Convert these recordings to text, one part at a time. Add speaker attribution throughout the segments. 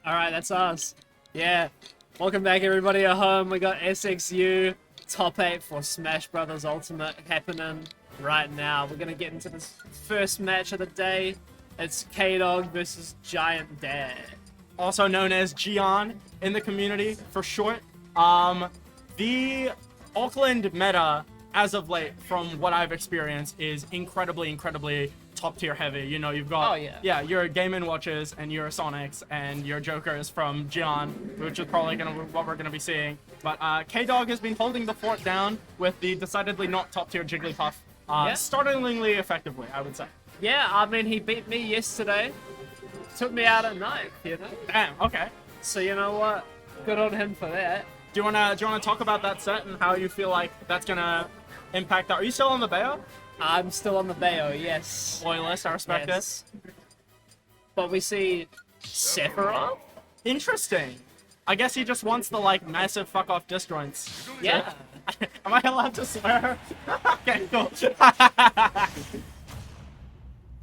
Speaker 1: Alright, that's us. Yeah. Welcome back, everybody at home. We got SXU top 8 for Smash Brothers Ultimate happening right now. We're going to get into this first match of the day. It's K-Dog versus Giant Dad.
Speaker 2: Also known as Gian in the community for short. The Auckland meta, as of late, from what I've experienced, is incredibly top tier heavy. You know, you've got your Game & Watches and your Sonics and your Jokers from Gian, which is probably what we're gonna be seeing. But K-Dog has been holding the fort down with the decidedly not top tier Jigglypuff, startlingly effectively, I would say.
Speaker 1: Yeah, I mean, he beat me yesterday. Took me out at night, you know?
Speaker 2: Damn, okay.
Speaker 1: So you know what? Good on him for that.
Speaker 2: Do you wanna talk about that set and how you feel like that's gonna impact that? Are you still on the Bayo?
Speaker 1: I'm still on the Bayo, yes.
Speaker 2: Loyalist, I respect
Speaker 1: yes. But we see Sephiroth?
Speaker 2: Interesting. I guess he just wants the, like, massive fuck-off disjoints.
Speaker 1: Yeah.
Speaker 2: Am I allowed to swear? Okay, cool.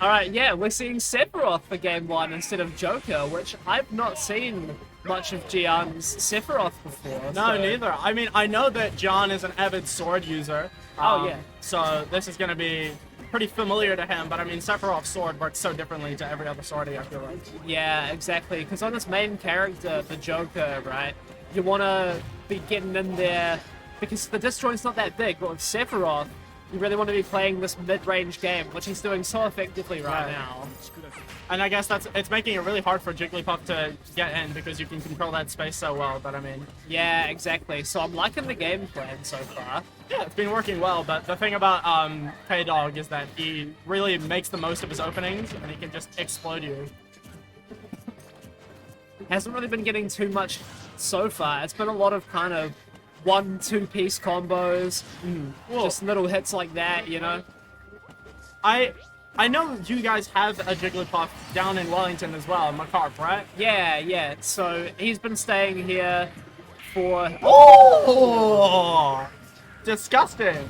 Speaker 1: Alright, yeah, we're seeing Sephiroth for Game 1 instead of Joker, which I've not seen much of Gian's Sephiroth before.
Speaker 2: No, neither. I mean, I know that Gian is an avid sword user.
Speaker 1: Yeah.
Speaker 2: So this is going to be pretty familiar to him, but I mean, Sephiroth's sword works so differently to every other swordie, I feel like.
Speaker 1: Yeah, exactly, because on this main character, the Joker, right, you want to be getting in there, because the disjoint's not that big, but with Sephiroth, you really want to be playing this mid-range game, which he's doing so effectively right now.
Speaker 2: And I guess it's making it really hard for Jigglypuff to get in because you can control that space so well, but I mean...
Speaker 1: Yeah, exactly. So I'm liking the game plan so far.
Speaker 2: Yeah, it's been working well, but the thing about K-Dog is that he really makes the most of his openings, and he can just explode you.
Speaker 1: Hasn't really been getting too much so far. It's been a lot of kind of 1-2 piece combos, just little hits like that, you know?
Speaker 2: I know you guys have a Jigglypuff down in Wellington as well, Macarp, right?
Speaker 1: Yeah. So he's been staying here for...
Speaker 2: Oh! Disgusting!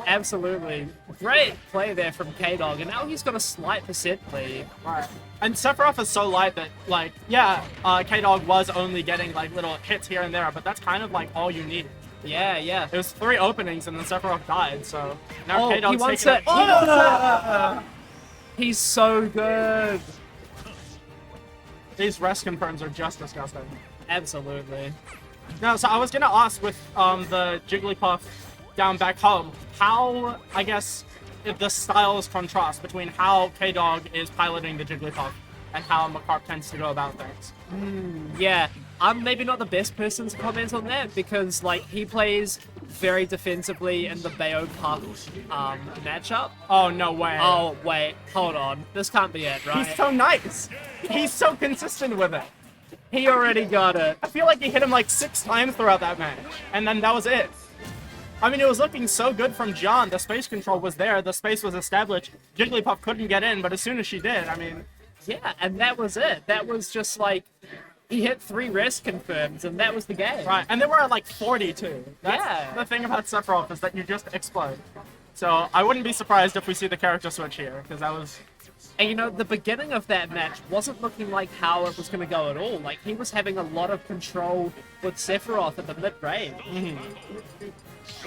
Speaker 1: Absolutely. Great play there from K-Dog, and now he's got a slight percent lead.
Speaker 2: Right. And Sephiroth is so light that, like, K-Dog was only getting, like, little hits here and there, but that's kind of, like, all you need.
Speaker 1: Yeah.
Speaker 2: It was 3 openings and then Sephiroth died, so now
Speaker 1: He
Speaker 2: K-Dog's
Speaker 1: wants
Speaker 2: taking
Speaker 1: it. He's so good.
Speaker 2: These rest confirms are just disgusting.
Speaker 1: Absolutely.
Speaker 2: No, so I was gonna ask with the Jigglypuff down back home, how, I guess, if the styles contrast between how K-Dog is piloting the Jigglypuff and how Macarp tends to go about things.
Speaker 1: Yeah. I'm maybe not the best person to comment on that because, like, he plays very defensively in the Bayo Puff matchup.
Speaker 2: Oh, no way.
Speaker 1: Oh, wait. Hold on. This can't be it, right?
Speaker 2: He's so nice. He's so consistent with it.
Speaker 1: He already got it.
Speaker 2: I feel like he hit him like 6 times throughout that match, and then that was it. I mean, it was looking so good from Gian. The space control was there. The space was established. Jigglypuff couldn't get in, but as soon as she did, I mean...
Speaker 1: Yeah, and that was it. That was just like... He hit 3 rest confirms, and that was the game.
Speaker 2: Right, and they were at like 40 too. That's the thing about Sephiroth is that you just explode. So I wouldn't be surprised if we see the character switch here, because that was...
Speaker 1: And you know, the beginning of that match wasn't looking like how it was going to go at all. Like, he was having a lot of control with Sephiroth at the mid-range.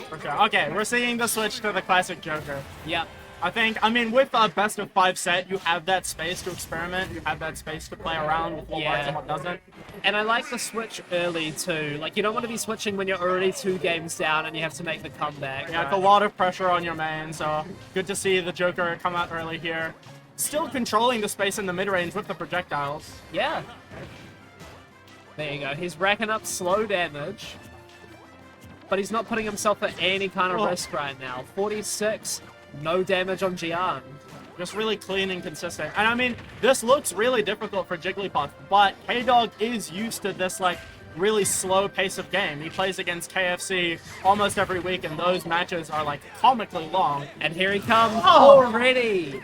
Speaker 2: For sure. Okay, we're seeing the switch to the classic Joker.
Speaker 1: Yep.
Speaker 2: I mean, with a best of 5 set, you have that space to experiment, you have that space to play around with what works and what doesn't.
Speaker 1: And I like the switch early too. Like, you don't want to be switching when you're already 2 games down and you have to make the comeback.
Speaker 2: Yeah, it's a lot of pressure on your main, so good to see the Joker come out early here. Still controlling the space in the mid-range with the projectiles.
Speaker 1: Yeah. There you go. He's racking up slow damage. But he's not putting himself at any kind of risk right now. 46. No damage on Gian.
Speaker 2: Just really clean and consistent. And I mean, this looks really difficult for Jigglypuff, but K-Dog is used to this, like, really slow pace of game. He plays against KFC almost every week, and those matches are, like, comically long.
Speaker 1: And here he comes already.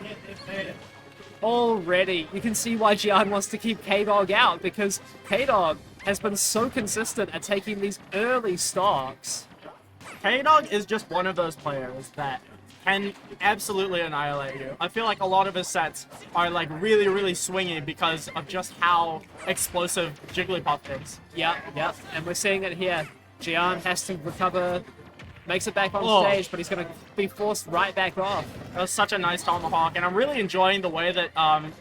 Speaker 1: Already. You can see why Gian wants to keep K-Dog out, because K-Dog has been so consistent at taking these early stocks.
Speaker 2: K-Dog is just one of those players that can absolutely annihilate you. I feel like a lot of his sets are like really, really swingy because of just how explosive Jigglypuff is.
Speaker 1: Yep, yep. And we're seeing it here. Gian has to recover, makes it back on
Speaker 2: Oh.
Speaker 1: stage, but he's going to be forced right back off.
Speaker 2: That was such a nice tomahawk, and I'm really enjoying the way that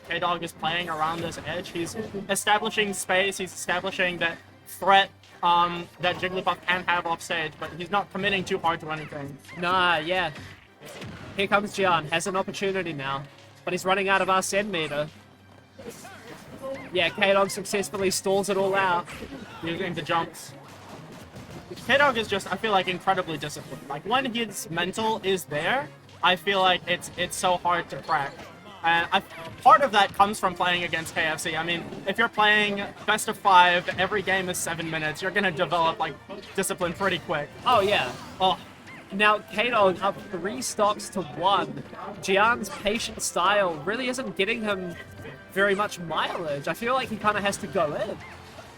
Speaker 2: K-Dog is playing around this edge. He's establishing space, he's establishing that threat that Jigglypuff can have off stage, but he's not committing too hard to anything.
Speaker 1: Nah, yeah. Here comes Gian, has an opportunity now, but he's running out of Arsene meter. Yeah, K-Dog successfully stalls it all out.
Speaker 2: Using the jumps. K-Dog is just, I feel like, incredibly disciplined. Like, when his mental is there, I feel like it's so hard to crack. And part of that comes from playing against KFC. I mean, if you're playing best of 5, every game is 7 minutes, you're gonna develop, like, discipline pretty quick.
Speaker 1: Oh, yeah.
Speaker 2: Oh,
Speaker 1: Now, K-Dog up 3 stocks to 1. Gian's patient style really isn't getting him very much mileage. I feel like he kind of has to go in.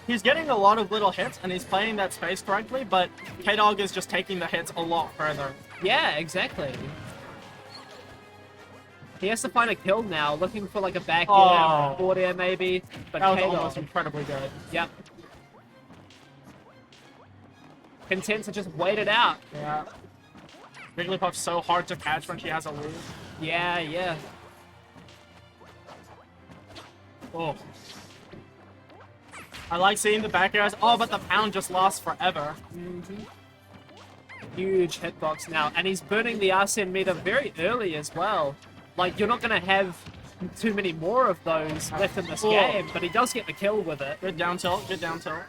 Speaker 2: he's getting a lot of little hits, and he's playing that space correctly, but K-Dog is just taking the hits a lot further.
Speaker 1: Yeah, exactly. He has to find a kill now, looking for like a back air,
Speaker 2: Oh.
Speaker 1: forward air maybe. But
Speaker 2: That was
Speaker 1: K-Dog,
Speaker 2: almost incredibly good.
Speaker 1: yep. Content to just wait it out.
Speaker 2: Yeah. Jigglypuff's so hard to catch when she has a lead.
Speaker 1: Yeah, yeah.
Speaker 2: Oh. I like seeing the back airs. Oh, but the pound just lasts forever.
Speaker 1: Huge hitbox now, and he's burning the Arsene meter very early as well. Like, you're not going to have too many more of those left in this
Speaker 2: Oh.
Speaker 1: game, but he does get the kill with it.
Speaker 2: Good down tilt, good down tilt.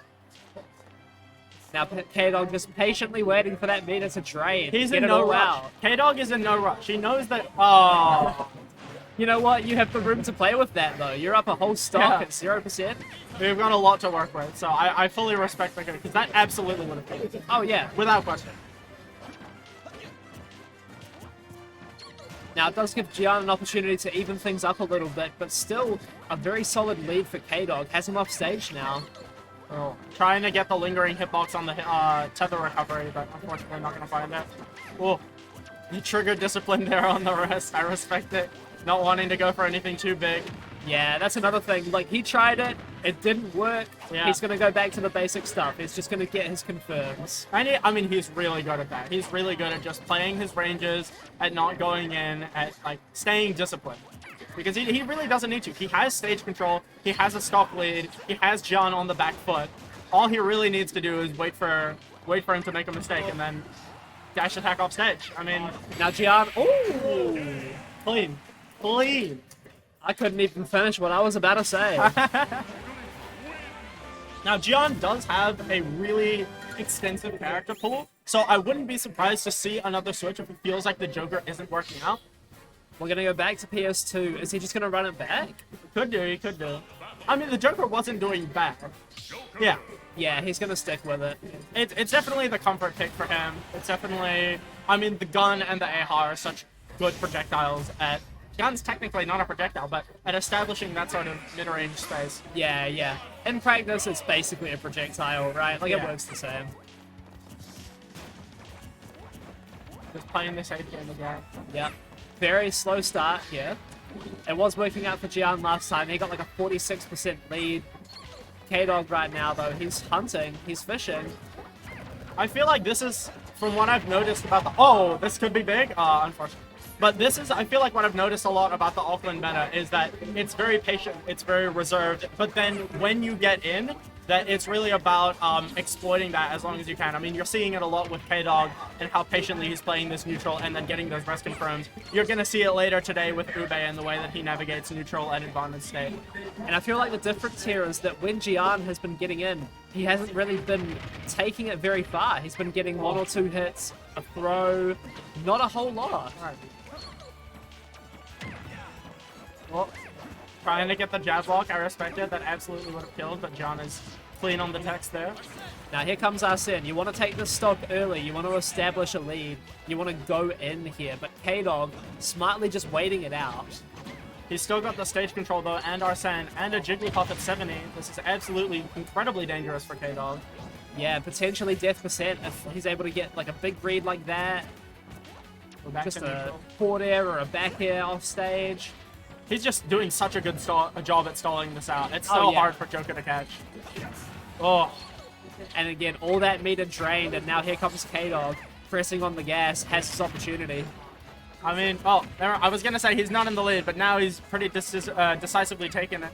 Speaker 1: Now, K-Dog just patiently waiting for that meter to drain.
Speaker 2: He's
Speaker 1: Get
Speaker 2: in
Speaker 1: it
Speaker 2: no
Speaker 1: all
Speaker 2: rush.
Speaker 1: out.
Speaker 2: K-Dog is in no rush. He knows that. Oh.
Speaker 1: You know what? You have the room to play with that, though. You're up a whole stock
Speaker 2: Yeah.
Speaker 1: at 0%.
Speaker 2: We've got a lot to work with, so I fully respect the guy, because that absolutely would have killed him.
Speaker 1: Oh, yeah.
Speaker 2: Without question.
Speaker 1: Now, it does give Gian an opportunity to even things up a little bit, but still a very solid lead for K-Dog. Has him off stage now.
Speaker 2: Oh. Trying to get the lingering hitbox on the tether recovery, but unfortunately not going to find it. Oh. He triggered discipline there on the rest. I respect it. Not wanting to go for anything too big.
Speaker 1: Yeah, that's another thing. Like, he tried it. It didn't work.
Speaker 2: Yeah.
Speaker 1: He's going to go back to the basic stuff. He's just going to get his confirms.
Speaker 2: And I mean, he's really good at that. He's really good at just playing his ranges, at not going in, at like staying disciplined. Because he really doesn't need to. He has stage control, he has a stock lead, he has John on the back foot. All he really needs to do is wait for him to make a mistake and then dash attack off stage. I mean,
Speaker 1: Now, Gian... Ooh!
Speaker 2: clean. Clean.
Speaker 1: I couldn't even finish what I was about to say.
Speaker 2: Now, Gian does have a really extensive character pool, so I wouldn't be surprised to see another switch if it feels like the Joker isn't working out.
Speaker 1: We're going to go back to PS2. Is he just going to run it back?
Speaker 2: Could do, he could do. I mean, the Joker wasn't doing bad. Yeah.
Speaker 1: Yeah, he's going to stick with it.
Speaker 2: It's definitely the comfort pick for him. It's definitely... I mean, the gun and the AHA are such good projectiles at... Gun's technically not a projectile, but at establishing that sort of mid-range space.
Speaker 1: Yeah, yeah. In practice, it's basically a projectile, right? Like, it
Speaker 2: Yeah.
Speaker 1: works the same.
Speaker 2: Just playing this 8 game again.
Speaker 1: Yep. Very slow start here. It was working out for Gian last time. He got like a 46% lead. K-Dog right now, though, he's hunting. He's fishing.
Speaker 2: I feel like this is, from what I've noticed about the... Oh, this could be big? Unfortunately. But this is, I feel like what I've noticed a lot about the Auckland meta is that it's very patient, it's very reserved, but then when you get in, that it's really about exploiting that as long as you can. I mean, you're seeing it a lot with K-Dog and how patiently he's playing this neutral and then getting those rest confirms. You're going to see it later today with Ube and the way that he navigates neutral and advantage state.
Speaker 1: And I feel like the difference here is that when Gian has been getting in, he hasn't really been taking it very far. He's been getting 1 or 2 hits, a throw, not a whole lot.
Speaker 2: All right. Well, trying to get the jab lock, I respect it. That absolutely would have killed, but John is clean on the text there.
Speaker 1: Now here comes Arsene. You want to take this stock early. You want to establish a lead. You want to go in here. But K-Dog smartly just waiting it out.
Speaker 2: He's still got the stage control though, and Arsene, and a Jigglypuff at 70. This is absolutely incredibly dangerous for K-Dog.
Speaker 1: Yeah, potentially death percent if he's able to get like a big read like that.
Speaker 2: We're back
Speaker 1: Just
Speaker 2: to
Speaker 1: a
Speaker 2: neutral.
Speaker 1: forward air or a back air off stage.
Speaker 2: He's just doing such a good job at stalling this out. It's so
Speaker 1: Oh, yeah.
Speaker 2: hard for Joker to catch. Oh,
Speaker 1: And again, all that meter drained, and now here comes K-Dog pressing on the gas, has his opportunity.
Speaker 2: I mean, oh, I was gonna say he's not in the lead, but now he's pretty decisively taken it.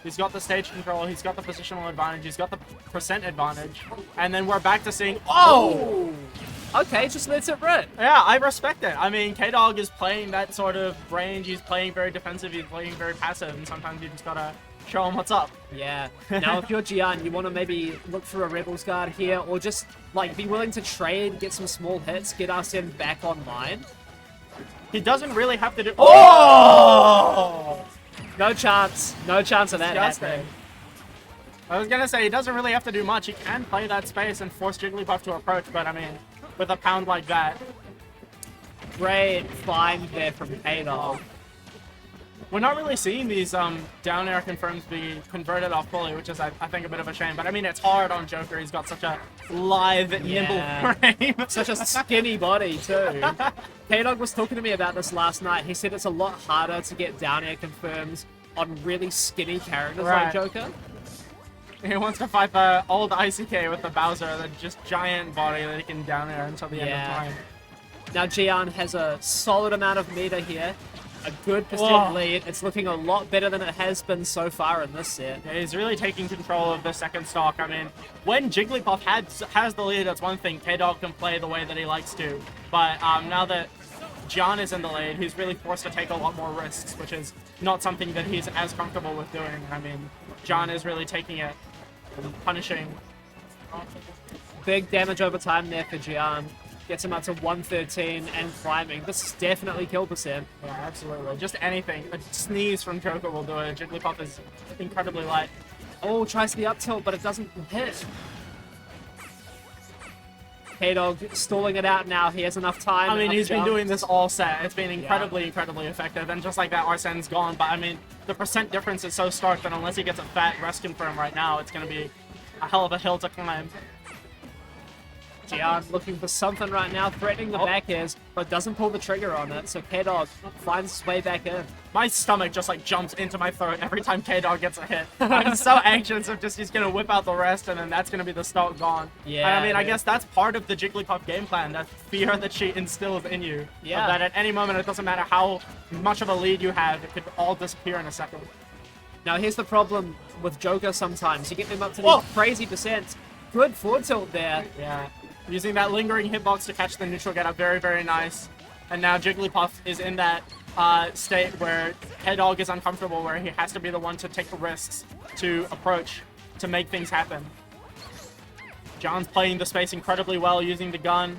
Speaker 2: He's got the stage control, he's got the positional advantage, he's got the percent advantage, and then we're back to seeing, oh!
Speaker 1: Okay, just lets it rip.
Speaker 2: Yeah, I respect it. I mean, K-Dog is playing that sort of range, he's playing very defensive, he's playing very passive, and sometimes you just gotta show him what's up.
Speaker 1: Yeah. Now, if you're Gian, you want to maybe look for a Rebels guard here, or just like be willing to trade, get some small hits, get Arsene back online.
Speaker 2: He doesn't really have to do. Oh!
Speaker 1: No chance. No chance of that
Speaker 2: Disgusting.
Speaker 1: happening.
Speaker 2: I was gonna say he doesn't really have to do much. He can play that space and force Jigglypuff to approach, but I mean, with a pound like that,
Speaker 1: Great find there from K-Dog.
Speaker 2: we're not really seeing these down air confirms be converted off fully, which is I think a bit of a shame. But I mean, it's hard on Joker. He's got such a lithe, nimble frame.
Speaker 1: Such a skinny body, too. K-Dog was talking to me about this last night. He said it's a lot harder to get down air confirms on really skinny characters like
Speaker 2: Right.
Speaker 1: Joker.
Speaker 2: He wants to fight the old ICK with the Bowser, the just giant body that he can down air until the end of
Speaker 1: Yeah.
Speaker 2: time.
Speaker 1: Now Gian has a solid amount of meter here. A good percent
Speaker 2: Whoa.
Speaker 1: lead. It's looking a lot better than it has been so far in this set.
Speaker 2: Yeah, he's really taking control of the second stock. I mean, when Jigglypuff has the lead, that's one thing. K-Dog can play the way that he likes to. But now that Gian is in the lead, he's really forced to take a lot more risks, which is not something that he's as comfortable with doing. I mean, Gian is really taking it and punishing.
Speaker 1: Big damage over time there for Gian. Gets him up to 113 and climbing. This is definitely kill percent.
Speaker 2: Yeah, absolutely. Just anything. A sneeze from Joker will do it. Jigglypuff is incredibly light.
Speaker 1: Oh, tries the up tilt, but it doesn't hit. K-Dog stalling it out now. He has enough time.
Speaker 2: I mean,
Speaker 1: enough
Speaker 2: he's been
Speaker 1: jump.
Speaker 2: doing this all set. It's been incredibly effective. And just like that, Arsene's gone. But I mean, the percent difference is so stark that unless he gets a fat rest confirm right now, it's going to be a hell of a hill to climb.
Speaker 1: Gian looking for something right now, threatening the back airs, but doesn't pull the trigger on it. So K-Dog finds his way back in.
Speaker 2: My stomach just like jumps into my throat every time K-Dog gets a hit. I'm so anxious of just he's going to whip out the rest and then that's going to be the stock gone.
Speaker 1: Yeah,
Speaker 2: And I mean, I
Speaker 1: yeah.
Speaker 2: guess that's part of the Jigglypuff game plan, that fear that she instills in you.
Speaker 1: Yeah.
Speaker 2: Of that at any moment, it doesn't matter how much of a lead you have, it could all disappear in a second.
Speaker 1: Now here's the problem with Joker sometimes. You get them up to
Speaker 2: Whoa.
Speaker 1: these crazy percents. Good forward tilt there.
Speaker 2: Yeah. Using that lingering hitbox to catch the neutral getup, very, very nice. And now Jigglypuff is in that state where K-Dog is uncomfortable, where he has to be the one to take the risks to approach to make things happen. John's playing the space incredibly well, using the gun,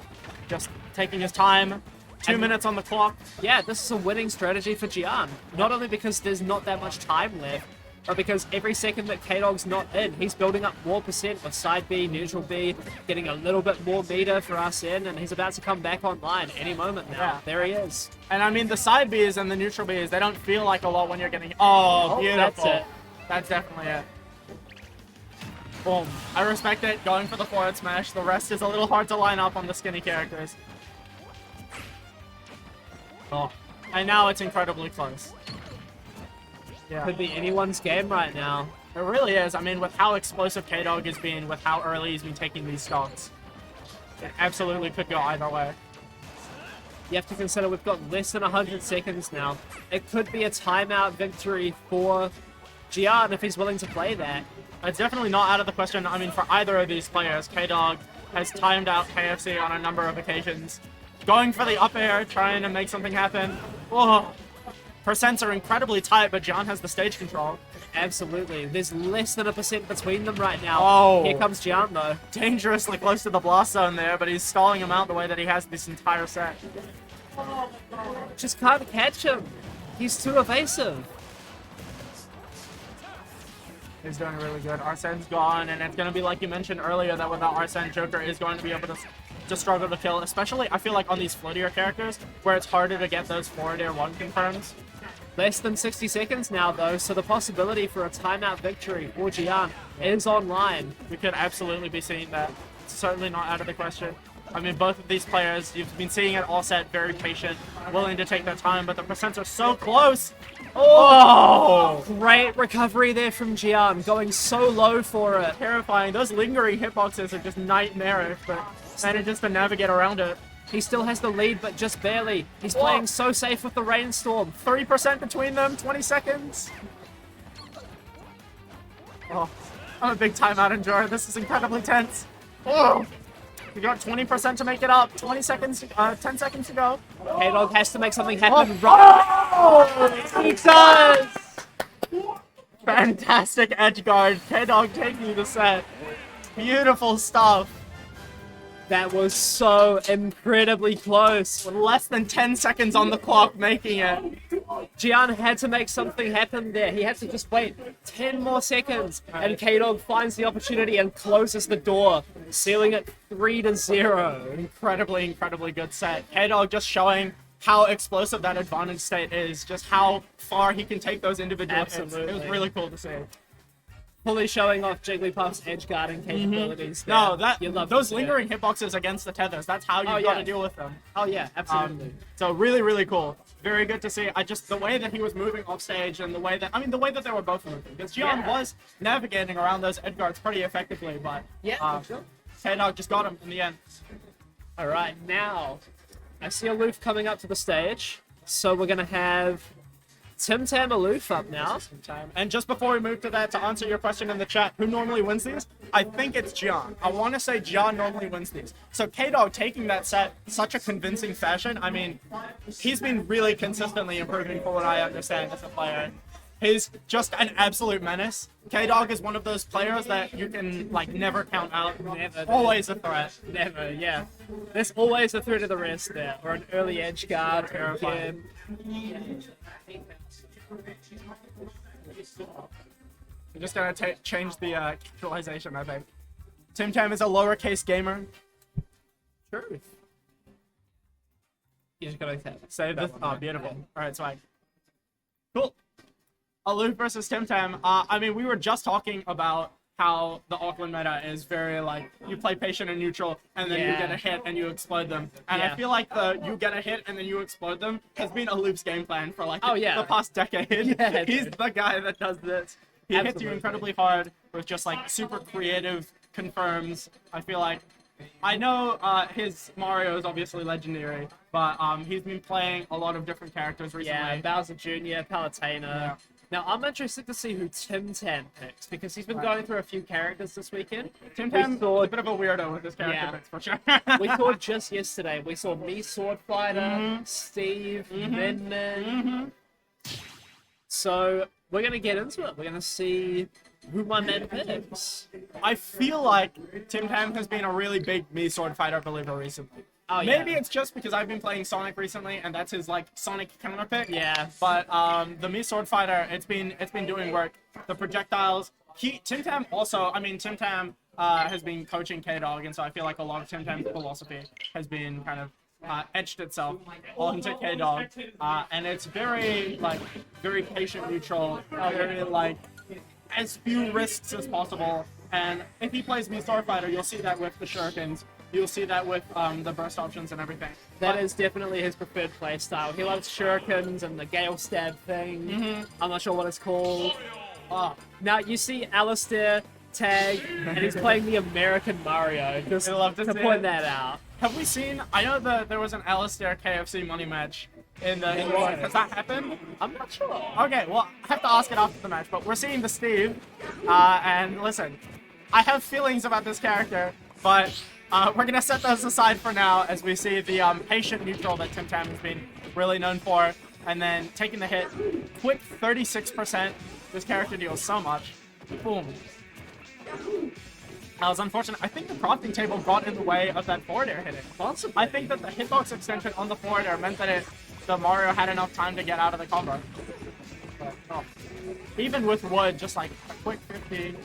Speaker 2: just taking his time. 2 minutes on the clock.
Speaker 1: Yeah, this is a winning strategy for Gian. Not only because there's not that much time left, but because every second that K-Dog's not in, he's building up more percent with side B, neutral B, getting a little bit more meter for us in, and he's about to come back online any moment now.
Speaker 2: Yeah.
Speaker 1: There he is.
Speaker 2: And I mean, the side Bs and the neutral Bs, they don't feel like a lot when you're getting... Oh, beautiful.
Speaker 1: that's it.
Speaker 2: That's definitely it. Boom. I respect it. Going for the forward smash. The rest is a little hard to line up on the skinny characters. Oh. And now it's incredibly close. Yeah.
Speaker 1: Could be anyone's game right now.
Speaker 2: It really is. I mean, with how explosive K-Dog has been, with how early he's been taking these stocks, it absolutely could go either way.
Speaker 1: You have to consider we've got less than 100 seconds now. It could be a timeout victory for Gian if he's willing to play that.
Speaker 2: It's definitely not out of the question. I mean, for either of these players, K-Dog has timed out KFC on a number of occasions. Going for the up air, trying to make something happen. Whoa. Percents are incredibly tight, but John has the stage control.
Speaker 1: Absolutely. There's less than a percent between them right now.
Speaker 2: Oh.
Speaker 1: Here comes Gian, though.
Speaker 2: Dangerously close to the blast zone there, but he's stalling him out the way that he has this entire set.
Speaker 1: Just can't catch him. He's too evasive.
Speaker 2: He's doing really good. Arsene's gone, and it's going to be like you mentioned earlier that without Arsene, Joker is going to be able to struggle to kill, especially I feel like on these floatier characters where it's harder to get those forward air 1 confirms.
Speaker 1: Less than 60 seconds now, though, so the possibility for a timeout victory for Gian is online.
Speaker 2: We could absolutely be seeing that. certainly not out of the question. I mean, both of these players, you've been seeing it all set, very patient, willing to take their time, but the percents are so close. Oh!
Speaker 1: Great recovery there from Gian, going so low for it.
Speaker 2: Terrifying. Those lingering hitboxes are just nightmarish, but manages to navigate around it.
Speaker 1: He still has the lead, but just barely. He's playing so safe with the rainstorm.
Speaker 2: 3% between them, 20 seconds. Oh, I'm a big timeout enjoyer. This is incredibly tense. Oh! We got 20% to make it up. 20 seconds, 10 seconds to go.
Speaker 1: K-Dog has to make something happen right. He does!
Speaker 2: Fantastic edge guard. K-Dog taking the set. Beautiful stuff.
Speaker 1: That was so incredibly close.
Speaker 2: With less than 10 seconds on the clock making it.
Speaker 1: Gian had to make something happen there. He had to just wait 10 more seconds. And K-Dog finds the opportunity and closes the door, sealing it 3-0.
Speaker 2: Incredibly, incredibly good set. K-Dog just showing how explosive that advantage state is, just how far he can take those individual
Speaker 1: Absolutely.
Speaker 2: hits. It was really cool to see.
Speaker 1: Fully showing off Jigglypuff's edge guarding capabilities.
Speaker 2: No,
Speaker 1: You love
Speaker 2: those
Speaker 1: to see
Speaker 2: lingering
Speaker 1: it.
Speaker 2: hitboxes against the tethers, that's how you've got to deal with them.
Speaker 1: Oh yeah, absolutely.
Speaker 2: So really, really cool. Very good to see. The way that he was moving off stage and the way that they were both moving. Because Gian was navigating around those edge guards pretty effectively, but
Speaker 1: For sure.
Speaker 2: K-Dog just got him in the end.
Speaker 1: All right, now I see Aloof coming up to the stage, so we're gonna have Tim Tam Aloof up now.
Speaker 2: And just before we move to that, to answer your question in the chat, who normally wins these? I think it's Gian. I want to say Gian normally wins these. So K-Dog taking that set such a convincing fashion. I mean, he's been really consistently improving for what I understand as a player. He's just an absolute menace. K-Dog is one of those players that you can, like, never count out.
Speaker 1: Never.
Speaker 2: Always a threat.
Speaker 1: Never, yeah. There's always a threat of the rest there, or an early edge guard.
Speaker 2: Terrifying. I'm just gonna change the capitalization, I think. Tim Tam is a lowercase gamer.
Speaker 1: Truth. You just gotta
Speaker 2: Save this.
Speaker 1: that one,
Speaker 2: Oh,
Speaker 1: right?
Speaker 2: beautiful. Alright, swag. Cool. Aloof versus Tim Tam. I mean, we were just talking about how the Auckland meta is very, like, you play patient and neutral, and then you get a hit and you explode them. And I feel like the you get a hit and then you explode them has been Aloof's game plan for, like, the past decade.
Speaker 1: Yeah,
Speaker 2: He's
Speaker 1: dude.
Speaker 2: the guy that does this. He hits you incredibly hard with just, like, super creative confirms. I feel like I know his Mario is obviously legendary, but he's been playing a lot of different characters recently.
Speaker 1: Yeah, Bowser Jr., Palutena.
Speaker 2: Yeah.
Speaker 1: Now, I'm interested to see who Tim Tam picks, because he's been going through a few characters this weekend.
Speaker 2: Tim Tam is a bit of a weirdo with his character picks, for sure.
Speaker 1: We saw just yesterday, we saw me Sword Fighter, Steve, Min Min. So, we're going to get into it. We're going to see who my man picks.
Speaker 2: I feel like Tim Tam has been a really big me Sword Fighter believer recently.
Speaker 1: Oh, yeah.
Speaker 2: Maybe it's just because I've been playing Sonic recently, and that's his, like, Sonic counter pick.
Speaker 1: Yeah.
Speaker 2: But the me Sword Fighter, it's been doing work. The projectiles. Tim Tam also. I mean, Tim Tam has been coaching K-Dog, and so I feel like a lot of Tim Tam's philosophy has been kind of etched itself onto K-Dog, and it's very, like, very patient neutral, very, like, as few risks as possible. And if he plays me Sword Fighter, you'll see that with the shurikens. You'll see that with the burst options and everything.
Speaker 1: That is definitely his preferred playstyle. He loves shurikens and the Gale Stab thing. I'm not sure what it's called. Now, you see Alistair tag, and he's playing the American Mario. Just
Speaker 2: I love to see
Speaker 1: point
Speaker 2: it.
Speaker 1: that out.
Speaker 2: Have we seen? I know that there was an Alistair KFC money match in the. Has that happened?
Speaker 1: I'm not sure.
Speaker 2: Okay, well, I have to ask it after the match, but we're seeing the Steve. And listen, I have feelings about this character, but we're gonna set those aside for now as we see the patient neutral that Tim Tam has been really known for, and then taking the hit. Quick 36%. This character deals so much. Boom. That was unfortunate. I think the crafting table got in the way of that forward air hitting.
Speaker 1: Possibly.
Speaker 2: I think that the hitbox extension on the forward air meant that the Mario had enough time to get out of the combo. But, even with wood, just like a quick 50,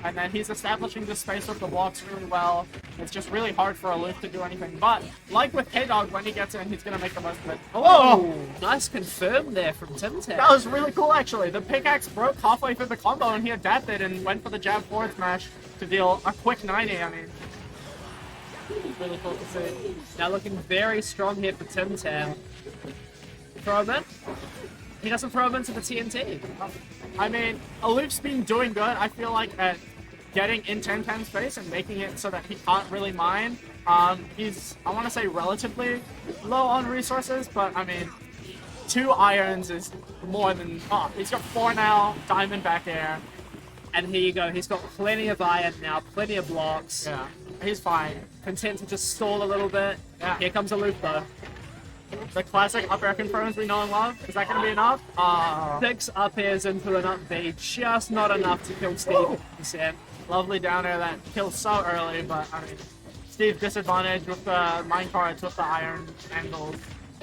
Speaker 2: and then he's establishing this space with the blocks really well. It's just really hard for Aloof to do anything. But like with K-Dog, when he gets in, he's gonna make the most of it.
Speaker 1: Oh, nice confirm there from Tim Tam.
Speaker 2: That was really cool, actually. The pickaxe broke halfway through the combo, and he adapted and went for the jab forward smash to deal a quick 90. I mean, really cool to see.
Speaker 1: Now looking very strong here for Tim Tam. Throw him in. He doesn't throw him into the TNT.
Speaker 2: I mean, Aloof's been doing good, I feel like, at getting in Tim Tam's face and making it so that he can't really mine. He's, I want to say, relatively low on resources, but I mean, 2 irons is more than... Oh, he's got 4 now, diamond back air.
Speaker 1: And here you go, he's got plenty of iron now, plenty of blocks.
Speaker 2: Yeah, he's fine.
Speaker 1: Content to just stall a little bit.
Speaker 2: Yeah.
Speaker 1: Here comes a loop though.
Speaker 2: The classic up air confirms we know and love. Is that going to be enough?
Speaker 1: 6 up airs into an up B, just not enough to kill Steve. Sam.
Speaker 2: Lovely down air that kills so early, but I mean, Steve disadvantaged with the mine cards with the iron angles.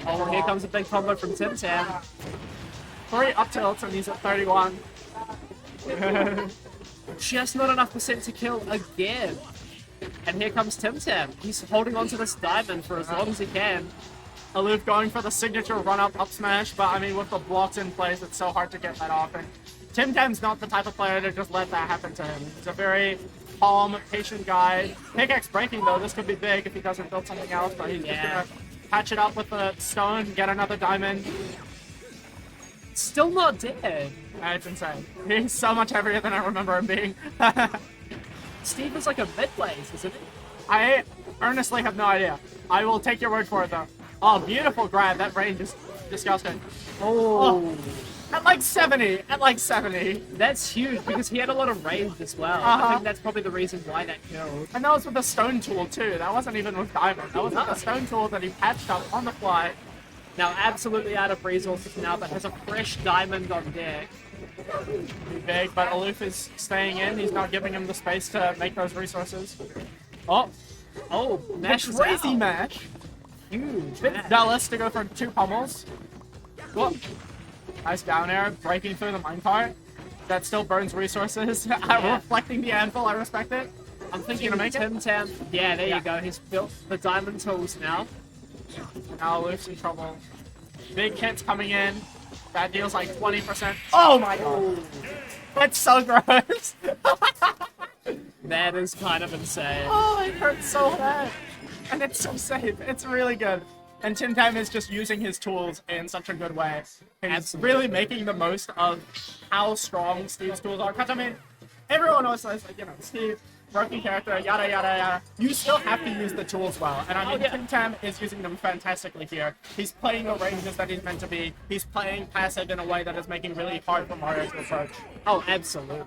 Speaker 1: Oh, here comes a big combo from Tim Tam.
Speaker 2: 3 up tilts and he's at 31.
Speaker 1: Just not enough percent to kill again. And here comes Tim Tam. He's holding on to this diamond for as long as he can.
Speaker 2: Aloof going for the signature run-up smash, but I mean, with the blocks in place, it's so hard to get that off. And Tim Tam's not the type of player to just let that happen to him. He's a very calm, patient guy. Pickaxe breaking, though, this could be big if he doesn't build something else, but he's just gonna patch it up with the stone, get another diamond.
Speaker 1: Still not dead.
Speaker 2: It's insane. He's so much heavier than I remember him being.
Speaker 1: Steve is like a mid-blaze, isn't he?
Speaker 2: I earnestly have no idea. I will take your word for it, though. Oh, beautiful grab. That range is disgusting.
Speaker 1: Oh.
Speaker 2: At like 70. At like 70.
Speaker 1: That's huge because he had a lot of range as well. I think that's probably the reason why that killed.
Speaker 2: And that was with the stone tool, too. That wasn't even with diamond. That was with the stone tool that he patched up on the fly.
Speaker 1: Now absolutely out of resources now, but has a fresh diamond on deck.
Speaker 2: Pretty big, but Aloof is staying in. He's not giving him the space to make those resources. Oh.
Speaker 1: Oh, Mash is
Speaker 2: crazy
Speaker 1: out.
Speaker 2: mash.
Speaker 1: Huge.
Speaker 2: Bit zealous to go for 2 pummels. Whoop. Nice down air, breaking through the minecart. That still burns resources. Reflecting the anvil, I respect it.
Speaker 1: I'm thinking
Speaker 2: gonna make it?
Speaker 1: Tim Tam. Yeah, there you go. He's built the diamond tools now.
Speaker 2: Now Aloof's in trouble. Big hits coming in. That deals like 20%. Oh my god. That's so gross.
Speaker 1: That is kind of insane.
Speaker 2: Oh, it hurts so bad. And it's so safe. It's really good. And Tim Tam is just using his tools in such a good way. He's
Speaker 1: Absolutely.
Speaker 2: really making the most of how strong Steve's tools are. Because, I mean, everyone always says, like, you know, Steve, broken character, yada, yada, yada. You still have to use the tools well. And, I mean, Tim Tam is using them fantastically here. He's playing the ranges that he's meant to be. He's playing passive in a way that is making really hard for Mario to approach.
Speaker 1: Oh, absolutely.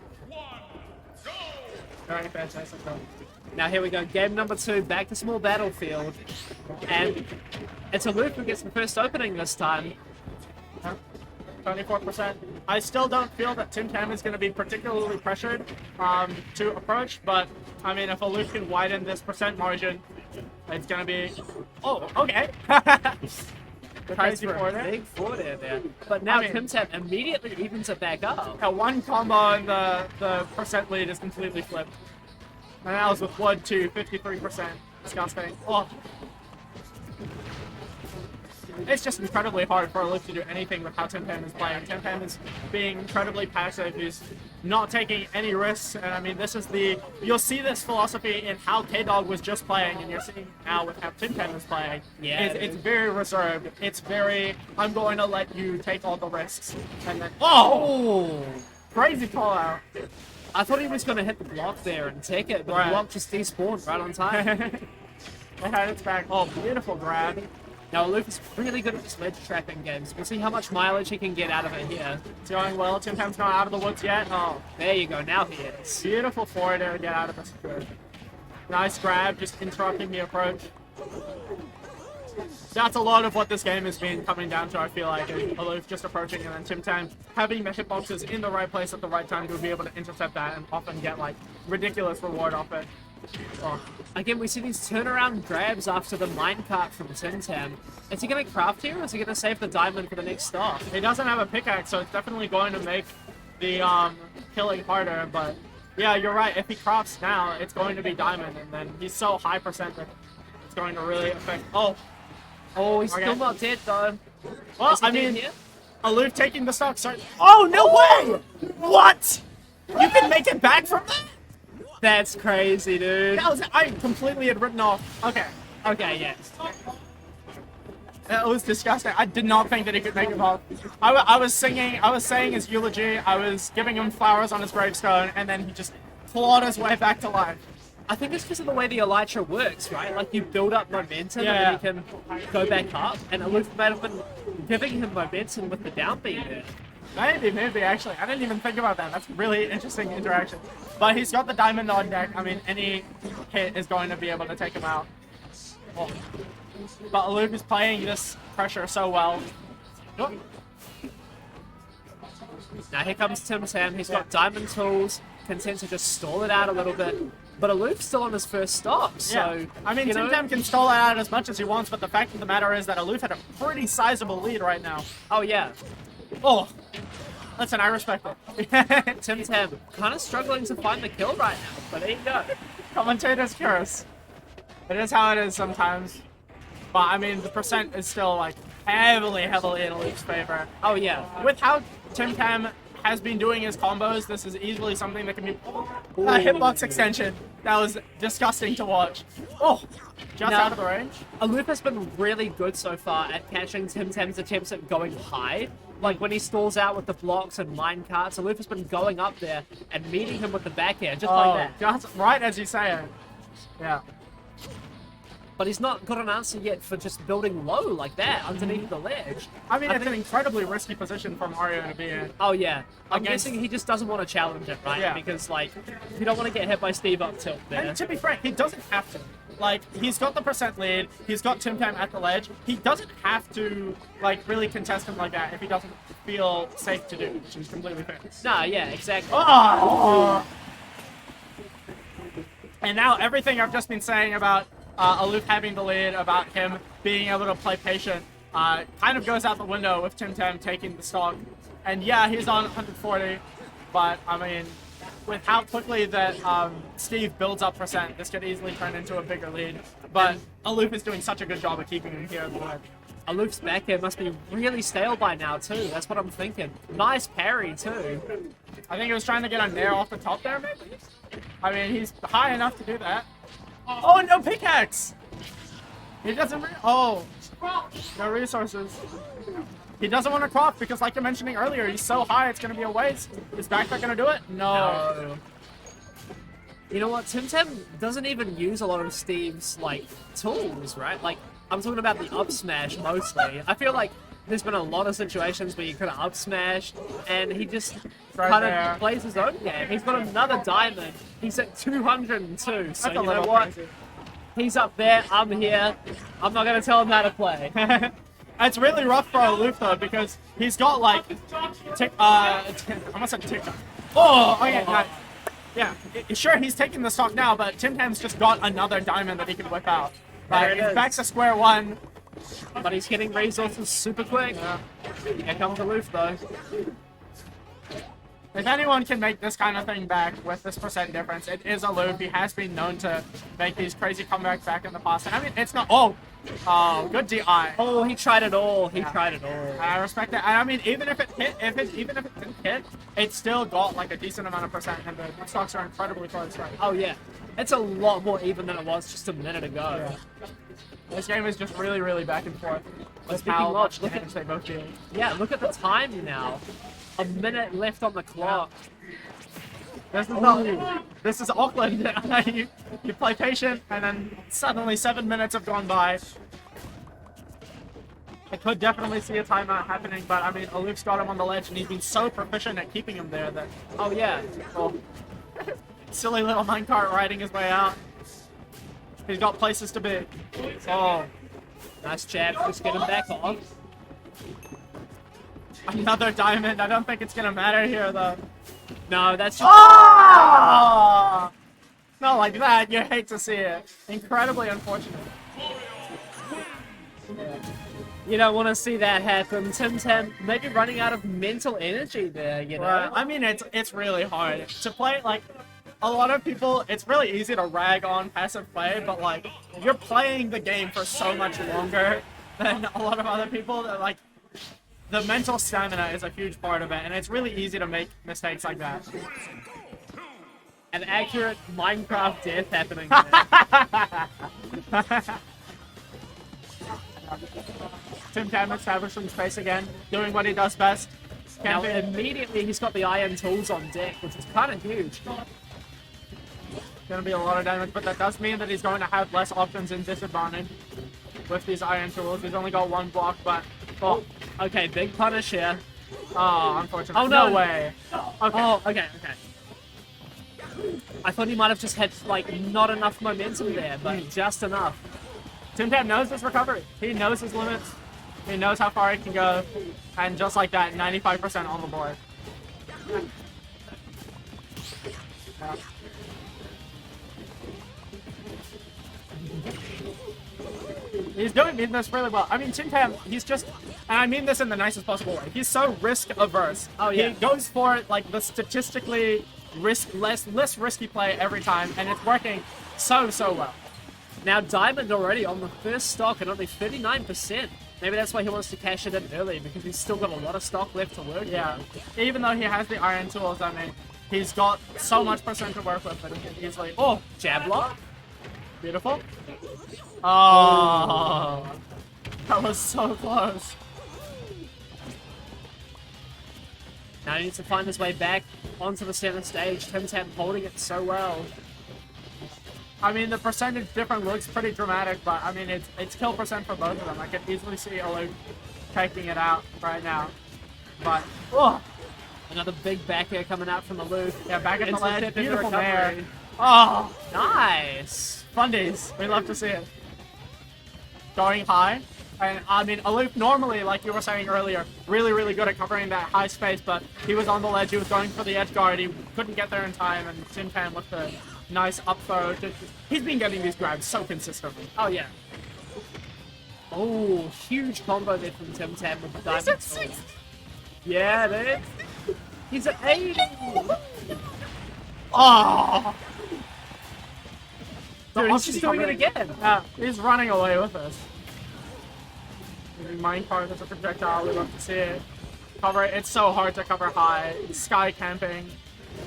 Speaker 2: Very fantastic, though.
Speaker 1: Now here we go, game number 2, back to small battlefield. And it's Aloof who gets the first opening this time.
Speaker 2: 24%. I still don't feel that Tim Tam is going to be particularly pressured to approach, but I mean, if Aloof can widen this percent margin, it's going to be... Oh, okay. Crazy forward air.
Speaker 1: Big forward air there. But now
Speaker 2: I mean-
Speaker 1: Tim Tam immediately evens it back up.
Speaker 2: One combo and the percent lead is completely flipped. And that was with Wood to 53%. Disgusting. Oh. It's just incredibly hard for Aloof to do anything with how Tim Tam is playing. Tim Tam is being incredibly passive. He's not taking any risks. And I mean, this is the... You'll see this philosophy in how K-Dog was just playing, and you're seeing now with how Tim Tam is playing.
Speaker 1: Yeah,
Speaker 2: It's very reserved. It's very, I'm going to let you take all the risks. And then... Oh! Crazy call out.
Speaker 1: I thought he was going to hit the block there and take it, but
Speaker 2: Right.
Speaker 1: the block just despawned right on time.
Speaker 2: They had its back. Oh, beautiful grab.
Speaker 1: Now Aloof is really good at this ledge trapping games. We'll see how much mileage he can get out of it here.
Speaker 2: It's going well. Tim Tam's not out of the woods yet. Oh,
Speaker 1: There you go, now he is.
Speaker 2: beautiful forward air to get out of this. Nice grab, just interrupting the approach. That's a lot of what this game has been coming down to, I feel like. Aloof just approaching and then Tim Tam having the hitboxes in the right place at the right time to be able to intercept that and often get, like, ridiculous reward off it. Oh.
Speaker 1: Again, we see these turnaround grabs after the minecart from Tim Tam. Is he going to craft here, or is he going to save the diamond for the next stop?
Speaker 2: He doesn't have a pickaxe, so it's definitely going to make the killing harder, but yeah, you're right. If he crafts now, it's going to be diamond, and then he's so high percent that it's going to really affect...
Speaker 1: Oh, he's
Speaker 2: Okay.
Speaker 1: still not dead, though.
Speaker 2: Well,
Speaker 1: Is he
Speaker 2: I
Speaker 1: dead
Speaker 2: mean,
Speaker 1: here?
Speaker 2: Aloof taking the stock start... Oh, no way! What? You can make it back from that?
Speaker 1: That's crazy, dude.
Speaker 2: That was... I completely had written off... Okay,
Speaker 1: Okay, yeah.
Speaker 2: It was disgusting. I did not think that he could make it off. I was saying his eulogy. I was giving him flowers on his gravestone, and then he just clawed his way back to life.
Speaker 1: I think it's because of the way the Elytra works, right? Like, you build up momentum
Speaker 2: Yeah.
Speaker 1: and then you can go back up, and Aloof might have been giving him momentum with the downbeat there.
Speaker 2: Maybe, actually. I didn't even think about that. That's really interesting interaction. But he's got the diamond on deck. I mean, any hit is going to be able to take him out. Oh. But Aloof is playing this pressure so well. Oh.
Speaker 1: Now here comes Tim Tam. He's got diamond tools, content to just stall it out a little bit. But Aloof's still on his first stock, so...
Speaker 2: Yeah. I mean,
Speaker 1: you
Speaker 2: Tim
Speaker 1: know,
Speaker 2: Tam can stall it out as much as he wants, but the fact of the matter is that Aloof had a pretty sizable lead right now.
Speaker 1: Oh, yeah.
Speaker 2: Oh, listen, I respect it.
Speaker 1: Tim Tam kind of struggling to find the kill right now, but there you go.
Speaker 2: Commentator's curse. It is how it is sometimes. But, I mean, the percent is still, like, heavily in Aloof's favor.
Speaker 1: Oh, yeah.
Speaker 2: With how Tim Tam has been doing his combos, this is easily something that can be a hitbox extension. That was disgusting to watch. Oh, just
Speaker 1: Now,
Speaker 2: out of the range.
Speaker 1: Aloof has been really good so far at catching Tim Tam's attempts at going high. Like, when he stalls out with the blocks and mine carts, Aloof has been going up there and meeting him with the back air, just like that.
Speaker 2: Just right as you say it. Yeah.
Speaker 1: But he's not got an answer yet for just building low like that underneath the ledge.
Speaker 2: I mean, it's an incredibly risky position for Mario to be in.
Speaker 1: Oh, yeah. I'm
Speaker 2: Against-
Speaker 1: guessing he just doesn't want to challenge it, right?
Speaker 2: Yeah.
Speaker 1: Because, like, you don't want to get hit by Steve up tilt there.
Speaker 2: And to be frank, he doesn't have to. Like, he's got the percent lead, he's got Tim Tam at the ledge. He doesn't have to, like, really contest him like that if he doesn't feel safe to do, which is completely fair.
Speaker 1: Nah, yeah, exactly.
Speaker 2: Oh! And now everything I've just been saying about Aloof having the lead, about him being able to play patient, kind of goes out the window with Tim Tam taking the stock. And yeah, he's on 140, but I mean, with how quickly that Steve builds up percent, this could easily turn into a bigger lead. But Aloof is doing such a good job of keeping him here at the ledge.
Speaker 1: Aloof's back air must be really stale by now, too. That's what I'm thinking. Nice parry, too.
Speaker 2: I think he was trying to get a nair off the top there, maybe? I mean, he's high enough to do that. Oh, no pickaxe! He doesn't oh, no resources. He doesn't want to crop because, like you're mentioning earlier, he's so high it's going to be a waste. Is backpack going to do it? No.
Speaker 1: You know what? Tim Tam doesn't even use a lot of Steve's, like, tools, right? Like, I'm talking about the up smash mostly. I feel like there's been a lot of situations where you could have up smashed, and he just kind of plays his own game. He's got another diamond. He's at 202, so you know what?
Speaker 2: Crazy.
Speaker 1: He's up there, I'm here. I'm not going to tell him how to play.
Speaker 2: It's really rough for Aloof though because he's got like I almost said TikTok. Oh, okay, nice. Yeah, sure he's taking the stock now, but Tim Tam's just got another diamond that he can whip out.
Speaker 1: There it
Speaker 2: He's
Speaker 1: is.
Speaker 2: back to square one.
Speaker 1: But he's getting resources super quick. Here comes Aloof, though.
Speaker 2: If anyone can make this kind of thing back with this percent difference, it is Aloof. He has been known to make these crazy comebacks back in the past. And I mean, it's not. Oh, good DI.
Speaker 1: Oh, he tried it all. He tried it all.
Speaker 2: I respect that. And I mean, even if it hit, even if it didn't hit, it still got like a decent amount of percent, and the stocks are incredibly close right now.
Speaker 1: Oh, yeah. It's a lot more even than it was just a minute ago.
Speaker 2: Yeah. This game is just really, really back and forth.
Speaker 1: But
Speaker 2: With
Speaker 1: speaking
Speaker 2: how
Speaker 1: of,
Speaker 2: much
Speaker 1: look
Speaker 2: damage they both deal.
Speaker 1: Yeah, look at the time now. A minute left on the clock.
Speaker 2: This is Auckland. you play patient, and then suddenly 7 minutes have gone by. I could definitely see a timeout happening, but I mean, Aloof's got him on the ledge, and he's been so proficient at keeping him there that,
Speaker 1: Oh, yeah.
Speaker 2: oh, silly little minecart riding his way out. He's got places to be. Oh,
Speaker 1: Nice jab. Just get him back off.
Speaker 2: another diamond. I don't think it's gonna matter here, though.
Speaker 1: No, that's just...
Speaker 2: Oh! Not like that. You hate to see it. Incredibly unfortunate.
Speaker 1: You don't want to see that happen. Tim Tam maybe running out of mental energy there, you know?
Speaker 2: Right. I mean, it's really hard to play. Like, a lot of people, it's really easy to rag on passive play, but like, you're playing the game for so much longer than a lot of other people. That like, the mental stamina is a huge part of it, and it's really easy to make mistakes like that.
Speaker 1: An accurate Minecraft death happening there.
Speaker 2: Tim Tam established some space again, doing what he does best.
Speaker 1: Now,
Speaker 2: Camping.
Speaker 1: immediately he's got the iron tools on deck, which is kind of huge.
Speaker 2: Gonna be a lot of damage, but that does mean that he's going to have less options and disadvantage with these iron tools. He's only got one block, but oh,
Speaker 1: Okay, big punish here.
Speaker 2: unfortunately.
Speaker 1: Oh, no.
Speaker 2: No way. Okay.
Speaker 1: Oh, okay. I thought he might have just had, like, not enough momentum there, but just enough.
Speaker 2: Tim Tam knows his recovery. He knows his limits. He knows how far he can go. And just like that, 95% on the board. Yeah. He's doing this really well. I mean, Tim Tam, he's just, and I mean this in the nicest possible way, he's so risk averse.
Speaker 1: Oh, yeah.
Speaker 2: He goes for like the statistically less risky play every time, and it's working so well.
Speaker 1: Now, Diamond already on the first stock at only 39%. Maybe that's why he wants to cash it in early, because he's still got a lot of stock left to work.
Speaker 2: Yeah, even though he has the iron tools, I mean, he's got so much percent to work with that he can easily. Oh,
Speaker 1: Jab lock?
Speaker 2: beautiful. Oh, that was so close.
Speaker 1: Now he needs to find his way back onto the center stage. Tim Tam holding it so well.
Speaker 2: I mean, the percentage difference looks pretty dramatic, but I mean, it's kill percent for both of them. I can easily see Alou taking it out right now. But, oh,
Speaker 1: Another big back air coming out from Aloof.
Speaker 2: yeah, back at the
Speaker 1: Into
Speaker 2: ledge,
Speaker 1: tip into
Speaker 2: beautiful
Speaker 1: recovery.
Speaker 2: nair. Oh,
Speaker 1: Nice.
Speaker 2: fundies. We love to see it. Going high. And I mean, Aloof normally, like you were saying earlier, really good at covering that high space, but he was on the ledge, he was going for the edge guard, he couldn't get there in time, and Tim Tam with the nice up throw. He's been getting these grabs so consistently.
Speaker 1: Oh, yeah. Oh, huge combo there from Tim Tam with the diamond.
Speaker 2: He's at
Speaker 1: sword.
Speaker 2: 6.
Speaker 1: Yeah, dude. He's at 8.
Speaker 2: Oh!
Speaker 1: Dude, he's just doing it again.
Speaker 2: Yeah, he's running away with us. Minecart as a projectile, we love to see it. Cover it. It's so hard to cover high. Sky camping.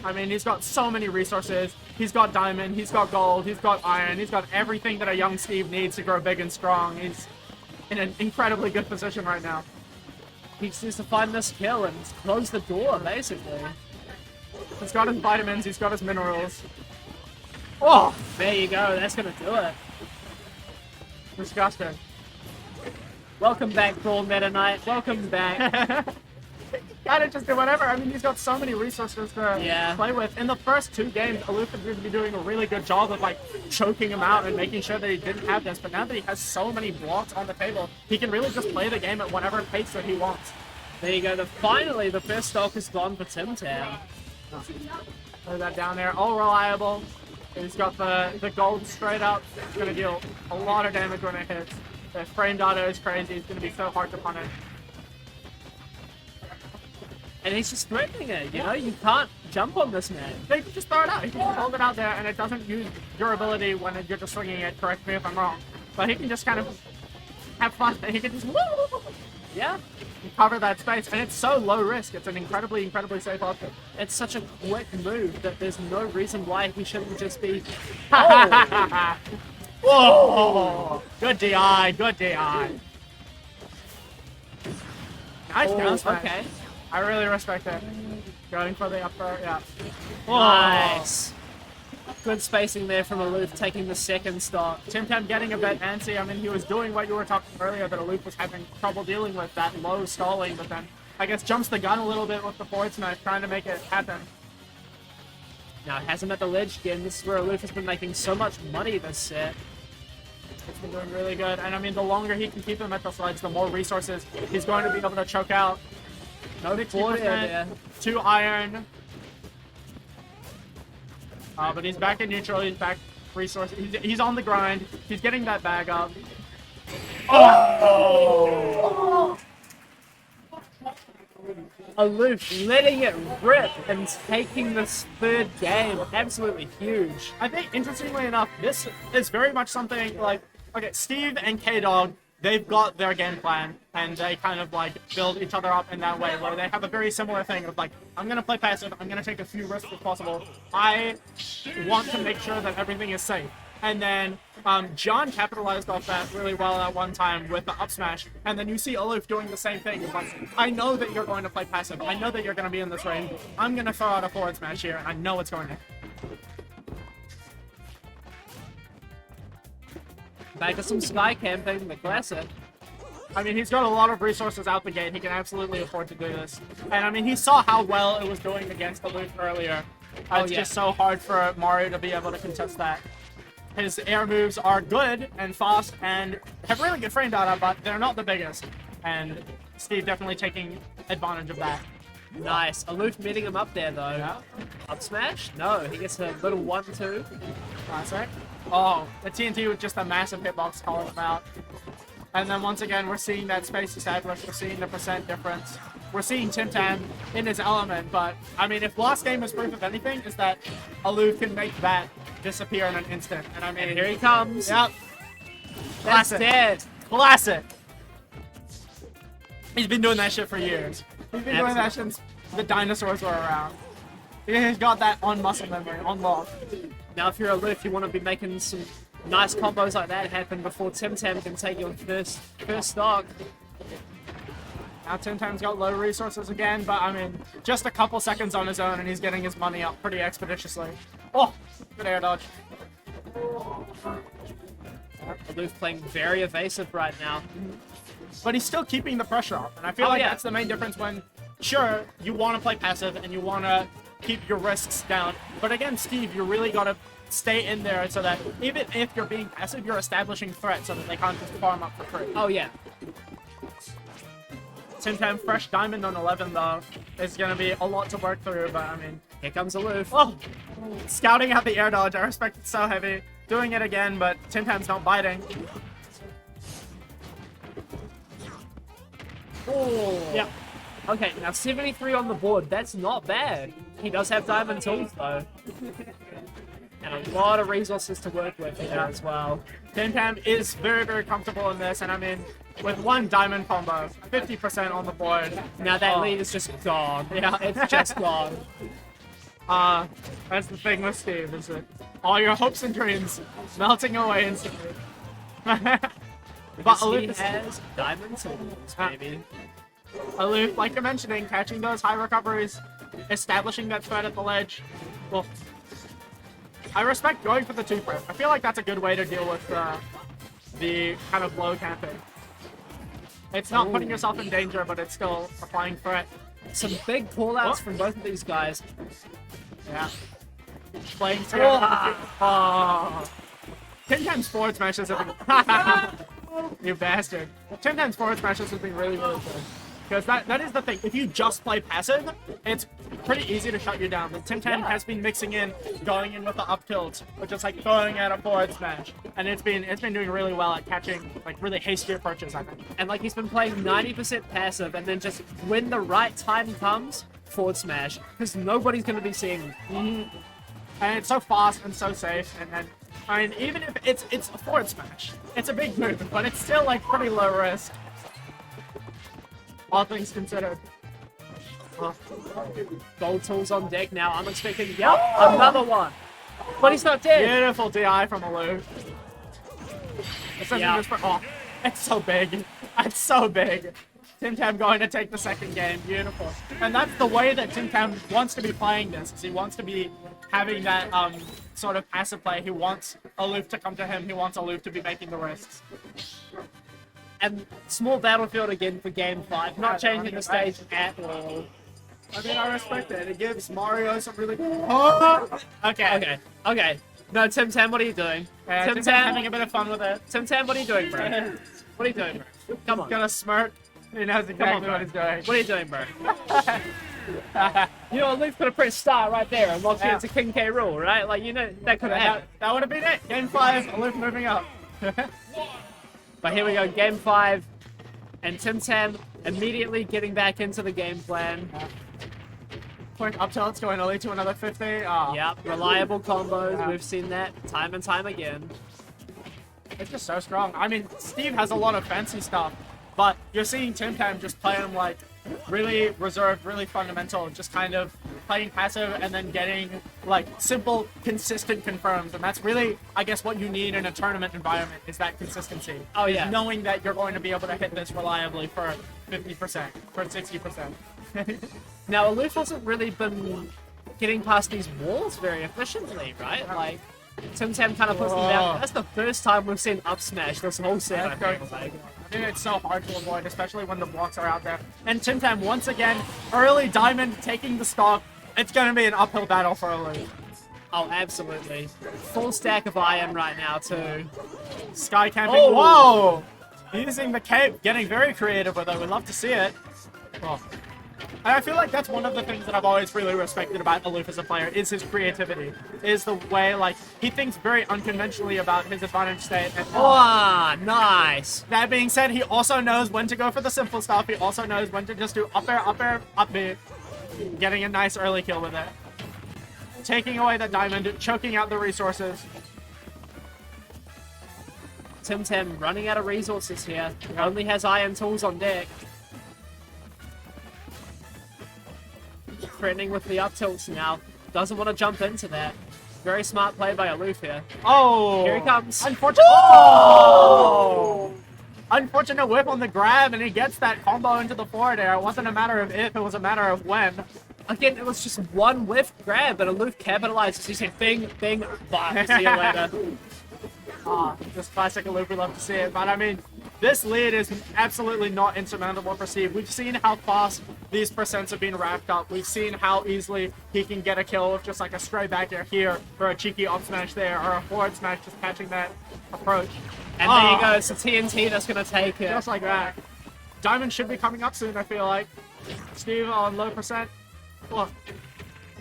Speaker 2: I mean, he's got so many resources. He's got diamond, he's got gold, he's got iron, he's got everything that a young Steve needs to grow big and strong. He's in an incredibly good position right now.
Speaker 1: He just needs to find this kill and close the door, basically.
Speaker 2: He's got his vitamins, he's got his minerals. Oh!
Speaker 1: There you go. That's going to do it.
Speaker 2: Disgusting.
Speaker 1: Welcome back, Brawl Meta Knight. Welcome back.
Speaker 2: Gotta just do whatever. I mean, he's got so many resources to play with. In the first 2 games, Aloof has been doing a really good job of like choking him out and making sure that he didn't have this. But now that he has so many blocks on the table, he can really just play the game at whatever pace that he wants.
Speaker 1: There you go. Finally, the first stock is gone for Tim Tam.
Speaker 2: Throw that down there. All reliable. He's got the gold straight up. It's going to deal a lot of damage when it hits. The frame data is crazy. It's going to be so hard to punish.
Speaker 1: And he's just threatening it, you know? You can't jump on this man.
Speaker 2: They can just throw it out. He can just hold it out there, and it doesn't use durability when you're just swinging it. Correct me if I'm wrong. But he can just kind of have fun. He can just
Speaker 1: Yeah?
Speaker 2: cover that space, and it's so low risk. It's an incredibly safe option.
Speaker 1: It's such a quick move that there's no reason why he shouldn't just be...
Speaker 2: Whoa! Good DI, good DI. Nice down smash.
Speaker 1: Okay.
Speaker 2: I really respect that. Going for the up throw, yeah.
Speaker 1: Nice. Good spacing there from Aloof, taking the second stock.
Speaker 2: Tim Tam getting a bit antsy. I mean, he was doing what you were talking earlier, that Aloof was having trouble dealing with, that low stalling, but then I guess jumps the gun a little bit with the forward smash, trying to make it happen.
Speaker 1: Now, it has him at the ledge again. This is where Aloof has been making so much money this set.
Speaker 2: He's been doing really good, and I mean, the longer he can keep him at the sledge, the more resources he's going to be able to choke out.
Speaker 1: No forward air there.
Speaker 2: 2 iron. But he's back in neutral, he's back resources. He's on the grind, he's getting that bag up. Oh!
Speaker 1: Aloof letting it rip and taking this third game. Absolutely huge.
Speaker 2: I think, interestingly enough, this is very much something like, okay, Steve and K-Dog, they've got their game plan, and they kind of like build each other up in that way, where they have a very similar thing of like, I'm gonna play passive, I'm gonna take as few risks as possible. I want to make sure that everything is safe. and then John capitalized off that really well at one time with the up smash, and then you see Aloof doing the same thing. It's like, I know that you're going to play passive. I know that you're going to be in this range. I'm going to throw out a forward smash here, and I know it's going to.
Speaker 1: Back to some sky camping, the classic.
Speaker 2: I mean, he's got a lot of resources out the gate. He can absolutely afford to do this. And I mean, he saw how well it was doing against Aloof earlier. It's just so hard for Mario to be able to contest that. His air moves are good and fast and have really good frame data, but they're not the biggest. And Steve definitely taking advantage of that.
Speaker 1: Nice. Aloof meeting him up there, though.
Speaker 2: Yeah.
Speaker 1: Up smash? No, he gets a little 1-2.
Speaker 2: Classic. Oh, the TNT with just a massive hitbox calling him out. And then once again, we're seeing that space established. We're seeing the percent difference. We're seeing Tim Tam in his element. But, I mean, if last game is proof of anything, is that Aloof can make that disappear in an instant. And I mean,
Speaker 1: Here he comes.
Speaker 2: Yep.
Speaker 1: That's
Speaker 2: Classic.
Speaker 1: dead.
Speaker 2: Classic. He's been doing that shit for years. He's been doing that since the dinosaurs were around. He's got that on muscle memory, on lock.
Speaker 1: Now, if you're Aloof, you want to be making some nice combos like that happen before Tim Tam can take your first stock.
Speaker 2: Now Tim Tam's got low resources again, but I mean, just a couple seconds on his own and he's getting his money up pretty expeditiously. Oh, good air dodge.
Speaker 1: Aloof playing very evasive right now.
Speaker 2: But he's still keeping the pressure up, and I feel like that's the main difference when, sure, you want to play passive and you want to keep your risks down, but against Steve, you really got to stay in there so that even if you're being passive, you're establishing threats so that they can't just farm up for free.
Speaker 1: Oh, yeah.
Speaker 2: Tim Tam fresh diamond on 11 though is going to be a lot to work through, but I mean,
Speaker 1: Here comes Aloof.
Speaker 2: oh, scouting out the air dodge. I respect it so heavy. Doing it again, but Tim Tam's not biting.
Speaker 1: Oh. Yep. Okay, now 73 on the board. That's not bad. He does have diamond tools, though. And a lot of resources to work with here as well.
Speaker 2: Tim Tam is very, very comfortable in this, and I mean, with one diamond combo, 50% on the board.
Speaker 1: Now that lead is just gone.
Speaker 2: Yeah.
Speaker 1: It's just gone.
Speaker 2: That's the thing with Steve, is that all your hopes and dreams melting away instantly. But
Speaker 1: He
Speaker 2: Aloof
Speaker 1: has diamond tools, baby.
Speaker 2: Aloof, like you're mentioning, catching those high recoveries, establishing that threat at the ledge. Well, I respect going for the two-prep. I feel like that's a good way to deal with the kind of low camping. It's not putting yourself in danger, but it's still a flying threat.
Speaker 1: Some big call-outs from both of these guys.
Speaker 2: Yeah. Playing together. Oh. Tim Tam's forward smashes have been... You bastard. Tim Tam's forward smashes have been really, really good. Because that is the thing. If you just play passive, it's pretty easy to shut you down. But Tim Tam has been mixing in, going in with the up tilt, or just like throwing out a forward smash. And it's been doing really well at catching like really hasty approaches, I think.
Speaker 1: And like he's been playing 90% passive, and then just when the right time comes, forward smash. Because nobody's going to be seeing him.
Speaker 2: And it's so fast and so safe, and then I mean, even if it's a forward smash, it's a big move, but it's still like pretty low risk. All things considered.
Speaker 1: Gold tools on deck now. I'm expecting, yep, another one. But he's not dead.
Speaker 2: Beautiful DI from Aloof. Oh, it's so big. It's so big. Tim Tam going to take the second game. Beautiful. And that's the way that Tim Tam wants to be playing this. Is he wants to be having that sort of passive play. He wants Aloof to come to him. He wants Aloof to be making the risks.
Speaker 1: And small battlefield again for game 5. Not changing the stage at all.
Speaker 2: I mean, I respect it. It gives Mario some really... Oh!
Speaker 1: Okay. No, Tim Tam, what are you doing?
Speaker 2: Tim Tam having a bit of fun with it.
Speaker 1: Tim Tam, what are you doing, bro? What are you doing, bro? Come on.
Speaker 2: Gonna smirk. He knows exactly what he's doing.
Speaker 1: What are you doing, bro? You know, Aloof could have pressed start right there and locked you into King K. Rool, right? Like, you know, that could have happened.
Speaker 2: That would have been it. Game 5, Aloof moving up.
Speaker 1: But here we go, game 5. And Tim Tam immediately getting back into the game plan.
Speaker 2: Quick up tilts going only to another 50.
Speaker 1: Yep, reliable combos. We've seen that time and time again.
Speaker 2: It's just so strong. I mean, Steve has a lot of fancy stuff, but you're seeing Tim Tam just play him like really reserved, really fundamental, just kind of playing passive and then getting like simple, consistent confirms. And that's really, I guess, what you need in a tournament environment is that consistency.
Speaker 1: Oh,
Speaker 2: Is
Speaker 1: yeah.
Speaker 2: knowing that you're going to be able to hit this reliably for 50%, for 60%.
Speaker 1: Now, Aloof hasn't really been getting past these walls very efficiently, right? Like, Tim Tam kind of puts them down. That's the first time we've seen up smash this whole set, I feel like.
Speaker 2: I think it's so hard to avoid, especially when the blocks are out there. And Tim Tam, once again, early Diamond taking the stock. It's going to be an uphill battle for Aloof.
Speaker 1: Oh, absolutely. Full stack of iron right now, too.
Speaker 2: Sky camping.
Speaker 1: Oh!
Speaker 2: Whoa! Using the cape, getting very creative with it. We'd love to see it. Oh. And I feel like that's one of the things that I've always really respected about Aloof as a player is his creativity. Is the way, like, he thinks very unconventionally about his advantage state. And
Speaker 1: Oh, nice.
Speaker 2: that being said, he also knows when to go for the simple stuff. He also knows when to just do up air, up B. Getting a nice early kill with it. Taking away the diamond, choking out the resources.
Speaker 1: Tim Tam running out of resources here. Only has iron tools on deck. Threatening with the up tilts now. Doesn't want to jump into that. Very smart play by Aloof here.
Speaker 2: Oh!
Speaker 1: Here he comes.
Speaker 2: Unfortunate. Oh! Unfortunate whip on the grab, and he gets that combo into the forward air. It wasn't a matter of if, it was a matter of when.
Speaker 1: Again, it was just one whiff grab, but Aloof capitalizes. He said, bing, bing, bye. See you later.
Speaker 2: Just classic Aloof, we love to see it. But I mean, this lead is absolutely not insurmountable for Steve. We've seen how fast these percents have been racked up. We've seen how easily he can get a kill with just like a stray back air here, or a cheeky up smash there, or a forward smash just catching that approach.
Speaker 1: And there you go. It's the TNT that's going to take it.
Speaker 2: Just like that. Diamond should be coming up soon, I feel like. Steve on low percent. Oh.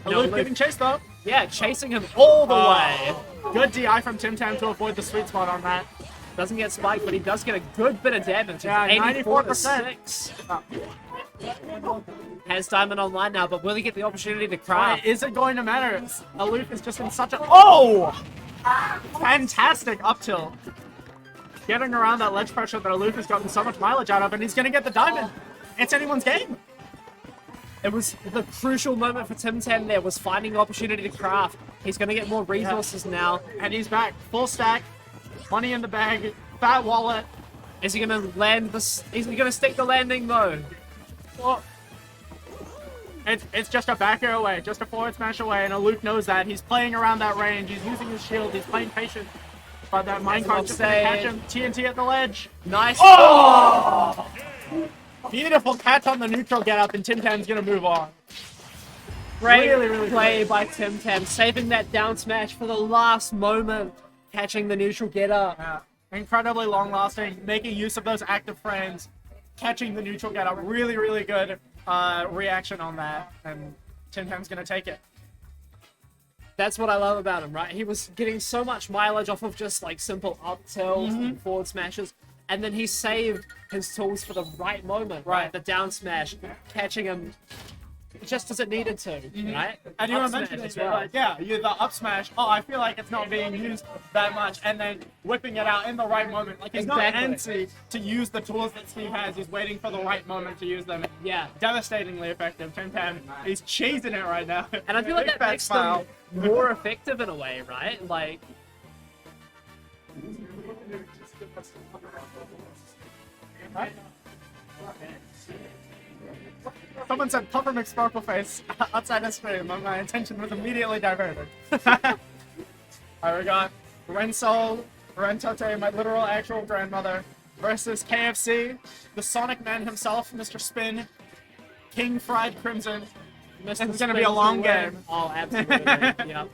Speaker 1: No,
Speaker 2: Aloof
Speaker 1: Aloof.
Speaker 2: getting chased though.
Speaker 1: Yeah, chasing him all the way.
Speaker 2: Good DI from Tim Tam to avoid the sweet spot on that.
Speaker 1: Doesn't get spiked, but he does get a good bit of damage.
Speaker 2: Yeah,
Speaker 1: 84 to
Speaker 2: 94%.
Speaker 1: 6.
Speaker 2: Oh.
Speaker 1: Has Diamond online now, but will he get the opportunity to craft?
Speaker 2: Is it going to matter? Aloof is just in such a... Oh! Fantastic up tilt. Getting around that ledge pressure that Aloof has gotten so much mileage out of, and he's going to get the diamond. It's anyone's game.
Speaker 1: It was the crucial moment for Tim Tam there, was finding the opportunity to craft. He's going to get more resources now.
Speaker 2: And he's back. Full stack. Money in the bag. Fat wallet.
Speaker 1: Is he going to land this? Is he going to stick the landing though?
Speaker 2: Well, it's just a back air away, just a forward smash away, and Aloof knows that. He's playing around that range. He's using his shield. He's playing patient. But that minecart's just gonna catch him. TNT at the ledge.
Speaker 1: Nice.
Speaker 2: Oh! Beautiful catch on the neutral get up, and Tim Tam's gonna move on.
Speaker 1: Great
Speaker 2: Really
Speaker 1: play
Speaker 2: good.
Speaker 1: by Tim Tam, saving that down smash for the last moment, catching the neutral get up.
Speaker 2: Yeah. Incredibly long lasting, making use of those active frames, catching the neutral get up. Really good reaction on that, and Tim Tam's gonna take it.
Speaker 1: That's what I love about him, right? He was getting so much mileage off of just like simple up tilts and forward smashes, and then he saved his tools for the right moment, right? The down smash, catching him just as it needed to, right?
Speaker 2: And you
Speaker 1: Up
Speaker 2: were
Speaker 1: smash
Speaker 2: mentioning
Speaker 1: as
Speaker 2: it, like, yeah, you the up smash. Oh, I feel like it's not being used that much, and then whipping it out in the right moment. Like he's not antsy to use the tools that Steve has. He's waiting for the right moment to use them.
Speaker 1: Yeah.
Speaker 2: Devastatingly effective. Tim Tam, he's chasing it right now.
Speaker 1: And I feel like
Speaker 2: Big
Speaker 1: that
Speaker 2: fat
Speaker 1: makes
Speaker 2: smile.
Speaker 1: them more effective in a way, right? Like,
Speaker 2: Someone said Puffermix Sparkle Face outside the stream, and my attention was immediately diverted. Alright, we got Rensol, Rentote, my literal actual grandmother, versus KFC, the Sonic Man himself, Mr. Spin, King Fried Crimson. This is gonna be a long game.
Speaker 1: Oh, absolutely. Yeah.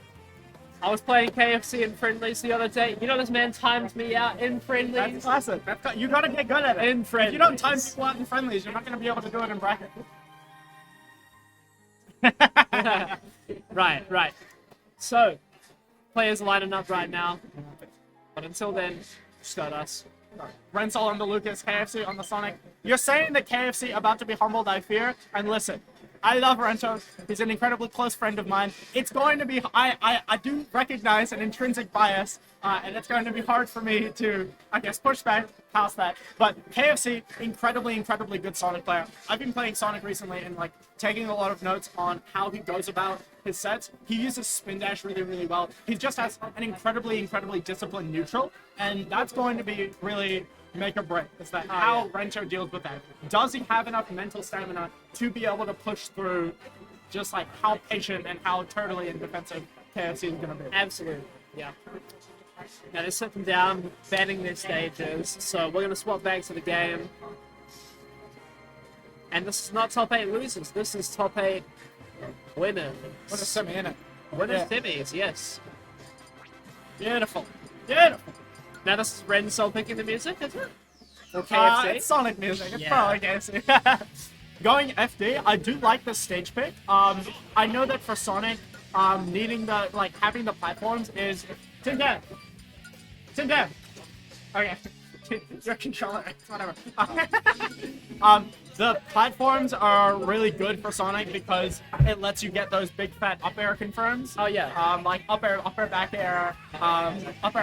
Speaker 1: I was playing KFC in friendlies the other day. You know, this man timed me out in friendlies.
Speaker 2: That's classic. You gotta get good at it.
Speaker 1: In
Speaker 2: If you don't time
Speaker 1: friendlies.
Speaker 2: people out in friendlies, you're not gonna be able to do it in bracket.
Speaker 1: Right. So, players lining up right now. But until then, just got us.
Speaker 2: Rensol on the Lucas, KFC on the Sonic. You're saying that KFC about to be humbled, I fear. And listen, I love Rento. He's an incredibly close friend of mine. It's going to be, I do recognize an intrinsic bias, and it's going to be hard for me to, I guess, push back past that. But KFC, incredibly, incredibly good Sonic player. I've been playing Sonic recently and like taking a lot of notes on how he goes about his sets. He uses spin dash really, really well. He just has an incredibly, incredibly disciplined neutral, and that's going to be really make or break. Is that how Rento deals with that? Does he have enough mental stamina to be able to push through just like how patient and how turtly and defensive KFC is going to be?
Speaker 1: Absolutely, yeah. Now they're sitting down, banning their stages, so we're going to swap back to the game. And this is not top 8 losers, this is top 8 winners.
Speaker 2: What a semi, innit?
Speaker 1: Winners semis, yes.
Speaker 2: Beautiful. Beautiful.
Speaker 1: Now this is Ren Soul picking the music, is it? Or KFC?
Speaker 2: It's Sonic music. It's
Speaker 1: Yeah.
Speaker 2: probably KFC. Going FD, I do like the stage pick. I know that for Sonic, needing the having the platforms is Tim Dad. Okay, your controller, whatever. The platforms are really good for Sonic because it lets you get those big fat up air confirms.
Speaker 1: Oh yeah.
Speaker 2: Like up air, back air, up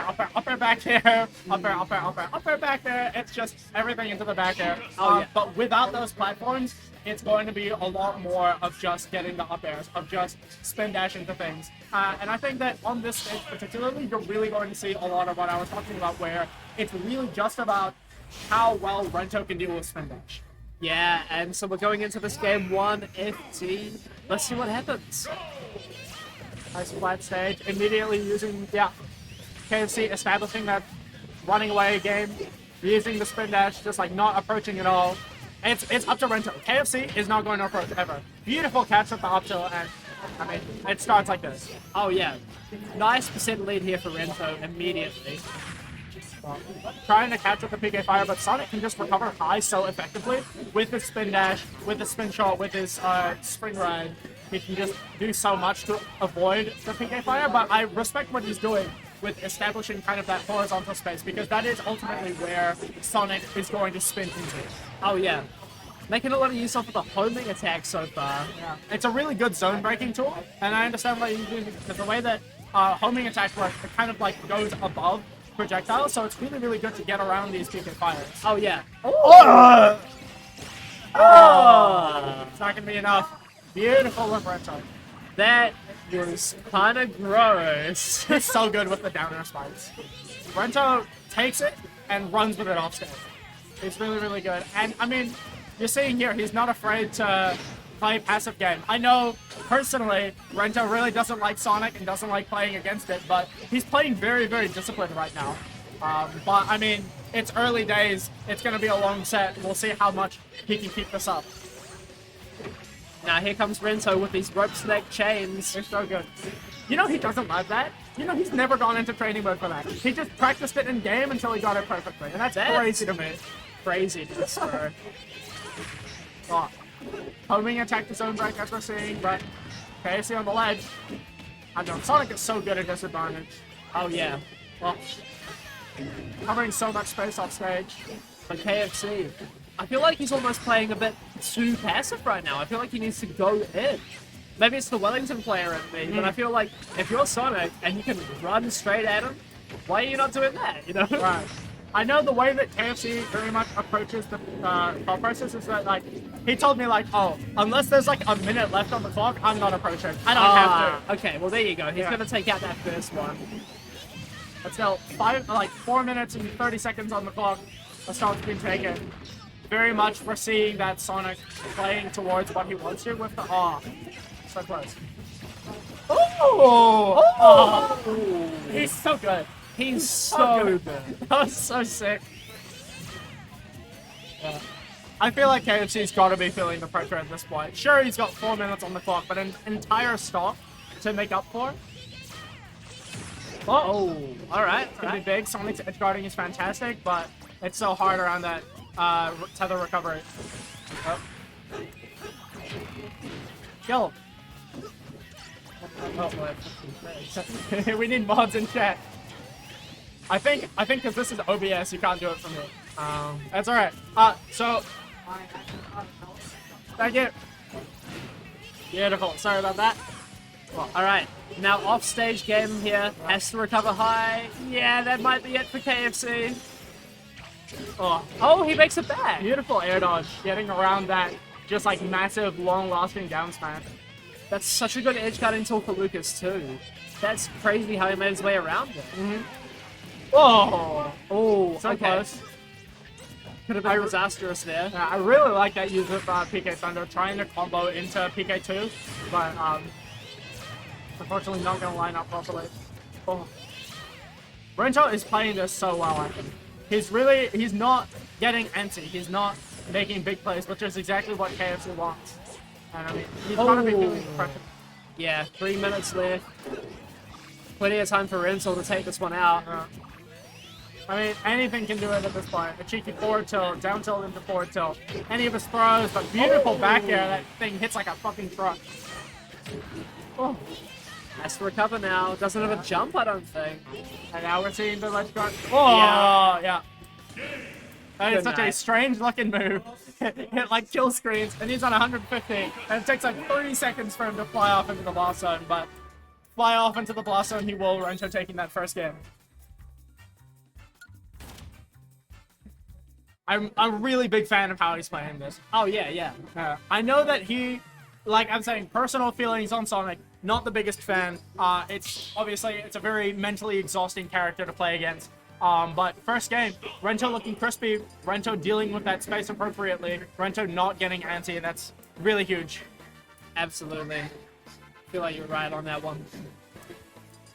Speaker 2: air, back air, up air, back air. It's just everything into the back air.
Speaker 1: Oh, yeah.
Speaker 2: But without those platforms, it's going to be a lot more of just getting the up airs, of just spin dash into things. And I think that on this stage particularly, you're really going to see a lot of what I was talking about, where it's really just about how well Rento can deal with spin dash.
Speaker 1: Yeah, and so we're going into this game 1 FT. Let's see what happens.
Speaker 2: Nice flat stage. Immediately using, KFC establishing that running away game, using the spin dash, just like not approaching at all. It's up to Rento. KFC is not going to approach ever. Beautiful catch with the up tilt, and I mean, it starts like this.
Speaker 1: Oh yeah. Nice percent lead here for Rento immediately.
Speaker 2: Trying to catch with the PK Fire, but Sonic can just recover high so effectively with his spin dash, with his spin shot, with his spring ride. He can just do so much to avoid the PK Fire, but I respect what he's doing with establishing kind of that horizontal space, because that is ultimately where Sonic is going to spin into.
Speaker 1: Oh yeah. Making a lot of use of the homing attack so far.
Speaker 2: Yeah. It's a really good zone breaking tool, and I understand why you do it, because the way that homing attack works, it kind of like goes above projectiles, so it's really, really good to get around these PK Fires.
Speaker 1: Oh yeah.
Speaker 2: Oh!
Speaker 1: Oh!
Speaker 2: It's not gonna be enough. Beautiful with Rento.
Speaker 1: That was kind of gross.
Speaker 2: He's so good with the downer spikes. Rento takes it and runs with it off stage. He's really, really good. And I mean, you're seeing here, he's not afraid to play passive game. I know, personally, Rento really doesn't like Sonic and doesn't like playing against it, but he's playing very, very disciplined right now. But, I mean, it's early days. It's going to be a long set. We'll see how much he can keep this up.
Speaker 1: Now here comes Rento with these rope snack chains.
Speaker 2: It's so good. You know he doesn't love that? You know he's never gone into training mode for that. He just practiced it in game until he got it perfectly, and that's crazy to me.
Speaker 1: Craziness, bro.
Speaker 2: Oh. Homing attack the zone break as we're seeing, but KFC on the ledge. I know, Sonic is so good at disadvantage.
Speaker 1: Oh yeah. Well,
Speaker 2: Covering so much space off stage.
Speaker 1: but KFC, I feel like he's almost playing a bit too passive right now. I feel like he needs to go in. Maybe it's the Wellington player in me, but I feel like if you're Sonic and you can run straight at him, why are you not doing that, you know?
Speaker 2: Right. I know the way that KFC very much approaches the thought process is that, like, he told me, like, oh, unless there's, like, a minute left on the clock, I'm not approaching. I don't have to.
Speaker 1: Okay, well, there you go. He's going to take out that first one.
Speaker 2: That's now 4 minutes and 30 seconds on the clock. The start's been taken. Very much we're seeing that Sonic playing towards what he wants to with the so close. Oh! He's so good.
Speaker 1: He's so good.
Speaker 2: That was so sick. Yeah. I feel like KFC's got to be feeling the pressure at this point. Sure, he's got 4 minutes on the clock, but an entire stock to make up for.
Speaker 1: Oh, all right.
Speaker 2: It's going to be big. Sonic's edge guarding is fantastic, but it's so hard around that tether recovery. Oh. Kill him. Oh, we need mods in chat. I think because this is OBS, you can't do it from here. That's alright. So thank you. Beautiful. Sorry about that.
Speaker 1: Well, alright, now off-stage game here, has to recover high. Yeah, that might be it for KFC. Oh, he makes it back.
Speaker 2: Beautiful air dodge, getting around that just like massive, long-lasting down smash.
Speaker 1: That's such a good edge guarding tool for Lucas too. That's crazy how he made his way around it.
Speaker 2: Oh, so
Speaker 1: okay.
Speaker 2: close.
Speaker 1: Could have been disastrous there.
Speaker 2: I really like that use of PK Thunder, trying to combo into PK2, but unfortunately not going to line up properly. Rento is playing this so well, I think. He's not getting antsy. He's not making big plays, which is exactly what KFC wants. And I mean, he's going to be feeling the pressure.
Speaker 1: Yeah, 3 minutes left. Plenty of time for Rental to take this one out.
Speaker 2: I mean, anything can do it at this point. A cheeky forward tilt, down tilt into forward tilt. Any of his throws, but beautiful back air. That thing hits like a fucking truck.
Speaker 1: Has to recover now. Doesn't have a jump, I don't think.
Speaker 2: And now we're seeing the ledge guard. Yeah. That is such a strange looking move. Hit like kill screens, and he's on 150. And it takes like 30 seconds for him to fly off into the blast zone, but fly off into the blast zone he will, Rento taking that first game. I'm a really big fan of how he's playing this.
Speaker 1: Oh, yeah.
Speaker 2: I know that he, like I'm saying, personal feelings on Sonic, not the biggest fan. It's a very mentally exhausting character to play against. But first game, Rento looking crispy, Rento dealing with that space appropriately, Rento not getting antsy, and that's really huge.
Speaker 1: Absolutely. I feel like you're right on that one.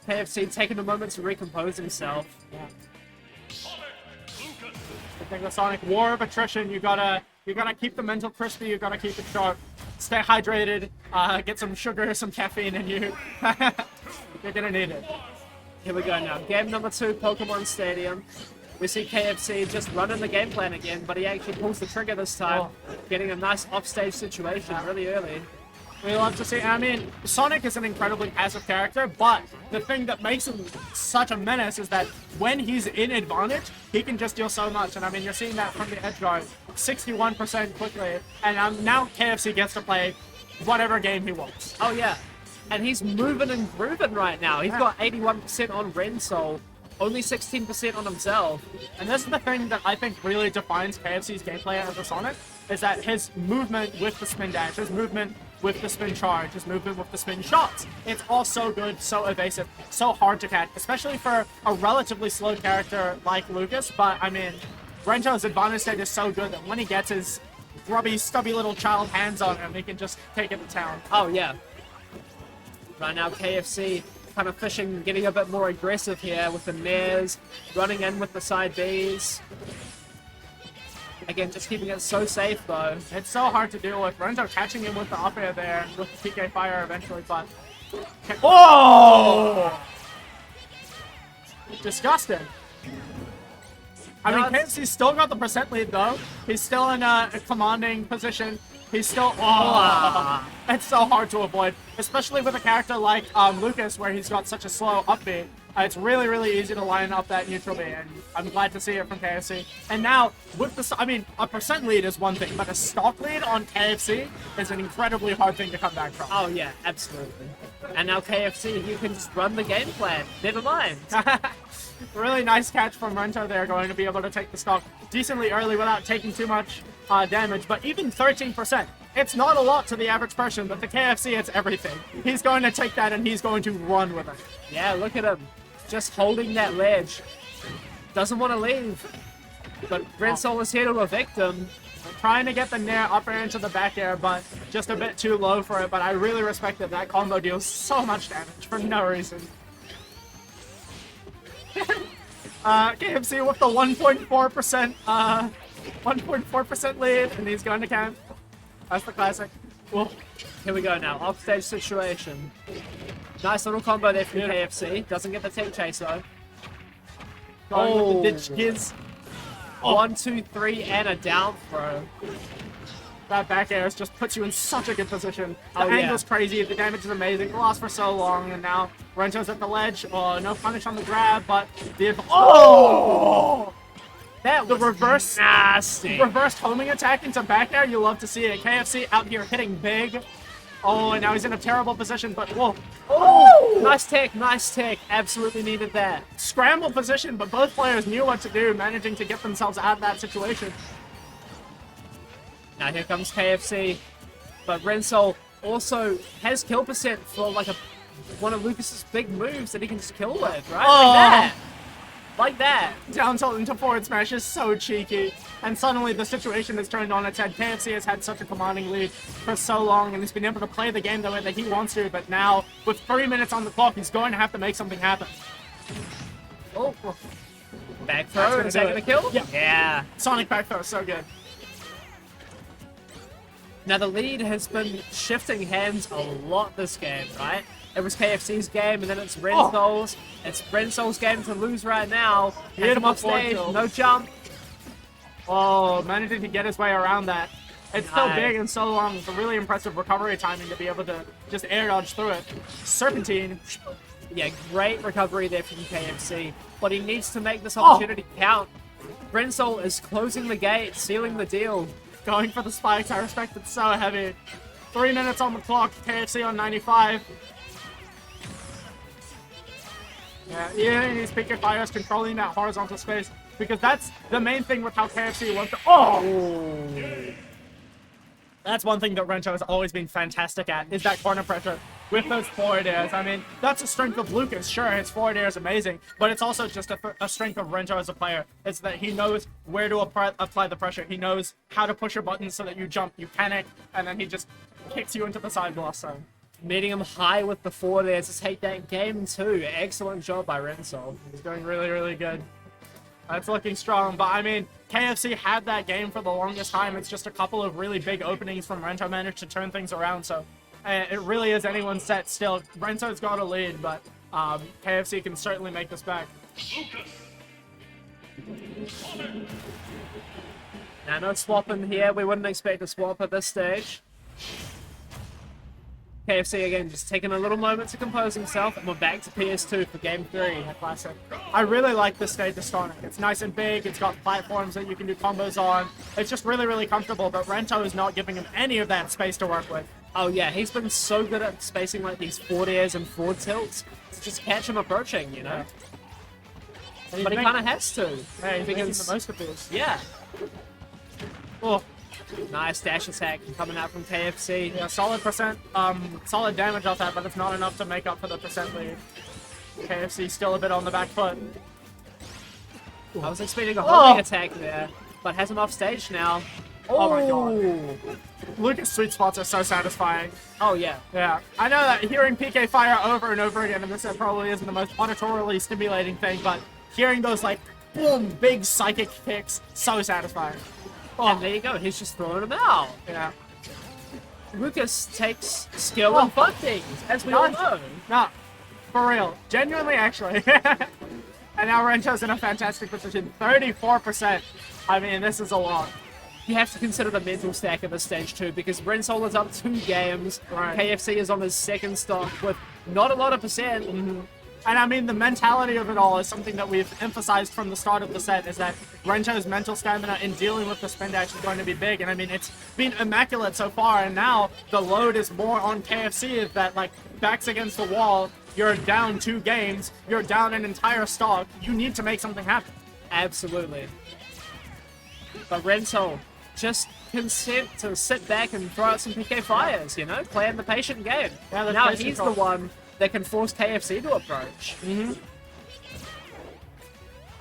Speaker 1: KFC taking a moment to recompose himself.
Speaker 2: Yeah. I think the Sonic war of attrition, you gotta keep the mental crispy, you gotta keep it sharp, stay hydrated, get some sugar, some caffeine in you. You're gonna need it.
Speaker 1: Here we go now. Game number 2, Pokemon Stadium. We see KFC just running the game plan again, but he actually pulls the trigger this time, getting a nice offstage situation really early.
Speaker 2: We love to see. I mean, Sonic is an incredibly passive character, but the thing that makes him such a menace is that when he's in advantage, he can just deal so much. And I mean, you're seeing that from the edge guard, 61% quickly. And now KFC gets to play whatever game he wants.
Speaker 1: Oh yeah, and he's moving and grooving right now. He's got 81% on Rensol, only 16% on himself.
Speaker 2: And this is the thing that I think really defines KFC's gameplay as a Sonic, is that his movement with the spin dash, his movement with the spin charge, his movement with the spin shots. It's all so good, so evasive, so hard to catch, especially for a relatively slow character like Lucas. But I mean, Rento's advantage state is so good that when he gets his grubby, stubby little child hands on him, he can just take it to town.
Speaker 1: Oh yeah. Right now KFC kind of fishing, getting a bit more aggressive here with the Nairs, running in with the side Bs. Again, just keeping it so safe though.
Speaker 2: It's so hard to deal with. Rento catching him with the up air there, with the PK fire eventually, but... Oh! Disgusting. I mean, KFC's still got the percent lead though. He's still in a commanding position. He's still... It's so hard to avoid, especially with a character like Lucas, where he's got such a slow upbeat. It's really, really easy to line up that neutral B, and I'm glad to see it from KFC. And now, with the... I mean, a percent lead is one thing, but a stock lead on KFC is an incredibly hard thing to come back from.
Speaker 1: Oh yeah, absolutely. And now KFC, you can just run the game plan. Never mind.
Speaker 2: Really nice catch from Rento there, going to be able to take the stock decently early without taking too much damage, but even 13%. It's not a lot to the average person, but the KFC, it's everything. He's going to take that and he's going to run with it.
Speaker 1: Yeah, look at him. Just holding that ledge. Doesn't want to leave. But Rensol is here to evict him.
Speaker 2: Trying to get the Nair up air into the back air, but just a bit too low for it. But I really respect that that combo deals so much damage for no reason. KFC with the 1.4%, 1.4% lead, and he's going to camp. That's the classic. Cool.
Speaker 1: Here we go now. Offstage situation. Nice little combo there from KFC. Doesn't get the tech chase though.
Speaker 2: Going with the ditch giz.
Speaker 1: 1, 2, 3, and a down throw.
Speaker 2: That back air just puts you in such a good position. The angle's crazy, the damage is amazing. It lasts for so long, and now Rento's at the ledge. Oh, no punish on the grab, but the... Oh!
Speaker 1: That was
Speaker 2: reverse
Speaker 1: nasty.
Speaker 2: Reversed homing attack into back air, you love to see it. KFC out here hitting big. Oh, and now he's in a terrible position, but whoa.
Speaker 1: Oh! Nice tech, nice tech. Absolutely needed that.
Speaker 2: Scramble position, but both players knew what to do, managing to get themselves out of that situation.
Speaker 1: Now here comes KFC. But Rensol also has kill percent for like one of Lucas's big moves that he can just kill with, right?
Speaker 2: Oh.
Speaker 1: Like that. Like that.
Speaker 2: Down tilt into forward smash is so cheeky. And suddenly the situation is turned on its head. KFC has had such a commanding lead for so long, and he's been able to play the game the way that he wants to, but now, with 3 minutes on the clock, he's going to have to make something happen.
Speaker 1: Oh. Back throw, is that gonna kill?
Speaker 2: Yeah.
Speaker 1: Yeah.
Speaker 2: Sonic back throw, so good.
Speaker 1: Now the lead has been shifting hands a lot this game, right? It was KFC's game, and then it's Rensol's. It's Rensol's game to lose right now. Hit him off stage, no jump.
Speaker 2: Oh, managing to get his way around that. It's so
Speaker 1: Nice.
Speaker 2: big and so long. It's a really impressive recovery timing to be able to just air dodge through it. Serpentine.
Speaker 1: Yeah, great recovery there from KFC, but he needs to make this opportunity count. Rensol is closing the gate, sealing the deal.
Speaker 2: Going for the spikes. I respect it so heavy. 3 minutes on the clock. KFC on 95. Yeah, he's picking fires, controlling that horizontal space, because that's the main thing with how KFC wants to. Oh! That's one thing that Rento has always been fantastic at, is that corner pressure with those forward airs. I mean, that's a strength of Lucas. Sure, his forward air is amazing, but it's also just a strength of Rento as a player. It's that he knows where to apply the pressure. He knows how to push your buttons so that you jump, you panic, and then he just kicks you into the side blast zone.
Speaker 1: Meeting him high with the forward there to take that game too. Excellent job by Rensol.
Speaker 2: He's doing really, really good. That's looking strong, but I mean, KFC had that game for the longest time. It's just a couple of really big openings from Rento managed to turn things around, so it really is anyone's set still. Rento's got a lead, but KFC can certainly make this back.
Speaker 1: Now, no swapping here. We wouldn't expect a swap at this stage. KFC again just taking a little moment to compose himself, and we're back to PS2 for game 3.
Speaker 2: Classic. I really like this stage of Sonic. It's nice and big, it's got platforms that you can do combos on. It's just really, really comfortable, but Rento is not giving him any of that space to work with.
Speaker 1: Oh yeah, he's been so good at spacing like these forward airs and forward tilts to just catch him approaching, you know? But he kind of has to.
Speaker 2: Yeah, he's making
Speaker 1: because,
Speaker 2: the most of this.
Speaker 1: yeah.
Speaker 2: Oh.
Speaker 1: Nice dash attack coming out from KFC.
Speaker 2: Yeah, solid percent, solid damage off that, but it's not enough to make up for the percent lead. KFC still a bit on the back foot.
Speaker 1: I was expecting a homing attack there, but has him off stage now.
Speaker 2: Oh my god. Lucas' sweet spots are so satisfying.
Speaker 1: Oh yeah.
Speaker 2: Yeah. I know that hearing PK fire over and over again, and this probably isn't the most auditorily stimulating thing, but hearing those, like, boom, big psychic kicks, so satisfying.
Speaker 1: And there you go, he's just throwing them out.
Speaker 2: Yeah.
Speaker 1: Lucas takes skill and fun things, as we all know.
Speaker 2: No, for real. Genuinely, actually. And now Rento's in a fantastic position. 34%. I mean, this is a lot.
Speaker 1: You have to consider the mental stack at this stage too, because Rensol is up 2 games.
Speaker 2: Right.
Speaker 1: KFC is on his second stock with not a lot of percent.
Speaker 2: And I mean, the mentality of it all is something that we've emphasized from the start of the set, is that Rento's mental stamina in dealing with the spin dash is going to be big. And I mean, it's been immaculate so far, and now the load is more on KFC, is that, like, backs against the wall, you're down 2 games, you're down an entire stock, you need to make something happen.
Speaker 1: Absolutely. But Rensol just consent to sit back and throw out some PK fires, you know, playing the patient game.
Speaker 2: Yeah,
Speaker 1: now he's the one that can force KFC to approach.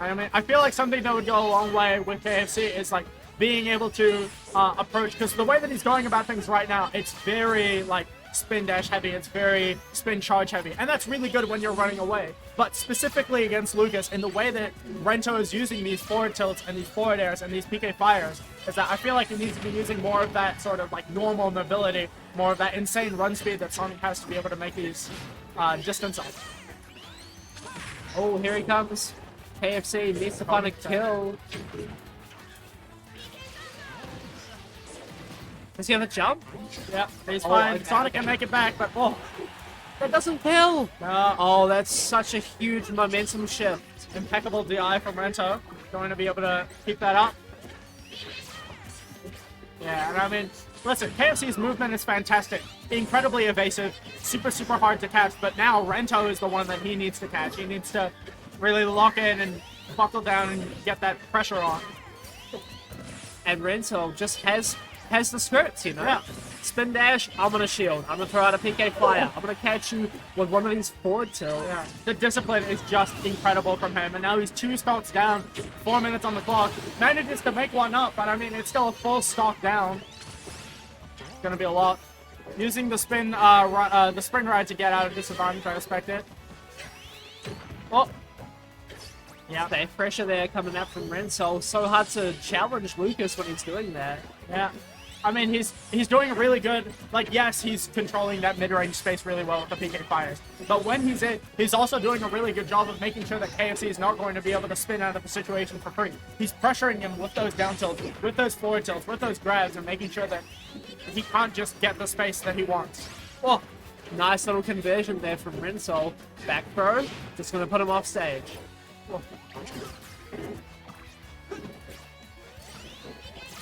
Speaker 2: I mean, I feel like something that would go a long way with KFC is, like, being able to approach, because the way that he's going about things right now, it's very, like, spin dash heavy, it's very spin charge heavy, and that's really good when you're running away. But specifically against Lucas, in the way that Rento is using these forward tilts and these forward airs and these PK fires, is that I feel like he needs to be using more of that sort of, like, normal mobility, more of that insane run speed that Sonic has to be able to make these distance up.
Speaker 1: Oh, here he comes. KFC needs to find a kill. Does he have a jump?
Speaker 2: Yep, he's fine.
Speaker 1: Okay.
Speaker 2: Sonic can make it back, but
Speaker 1: That doesn't kill! Oh, that's such a huge momentum shift.
Speaker 2: impeccable DI from Rento. Going to be able to keep that up. Yeah, and I mean, Listen, KFC's movement is fantastic, incredibly evasive, super, super hard to catch, but now Rento is the one that he needs to catch. He needs to really lock in and buckle down and get that pressure on.
Speaker 1: And Rento just has the scripts, you know?
Speaker 2: Yeah.
Speaker 1: Spin dash, I'm gonna shield. I'm gonna throw out a PK fire. I'm gonna catch you with one of these forward tilts.
Speaker 2: Yeah. The discipline is just incredible from him, and now he's 2 stocks down, 4 minutes on the clock. Manages to make one up, but I mean, it's still a full stock down. It's gonna be a lot. Using the spin ride to get out of disadvantage, I respect it. Oh.
Speaker 1: Yeah, that pressure there coming out from Rensol. So hard to challenge Lucas when he's doing that.
Speaker 2: Yeah. I mean, he's doing really good. Like, yes, he's controlling that mid-range space really well with the PK fires. But when he's in, he's also doing a really good job of making sure that KFC is not going to be able to spin out of the situation for free. He's pressuring him with those down tilts, with those forward tilts, with those grabs, and making sure that he can't just get the space that he wants.
Speaker 1: Oh, nice little conversion there from Rensol. Back throw, just gonna put him off stage. Oh.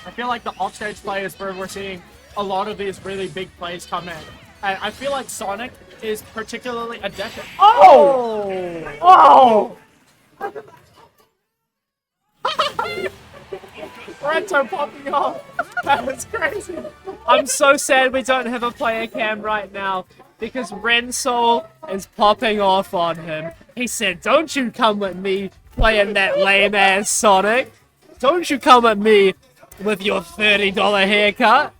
Speaker 2: I feel like the offstage players where we're seeing a lot of these really big plays come in. And I feel like Sonic is particularly adept at— Oh! Rento popping off. That was crazy.
Speaker 1: I'm so sad we don't have a player cam right now because Rensol is popping off on him. He said, "Don't you come with me playing that lame ass Sonic. Don't you come at me with your $30 haircut."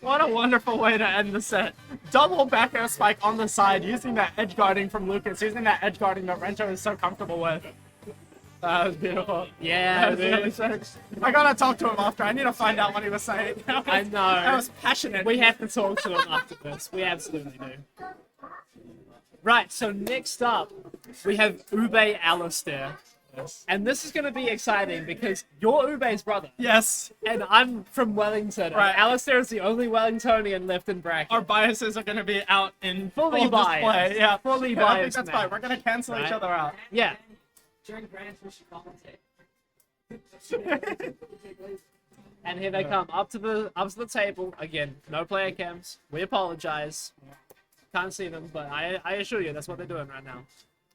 Speaker 2: What a wonderful way to end the set. Double back air spike on the side, using that edge guarding from Lucas, using that edge guarding that Rento is so comfortable with. That was beautiful.
Speaker 1: Yeah,
Speaker 2: that was really sick. I gotta talk to him after. I need to find out what he was saying.
Speaker 1: I know.
Speaker 2: That was passionate.
Speaker 1: We have to talk to him after this. We absolutely do. Right, so next up, we have Ube Alistair.
Speaker 2: Yes.
Speaker 1: And this is going to be exciting because you're Ube's brother.
Speaker 2: Yes.
Speaker 1: And I'm from Wellington.
Speaker 2: Right.
Speaker 1: And Alistair is the only Wellingtonian left in bracket.
Speaker 2: Our biases are going to be out in
Speaker 1: Fully
Speaker 2: full
Speaker 1: biased.
Speaker 2: display. Yeah,
Speaker 1: Fully
Speaker 2: I think
Speaker 1: biased
Speaker 2: that's
Speaker 1: now.
Speaker 2: fine. We're going to cancel each
Speaker 1: Right.
Speaker 2: other out.
Speaker 1: Yeah.
Speaker 3: During Grants, we should commentate.
Speaker 1: And here they come up to the table again. No player cams. We apologize. Can't see them, but I assure you that's what they're doing right now.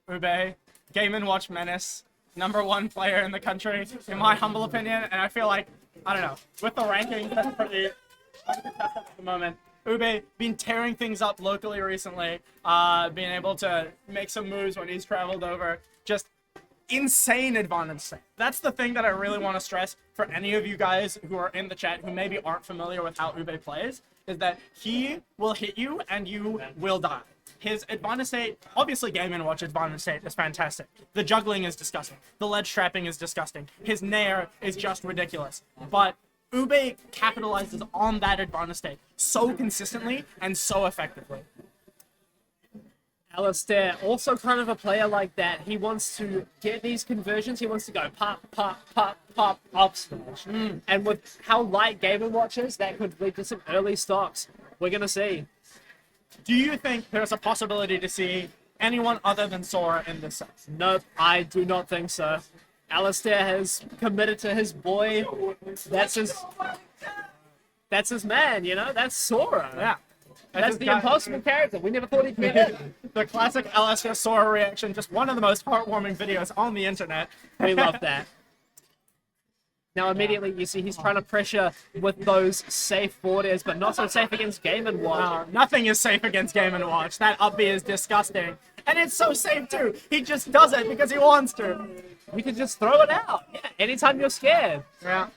Speaker 2: Ube, Game & Watch menace, #1 player in the country, in my humble opinion, and I feel like, I don't know, with the rankings, that's pretty uncontested at the moment. Ube been tearing things up locally recently, being able to make some moves when he's traveled over, just insane advantage set. That's the thing that I really want to stress for any of you guys who are in the chat who maybe aren't familiar with how Ube plays, is that he will hit you and you will die. His advantage state, obviously Game & Watch advantage state is fantastic. The juggling is disgusting. The ledge trapping is disgusting. His nair is just ridiculous. But Ube capitalizes on that advantage state so consistently and so effectively.
Speaker 1: Alistair, also kind of a player like that. He wants to get these conversions. He wants to go pop, pop, pop, pop, up smash. And with how light Game & Watch is, that could lead to some early stocks. We're going to see.
Speaker 2: Do you think there's a possibility to see anyone other than Sora in this set?
Speaker 1: Nope, I do not think so. Alistair has committed to his boy. That's his man, you know? That's Sora.
Speaker 2: Yeah.
Speaker 1: That's the impossible character. We never thought he'd get it.
Speaker 2: The classic Alistair Sora reaction, just one of the most heartwarming videos on the internet.
Speaker 1: We love that. Now immediately you see he's trying to pressure with those safe forwarders, but not so safe against Game & Watch.
Speaker 2: No, nothing is safe against Game & Watch. That up B is disgusting. And it's so safe too. He just does it because he wants to.
Speaker 1: You can just throw it out. Yeah, anytime you're scared.
Speaker 2: Yeah.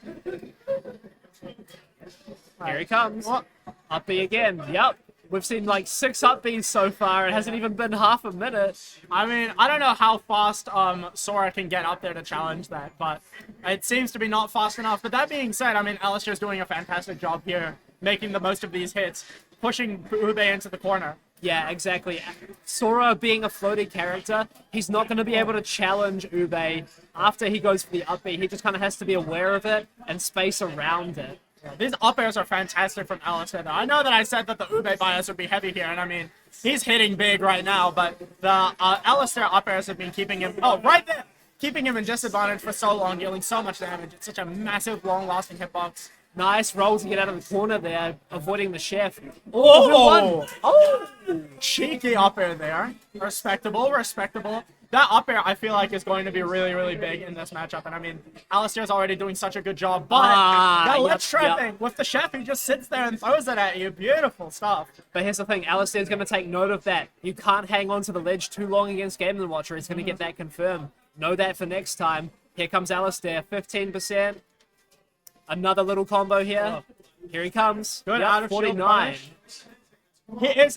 Speaker 1: Here he comes.
Speaker 2: What?
Speaker 1: Up B again. Yep. We've seen like 6 up Bs so far. It hasn't even been half a minute.
Speaker 2: I mean, I don't know how fast Sora can get up there to challenge that, but it seems to be not fast enough. But that being said, I mean, Alistair's doing a fantastic job here, making the most of these hits, pushing Ube into the corner.
Speaker 1: Yeah, exactly. Sora being a floaty character, he's not going to be able to challenge Ube after he goes for the up B. He just kind of has to be aware of it and space around it.
Speaker 2: These up airs are fantastic from Alistair, though. I know that I said that the Ube bias would be heavy here, and I mean, he's hitting big right now, but the Alistair up airs have been keeping him, right there, keeping him in disadvantage for so long, dealing so much damage. It's such a massive, long-lasting hitbox.
Speaker 1: Nice roll to get out of the corner there, avoiding the chef. Oh,
Speaker 2: Oh, cheeky up air there. Respectable, respectable. That up air, I feel like, is going to be really, really big in this matchup. And I mean, Alistair's already doing such a good job. But that
Speaker 1: yep,
Speaker 2: ledge trapping with the chef, he just sits there and throws it at you. Beautiful stuff.
Speaker 1: But here's the thing, Alistair's going to take note of that. You can't hang on to the ledge too long against Game & Watch or he's going to get that confirmed. Know that for next time. Here comes Alistair, 15%. Another little combo here. Here he comes.
Speaker 2: Good
Speaker 1: Yep,
Speaker 2: out of shield
Speaker 1: 49.
Speaker 2: punish.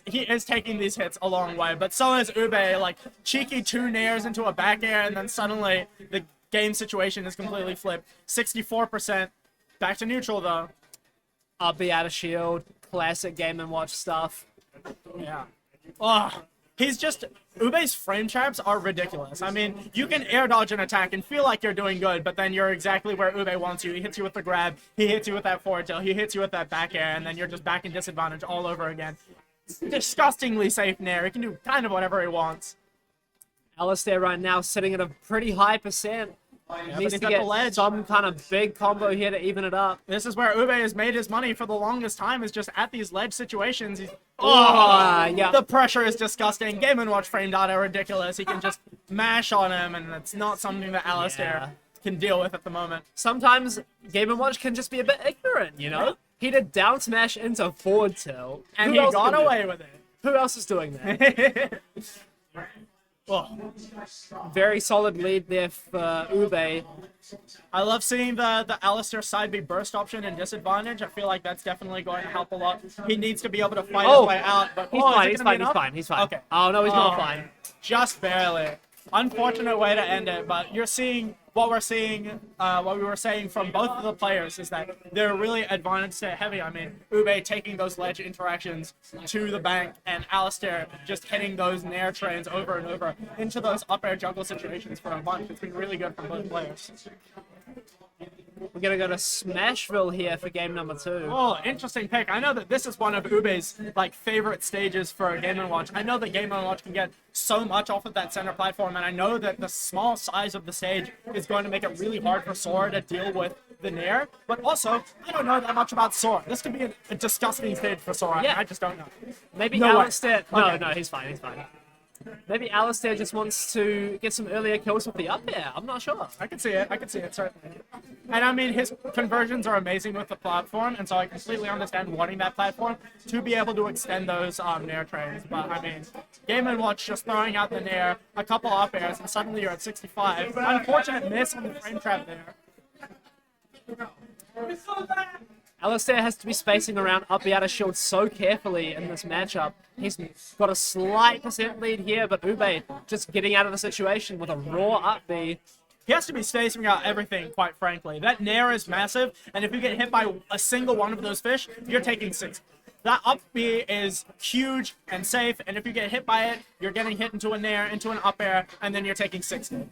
Speaker 2: He is taking these hits a long way, but so is Ube. Like, cheeky 2 nairs into a back air, and then suddenly the game situation is completely flipped. 64%. Back to neutral, though.
Speaker 1: Up be out of shield. Classic Game & Watch stuff.
Speaker 2: Yeah. Oh, he's just... Ube's frame traps are ridiculous. I mean, you can air dodge an attack and feel like you're doing good, but then you're exactly where Ube wants you. He hits you with the grab, he hits you with that forward tilt, he hits you with that back air, and then you're just back in disadvantage all over again. It's disgustingly safe nair. He can do kind of whatever he wants.
Speaker 1: Alistair right now sitting at a pretty high percent.
Speaker 2: Yeah,
Speaker 1: Needs
Speaker 2: but
Speaker 1: to
Speaker 2: he's got the ledge.
Speaker 1: get some kind of big combo here to even it up.
Speaker 2: This is where Ube has made his money for the longest time, is just at these ledge situations. He's,
Speaker 1: Yeah.
Speaker 2: The pressure is disgusting. Game & Watch frame data are ridiculous. He can just mash on him, and it's not something that Alistair can deal with at the moment.
Speaker 1: Sometimes Game & Watch can just be a bit ignorant, you know? He did down smash into forward tilt.
Speaker 2: And
Speaker 1: Who
Speaker 2: he
Speaker 1: else
Speaker 2: got
Speaker 1: can do
Speaker 2: away
Speaker 1: it?
Speaker 2: with it.
Speaker 1: Who else is doing that?
Speaker 2: Oh,
Speaker 1: Very solid lead there for Ube.
Speaker 2: I love seeing the Alistair side B burst option and disadvantage. I feel like that's definitely going to help a lot. He needs to be able to fight his way out. But
Speaker 1: He's
Speaker 2: is
Speaker 1: fine,
Speaker 2: it
Speaker 1: he's
Speaker 2: gonna
Speaker 1: fine,
Speaker 2: be
Speaker 1: he's
Speaker 2: enough?
Speaker 1: fine, he's fine.
Speaker 2: Okay.
Speaker 1: Oh, no, he's not fine.
Speaker 2: Just barely. Unfortunate way to end it, but you're seeing what we're seeing, what we were saying from both of the players is that they're really advantaged to heavy. I mean, Ube taking those ledge interactions to the bank, and Alistair just hitting those nair trains over and over into those up air juggle situations for a bunch. It's been really good from both players.
Speaker 1: We're gonna go to Smashville here for game number 2.
Speaker 2: Oh, interesting pick. I know that this is one of Ube's favorite stages for Game & Watch. I know that Game & Watch can get so much off of that center platform, and I know that the small size of the stage is going to make it really hard for Sora to deal with the nair. But also, I don't know that much about Sora. This could be a disgusting stage for Sora.
Speaker 1: Yeah.
Speaker 2: I just don't know.
Speaker 1: Maybe
Speaker 2: No way.
Speaker 1: Alistair...
Speaker 2: Okay.
Speaker 1: No, he's fine, he's fine. Maybe Alistair just wants to get some earlier kills with the up air. I'm not sure.
Speaker 2: I can see it. I can see it, certainly. And I mean, his conversions are amazing with the platform, and so I completely understand wanting that platform to be able to extend those nair trains. But I mean, Game & Watch just throwing out the nair, a couple up airs, and suddenly you're at 65. Unfortunate miss on the frame trap there.
Speaker 1: Alistair has to be spacing around up the outer shield so carefully in this matchup. He's got a slight percent lead here, but Ube just getting out of the situation with a raw up B.
Speaker 2: He has to be spacing out everything, quite frankly. That nair is massive, and if you get hit by a single one of those fish, you're taking 6. That up B is huge and safe, and if you get hit by it, you're getting hit into a nair, into an up air, and then you're taking 60.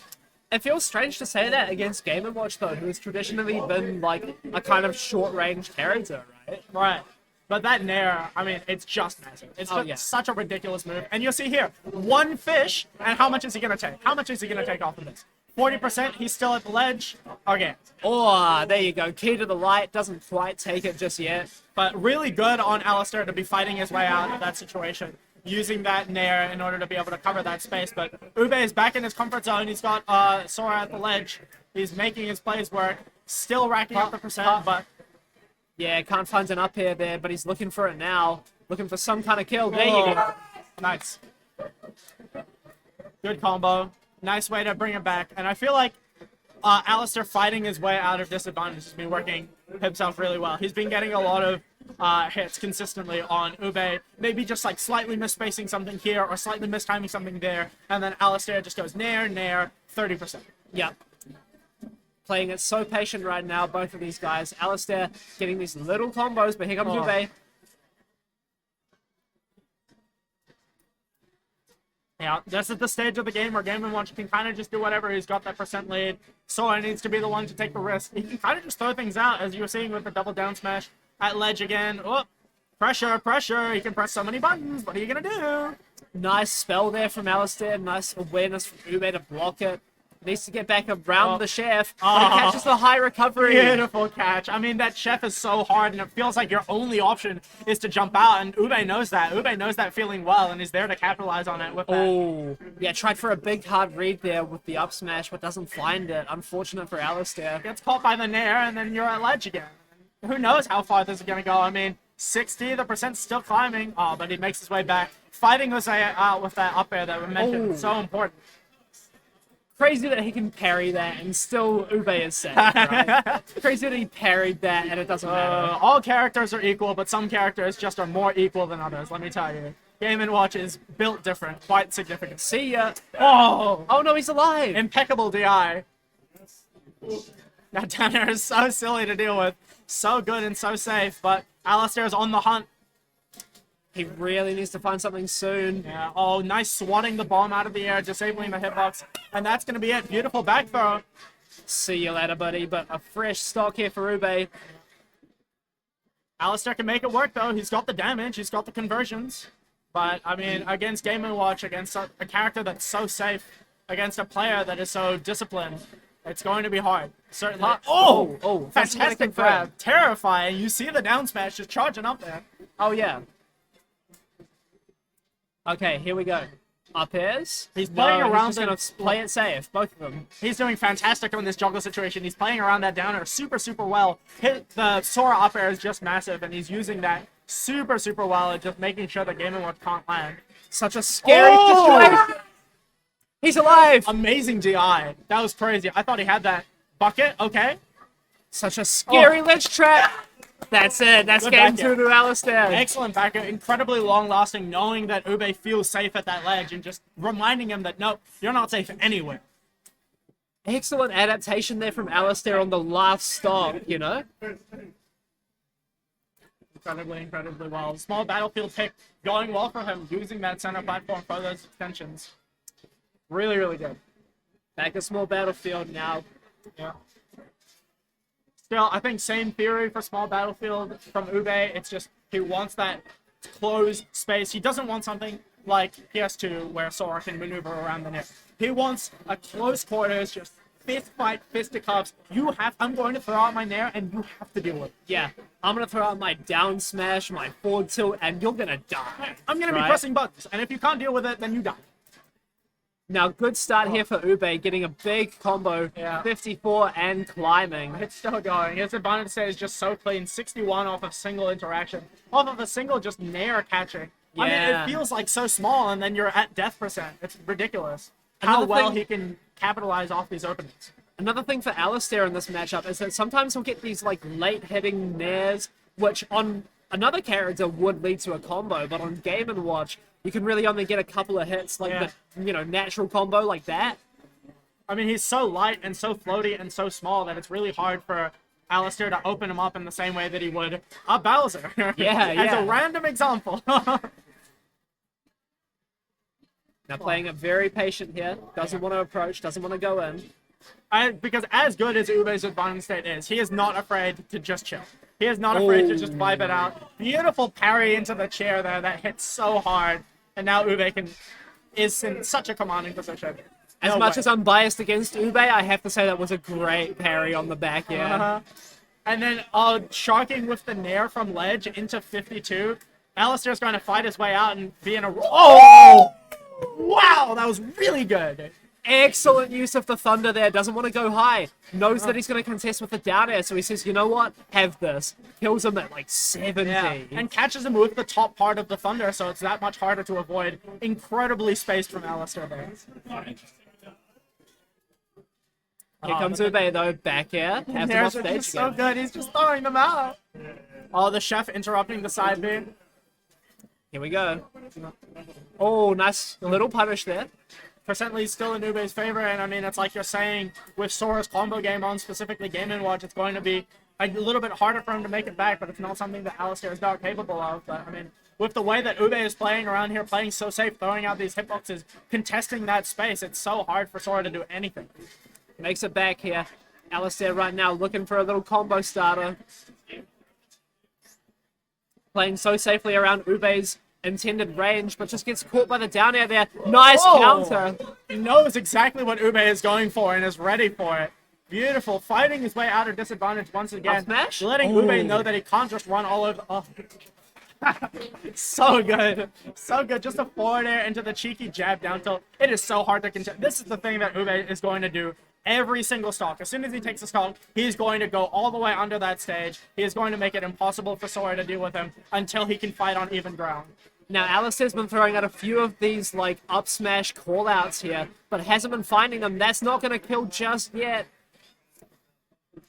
Speaker 1: It feels strange to say that against Game & Watch, though, who's traditionally been, like, a kind of short-range character, right?
Speaker 2: Right. But that nair, I mean, it's just massive. It's
Speaker 1: Oh,
Speaker 2: just
Speaker 1: yeah.
Speaker 2: such a ridiculous move. And you'll see here, one fish, and how much is he going to take? How much is he going to take off of this? 40%, he's still at the ledge. Okay.
Speaker 1: Oh, there you go. Key to the light. Doesn't quite take it just yet.
Speaker 2: But really good on Alistair to be fighting his way out of that situation, using that nair in order to be able to cover that space. But Ube is back in his comfort zone. He's got Sora at the ledge. He's making his plays work. Still racking up the percent, but...
Speaker 1: Yeah, can't find an up here there, but he's looking for it now. Looking for some kind of kill. There you go.
Speaker 2: Nice. Good combo. Nice way to bring it back. And I feel like Alistair fighting his way out of disadvantage has been working himself really well. He's been getting a lot of hits consistently on Ube. Maybe just slightly misspacing something here or slightly mistiming something there. And then Alistair just goes nair, nair, 30%.
Speaker 1: Yep. Playing it so patient right now, both of these guys. Alistair getting these little combos, but here comes Ube.
Speaker 2: Yeah, this is the stage of the game where Game & Watch can kind of just do whatever. He's got that percent lead. Sora needs to be the one to take the risk. He can kind of just throw things out, as you were seeing with the double down smash at ledge again. Oh, pressure, pressure. He can press so many buttons. What are you going to do?
Speaker 1: Nice spell there from Alistair. Nice awareness from Ube to block it. Needs to get back around
Speaker 2: Oh.
Speaker 1: the chef.
Speaker 2: Oh.
Speaker 1: But he catches the high recovery.
Speaker 2: Beautiful catch. I mean, that chef is so hard, and it feels like your only option is to jump out, and Ube knows that. Ube knows that feeling well, and is there to capitalize on it with that.
Speaker 1: Oh, yeah, tried for a big hard read there with the up smash, but doesn't find it. Unfortunate for Alistair.
Speaker 2: Gets caught by the nair, and then you're at ledge again. Who knows how far this is going to go. I mean, 60, the percent's still climbing. Oh, but he makes his way back. Fighting Jose out with that up air that we mentioned.
Speaker 1: Oh.
Speaker 2: So important.
Speaker 1: Crazy that he can parry that and still Ube is safe, right? Crazy that he parried that and it doesn't matter.
Speaker 2: All characters are equal, but some characters just are more equal than others, let me tell you. Game & Watch is built different, quite significant.
Speaker 1: See ya.
Speaker 2: Oh!
Speaker 1: Oh no, he's alive.
Speaker 2: Impeccable DI. That down air is so silly to deal with. So good and so safe, but Alistair's on the hunt.
Speaker 1: He really needs to find something soon.
Speaker 2: Yeah, oh, nice swatting the bomb out of the air, disabling the hitbox. And that's going to be it. Beautiful back throw.
Speaker 1: See you later, buddy. But a fresh stock here for Ube.
Speaker 2: Alistair can make it work, though. He's got the damage. He's got the conversions. But, I mean, against Game & Watch, against a character that's so safe, against a player that is so disciplined, it's going to be hard. Certainly.
Speaker 1: Oh,
Speaker 2: Fantastic grab. Terrifying. You see the down smash just charging up there.
Speaker 1: Oh, yeah. Okay, here we go. Up airs.
Speaker 2: He's playing around
Speaker 1: He's just gonna play it safe, both of them.
Speaker 2: He's doing fantastic on this juggle situation. He's playing around that down air super, super well. The Sora up air is just massive, and he's using that super, super well and just making sure the Game & Watch can't land.
Speaker 1: Such a scary situation. He's alive.
Speaker 2: Amazing DI. That was crazy. I thought he had that bucket. Okay.
Speaker 1: Such a scary ledge trap. That's it. That's
Speaker 2: Good
Speaker 1: game
Speaker 2: back
Speaker 1: 2 to Alistair.
Speaker 2: Excellent backer. Incredibly long-lasting, knowing that Ube feels safe at that ledge and just reminding him that, no, you're not safe anywhere.
Speaker 1: Excellent adaptation there from Alistair on the last stop, you know?
Speaker 2: Incredibly, incredibly well. Small battlefield pick going well for him, using that center platform for those extensions.
Speaker 1: Really, really good. Back a small battlefield now.
Speaker 2: Yeah. Still, I think same theory for small battlefield from Ube. It's just he wants that closed space. He doesn't want something like PS2 where Sora can maneuver around the net. He wants a close quarters, just fist fight, fisticuffs. I'm going to throw out my nair, and you have to deal with it.
Speaker 1: Yeah, I'm going to throw out my down smash, my forward tilt, and you're going to die.
Speaker 2: I'm going to be pressing buttons, and if you can't deal with it, then you die.
Speaker 1: Now, good start here for Ube, getting a big combo,
Speaker 2: Yeah.
Speaker 1: 54 and climbing.
Speaker 2: It's still going. His advantage state is just so clean. 61 off of single interaction. Off of a single just nair catching. I mean,
Speaker 1: Yeah.
Speaker 2: it feels like so small, and then you're at death percent. It's ridiculous. How
Speaker 1: Another
Speaker 2: well
Speaker 1: thing-
Speaker 2: he can capitalize off these openings.
Speaker 1: Another thing for Alistair in this matchup is that sometimes he'll get these like late hitting nairs, which on another character would lead to a combo, but on Game & Watch, you can really only get a couple of hits, like
Speaker 2: Yeah.
Speaker 1: the natural combo like that.
Speaker 2: I mean, he's so light and so floaty and so small that it's really hard for Alistair to open him up in the same way that he would a Bowser.
Speaker 1: Yeah,
Speaker 2: As
Speaker 1: yeah.
Speaker 2: a random example.
Speaker 1: Now playing it very patient here, doesn't want to approach, doesn't want to go in.
Speaker 2: Because as good as Ube's advantage state is, he is not afraid to just chill. He is not afraid to just vibe it out. Beautiful parry into the chair there that hits so hard. And now Ube is in such a commanding position.
Speaker 1: As much as I'm biased against Ube, I have to say that was a great parry on the back end.
Speaker 2: And then sharking with the nair from ledge into 52. Alistair's going to fight his way out and be in a... Oh! Wow, that was really good.
Speaker 1: Excellent use of the thunder there. Doesn't want to go high. Knows that he's going to contest with the down air, so he says, you know what? Have this. Kills him at like 70.
Speaker 2: Yeah, and catches him with the top part of the thunder, so it's that much harder to avoid. Incredibly spaced from Alistair there.
Speaker 1: Here comes Ube though, back air. Has him off
Speaker 2: Nairs are
Speaker 1: stage
Speaker 2: just so
Speaker 1: again.
Speaker 2: good, he's just throwing them out. Oh, the chef interrupting the side B.
Speaker 1: Here we go. Oh, nice little punish there.
Speaker 2: Percent lead still in Ube's favor, and I mean, it's like you're saying, with Sora's combo game on, specifically Game & Watch, it's going to be a little bit harder for him to make it back, but it's not something that Alistair is not capable of. But I mean, with the way that Ube is playing around here, playing so safe, throwing out these hitboxes, contesting that space, it's so hard for Sora to do anything.
Speaker 1: Makes it back here. Alistair right now looking for a little combo starter. Playing so safely around Ube's intended range, but just gets caught by the down air there. Nice
Speaker 2: Oh.
Speaker 1: counter.
Speaker 2: He knows exactly what Ube is going for and is ready for it. Beautiful. Fighting his way out of disadvantage once again.
Speaker 1: Up smash?
Speaker 2: Letting
Speaker 1: Ooh.
Speaker 2: Ube know that he can't just run all over. Oh. So good. So good. Just a forward air into the cheeky jab down tilt. It is so hard to contest. This is the thing that Ube is going to do every single stock. As soon as he takes a stock, he's going to go all the way under that stage. He is going to make it impossible for Sora to deal with him until he can fight on even ground.
Speaker 1: Now, Alistair's been throwing out a few of these, like, up smash call-outs here, but hasn't been finding them. That's not going to kill just yet.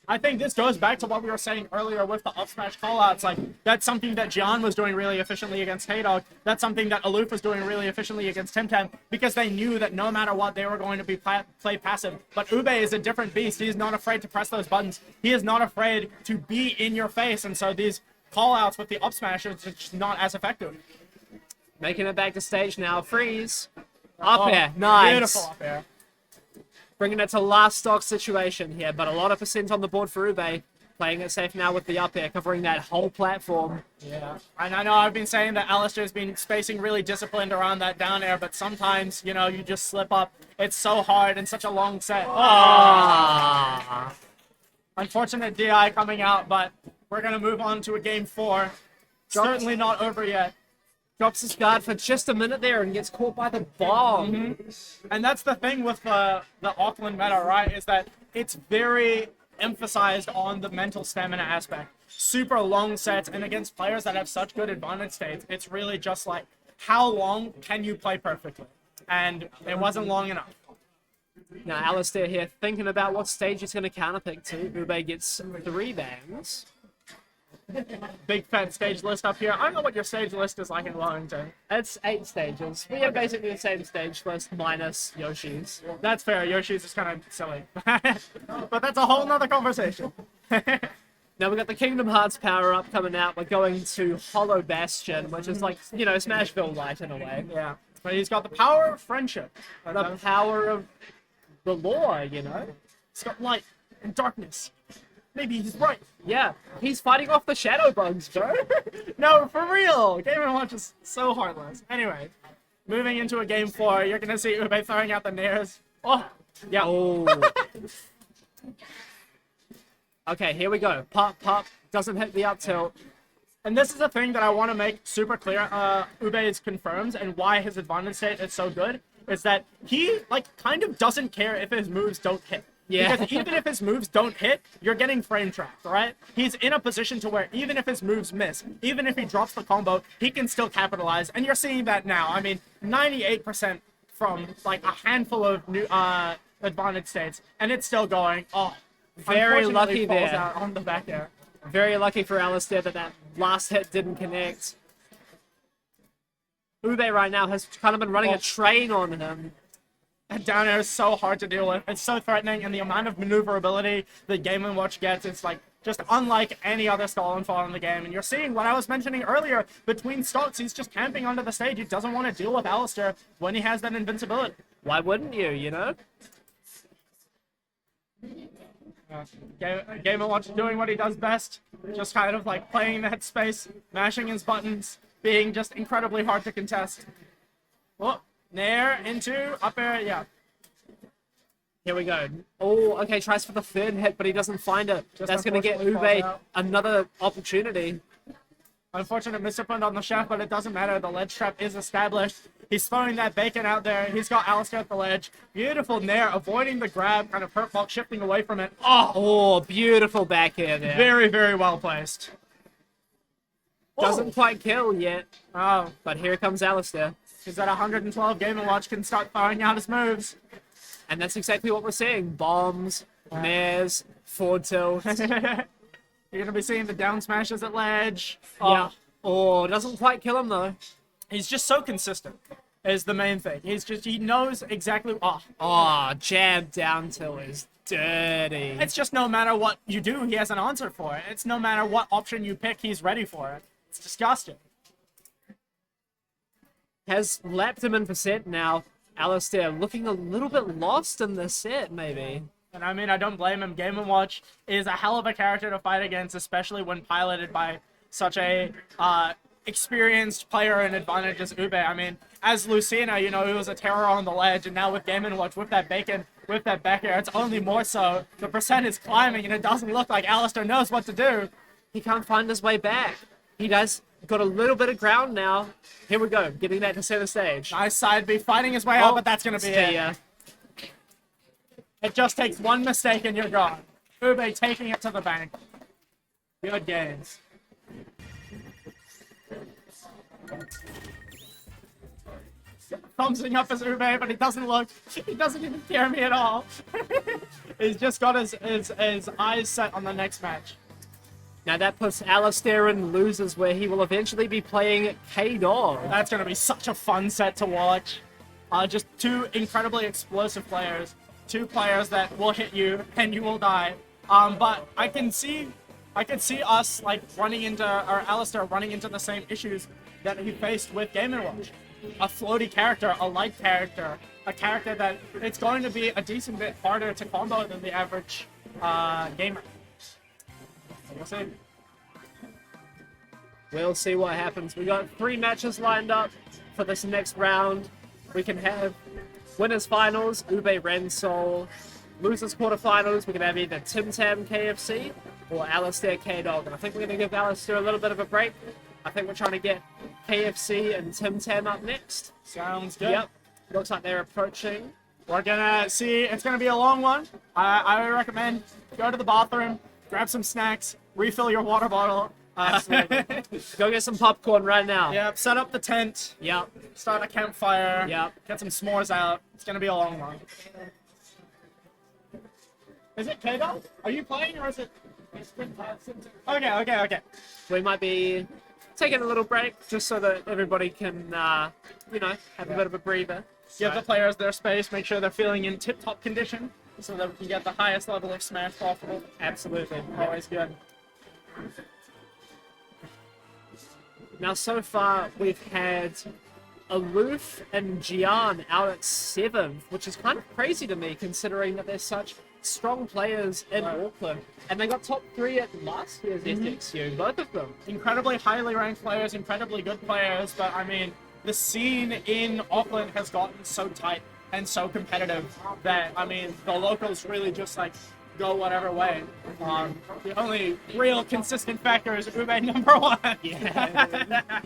Speaker 2: I think this goes back to what we were saying earlier with the up smash callouts. Like, that's something that Gian was doing really efficiently against K-Dog. That's something that Aloof was doing really efficiently against Temtem, because they knew that no matter what, they were going to be play passive. But Ube is a different beast. He's not afraid to press those buttons. He is not afraid to be in your face, and so these callouts with the up smash are just not as effective.
Speaker 1: Making it back to stage now. Freeze. Up air. Nice.
Speaker 2: Beautiful up air.
Speaker 1: Bringing it to last stock situation here, but a lot of percent on the board for Ube. Playing it safe now with the up air, covering that whole platform.
Speaker 2: Yeah, and I know I've been saying that Alistair's been spacing really disciplined around that down air, but sometimes, you know, you just slip up. It's so hard and such a long set.
Speaker 1: Ah.
Speaker 2: Unfortunate DI coming out, but we're going to move on to a game 4. Certainly not over yet.
Speaker 1: Drops his guard for just a minute there and gets caught by the bomb.
Speaker 2: And that's the thing with the Auckland meta, right, is that it's very emphasized on the mental stamina aspect. Super long sets, and against players that have such good advantage states, it's really just like, how long can you play perfectly? And it wasn't long enough.
Speaker 1: Now, Alistair here thinking about what stage he's going to counterpick to. Ube gets 3 bangs.
Speaker 2: Big fat stage list up here. I don't know what your stage list is like in Wellington.
Speaker 1: It's 8 stages. We have basically the same stage list minus Yoshi's.
Speaker 2: That's fair. Yoshi's is kind of silly. But that's a whole nother conversation.
Speaker 1: Now we got the Kingdom Hearts power-up coming out. We're going to Hollow Bastion, which is like, you know, Smashville Light in a way.
Speaker 2: Yeah. But he's got the power of friendship.
Speaker 1: The power of the law, you know?
Speaker 2: He's got light and darkness. Maybe he's right.
Speaker 1: Yeah, he's fighting off the shadow bugs, bro.
Speaker 2: No, for real. Game & Watch is so heartless. Anyway, moving into a game 4, you're going to see Ube throwing out the nairs. Oh, yeah.
Speaker 1: Oh. Okay, here we go. Pop, pop. Doesn't hit the up tilt.
Speaker 2: And this is a thing that I want to make super clear. Ube confirms, and why his advantage state is so good, is that he, like, kind of doesn't care if his moves don't hit.
Speaker 1: Yeah.
Speaker 2: Because even if his moves don't hit, you're getting frame trapped, right? He's in a position to where even if his moves miss, even if he drops the combo, he can still capitalize. And you're seeing that now. I mean, 98% from like a handful of new advantage states, and it's still going. Oh,
Speaker 1: Very
Speaker 2: unfortunately
Speaker 1: lucky
Speaker 2: falls
Speaker 1: there.
Speaker 2: out on the back air.
Speaker 1: Very lucky for Alistair that last hit didn't connect. Ube right now has kind of been running a train on him.
Speaker 2: That down air is so hard to deal with. It's so threatening, and the amount of maneuverability that Game & Watch gets, it's like just unlike any other stall and fall in the game. And you're seeing what I was mentioning earlier. Between stocks, he's just camping under the stage. He doesn't want to deal with Alistair when he has that invincibility.
Speaker 1: Why wouldn't you, you know?
Speaker 2: Game & Watch doing what he does best. Just kind of like playing that space, mashing his buttons, being just incredibly hard to contest. Oh, nair into up air, yeah.
Speaker 1: Here we go. Oh, okay, tries for the 3rd hit, but he doesn't find it.
Speaker 2: Just
Speaker 1: That's going to get
Speaker 2: unfortunately
Speaker 1: Ube
Speaker 2: falls out.
Speaker 1: another opportunity.
Speaker 2: Unfortunate misdiscipline on the shaft, but it doesn't matter. The ledge trap is established. He's throwing that bacon out there. He's got Alistair at the ledge. Beautiful nair, avoiding the grab, kind of hurt box, shifting away from it.
Speaker 1: Oh, beautiful back air there.
Speaker 2: Very, very well placed.
Speaker 1: Doesn't quite kill yet,
Speaker 2: Oh,
Speaker 1: but here comes Alistair.
Speaker 2: he's at 112. Game & Watch can start throwing out his moves.
Speaker 1: And that's exactly what we're seeing. Bombs, nairs, forward tilt.
Speaker 2: You're going to be seeing the down smashes at ledge.
Speaker 1: Yeah. Oh, doesn't quite kill him though.
Speaker 2: He's just so consistent is the main thing. He knows exactly.
Speaker 1: Oh, jab down tilt is dirty.
Speaker 2: It's just no matter what you do, he has an answer for it. It's no matter what option you pick, he's ready for it. It's disgusting.
Speaker 1: Has lapped him in percent now. Alistair looking a little bit lost in this set, maybe.
Speaker 2: And I mean, I don't blame him. Game & Watch is a hell of a character to fight against, especially when piloted by such a experienced player and advantage as Ube. I mean, as Lucina, you know, he was a terror on the ledge, and now with Game & Watch, with that bacon, with that back air, it's only more so. The percent is climbing, and it doesn't look like Alistair knows what to do.
Speaker 1: He can't find his way back. He does got a little bit of ground now. Here we go, getting back to center stage.
Speaker 2: Nice side B, fighting his way out, but that's going to be it.
Speaker 1: Yeah.
Speaker 2: It just takes one mistake and you're gone. Ube taking it to the bank. Good games. Thumbsing up as Ube, but he doesn't look. He doesn't even care me at all. He's just got his eyes set on the next match.
Speaker 1: Now that puts Alistair in losers, where he will eventually be playing K-Dog.
Speaker 2: That's going to be such a fun set to watch. Just two incredibly explosive players. Two players that will hit you and you will die. But I can see us like running into, or Alistair running into the same issues that he faced with Game & Watch. A floaty character, a light character, a character that it's going to be a decent bit harder to combo than the average gamer. We'll see.
Speaker 1: We'll see what happens. We got 3 matches lined up for this next round. We can have winners finals, Ube Rensol. Losers quarterfinals, we can have either Tim Tam KFC or Alistair K-Dog. And I think we're going to give Alistair a little bit of a break. I think we're trying to get KFC and Tim Tam up next.
Speaker 2: Sounds good.
Speaker 1: Yep. Looks like they're approaching.
Speaker 2: We're gonna see. It's gonna be a long one. I would recommend go to the bathroom, grab some snacks, refill your water bottle.
Speaker 1: Absolutely. Go get some popcorn right now.
Speaker 2: Yep. Set up the tent.
Speaker 1: Yep.
Speaker 2: Start a campfire.
Speaker 1: Yep.
Speaker 2: Get some s'mores out. It's gonna be a long one. Is it K-Dog? Are you playing or is it? Okay.
Speaker 1: We might be taking a little break just so that everybody can, you know, have a bit of a breather.
Speaker 2: Give the players their space. Make sure they're feeling in tip-top condition so that we can get the highest level of smash possible.
Speaker 1: Absolutely.
Speaker 2: Always good.
Speaker 1: Now, so far, we've had Aloof and Gian out at 7th, which is kind of crazy to me, considering that they're such strong players in Auckland. And they got top 3 at last year's SXU, both of them.
Speaker 2: Incredibly highly ranked players, incredibly good players, but I mean, the scene in Auckland has gotten so tight and so competitive that, I mean, the locals really just like go whatever way. The only real consistent factor is Ube number 1.
Speaker 1: Yeah.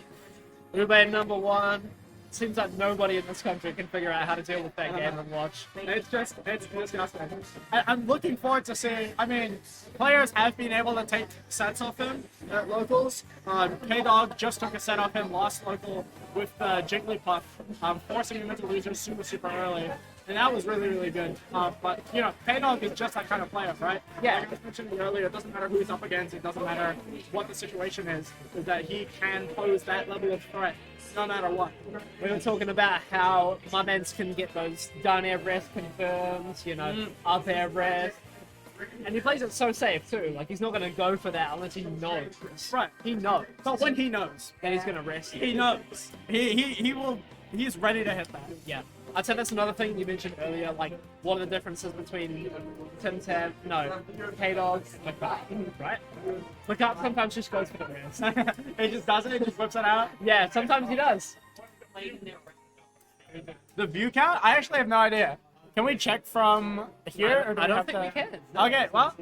Speaker 1: Ube number 1. Seems like nobody in this country can figure out how to deal with that Game & Watch.
Speaker 2: It's disgusting. I'm looking forward to seeing, I mean, players have been able to take sets off him at locals. K-Dog just took a set off him last local with Jigglypuff, forcing him into losers super early. And that was really good. But, you know, K-Dog is just that kind of player, right?
Speaker 1: Yeah.
Speaker 2: Like I mentioned earlier, it doesn't matter who he's up against, it doesn't matter what the situation is that he can pose that level of threat no matter what.
Speaker 1: We were talking about how my mans can get those down air rest confirms, you know, up air rest. And he plays it so safe too. Like, he's not going to go for that unless he knows.
Speaker 2: Right.
Speaker 1: He knows.
Speaker 2: But when he knows,
Speaker 1: Then he's going to rest.
Speaker 2: he knows. He's ready to hit that.
Speaker 1: Yeah. I'd say that's another thing you mentioned earlier, like, what are the differences between Tim Tam, K-Dog, McCart, right? McCart sometimes just goes for the rest.
Speaker 2: He just does it, he just whips it out.
Speaker 1: Yeah, sometimes he does.
Speaker 2: The view count? I actually have no idea. Can we check from here? Or do
Speaker 1: I don't
Speaker 2: have
Speaker 1: think
Speaker 2: to...
Speaker 1: we can.
Speaker 2: Okay, well,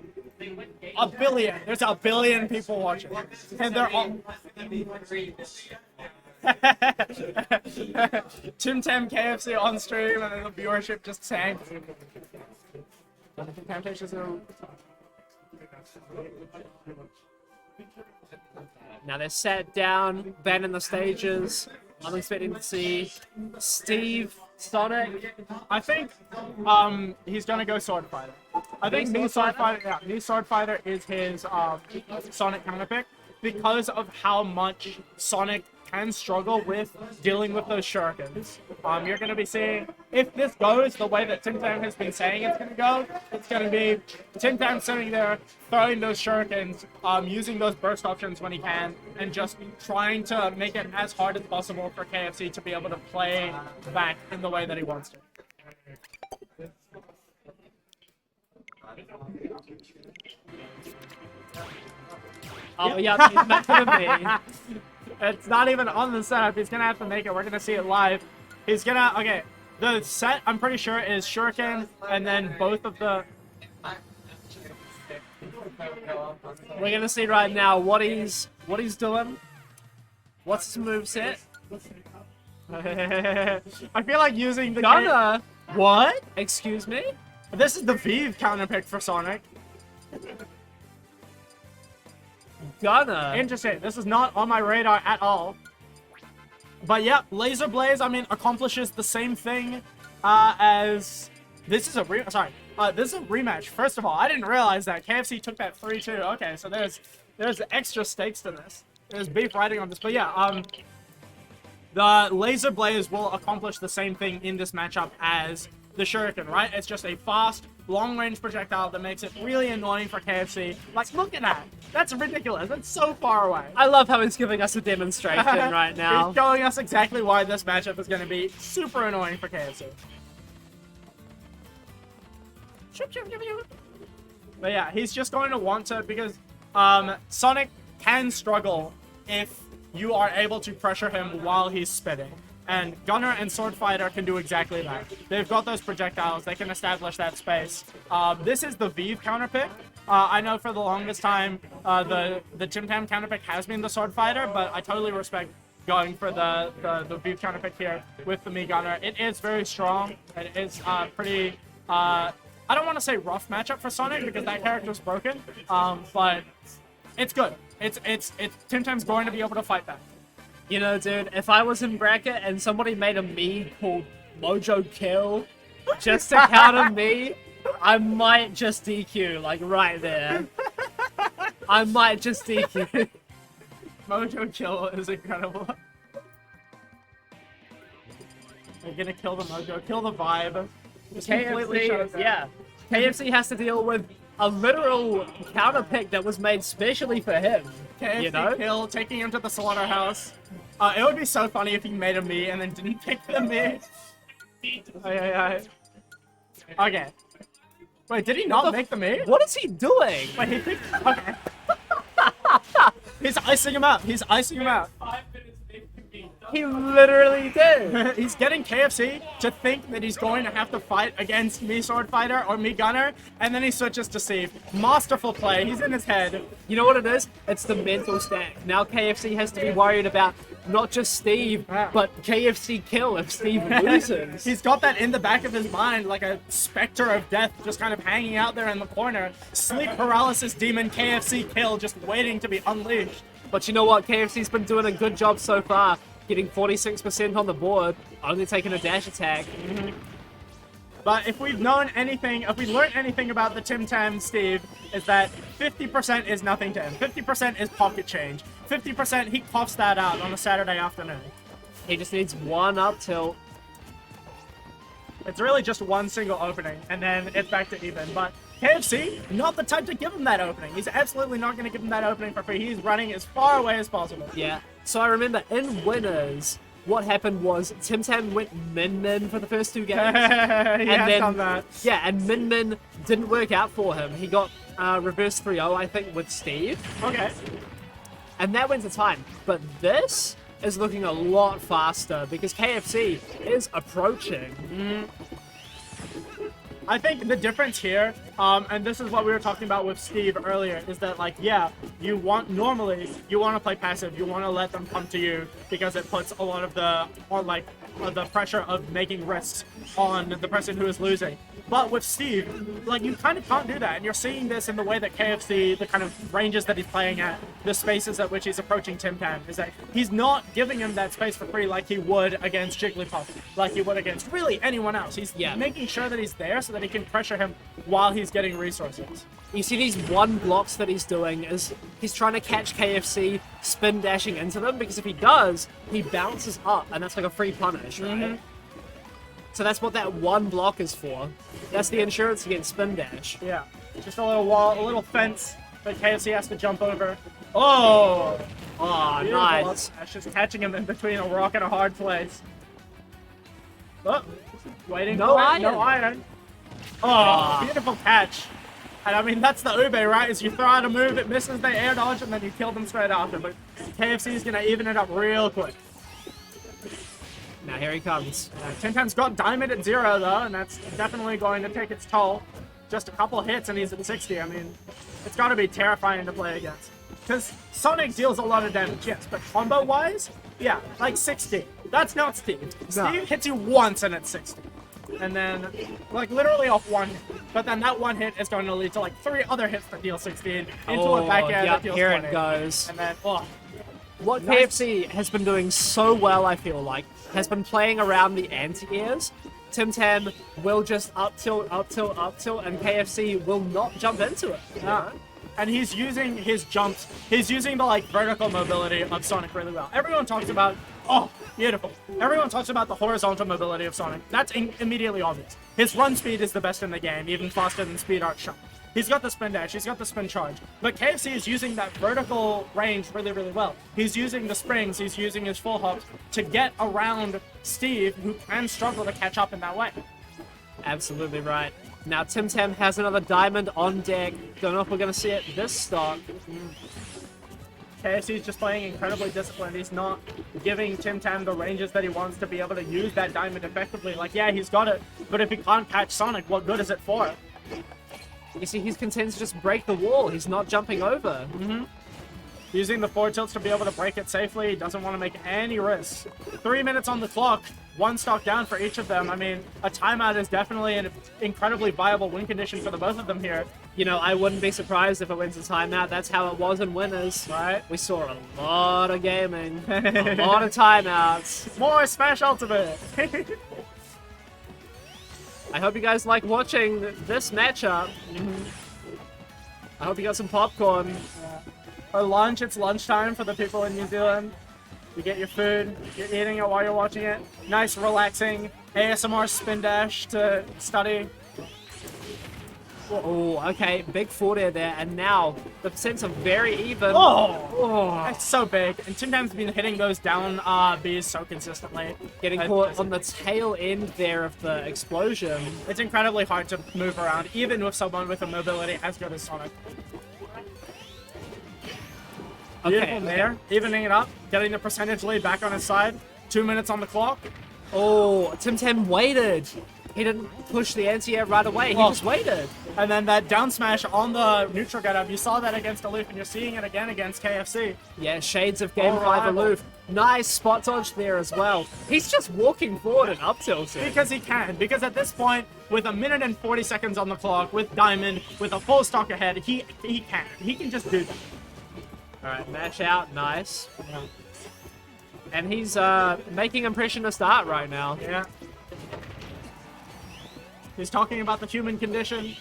Speaker 2: a billion. There's a billion people watching. And they're all... Tim Tam KFC on stream and then the viewership just sank.
Speaker 1: Now they're sat down, banning the stages. I'm expecting to see Steve, Sonic.
Speaker 2: I think he's gonna go Sword Fighter. I think Knee Sword Fighter is his Sonic counterpick because of how much Sonic can struggle with dealing with those shurikens. You're going to be seeing, if this goes the way that Tim Tam has been saying it's going to go, it's going to be Tim Tam sitting there, throwing those shurikens, using those burst options when he can, and just trying to make it as hard as possible for KFC to be able to play back in the way that he wants to.
Speaker 1: Oh, yeah, he's meant to be.
Speaker 2: It's not even on the setup. He's gonna have to make it. We're gonna see it live. He's gonna, okay. The set, I'm pretty sure, is Shuriken, and then both of the...
Speaker 1: We're gonna see right now what he's doing. What's his moveset?
Speaker 2: I feel like using the...
Speaker 1: Gunner!
Speaker 2: What?
Speaker 1: Excuse me?
Speaker 2: This is the Vive counter pick for Sonic.
Speaker 1: Gunner!
Speaker 2: Interesting. This is not on my radar at all. But yep, Laser Blaze, I mean, accomplishes the same thing as... This is a this is a rematch. First of all, I didn't realize that KFC took that 3-2. Okay, so there's extra stakes to this. There's beef riding on this. But yeah, the Laser Blaze will accomplish the same thing in this matchup as the Shuriken, right? It's just a fast, long-range projectile that makes it really annoying for KFC. Like, look at that. That's ridiculous. That's so far away.
Speaker 1: I love how he's giving us a demonstration right now.
Speaker 2: He's showing us exactly why this matchup is going to be super annoying for KFC. But yeah, he's just going to want to, because Sonic can struggle if you are able to pressure him while he's spitting. And Gunner and Sword Fighter can do exactly that. They've got those projectiles. They can establish that space. This is the Vive counter pick. I know for the longest time, the Tim Tam counter pick has been the Sword Fighter, but I totally respect going for the Vive counter pick here with the Mii Gunner. It is very strong. It is pretty... I don't want to say rough matchup for Sonic because that character's broken, but it's good. It's Tim Tam's going to be able to fight that.
Speaker 1: You know, dude, if I was in bracket and somebody made a Mii called Mojo Kill just to counter me, I might just DQ, like, right there. I might just DQ.
Speaker 2: Mojo Kill is incredible. They're gonna kill the Mojo, kill the vibe. Just completely shut it down.
Speaker 1: Yeah. KFC has to deal with a literal counter pick that was made specially for him.
Speaker 2: KFC
Speaker 1: you know?
Speaker 2: kill, taking him to the slaughterhouse. It would be so funny if he made a Mii and then didn't pick the Mii. Okay. Wait, did he not make the Mii?
Speaker 1: What is he doing?
Speaker 2: Wait, he picked... Okay. He's icing him out. He's icing him out.
Speaker 1: He literally did.
Speaker 2: He's getting KFC to think that he's going to have to fight against Mii Sword Fighter or Mii Gunner, and then he switches to Steve. Masterful play. He's in his head.
Speaker 1: You know what it is? It's the mental stack. Now KFC has to be worried about not just Steve, but KFC kill if Steve loses.
Speaker 2: He's got that in the back of his mind, like a specter of death just kind of hanging out there in the corner. Sleep paralysis demon KFC kill just waiting to be unleashed.
Speaker 1: But you know what? KFC's been doing a good job so far. Getting 46% on the board, only taking a dash attack.
Speaker 2: But if we've known anything, if we learned anything about the Tim Tam Steve, is that 50% is nothing to him. 50% is pocket change. 50% he coughs that out on a Saturday afternoon.
Speaker 1: He just needs one up tilt.
Speaker 2: It's really just one single opening, and then it's back to even. But KFC, not the type to give him that opening. He's absolutely not going to give him that opening for free. He's running as far away as possible.
Speaker 1: Yeah. So I remember in winners, what happened was Tim Tam went Min for the first two games.
Speaker 2: Done that.
Speaker 1: Yeah, and Min didn't work out for him. He got reverse 3-0, I think, with Steve.
Speaker 2: Okay.
Speaker 1: And that went to time. But this is looking a lot faster because KFC is approaching.
Speaker 2: I think the difference here, and this is what we were talking about with Steve earlier, is that, like, yeah, normally, you want to play passive, you want to let them come to you, because it puts a lot of the pressure of making risks on the person who is losing. But with Steve, like, you kind of can't do that, and you're seeing this in the way that KFC, the kind of ranges that he's playing at, the spaces at which he's approaching Tim Tam, is that he's not giving him that space for free like he would against Jigglypuff, like he would against really anyone else. He's making sure that he's there so that he can pressure him while he's getting resources.
Speaker 1: You see these one blocks that he's doing is he's trying to catch KFC spin dashing into them, because if he does, he bounces up, and that's like a free punish, right? So that's what that one block is for. That's the insurance against spin dash.
Speaker 2: Yeah. Just a little wall, a little fence that KFC has to jump over. Oh!
Speaker 1: Oh,
Speaker 2: Beautiful.
Speaker 1: nice.
Speaker 2: That's just catching him in between a rock and a hard place. Oh, waiting
Speaker 1: No
Speaker 2: for it.
Speaker 1: iron.
Speaker 2: No iron. Oh, beautiful catch. And I mean, that's the ube, right? Is you throw out a move, it misses, they air dodge, and then you kill them straight after. But KFC is gonna even it up real quick.
Speaker 1: Now here he comes.
Speaker 2: Tim Tam's got Diamond at 0 though, and that's definitely going to take its toll. Just a couple hits and he's at 60. I mean, it's gotta be terrifying to play against. Because Sonic deals a lot of damage, yes, but combo-wise, yeah, like 60. That's not Steve.
Speaker 1: No.
Speaker 2: Steve hits you once and it's 60. And then, like, literally off one hit. But then that one hit is going to lead to, like, 3 other hits that deal 16 into a back air that deals
Speaker 1: here
Speaker 2: 20.
Speaker 1: it goes.
Speaker 2: And then, oh.
Speaker 1: What
Speaker 2: Nice.
Speaker 1: KFC has been doing so well, I feel like, has been playing around the anti-airs. Tim Tam will just up tilt, up tilt, up tilt, and KFC will not jump into it. You know?
Speaker 2: And he's using his jumps. He's using the like vertical mobility of Sonic really well. Everyone talks about, oh, beautiful. Everyone talks about the horizontal mobility of Sonic. That's immediately obvious. His run speed is the best in the game, even faster than Speed Art Shot. He's got the spin dash, he's got the spin charge. But KFC is using that vertical range really, really well. He's using the springs, he's using his full hops to get around Steve, who can struggle to catch up in that way.
Speaker 1: Absolutely right. Now Tim Tam has another diamond on deck. Don't know if we're going to see it this stock.
Speaker 2: KFC is just playing incredibly disciplined. He's not giving Tim Tam the ranges that he wants to be able to use that diamond effectively. Like, yeah, he's got it, but if he can't catch Sonic, what good is it for?
Speaker 1: You see, he's content to just break the wall. He's not jumping over.
Speaker 2: Using the forward tilts to be able to break it safely. He doesn't want to make any risks. 3 minutes on the clock. 1 stock down for each of them. I mean, a timeout is definitely an incredibly viable win condition for the both of them here.
Speaker 1: You know, I wouldn't be surprised if it wins a timeout. That's how it was in winners.
Speaker 2: Right?
Speaker 1: We saw a lot of gaming, a lot of timeouts.
Speaker 2: More Smash Ultimate!
Speaker 1: I hope you guys like watching this matchup. I hope you got some popcorn.
Speaker 2: For lunch, it's lunchtime for the people in New Zealand. You get your food, you're eating it while you're watching it. Nice, relaxing ASMR spin dash to study.
Speaker 1: Oh, okay, big forward air there, and now the percents are very even.
Speaker 2: Oh! That's so big. And Tim Tam's been hitting those down Bs so consistently.
Speaker 1: Getting caught on the tail end there of the explosion.
Speaker 2: It's incredibly hard to move around, even with someone with a mobility as good as Sonic. Beautiful there, evening it up, getting the percentage lead back on his side. 2 minutes on the clock.
Speaker 1: Oh, Tim Tam waited. He didn't push the anti-air right away. He just waited.
Speaker 2: And then that down smash on the neutral get-up. You saw that against Aloof, and you're seeing it again against KFC.
Speaker 1: Yeah, shades of Game 5 Aloof. Nice spot dodge there as well. He's just walking forward and up tilting.
Speaker 2: Because he can. Because at this point, with 1 minute and 40 seconds on the clock, with Diamond, with a full stock ahead, he can. He can just do that.
Speaker 1: Alright, match out. Nice. And he's making impression to start right now.
Speaker 2: Yeah. He's talking about the human condition.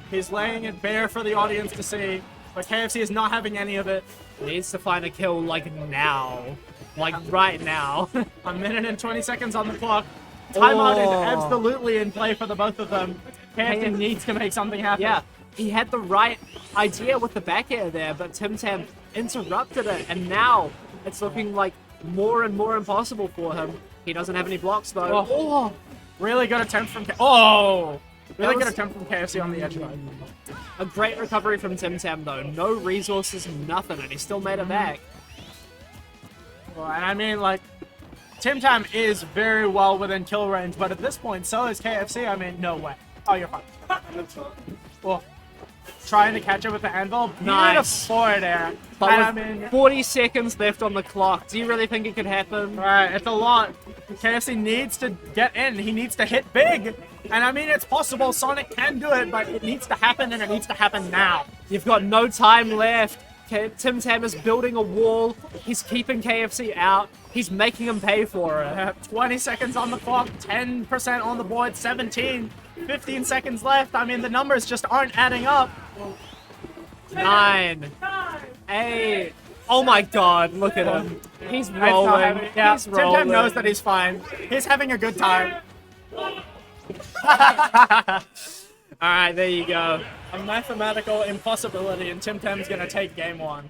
Speaker 2: He's laying it bare for the audience to see. But KFC is not having any of it.
Speaker 1: Needs to find a kill, like, now. Like, right now.
Speaker 2: 1 minute and 20 seconds on the clock. Timeout is
Speaker 1: Oh.
Speaker 2: absolutely in play for the both of them. KFC needs to make something happen.
Speaker 1: Yeah, he had the right idea with the back air there, but Tim Tam interrupted it, and now it's looking like more and more impossible for him. He doesn't have any blocks, though.
Speaker 2: Oh. Really good attempt from Really
Speaker 1: That
Speaker 2: good
Speaker 1: was-
Speaker 2: attempt from KFC on the edge guard.
Speaker 1: A great recovery from Tim Tam, though. No resources, nothing, and he still made it back.
Speaker 2: Well, and I mean, like, Tim Tam is very well within kill range, but at this point, so is KFC. I mean, no way. Oh, you're fine. Well, trying to catch it with the anvil.
Speaker 1: Nice.
Speaker 2: Forward air.
Speaker 1: But
Speaker 2: And
Speaker 1: with
Speaker 2: I mean,
Speaker 1: 40 seconds left on the clock, do you really think it could happen?
Speaker 2: right, it's a lot. KFC needs to get in. He needs to hit big. And I mean, it's possible. Sonic can do it, but it needs to happen, and it needs to happen now.
Speaker 1: You've got no time left. Tim Tam is building a wall. He's keeping KFC out. He's making him pay for it.
Speaker 2: 20 seconds on the clock, 10% on the board, 17, 15 seconds left. I mean, the numbers just aren't adding up.
Speaker 1: 9, 8. Oh my god, look at him. He's rolling.
Speaker 2: Yeah,
Speaker 1: He's
Speaker 2: Tim
Speaker 1: rolling.
Speaker 2: Tam knows that he's fine. He's having a good time.
Speaker 1: Alright, there you go.
Speaker 2: A mathematical impossibility, and Tim Tam's gonna take game 1.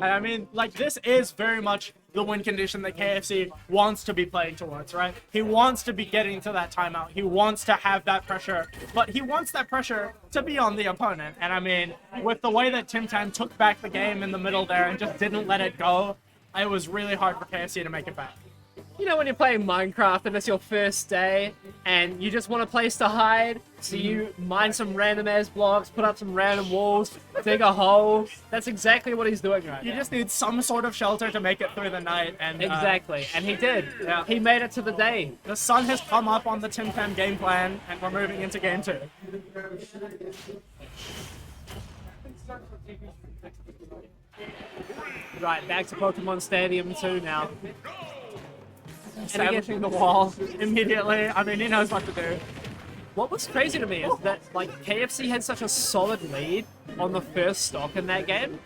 Speaker 2: And I mean, like, this is very much the win condition that KFC wants to be playing towards, right? He wants to be getting to that timeout. He wants to have that pressure, but he wants that pressure to be on the opponent. And I mean, with the way that Tim Tam took back the game in the middle there and just didn't let it go, it was really hard for KFC to make it back.
Speaker 1: You know when you're playing Minecraft and it's your first day and you just want a place to hide, so you mine some random ass blocks, put up some random walls, dig a hole. That's exactly what he's doing right now.
Speaker 2: You just need some sort of shelter to make it through the night. And
Speaker 1: Exactly, and he did.
Speaker 2: Yeah.
Speaker 1: He made it to the day.
Speaker 2: The sun has come up on the Tim Tam game plan, and we're moving into game 2.
Speaker 1: Right, back to Pokemon Stadium 2 now.
Speaker 2: Establishing the wall immediately. I mean, he knows what to do.
Speaker 1: What was crazy to me is that like KFC had such a solid lead on the first stock in that game,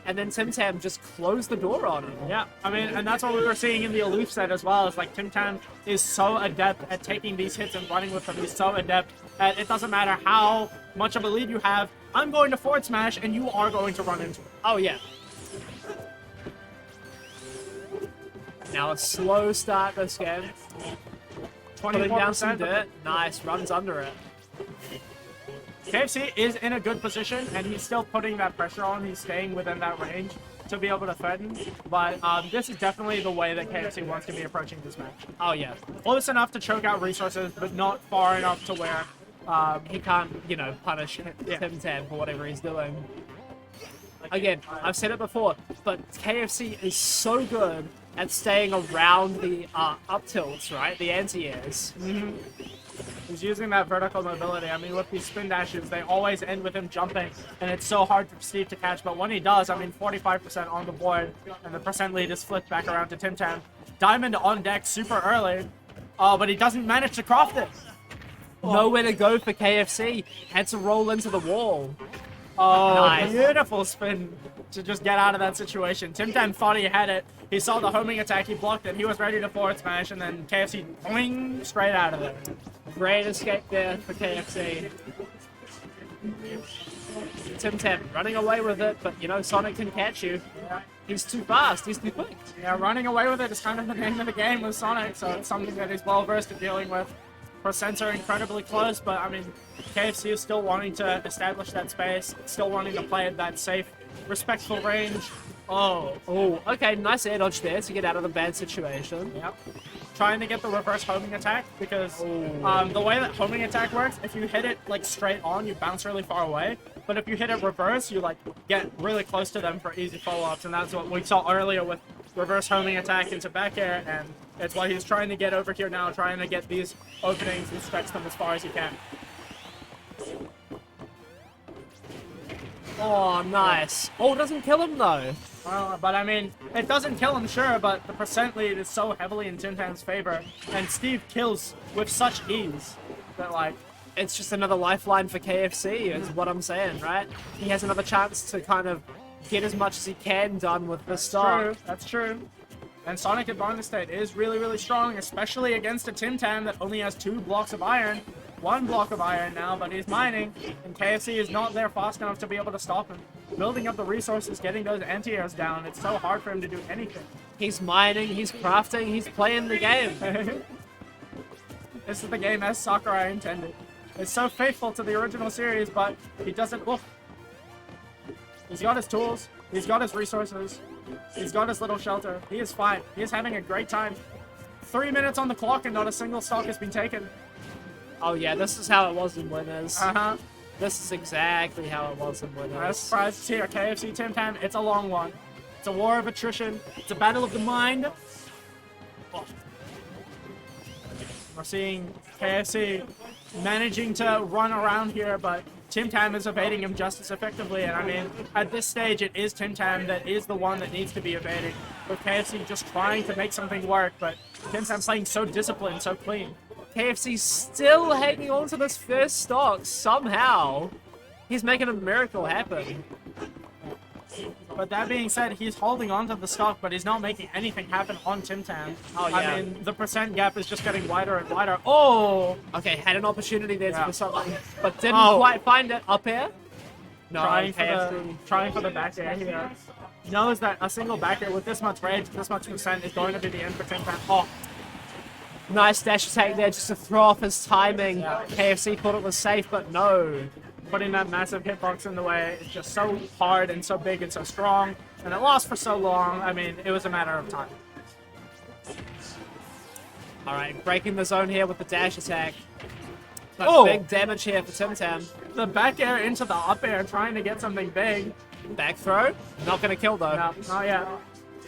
Speaker 1: and then Tim Tam just closed the door on him.
Speaker 2: Yeah, I mean, and that's what we were seeing in the aloof set as well. Is like Tim Tam is so adept at taking these hits and running with them. He's so adept at it doesn't matter how much of a lead you have. I'm going to forward smash, and you are going to run into it.
Speaker 1: Oh yeah. Now a slow start this game. Putting down some
Speaker 2: 24%.
Speaker 1: dirt. Nice, runs under it.
Speaker 2: KFC is in a good position, and he's still putting that pressure on. He's staying within that range to be able to threaten. But this is definitely the way that KFC wants to be approaching this match.
Speaker 1: Oh yeah.
Speaker 2: Close enough to choke out resources, but not far enough to where
Speaker 1: He can't, you know, punish Tim Tam for whatever he's doing. Again, I've said it before, but KFC is so good at staying around the up tilts, right? The anti-airs.
Speaker 2: he's using that vertical mobility. I mean, with these spin dashes, they always end with him jumping, and it's so hard for Steve to catch. But when he does, I mean, 45% on the board, and the percent lead is flipped back around to Tim Tam. Diamond on deck super early, but he doesn't manage to craft it.
Speaker 1: Nowhere to go for KFC. Had to roll into the wall.
Speaker 2: Oh,
Speaker 1: Nice.
Speaker 2: beautiful spin to just get out of that situation. Tim Tam thought he had it. He saw the homing attack, he blocked it, he was ready to forward smash, and then KFC boing, straight out of it.
Speaker 1: Great escape there for KFC. Tim Tam running away with it, but you know, Sonic can catch you. He's too fast, he's too quick.
Speaker 2: Yeah, running away with it is kind of the name of the game with Sonic, so it's something that he's well versed at dealing with. Percents are incredibly close, but I mean, KFC is still wanting to establish that space, still wanting to play at that safe, respectful range. Oh,
Speaker 1: Okay, nice air dodge there to get out of the bad situation.
Speaker 2: yep. Trying to get the reverse homing attack because the way that homing attack works, if you hit it like straight on, you bounce really far away. But if you hit it reverse, you like get really close to them for easy follow-ups, and that's what we saw earlier with reverse homing attack into back air, and it's what he's trying to get over here now, trying to get these openings and stretch them as far as he can.
Speaker 1: Oh, nice. Oh, it doesn't kill him though.
Speaker 2: Well, but I mean, it doesn't kill him, sure, but the percent lead is so heavily in Tim Tam's favor, and Steve kills with such ease that, like,
Speaker 1: It's just another lifeline for KFC, is what I'm saying, right? He has another chance to kind of get as much as he can done with the stock.
Speaker 2: true, that's true. And Sonic Advantage State is really, really strong, especially against a Tim Tam that only has 2 blocks of iron. 1 block of iron now, but he's mining, and KFC is not there fast enough to be able to stop him. Building up the resources, getting those anti-airs down, it's so hard for him to do anything.
Speaker 1: He's mining, he's crafting, he's playing the game.
Speaker 2: This is the game as Sakurai intended. It's so faithful to the original series, but he doesn't look. He's got his tools, he's got his resources, he's got his little shelter. He is fine. He is having a great time. 3 minutes on the clock and not a single stock has been taken.
Speaker 1: Oh yeah, this is how it was in Winners.
Speaker 2: Uh-huh.
Speaker 1: This is exactly how it was in
Speaker 2: I'm
Speaker 1: Winners.
Speaker 2: surprised to hear KFC Tim Tam. It's a long one. It's a war of attrition. It's a battle of the mind. Oh. We're seeing KFC managing to run around here, but Tim Tam is evading him just as effectively. And I mean, at this stage, it is Tim Tam that is the one that needs to be evaded. With KFC just trying to make something work, but Tim Tam playing so disciplined, so clean.
Speaker 1: KFC's still hanging on to this first stock somehow. He's making a miracle happen.
Speaker 2: But that being said, he's holding on to the stock, but he's not making anything happen on Tim Tam.
Speaker 1: Oh, yeah.
Speaker 2: I mean, the percent gap is just getting wider and wider. Oh!
Speaker 1: Okay, had an opportunity there
Speaker 2: Yeah.
Speaker 1: for something, but didn't
Speaker 2: Oh.
Speaker 1: quite find it. Up air? No,
Speaker 2: trying for the back air here. Knows that a single back air with this much range, this much percent is going to be the end for Tim Tam. Oh,
Speaker 1: nice dash attack there just to throw off his timing.
Speaker 2: Yeah.
Speaker 1: KFC thought it was safe, but no.
Speaker 2: putting that massive hitbox in the way is just so hard and so big and so strong, and it lasts for so long. I mean, it was a matter of time.
Speaker 1: Alright, breaking the zone here with the dash attack. But
Speaker 2: Oh!
Speaker 1: big damage here for Tim Tam.
Speaker 2: The back air into the up air, trying to get something big.
Speaker 1: Back throw. Not gonna kill though.
Speaker 2: No, not yet.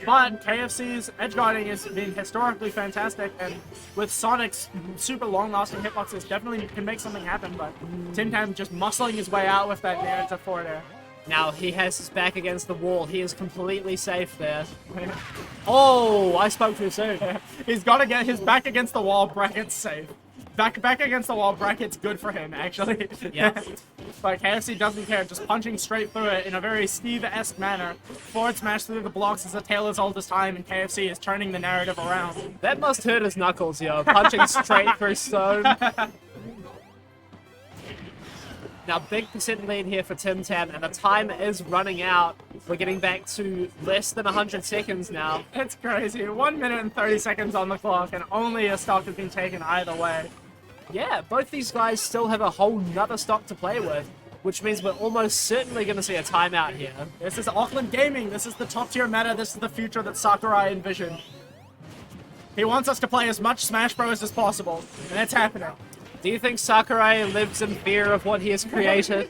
Speaker 2: But KFC's edge guarding has been historically fantastic, and with Sonic's super long-lasting hitboxes, definitely can make something happen. But Tim Tam just muscling his way out with that near to forward air.
Speaker 1: Now he has his back against the wall. He is completely safe there. Oh, I spoke too soon.
Speaker 2: He's got to get his back against the wall, brackets safe. Back against the wall, brackets good for him, actually.
Speaker 1: Yeah.
Speaker 2: But KFC doesn't care, just punching straight through it in a very Steve-esque manner. Forward smash through the blocks is a tale as old as time, and KFC is turning the narrative around.
Speaker 1: That must hurt his knuckles, yo. Punching straight through stone. Now, big percent lead here for Tim Tam, and the time is running out. We're getting back to less than 100 seconds now.
Speaker 2: It's crazy. 1 minute and 30 seconds on the clock, and only a stock has been taken either way.
Speaker 1: Yeah, both these guys still have a whole nother stock to play with, which means we're almost certainly going to see a timeout here.
Speaker 2: This is Auckland Gaming. This is the top-tier meta. This is the future that Sakurai envisioned. He wants us to play as much Smash Bros. As possible, and it's happening.
Speaker 1: Do you think Sakurai lives in fear of what he has created?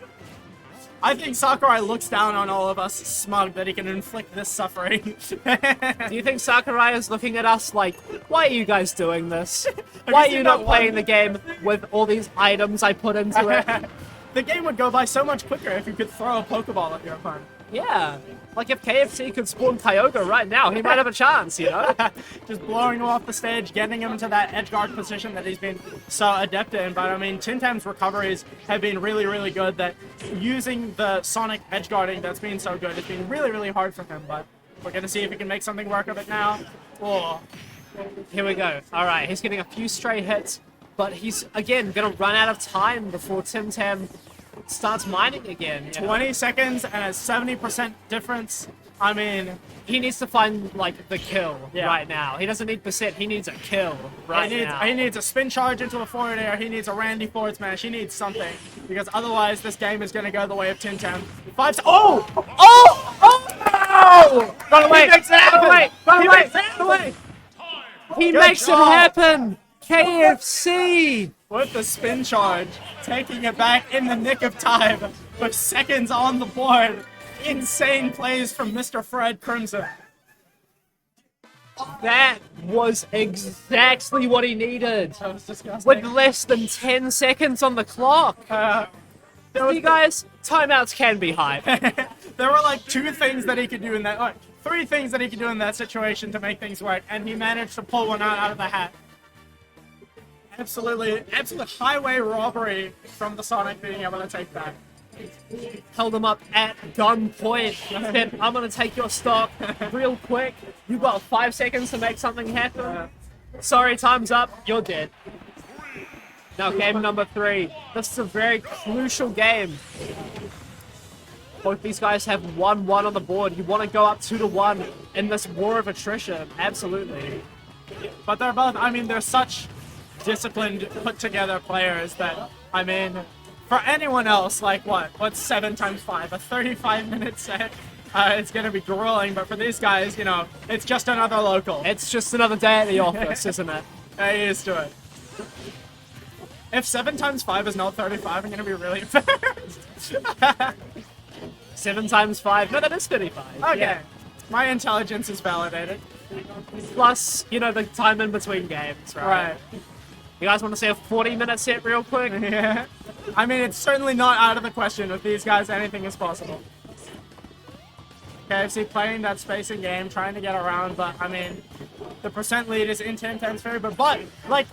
Speaker 2: I think Sakurai looks down on all of us, smug that he can inflict this suffering.
Speaker 1: Do you think Sakurai is looking at us like, why are you guys doing this? Why are you not playing the game with all these items I put into it?
Speaker 2: The game would go by so much quicker if you could throw a Pokeball at your opponent.
Speaker 1: Yeah, like if KFC could spawn Kyogre right now, he might have a chance, you know?
Speaker 2: Just blowing him off the stage, getting him into that edge guard position that he's been so adept in. But I mean, Tim Tam's recoveries have been really, really good. That using the Sonic edge guarding that's been so good, it's been really, really hard for him. But we're gonna see if he can make something work of it now. Oh.
Speaker 1: Here we go. All right, he's getting a few stray hits, but he's, again, gonna run out of time before Tim Tam starts mining again. You know?
Speaker 2: 20 seconds and a 70% difference. I mean,
Speaker 1: he needs to find, like, the kill
Speaker 2: Yeah.
Speaker 1: right now. He doesn't need percent, he needs a kill right now.
Speaker 2: he needs a spin charge into a forward air. He needs a Randy forward smash. He needs something, because otherwise this game is going to go the way of Tim Tam. Oh!
Speaker 1: Oh! Oh! No! Run away!
Speaker 2: He makes it happen!
Speaker 1: Run away! Run
Speaker 2: He
Speaker 1: away!
Speaker 2: makes it
Speaker 1: Run away! He
Speaker 2: Good
Speaker 1: makes
Speaker 2: job.
Speaker 1: it happen! KFC!
Speaker 2: With the spin charge, taking it back in the nick of time, with seconds on the board. Insane plays from Mr. Fred Crimson.
Speaker 1: That was exactly what he needed.
Speaker 2: That was disgusting.
Speaker 1: With less than 10 seconds on the clock.
Speaker 2: There was
Speaker 1: You guys, timeouts can be hype.
Speaker 2: there were like two things that he could do in that, like, three things that he could do in that situation to make things work, and he managed to pull one out of the hat. Absolute highway robbery from the Sonic being able to take that.
Speaker 1: Held him up at gunpoint. Said, I'm gonna take your stock real quick. You got 5 seconds to make something happen. Sorry, time's up. You're dead. Now, game number 3. This is a very crucial game. Both these guys have 1-1 on the board. You want to go up 2-1 in this war of attrition. Absolutely.
Speaker 2: But they're both, I mean, they're such disciplined, put-together players that, I mean, for anyone else, like, what's 7 times 5? A 35-minute set? It's going to be grueling, but for these guys, you know, it's just another local.
Speaker 1: It's just another day at the office, isn't it?
Speaker 2: They're used to it. If 7 times 5 is not 35, I'm going to be really embarrassed.
Speaker 1: 7 times 5. No, that is 35.
Speaker 2: Okay.
Speaker 1: Yeah.
Speaker 2: My intelligence is validated.
Speaker 1: Plus, you know, the time in between games, right?
Speaker 2: Right.
Speaker 1: You guys want to see a 40-minute set real quick?
Speaker 2: Yeah. I mean, it's certainly not out of the question. With these guys, anything is possible. KFC playing that spacing game, trying to get around, but, I mean, the percent lead is in Tim Tam's favor. But, like,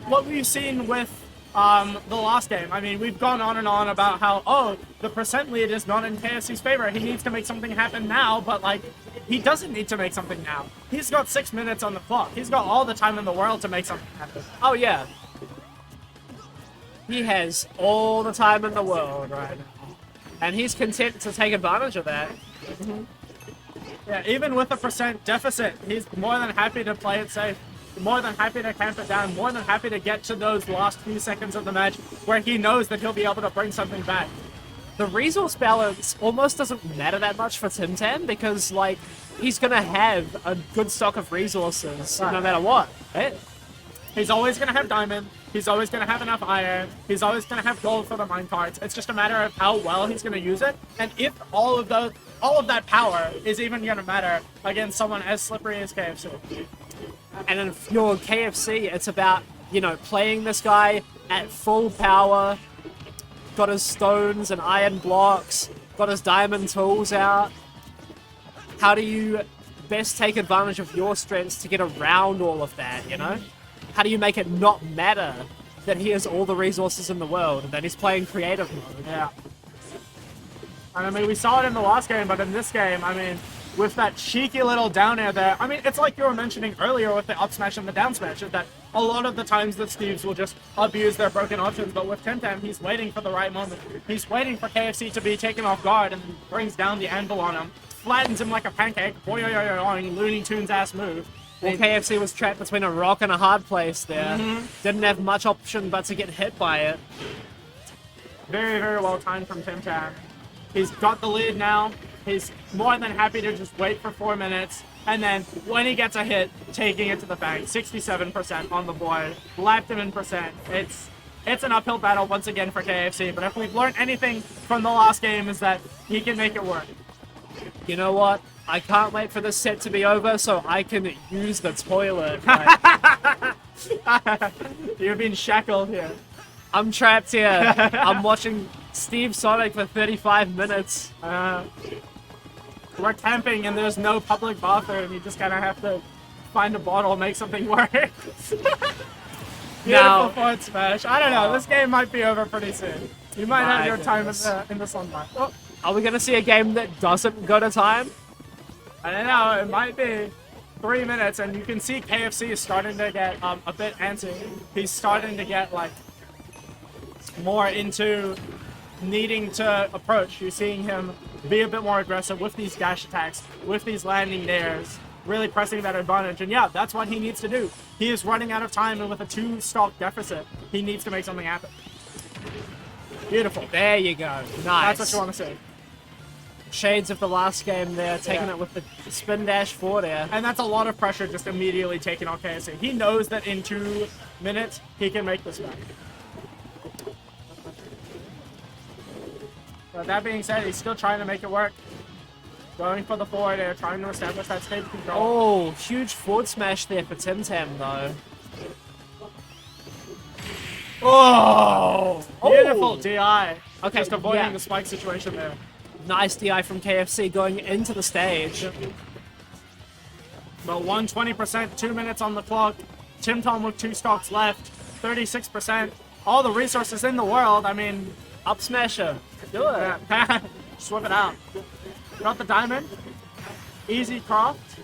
Speaker 2: what we've seen with the last game, I mean, we've gone on and on about how, oh, the percent lead is not in KFC's favor. He needs to make something happen now, but, like, he doesn't need to make something now. He's got 6 minutes on the clock. He's got all the time in the world to make something happen.
Speaker 1: Oh, yeah. He has all the time in the world right now. And he's content to take advantage of that.
Speaker 2: Yeah, even with a percent deficit, he's more than happy to play it safe. More than happy to camp it down. More than happy to get to those last few seconds of the match where he knows that he'll be able to bring something back.
Speaker 1: The resource balance almost doesn't matter that much for Tim Tam because, like, he's going to have a good stock of resources no matter what. Right?
Speaker 2: He's always going to have diamond. He's always going to have enough iron. He's always going to have gold for the minecarts. It's just a matter of how well he's going to use it. And if all of that power is even going to matter against someone as slippery as KFC.
Speaker 1: And if you're KFC, it's about, you know, playing this guy at full power, got his stones and iron blocks, got his diamond tools out. How do you best take advantage of your strengths to get around all of that, you know? How do you make it not matter that he has all the resources in the world and that he's playing creative mode?
Speaker 2: Yeah. I mean, we saw it in the last game, but in this game, I mean, with that cheeky little down air there, I mean, it's like you were mentioning earlier with the up smash and the down smash, is that a lot of the times that Steves will just abuse their broken options, but with Tim Tam, he's waiting for the right moment. He's waiting for KFC to be taken off guard and brings down the anvil on him, flattens him like a pancake, boing, Looney Tunes ass move.
Speaker 1: Well, KFC was trapped between a rock and a hard place there. Didn't have much option but to get hit by it.
Speaker 2: Very, very well timed from Tim Tam. He's got the lead now. He's more than happy to just wait for 4 minutes. And then when he gets a hit, taking it to the bank. 67% on the board. Lapped him in percent. It's an uphill battle once again for KFC. But if we've learned anything from the last game is that he can make it work.
Speaker 1: You know what? I can't wait for this set to be over so I can use the toilet. Like,
Speaker 2: You've been shackled here.
Speaker 1: I'm trapped here. I'm watching Steve Sonic for 35 minutes.
Speaker 2: We're camping and there's no public bathroom. You just kind of have to find a bottle, make something work. Beautiful forward smash. I don't know. This game might be over pretty soon. You might have your time in the sunlight. Oh,
Speaker 1: Are we going to see a game that doesn't go to time?
Speaker 2: I don't know. It might be 3 minutes, and you can see KFC is starting to get a bit antsy. He's starting to get like more into needing to approach. You're seeing him be a bit more aggressive with these dash attacks, with these landing dares, really pressing that advantage. And yeah, that's what he needs to do. He is running out of time, and with a 2-stock deficit, he needs to make something happen. Beautiful.
Speaker 1: There you go. Nice.
Speaker 2: That's what you want to see.
Speaker 1: Shades of the last game there, taking it with the spin dash forward air.
Speaker 2: And that's a lot of pressure just immediately taken on KFC. He knows that in 2 minutes, he can make this back. But that being said, he's still trying to make it work. Going for the forward air, trying to establish that stable control.
Speaker 1: Oh, huge forward smash there for Tim Tam, though.
Speaker 2: Oh! Beautiful DI.
Speaker 1: Okay,
Speaker 2: Just avoiding
Speaker 1: yeah.
Speaker 2: the spike situation there.
Speaker 1: Nice DI from KFC going into the stage.
Speaker 2: But 120%, 2 minutes on the clock. Tim Tam with 2 stocks left. 36%. All the resources in the world. I mean,
Speaker 1: Up smasher. Do it.
Speaker 2: swip it out. Got the diamond. Easy craft.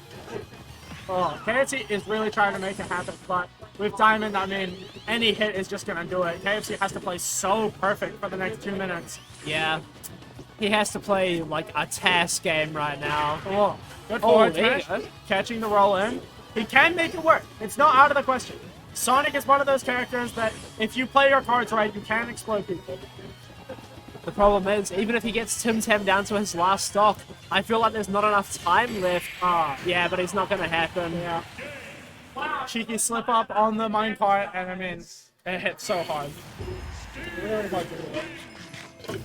Speaker 2: Oh, KFC is really trying to make it happen, but with diamond, I mean, any hit is just gonna do it. KFC has to play so perfect for the next 2 minutes.
Speaker 1: Yeah. He has to play like a task game right now.
Speaker 2: Oh, good forward
Speaker 1: there you
Speaker 2: smash.
Speaker 1: go.
Speaker 2: Catching the roll in. He can make it work. It's not out of the question. Sonic is one of those characters that if you play your cards right, you can explode people.
Speaker 1: The problem is, even if he gets Tim Tam down to his last stock, I feel like there's not enough time left. Yeah, but it's not going to happen.
Speaker 2: Yeah. Cheeky slip up on the minecart, and I mean, it hit so hard. Really hard to do.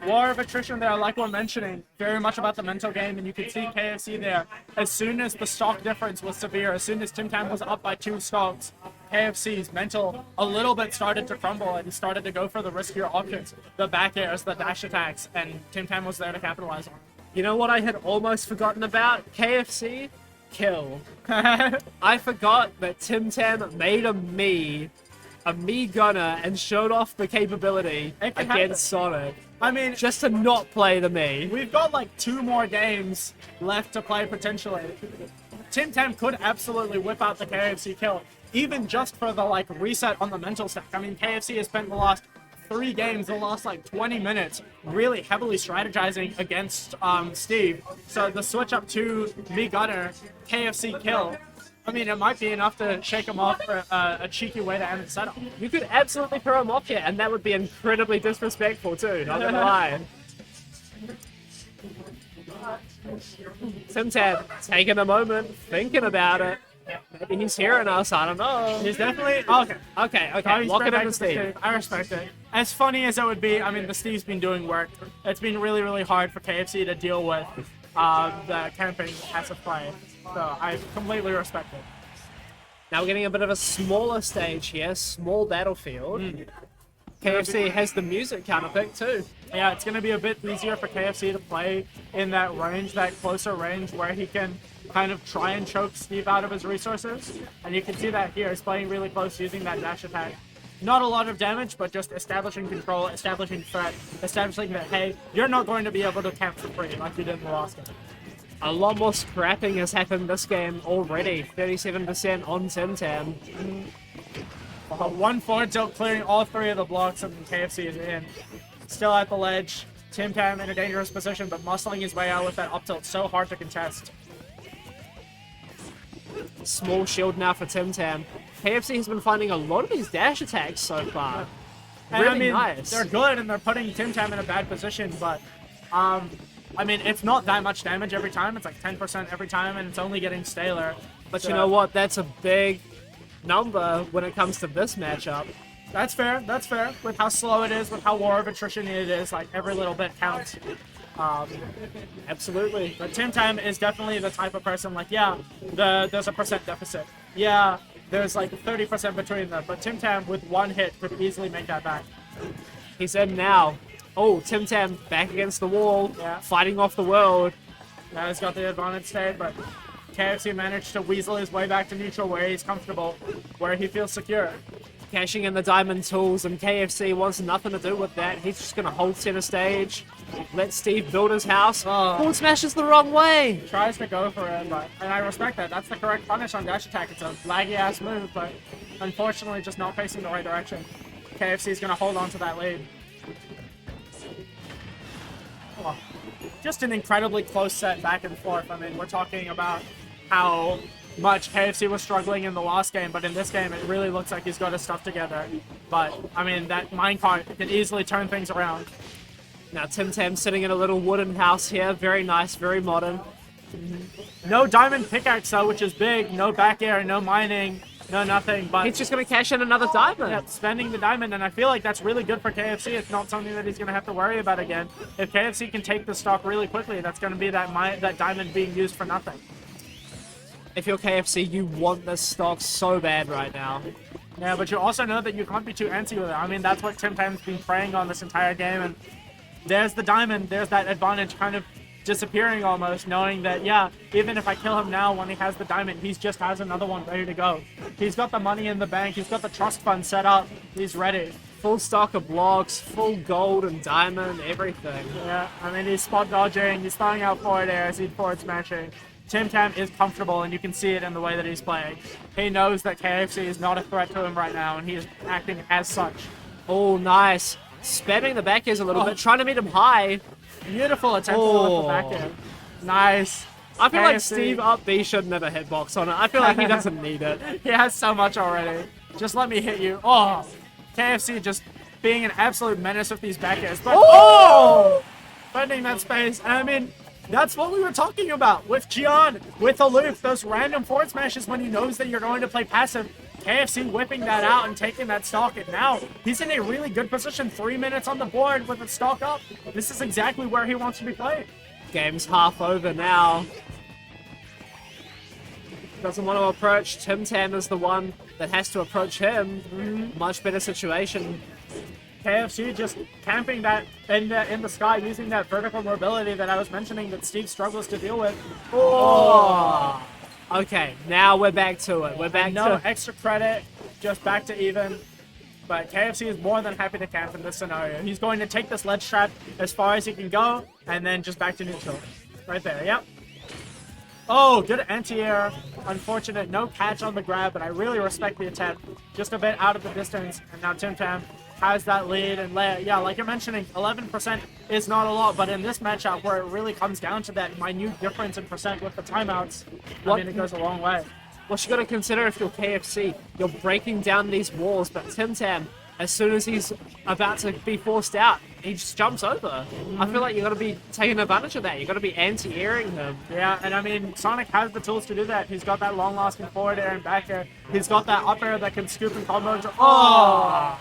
Speaker 2: War of attrition there, like we're mentioning, very much about the mental game, and you can see KFC there. As soon as the stock difference was severe, as soon as Tim Tam was up by 2 stocks, KFC's mental a little bit started to crumble, and he started to go for the riskier options, the back airs, the dash attacks, and Tim Tam was there to capitalize on.
Speaker 1: You know what I had almost forgotten about? KFC kill. I forgot that Tim Tam made a me gunner, and showed off the capability against Sonic.
Speaker 2: I mean,
Speaker 1: Just to not play the me.
Speaker 2: we've got like 2 more games left to play potentially. Tim Tam could absolutely whip out the KFC kill, even just for the like reset on the mental stack. I mean, KFC has spent the last 3 games, the last like 20 minutes, really heavily strategizing against Steve. So the switch up to me gunner, KFC kill. I mean, it might be enough to shake him off for a cheeky way to end the setup.
Speaker 1: You could absolutely throw him off here, and that would be incredibly disrespectful too, not gonna lie. Tim Tam taking a moment, thinking about it. Maybe he's hearing us, I don't know.
Speaker 2: He's definitely okay.
Speaker 1: Okay, lock it in with Steve.
Speaker 2: I respect it. As funny as it would be, I mean, the Steve's been doing work. It's been really, really hard for KFC to deal with the camping passive play. So I completely respect it.
Speaker 1: Now we're getting a bit of a smaller stage here, small battlefield. KFC has the music counterpick too.
Speaker 2: Yeah, it's going to be a bit easier for KFC to play in that range, that closer range where he can kind of try and choke Steve out of his resources. And you can see that here. He's playing really close using that dash attack. Not a lot of damage, but just establishing control, establishing threat, establishing that, hey, you're not going to be able to camp for free like you did in the last game.
Speaker 1: A lot more scrapping has happened this game already. 37% on Tim Tam.
Speaker 2: One forward tilt clearing all 3 of the blocks, and KFC is in. Still at the ledge. Tim Tam in a dangerous position, but muscling his way out with that up tilt. So hard to contest.
Speaker 1: Small shield now for Tim Tam. KFC has been finding a lot of these dash attacks so far.
Speaker 2: And
Speaker 1: Really
Speaker 2: I mean,
Speaker 1: nice.
Speaker 2: they're good, and they're putting Tim Tam in a bad position, but I mean, it's not that much damage every time. It's like 10% every time, and it's only getting staler.
Speaker 1: But
Speaker 2: So-
Speaker 1: you know what? That's a big number when it comes to this matchup.
Speaker 2: That's fair. That's fair. With how slow it is, with how war of attrition it is, like every little bit counts.
Speaker 1: Absolutely.
Speaker 2: But Tim Tam is definitely the type of person like, yeah, there's a percent deficit. Yeah, there's like 30% between them. But Tim Tam with one hit could easily make that back.
Speaker 1: He's in now. Oh, Tim Tam back against the wall,
Speaker 2: Yeah.
Speaker 1: fighting off the world.
Speaker 2: Now he's got the advantage state, but KFC managed to weasel his way back to neutral where he's comfortable, where he feels secure.
Speaker 1: Cashing in the diamond tools, and KFC wants nothing to do with that. He's just going to hold center stage, let Steve build his house. Forward smashes the wrong way.
Speaker 2: Tries to go for it, and I respect that. That's the correct punish on dash attack. It's a laggy-ass move, but unfortunately just not facing the right direction. KFC is going to hold on to that lead. Oh, just an incredibly close set back and forth. I mean, we're talking about how much KFC was struggling in the last game, but in this game it really looks like he's got his stuff together. But, I mean, that minecart can easily turn things around.
Speaker 1: Now Tim Tam sitting in a little wooden house here. Very nice, very modern.
Speaker 2: No diamond pickaxe though, which is big. No back air, no mining, no nothing. But
Speaker 1: He's just going to cash in another diamond.
Speaker 2: yeah, spending the diamond, and I feel like that's really good for KFC. It's not something that he's going to have to worry about again. If KFC can take the stock really quickly, that's going to be that diamond being used for nothing.
Speaker 1: If you're KFC, you want this stock so bad right now.
Speaker 2: Yeah, but you also know that you can't be too antsy with it. I mean, that's what Tim Tam's been preying on this entire game, and there's the diamond, there's that advantage kind of disappearing almost, knowing that, yeah, even if I kill him now when he has the diamond, he just has another one ready to go. He's got the money in the bank, he's got the trust fund set up, he's ready.
Speaker 1: Full stock of blocks, full gold and diamond, everything.
Speaker 2: Yeah, I mean, he's spot dodging, he's throwing out forward airs, he's forward smashing. Tim Tam is comfortable, and you can see it in the way that he's playing. He knows that KFC is not a threat to him right now, and he is acting as such.
Speaker 1: Oh, nice. Spamming the back airs a little bit, trying to meet him high.
Speaker 2: Beautiful attempt to lift the back end. Nice.
Speaker 1: I feel like
Speaker 2: KFC.
Speaker 1: Steve up B shouldn't have a hitbox on it. I feel like he doesn't need it.
Speaker 2: He has so much already. Just let me hit you. Oh, KFC just being an absolute menace with these back airs. But finding that space. And I mean, that's what we were talking about with Gian, with Aloof, those random forward smashes when he knows that you're going to play passive. KFC whipping that out and taking that stock, and now he's in a really good position. 3 minutes on the board with the stock up. This is exactly where he wants to be playing.
Speaker 1: Game's half over now. Doesn't want to approach. Tim Tam is the one that has to approach him. Much better situation.
Speaker 2: KFC just camping that in the sky, using that vertical mobility that I was mentioning that Steve struggles to deal with.
Speaker 1: Oh! Okay, now we're back to it. We're back
Speaker 2: No
Speaker 1: to...
Speaker 2: extra credit, just back to even. But KFC is more than happy to camp in this scenario. He's going to take this ledge trap as far as he can go, and then just back to neutral. Right there, yep. Oh, good anti-air. Unfortunate, no catch on the grab, but I really respect the attempt. Just a bit out of the distance, and now Tim Tam has that lead, and yeah, like you're mentioning, 11% is not a lot, but in this matchup where it really comes down to that minute difference in percent with the timeouts, I mean, it goes a long way.
Speaker 1: What you got to consider if you're KFC, you're breaking down these walls, but Tim Tam, as soon as he's about to be forced out, he just jumps over. I feel like you got to be taking advantage of that. You got to be anti-airing him.
Speaker 2: Yeah, and I mean, Sonic has the tools to do that. He's got that long-lasting forward air and back air. He's got that up air that can scoop and combo. Oh!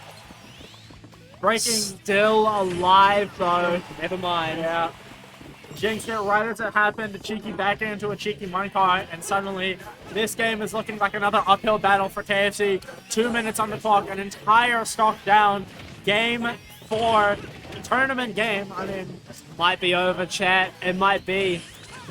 Speaker 2: Breaking.
Speaker 1: Still alive, though. Never mind.
Speaker 2: Yeah. Jinxed it right as it happened. A cheeky back air into a cheeky minecart, and suddenly this game is looking like another uphill battle for KFC. 2 minutes on the clock, an entire stock down. Game 4. Tournament game. I mean,
Speaker 1: might be over, chat. It might be.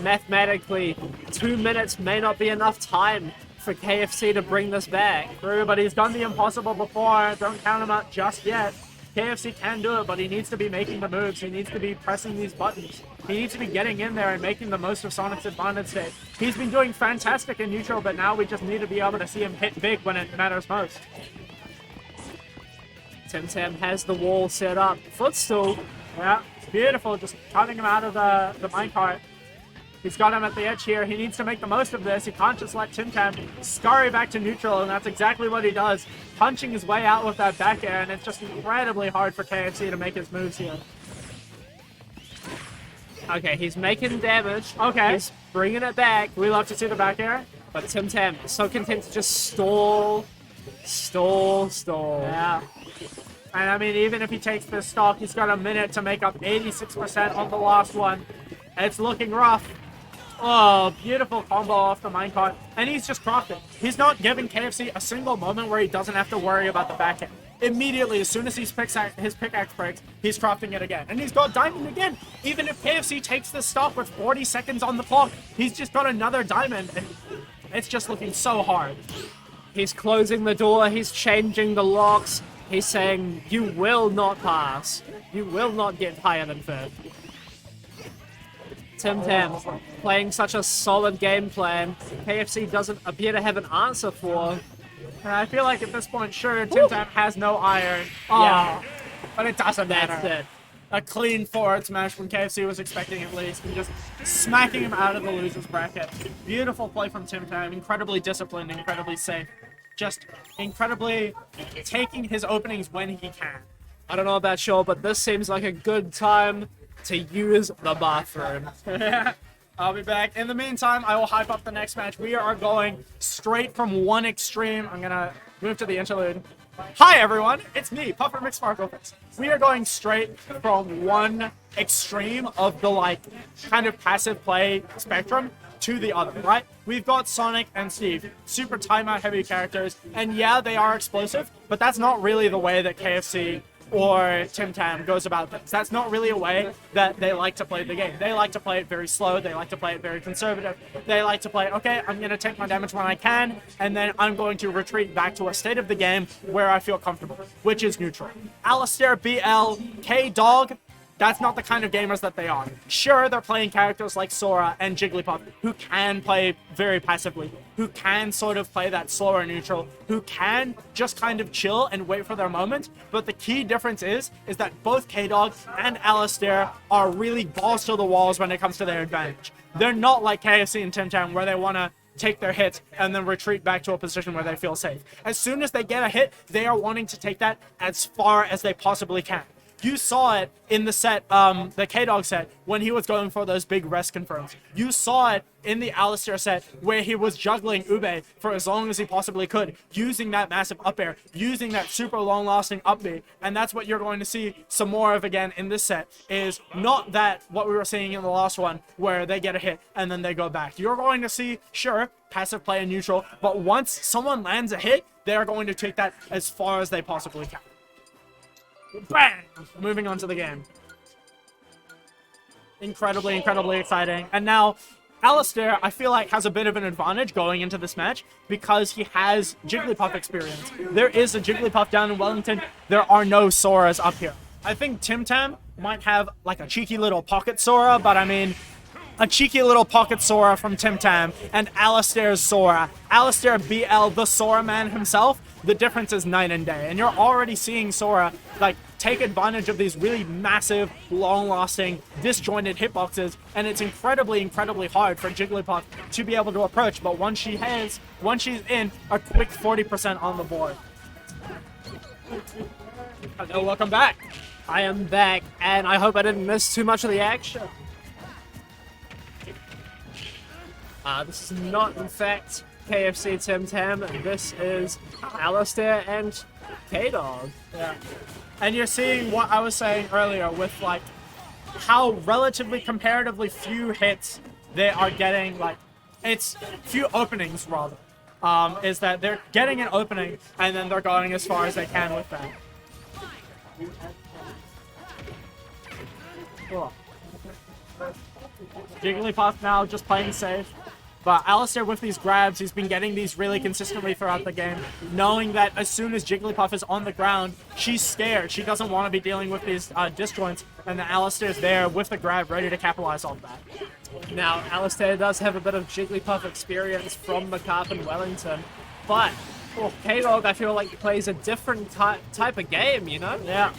Speaker 1: Mathematically, 2 minutes may not be enough time for KFC to bring this back.
Speaker 2: true, but he's done the impossible before. Don't count him out just yet. KFC can do it, but he needs to be making the moves. He needs to be pressing these buttons. He needs to be getting in there and making the most of Sonic's advantage state. He's been doing fantastic in neutral, but now we just need to be able to see him hit big when it matters most.
Speaker 1: Tim Tam has the wall set up. Footstool.
Speaker 2: Yeah, it's beautiful. Just cutting him out of the minecart. He's got him at the edge here. He needs to make the most of this. He can't just let Tim Tam scurry back to neutral, and that's exactly what he does. Punching his way out with that back air, and it's just incredibly hard for KFC to make his moves here.
Speaker 1: Okay, he's making damage.
Speaker 2: Okay.
Speaker 1: He's bringing it back.
Speaker 2: We love to see the back air.
Speaker 1: But Tim Tam is so content to just stall. Stall.
Speaker 2: Yeah. And I mean, even if he takes this stock, he's got a minute to make up 86% on the last one. It's looking rough. Oh, beautiful combo off the minecart. And he's just crafted. He's not giving KFC a single moment where he doesn't have to worry about the back end. Immediately, as soon as his pickaxe breaks, he's crafting it again. And he's got diamond again. Even if KFC takes this stock with 40 seconds on the clock, he's just got another diamond. And it's just looking so hard.
Speaker 1: He's closing the door. He's changing the locks. He's saying, you will not pass. You will not get higher than fifth. Tim Tam playing such a solid game plan. KFC doesn't appear to have an answer for.
Speaker 2: And I feel like at this point, sure, Tim Tam has no iron. Oh,
Speaker 1: Yeah.
Speaker 2: but it doesn't matter.
Speaker 1: That's it.
Speaker 2: A clean forward smash when KFC was expecting at least, and just smacking him out of the loser's bracket. Beautiful play from Tim Tam. Incredibly disciplined, incredibly safe. Just incredibly taking his openings when he can.
Speaker 1: I don't know about you, but this seems like a good time to use the bathroom.
Speaker 2: I'll be back. In the meantime, I will hype up the next match. We are going straight from one extreme. I'm gonna move to the interlude. Hi everyone, it's me, Puffer McSparkleface. We are going straight from one extreme of the like kind of passive play spectrum to the other, right? We've got Sonic and Steve, super timeout heavy characters, and yeah, they are explosive, but that's not really the way that KFC or Tim Tam goes about things. That's not really a way that they like to play the game. They like to play it very slow. They like to play it very conservative. They like to play, okay, I'm going to take my damage when I can, and then I'm going to retreat back to a state of the game where I feel comfortable, which is neutral. Alistair, BL, K-Dog, that's not the kind of gamers that they are. Sure, they're playing characters like Sora and Jigglypuff, who can play very passively, who can sort of play that slower neutral, who can just kind of chill and wait for their moment. But the key difference is that both K-Dog and Alistair are really balls to the walls when it comes to their advantage. They're not like KFC and Tim Tam, where they want to take their hits and then retreat back to a position where they feel safe. As soon as they get a hit, they are wanting to take that as far as they possibly can. You saw it in the set, the K-Dog set, when he was going for those big rest confirms. You saw it in the Alistair set, where he was juggling Ube for as long as he possibly could, using that massive up air, using that super long-lasting up B. And that's what you're going to see some more of again in this set, is not that what we were seeing in the last one, where they get a hit and then they go back. You're going to see, sure, passive play and neutral, but once someone lands a hit, they're going to take that as far as they possibly can. Bang! Moving on to the game. Incredibly exciting. And now, Alistair, I feel like, has a bit of an advantage going into this match because he has Jigglypuff experience. There is a Jigglypuff down in Wellington. There are no Soras up here. I think Tim Tam might have like a cheeky little pocket Sora, but I mean, a cheeky little pocket Sora from Tim Tam and Alistair's Sora. Alistair BL, the Sora man himself, the difference is night and day. And you're already seeing Sora, like, take advantage of these really massive, long-lasting, disjointed hitboxes, and it's incredibly, incredibly hard for Jigglypuff to be able to approach. But once she's in, a quick 40% on the board. Hello, welcome back.
Speaker 1: I am back, and I hope I didn't miss too much of the action. This is not, in fact, KFC Tim Tam. This is Alistair and K-Dog.
Speaker 2: Yeah. And you're seeing what I was saying earlier with, like, how relatively comparatively few hits they are getting, like, it's few openings, rather. Is that they're getting an opening, and then they're going as far as they can with that. Cool. Jigglypuff now just playing safe. But Alistair with these grabs, he's been getting these really consistently throughout the game, knowing that as soon as Jigglypuff is on the ground, she's scared. She doesn't want to be dealing with these disjoints, and then Alistair's there with the grab, ready to capitalize on that.
Speaker 1: Now, Alistair does have a bit of Jigglypuff experience from McCarp and Wellington, but K-Dog, I feel like, plays a different type of game, you know?
Speaker 2: Yeah.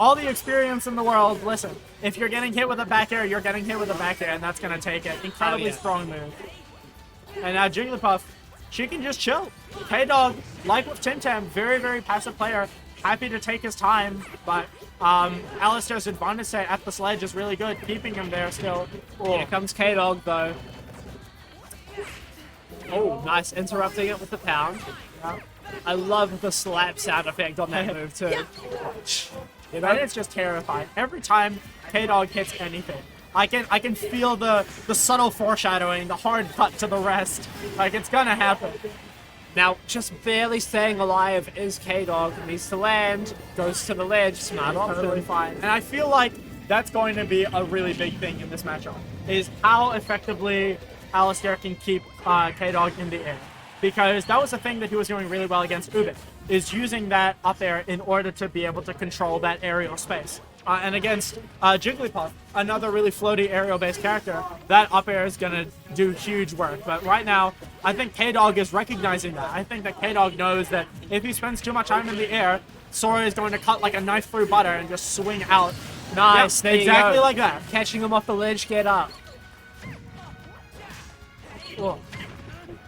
Speaker 2: All the experience in the world. Listen, if you're getting hit with a back air, you're getting hit with a back air, and that's going to take it. Incredibly strong move. And now Jigglypuff, she can just chill. K-Dog, like with Tim Tam, very, very passive player, happy to take his time, but Alistair's advantage set at the sledge is really good, keeping him there still.
Speaker 1: Here comes K-Dog, though. Oh, nice, interrupting it with the pound.
Speaker 2: Yeah.
Speaker 1: I love the slap sound effect on that move, too.
Speaker 2: You know, it's just terrifying. Every time K-Dog hits anything, I can feel the subtle foreshadowing, the hard cut to the rest. Like, it's gonna happen.
Speaker 1: Now, just barely staying alive is K-Dog. Needs to land, goes to the ledge, smart option.
Speaker 2: Totally fine. And I feel like that's going to be a really big thing in this matchup, is how effectively Alistair can keep K-Dog in the air. Because that was the thing that he was doing really well against Ubin, is using that up air in order to be able to control that aerial space. And against Jigglypuff, another really floaty aerial-based character, that up air is going to do huge work. But right now, I think K-Dog is recognizing that. I think that K-Dog knows that if he spends too much time in the air, Sora is going to cut like a knife through butter and just swing out.
Speaker 1: Nice,
Speaker 2: Yep,
Speaker 1: there you
Speaker 2: exactly
Speaker 1: go.
Speaker 2: like that.
Speaker 1: Catching him off the ledge, get up.
Speaker 2: Cool.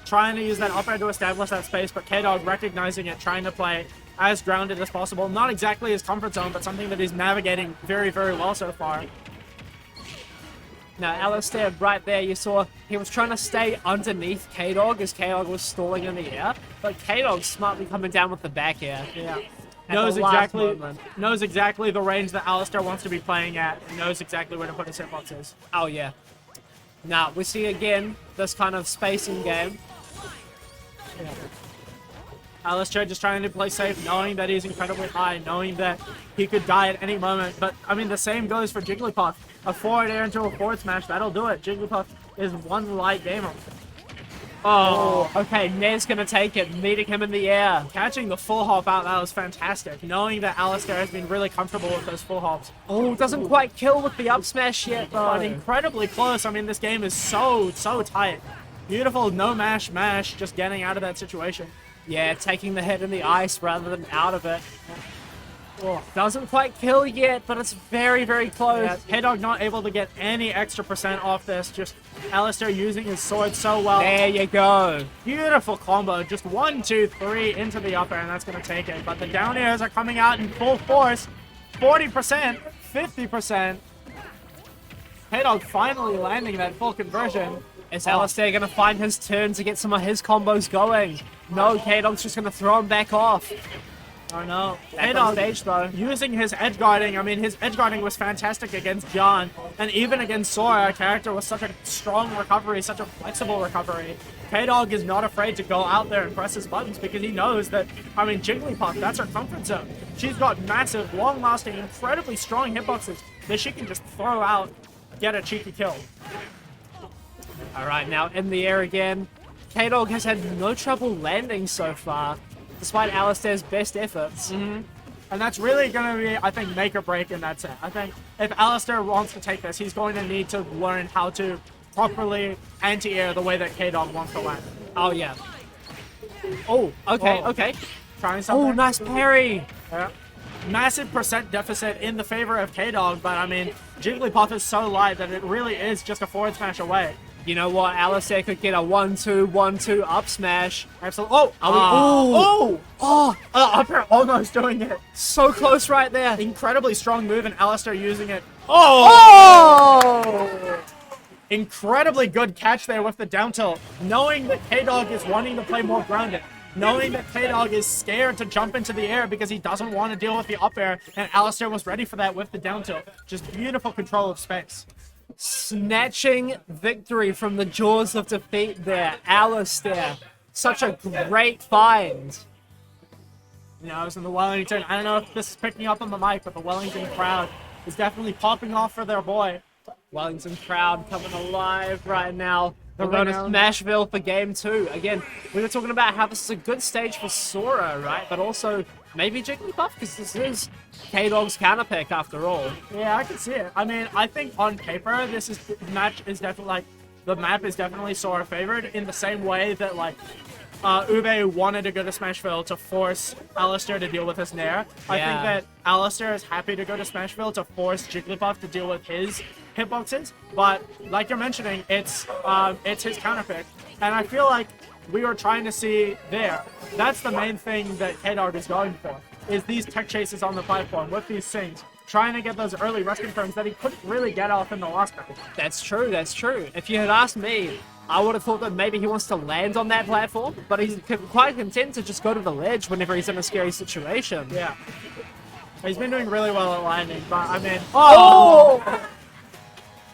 Speaker 2: Trying to use that up air to establish that space, but K-Dog recognizing it, trying to play as grounded as possible. Not exactly his comfort zone, but something that he's navigating very, very well so far.
Speaker 1: Now, Alistair, right there, you saw he was trying to stay underneath K-Dog as K-Dog was stalling in the air, but K-Dog smartly coming down with the back air.
Speaker 2: Yeah.
Speaker 1: At
Speaker 2: Knows
Speaker 1: the last
Speaker 2: exactly
Speaker 1: moment.
Speaker 2: knows exactly the range that Alistair wants to be playing at, and knows exactly where to put his hitboxes.
Speaker 1: Oh, yeah. Now, we see again this kind of spacing game.
Speaker 2: Yeah. Alistair just trying to play safe, knowing that he's incredibly high, knowing that he could die at any moment. But, I mean, the same goes for Jigglypuff. A forward air into a forward smash, that'll do it. Jigglypuff is one light gamer.
Speaker 1: Oh, okay, Ned's gonna take it, meeting him in the air.
Speaker 2: Catching the full hop out, that was fantastic. Knowing that Alistair has been really comfortable with those full hops.
Speaker 1: Oh, doesn't quite kill with the up smash yet,
Speaker 2: But
Speaker 1: though.
Speaker 2: incredibly close. I mean, this game is so tight. Beautiful no mash, just getting out of that situation.
Speaker 1: Yeah, taking the hit in the ice rather than out of it. Oh, doesn't quite kill yet, but it's very, very close.
Speaker 2: Yeah, K-Dog not able to get any extra percent off this. Just Alistair using his sword so well.
Speaker 1: There you go.
Speaker 2: Beautiful combo. Just 1, 2, 3 into the up air, and that's going to take it. But the down airs are coming out in full force. 40%, 50%. K-Dog finally landing that full conversion.
Speaker 1: Is Alistair going to find his turn to get some of his combos going? No, K-Dog's just going to throw him back off.
Speaker 2: Oh no.
Speaker 1: Back on
Speaker 2: K-Dog
Speaker 1: stage, though.
Speaker 2: using his edge guarding. I mean, his edge guarding was fantastic against John. And even against Sora, a character with such a strong recovery, such a flexible recovery. K-Dog is not afraid to go out there and press his buttons because he knows that, I mean, Jigglypuff, that's her comfort zone. She's got massive, long-lasting, incredibly strong hitboxes that she can just throw out, get a cheeky kill.
Speaker 1: All right, now in the air again. K-Dog has had no trouble landing so far, despite Alistair's best efforts.
Speaker 2: And And that's really going to be, I think, make or break in that set. I think if Alistair wants to take this, he's going to need to learn how to properly anti-air the way that K-Dog wants to land.
Speaker 1: Oh, yeah. Oh, okay,
Speaker 2: Whoa.
Speaker 1: okay.
Speaker 2: Trying something.
Speaker 1: Oh, nice parry.
Speaker 2: Yeah. Massive percent deficit in the favor of K-Dog, but I mean, Jigglypuff is so light that it really is just a forward smash away.
Speaker 1: You know what? Alistair could get a 1-2, 1-2 up smash.
Speaker 2: Absolutely. Oh!
Speaker 1: Oh!
Speaker 2: Up air almost doing it.
Speaker 1: So close right there.
Speaker 2: Incredibly strong move, and Alistair using it.
Speaker 1: Oh!
Speaker 2: Incredibly good catch there with the down tilt. Knowing that K-Dog is wanting to play more grounded. Knowing that K-Dog is scared to jump into the air because he doesn't want to deal with the up air, and Alistair was ready for that with the down tilt. Just beautiful control of space.
Speaker 1: Snatching victory from the jaws of defeat there. Alistair. Such a great find.
Speaker 2: You know, I was in the Wellington. I don't know if this is picking up on the mic, but the Wellington crowd is definitely popping off for their boy.
Speaker 1: Wellington crowd coming alive right now. We're going to
Speaker 2: renowned-
Speaker 1: Smashville for game 2. Again, we were talking about how this is a good stage for Sora, right? But also maybe Jigglypuff, because this is K-Dog's counter pick after all.
Speaker 2: Yeah, I can see it. I mean, I think on paper, this match is definitely like the map is definitely Sora favored in the same way that like Ube wanted to go to Smashville to force Alistair to deal with his Nair. I
Speaker 1: Yeah.
Speaker 2: think that Alistair is happy to go to Smashville to force Jigglypuff to deal with his hitboxes, but like you're mentioning, it's his counter pick, and I feel like we were trying to see there. That's the main thing that K-Dog is going for, is these tech chases on the platform with these things, trying to get those early rest confirms that he couldn't really get off in the last match.
Speaker 1: That's true, that's true. If you had asked me, I would have thought that maybe he wants to land on that platform, but he's quite content to just go to the ledge whenever he's in a scary situation.
Speaker 2: Yeah. He's been doing really well at landing, but I mean...
Speaker 1: Oh!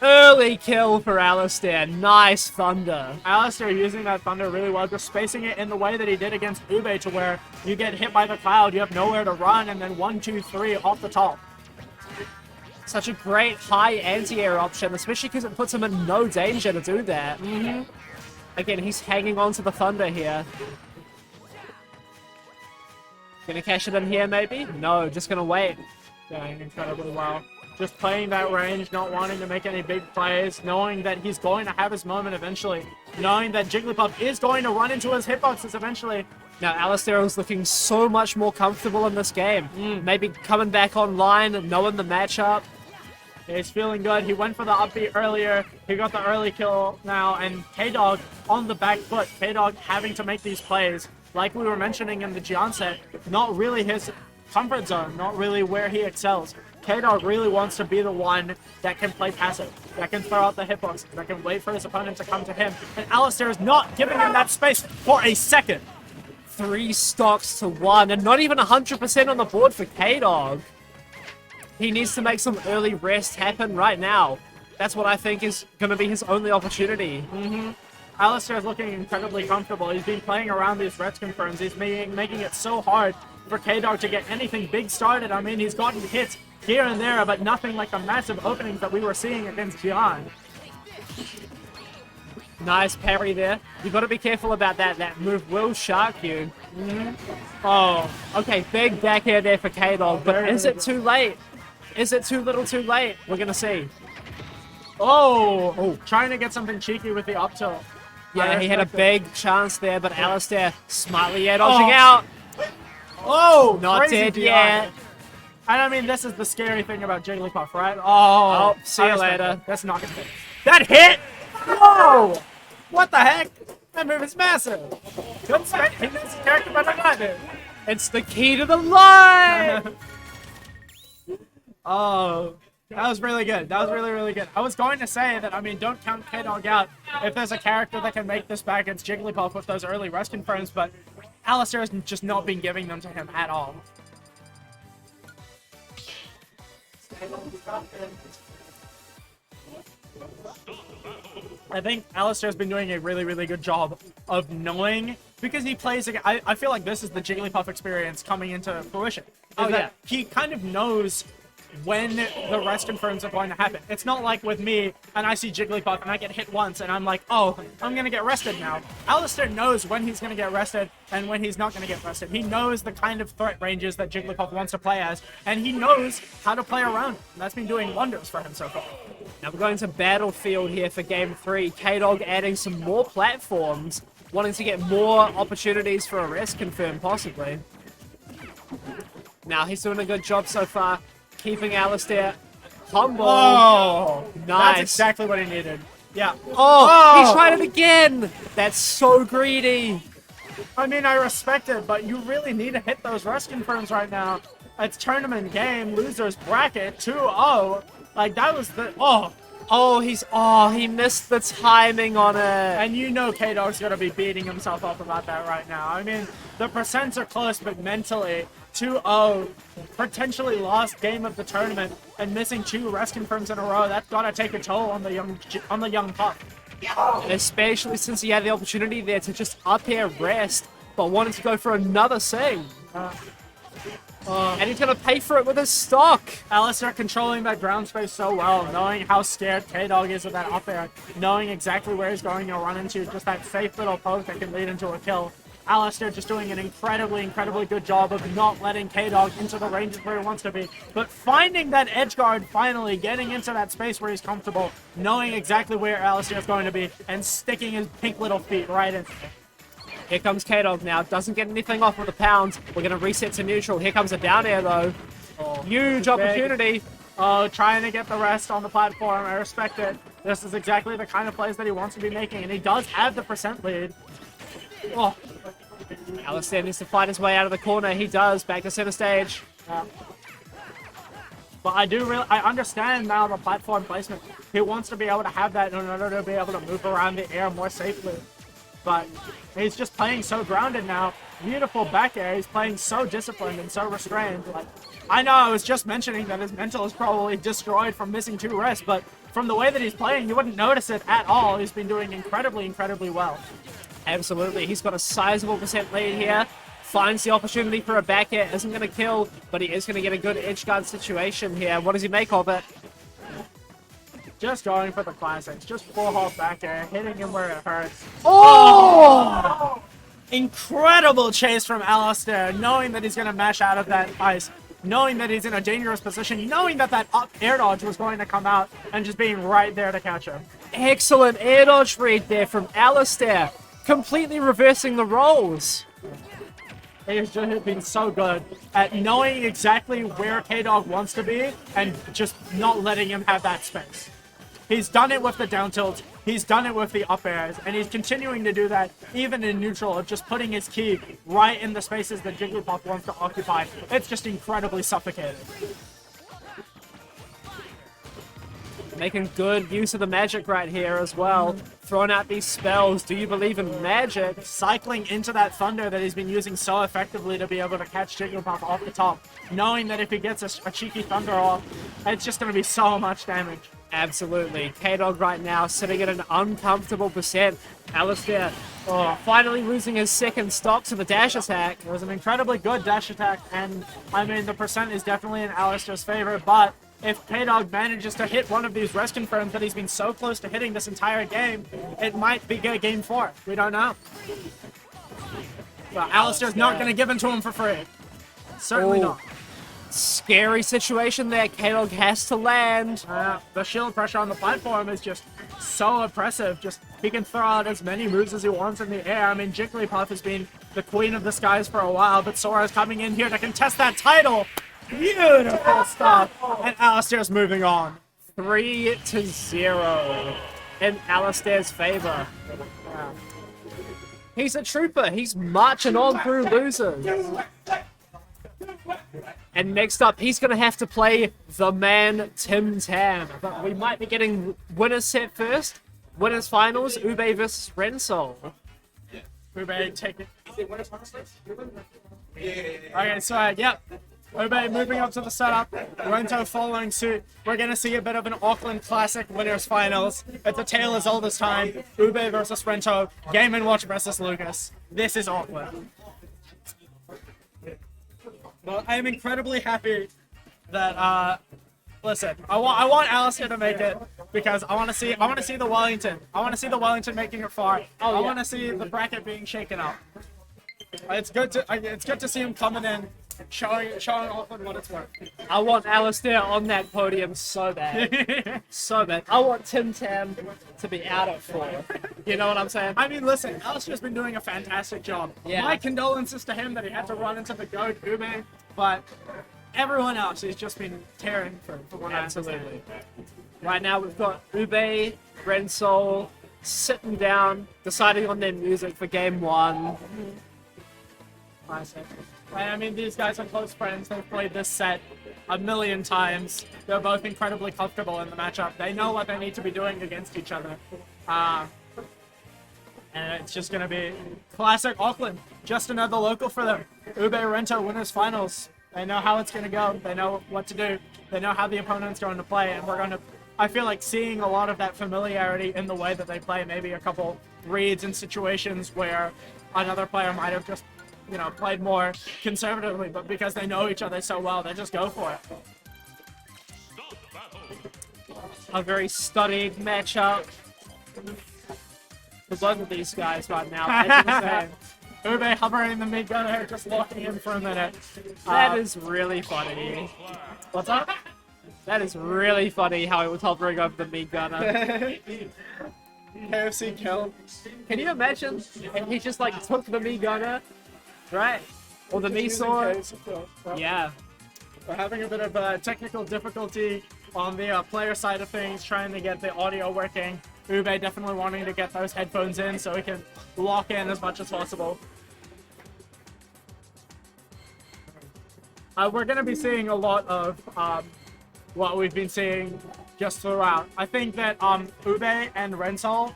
Speaker 1: Early kill for Alistair. Nice thunder.
Speaker 2: Alistair using that thunder really well, just spacing it in the way that he did against Ube to where you get hit by the cloud, you have nowhere to run, and then 1, 2, 3 off the top.
Speaker 1: Such a great high anti-air option, especially because it puts him in no danger to do that. Again, he's hanging on to the thunder here. Gonna cash it in here, maybe? No, just gonna wait.
Speaker 2: Going incredibly well. Just playing that range, not wanting to make any big plays, knowing that he's going to have his moment eventually, knowing that Jigglypuff is going to run into his hitboxes eventually.
Speaker 1: Now, Alistair is looking so much more comfortable in this game. Maybe coming back online and knowing the matchup.
Speaker 2: He's feeling good. He went for the upbeat earlier. He got the early kill now, and K-Dog on the back foot. K-Dog having to make these plays, like we were mentioning in the Gian set, not really his comfort zone, not really where he excels. K-Dog really wants to be the one that can play passive, that can throw out the hitbox, that can wait for his opponent to come to him. And Alistair is not giving him that space for a second.
Speaker 1: 3 stocks to 1, and not even 100% on the board for K-Dog. He needs to make some early rest happen right now. That's what I think is going to be his only opportunity.
Speaker 2: Alistair is looking incredibly comfortable. He's been playing around these rest confirms. He's making it so hard for K-Dog to get anything big started. I mean, he's gotten hits here and there, but nothing like the massive openings that we were seeing against Gian.
Speaker 1: Nice parry there. You got to be careful about that. That move will shark you. Oh, okay. Big back air there for K-Dog, but is it too late? Is it too little too late? We're going to see.
Speaker 2: Oh, trying to get something cheeky with the up tilt.
Speaker 1: Yeah, he had a big chance there, but Alistair smartly dodging out.
Speaker 2: Oh,
Speaker 1: Not
Speaker 2: crazy
Speaker 1: dead
Speaker 2: DI.
Speaker 1: yet.
Speaker 2: And I mean, this is the scary thing about Jigglypuff, right?
Speaker 1: Oh, see you
Speaker 2: I respect
Speaker 1: later.
Speaker 2: that. That's not gonna hit. That hit! Whoa! What the heck? That move is massive. Good spec. He knows his character better than I do.
Speaker 1: It's the key to the light.
Speaker 2: Oh, that was really good. That was really, really good. I was going to say that, I mean, don't count K-Dog out if there's a character that can make this back against Jigglypuff with those early rest confirms, but Alistair has just not been giving them to him at all. I think Alistair's been doing a really, really good job of knowing, because he plays, I feel like this is the Jigglypuff experience coming into fruition.
Speaker 1: Oh,
Speaker 2: is that
Speaker 1: yeah.
Speaker 2: He kind of knows when the rest confirms are going to happen. It's not like with me and I see Jigglypuff and I get hit once and I'm like, oh, I'm going to get rested now. Alistair knows when he's going to get rested and when he's not going to get rested. He knows the kind of threat ranges that Jigglypuff wants to play as, and he knows how to play around. And that's been doing wonders for him so far.
Speaker 1: Now we're going to Battlefield here for Game 3. K-Dog adding some more platforms, wanting to get more opportunities for a rest confirm, possibly. Now he's doing a good job so far, keeping Alistair humble.
Speaker 2: Oh,
Speaker 1: nice.
Speaker 2: That's exactly what he needed. Yeah.
Speaker 1: Oh, he tried it again. That's so greedy.
Speaker 2: I mean, I respect it, but you really need to hit those rest confirms right now. It's tournament game, losers bracket, 2-0. Like, that was the...
Speaker 1: He missed the timing on it.
Speaker 2: And you know K-Dog's gonna be beating himself up about that right now. I mean, the percents are close, but mentally, 2-0, potentially lost game of the tournament, and missing 2 rest confirms in a row, that's gotta take a toll on the young pup.
Speaker 1: Especially since he had the opportunity there to just up air rest, but wanted to go for another sing. And he's gonna pay for it with his stock.
Speaker 2: Alistair controlling that ground space so well, knowing how scared K-Dog is of that up air, knowing exactly where he's going to run into, just that safe little poke that can lead into a kill. Alistair just doing an incredibly good job of not letting K-Dog into the ranges where he wants to be, but finding that edge guard finally, getting into that space where he's comfortable, knowing exactly where Alistair's going to be, and sticking his pink little feet right in.
Speaker 1: Here comes K-Dog now. Doesn't get anything off with the pound. We're going to reset to neutral. Here comes a down air, though. Huge opportunity.
Speaker 2: Oh, trying to get the rest on the platform. I respect it. This is exactly the kind of plays that he wants to be making, and he does have the percent lead. Oh.
Speaker 1: Alistair needs to fight his way out of the corner. He does. Back to center stage.
Speaker 2: But I understand now the platform placement. He wants to be able to have that in order to be able to move around the air more safely. But he's just playing so grounded now. Beautiful back air. He's playing so disciplined and so restrained. Like, I know I was just mentioning that his mental is probably destroyed from missing 2 rests, but from the way that he's playing, you wouldn't notice it at all. He's been doing incredibly well.
Speaker 1: Absolutely. He's got a sizable percent lead here. Finds the opportunity for a back air. Isn't going to kill, but he is going to get a good edge guard situation here. What does he make of it?
Speaker 2: Just going for the classics. Just full hold back air, hitting him where it hurts.
Speaker 1: Oh!
Speaker 2: Incredible chase from Alistair, knowing that he's going to mash out of that ice, knowing that he's in a dangerous position, knowing that that up air dodge was going to come out, and just being right there to catch him.
Speaker 1: Excellent air dodge read there from Alistair. Completely reversing the roles.
Speaker 2: He has just been so good at knowing exactly where K-Dog wants to be and just not letting him have that space. He's done it with the down tilts, he's done it with the up airs, and he's continuing to do that even in neutral, of just putting his key right in the spaces that Jigglypuff wants to occupy. It's just incredibly suffocating.
Speaker 1: Making good use of the magic right here as well. Throwing out these spells. Do you believe in magic?
Speaker 2: Cycling into that thunder that he's been using so effectively to be able to catch Jigglypuff off the top. Knowing that if he gets a cheeky thunder off, it's just going to be so much damage.
Speaker 1: Absolutely. K-Dog right now sitting at an uncomfortable percent. Alistair finally losing his second stock to the dash attack.
Speaker 2: It was an incredibly good dash attack, and I mean, the percent is definitely in Alistair's favor, but if K-Dog manages to hit one of these rest confirms that he's been so close to hitting this entire game, it might be game 4. We don't know. But Alistair's not going to give it to him for free. Certainly not.
Speaker 1: Scary situation there. K-Dog has to land.
Speaker 2: The shield pressure on the platform is just so oppressive. Just he can throw out as many moves as he wants in the air. I mean, Jigglypuff has been the queen of the skies for a while, but Sora's coming in here to contest that title. Beautiful stuff. And Alistair's moving on.
Speaker 1: 3-0 in Alistair's favor. He's a trooper. He's marching on through losers. And next up, he's going to have to play the man, Tim Tam. But we might be getting winners set first. Winners finals, Ube versus Rensol.
Speaker 2: Ube taking... Okay, so, yep. Ube moving up to the setup. Rento following suit. We're going to see a bit of an Auckland Classic winners finals. It's a tale as old as time. Ube versus Rento. Game & Watch versus Lucas. This is Auckland. Well, I am incredibly happy that Listen, I want Alistair to make it because I want to see the Wellington. I want to see the Wellington making it far. I want to see the bracket being shaken up. It's good to see him coming in, showing Auckland what it's worth.
Speaker 1: I want Alistair on that podium so bad. So bad. I want Tim Tam to be out at 4. You know what I'm saying?
Speaker 2: I mean, listen, Alistair's been doing a fantastic job.
Speaker 1: Yeah.
Speaker 2: My condolences to him that he had to run into the goat Ube, but everyone else has just been tearing for what I understand.
Speaker 1: Absolutely. Right now we've got Ube, Rensol sitting down, deciding on their music for game 1.
Speaker 2: Nice. I mean, these guys are close friends. They've played this set a million times. They're both incredibly comfortable in the matchup. They know what they need to be doing against each other. And it's just going to be classic Auckland. Just another local for them. Ube Rento winners finals. They know how it's going to go. They know what to do. They know how the opponent's going to play. And we're going to, I feel like seeing a lot of that familiarity in the way that they play. Maybe a couple reads in situations where another player might have just, you know, played more conservatively, but because they know each other so well, they just go for it.
Speaker 1: A very studied matchup for both of these guys right now. As you were saying.
Speaker 2: Ube hovering the mid gunner, just locking him for a minute.
Speaker 1: That is really funny.
Speaker 2: What's up?
Speaker 1: That is really funny how he was hovering over the meat gunner.
Speaker 2: KFC kill.
Speaker 1: Can you imagine if he just like took the meat gunner, right? Or the meat sword? Yeah.
Speaker 2: We're having a bit of technical difficulty on the player side of things, trying to get the audio working. Ube definitely wanting to get those headphones in so he can lock in as much as possible. We're going to be seeing a lot of what we've been seeing just throughout. I think that Ube and Rensol,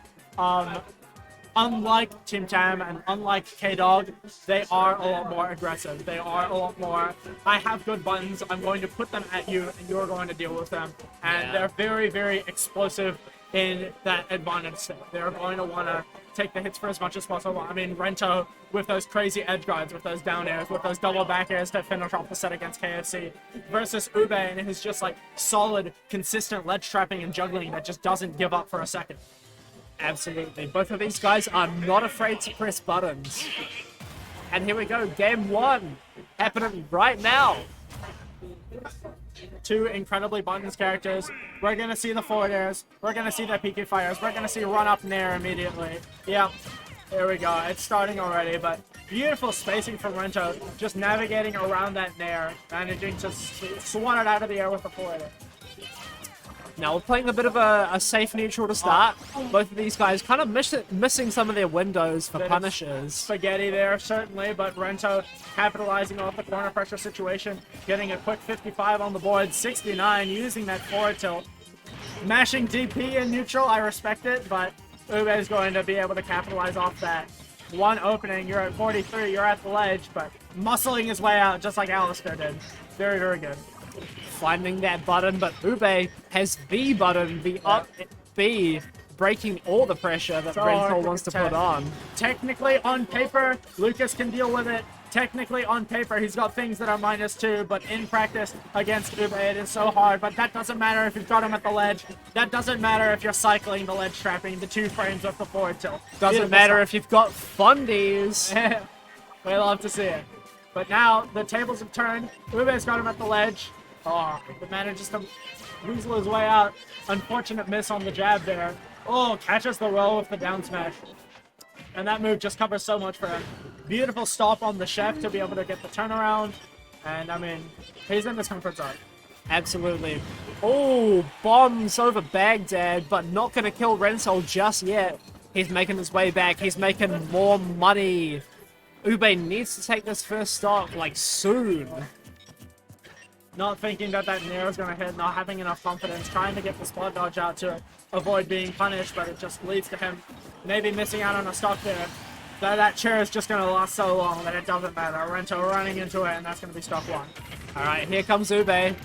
Speaker 2: unlike Tim Tam and unlike K-Dog, they are a lot more aggressive. They are a lot more, I have good buttons, I'm going to put them at you and you're going to deal with them. And they're very, very explosive in that advantage set. They're going to want to take the hits for as much as possible. I mean, Rento with those crazy edge guards, with those down airs, with those double back airs to finish off the set against KFC, versus Ube and his just like solid, consistent ledge trapping and juggling that just doesn't give up for a second.
Speaker 1: Absolutely. Both of these guys are not afraid to press buttons. And here we go, game 1 happening right now.
Speaker 2: Two incredibly buttons characters. We're going to see the forward airs. We're going to see the PK fires. We're going to see run up nair immediately. Yep. There we go. It's starting already, but beautiful spacing from Rento. Just navigating around that nair. Managing to swan it out of the air with the forward air.
Speaker 1: Now we're playing a bit of a safe neutral to start. Both of these guys kind of missing some of their windows for punishes.
Speaker 2: Spaghetti there, certainly, but Rento capitalizing off the corner pressure situation, getting a quick 55 on the board, 69, using that forward tilt. Mashing DP in neutral, I respect it, but Ube is going to be able to capitalize off that. One opening, you're at 43, you're at the ledge, but muscling his way out just like Alistair did. Very, very good.
Speaker 1: Finding that button, but Ube has the button, the up B, breaking all the pressure that Rensol wants to put on.
Speaker 2: Technically, on paper, Lucas can deal with it. Technically, on paper, he's got things that are -2, but in practice against Ube, it is so hard. But that doesn't matter if you've got him at the ledge. That doesn't matter if you're cycling the ledge trapping, the 2 frames of the forward tilt.
Speaker 1: Doesn't matter if you've got fundies.
Speaker 2: We love to see it. But now, the tables have turned. Ube's got him at the ledge. Oh, but manages to weasel his way out. Unfortunate miss on the jab there. Oh, catches the roll with the down smash. And that move just covers so much for him. Beautiful stop on the chef to be able to get the turnaround. And, I mean, he's in his comfort zone.
Speaker 1: Absolutely. Oh, bombs over Baghdad, but not going to kill Rensol just yet. He's making his way back. He's making more money. Ube needs to take this first stock, like, soon.
Speaker 2: Not thinking that nair is going to hit, not having enough confidence, trying to get the spot dodge out to avoid being punished, but it just leads to him maybe missing out on a stock there. That chair is just going to last so long that it doesn't matter. Rento running into it, and that's going to be stock 1.
Speaker 1: All right, here comes Ube.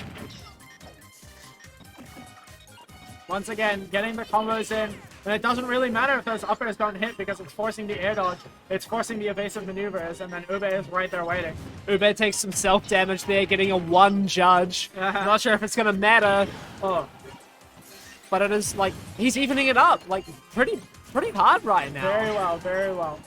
Speaker 2: Once again, getting the combos in, And it doesn't really matter if those uppers don't hit because it's forcing the air dodge, it's forcing the evasive maneuvers, and then Ube is right there waiting.
Speaker 1: Ube takes some self-damage there, getting a 1 judge. Not sure if it's gonna matter.
Speaker 2: Oh,
Speaker 1: But it is, like, he's evening it up, like, pretty hard right now.
Speaker 2: very well, very well.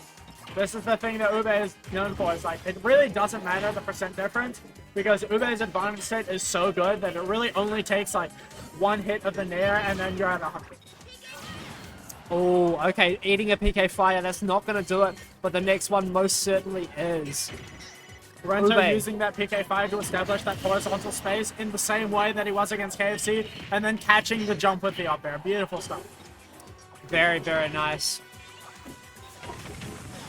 Speaker 2: This is the thing that Ube is known for. Is like, it really doesn't matter the percent difference because Ube's advantage state is so good that it really only takes, like, 1 hit of the Nair and then you're at 100.
Speaker 1: Oh, okay, eating a PK Fire, that's not going to do it, but the next one most certainly is.
Speaker 2: Rento
Speaker 1: Ube.
Speaker 2: using that PK Fire to establish that horizontal space in the same way that he was against KFC, and then catching the jump with the up air. Beautiful stuff.
Speaker 1: Very, very nice.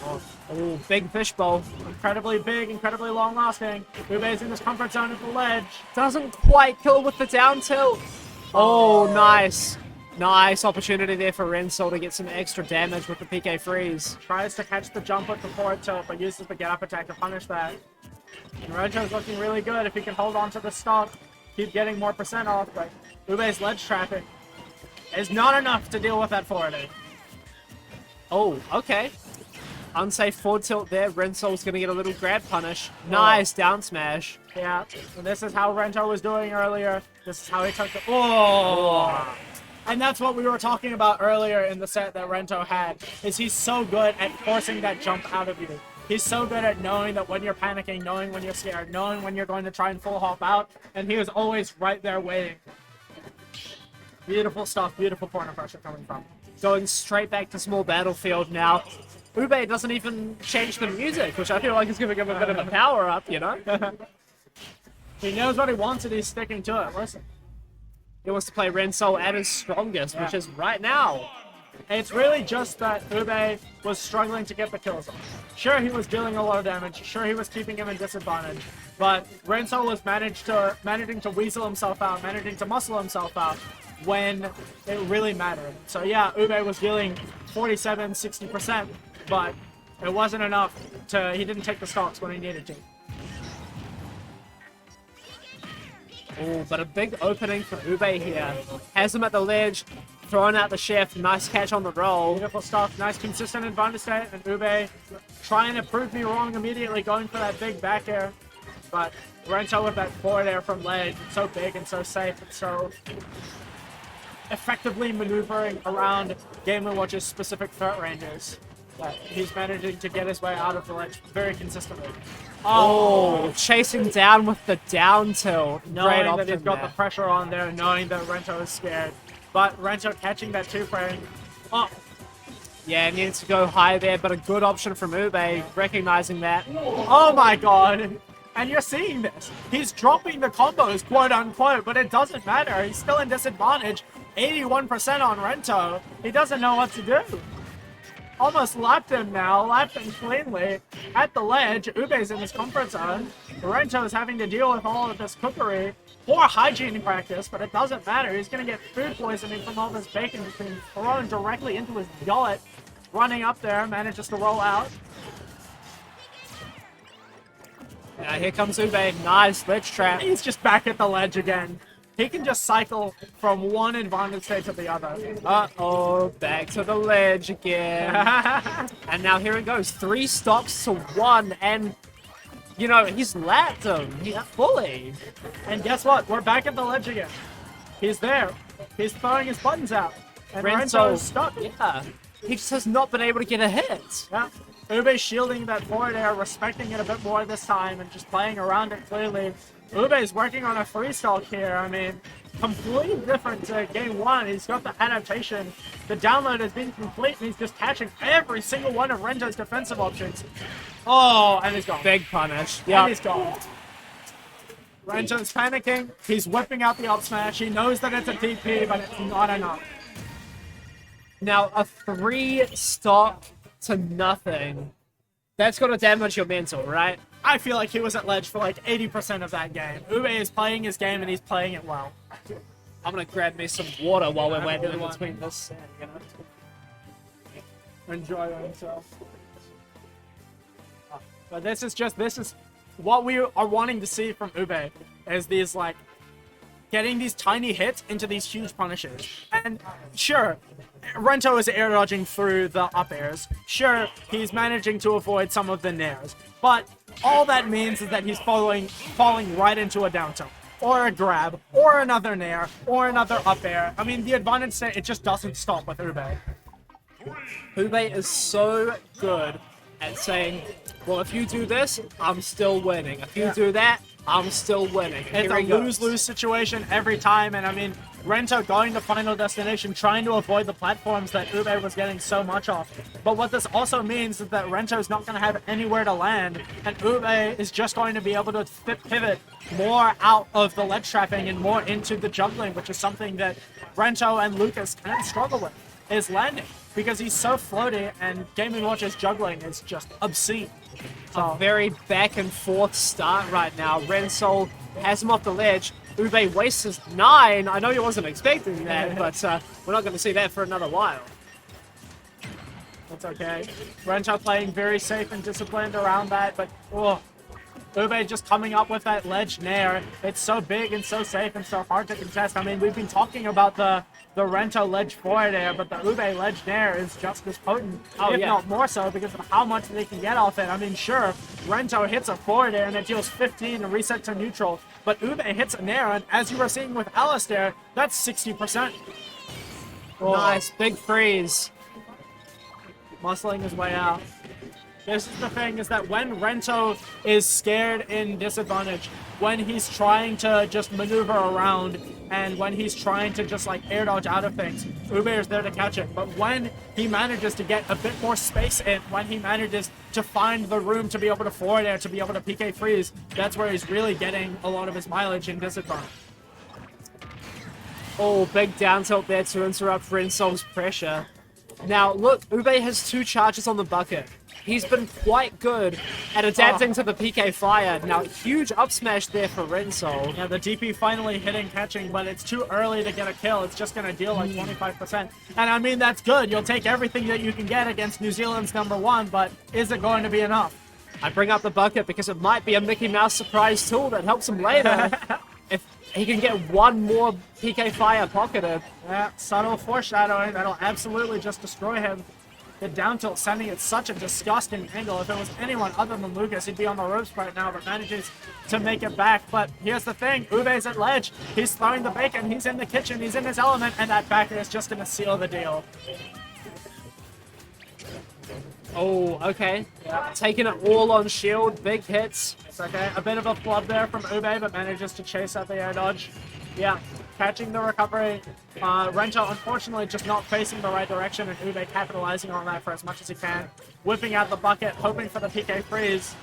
Speaker 1: Oh, big fishbowl.
Speaker 2: Incredibly big, incredibly long lasting. Ube's in his comfort zone at the ledge.
Speaker 1: Doesn't quite kill with the down tilt. Oh, nice. Nice opportunity there for Renzo to get some extra damage with the PK freeze.
Speaker 2: Tries to catch the jump with the forward tilt, but uses the get up attack to punish that. And Rento's looking really good if he can hold on to the stock, keep getting more percent off, but Ube's ledge traffic is not enough to deal with that forward air.
Speaker 1: Oh, okay. Unsafe forward tilt there. Renzo's going to get a little grab punish. Nice down smash.
Speaker 2: Yeah, and this is how Rento was doing earlier. This is how he took the... Oh! And that's what we were talking about earlier in the set that Rento had, is he's so good at forcing that jump out of you. He's so good at knowing that when you're panicking, knowing when you're scared, knowing when you're going to try and full hop out, and he was always right there waiting. Beautiful stuff, beautiful corner pressure coming from.
Speaker 1: Going straight back to small battlefield now. Ube doesn't even change the music, which I feel like is giving him a bit of a power up, you know?
Speaker 2: He knows what he wants and he's sticking to it. Listen.
Speaker 1: He wants to play Renzo at his strongest, which is right now.
Speaker 2: It's really just that Ube was struggling to get the kills off. Sure, he was dealing a lot of damage. Sure, he was keeping him in disadvantage. But Renzo was managing to weasel himself out, managing to muscle himself out when it really mattered. So yeah, Ube was dealing 47, 60%, but it wasn't enough he didn't take the stocks when he needed to.
Speaker 1: Oh, but a big opening for Ube here. Has him at the ledge, throwing out the chef. Nice catch on the roll.
Speaker 2: Beautiful stuff. Nice consistent advantage state. And Ube trying to prove me wrong immediately, going for that big back air. But Rento with that forward air from ledge. It's so big and so safe. It's so effectively maneuvering around Game & Watch's specific threat ranges. That he's managing to get his way out of the ledge very consistently.
Speaker 1: Oh, chasing down with the down tilt. Great
Speaker 2: Knowing that
Speaker 1: option
Speaker 2: he's got
Speaker 1: there.
Speaker 2: the pressure on there, knowing that Rento is scared. But Rento catching that 2-frame. Oh,
Speaker 1: Yeah, needs to go high there, but a good option from Ube, recognizing that.
Speaker 2: oh my god. And you're seeing this. He's dropping the combos, quote unquote, but it doesn't matter. He's still in disadvantage. 81% on Rento. He doesn't know what to do. Almost lapped him now, lapped him cleanly at the ledge. Ube's in his comfort zone. Rento's having to deal with all of this cookery. Poor hygiene practice, but it doesn't matter. He's going to get food poisoning from all this bacon being thrown directly into his gullet. Running up there, manages to roll out.
Speaker 1: Yeah, here comes Ube. Nice ledge trap.
Speaker 2: He's just back at the ledge again. He can just cycle from one advantage state to the other.
Speaker 1: Uh-oh, back to the ledge again. And now here it goes. 3 stocks to 1, and, you know, he's lapped him. He's fully.
Speaker 2: And guess what? We're back at the ledge again. He's there. He's throwing his buttons out. And Renzo's stuck.
Speaker 1: Yeah. He just has not been able to get a hit.
Speaker 2: Yeah. Ube shielding that forward air, respecting it a bit more this time, and just playing around it clearly. Ube's working on a freestyle here. I mean, completely different to game 1. He's got the adaptation. The download has been complete, and he's just catching every single one of Rento's defensive options. Oh, and he's gone.
Speaker 1: Big punish.
Speaker 2: And
Speaker 1: Yeah.
Speaker 2: he's gone. Rento's panicking. He's whipping out the up smash. He knows that it's a TP, but it's not enough.
Speaker 1: Now, a 3 stock to nothing. That's going to damage your mental, right?
Speaker 2: I feel like he was at ledge for like 80% of that game. Ube is playing his game, and he's playing it well.
Speaker 1: I'm going to grab me some water while we're waiting
Speaker 2: really
Speaker 1: in
Speaker 2: want-
Speaker 1: between this. You know?
Speaker 2: Enjoy himself. But this is what we are wanting to see from Ube, is these, like, getting these tiny hits into these huge punishes. And sure, Rento is air dodging through the up airs. Sure, he's managing to avoid some of the nairs, but all that means is that he's falling right into a down tilt, or a grab, or another nair, or another up air. I mean, the advantage set, it just doesn't stop with Ube.
Speaker 1: Ube is so good at saying, well, if you do this, I'm still winning. If you do that, I'm still winning. And
Speaker 2: It's a lose-lose situation every time, and I mean, Rento going to Final Destination, trying to avoid the platforms that Ube was getting so much of. But what this also means is that Rento's not going to have anywhere to land, and Ube is just going to be able to pivot more out of the ledge trapping and more into the juggling, which is something that Rento and Lucas kind of struggle with, is landing. Because he's so floaty, and Game & Watch's juggling is just obscene.
Speaker 1: A very back and forth start right now. Rensol has him off the ledge. Ube wastes his 9. I know he wasn't expecting that, but we're not going to see that for another while.
Speaker 2: That's okay. Rento playing very safe and disciplined around that, but Ube just coming up with that ledge nair. It's so big and so safe and so hard to contest. I mean, we've been talking about the Rento ledge forward air, but the Ube ledge nair is just as potent, if not more so, because of how much they can get off it. I mean, sure, Rento hits a forward air and it deals 15 and reset to neutral, but Ube hits a nair, and as you were seeing with Alistair, that's 60%.
Speaker 1: Nice, big freeze.
Speaker 2: Muscling his way out. This is the thing, is that when Rento is scared in disadvantage, when he's trying to just maneuver around, and when he's trying to just like air dodge out of things, Ube is there to catch it. But when he manages to get a bit more space in, when he manages to find the room to be able to forward air, to be able to PK freeze, that's where he's really getting a lot of his mileage in disadvantage.
Speaker 1: Oh, big down tilt there to interrupt Rensol's pressure. Now, look, Ube has 2 charges on the bucket. He's been quite good at adapting to the PK fire. Now, huge up smash there for Rensol.
Speaker 2: Yeah, the DP finally hitting, catching, but it's too early to get a kill. It's just going to deal like 25%. And I mean, that's good. You'll take everything that you can get against New Zealand's #1, but is it going to be enough?
Speaker 1: I bring up the bucket because it might be a Mickey Mouse surprise tool that helps him later. If he can get 1 more PK fire pocketed.
Speaker 2: Yeah, subtle foreshadowing. That'll absolutely just destroy him. The down tilt sending it such a disgusting angle. If it was anyone other than Lucas, he'd be on the ropes right now, but manages to make it back. But here's the thing, Ube's at ledge. He's throwing the bacon, he's in the kitchen, he's in his element, and that backer is just going to seal the deal.
Speaker 1: Oh, okay. Taking it all on shield, big hits.
Speaker 2: It's okay. A bit of a flub there from Ube, but manages to chase out the air dodge. Yeah, catching the recovery. Rento, unfortunately, just not facing the right direction, and Ube capitalizing on that for as much as he can. Whipping out the bucket, hoping for the PK freeze.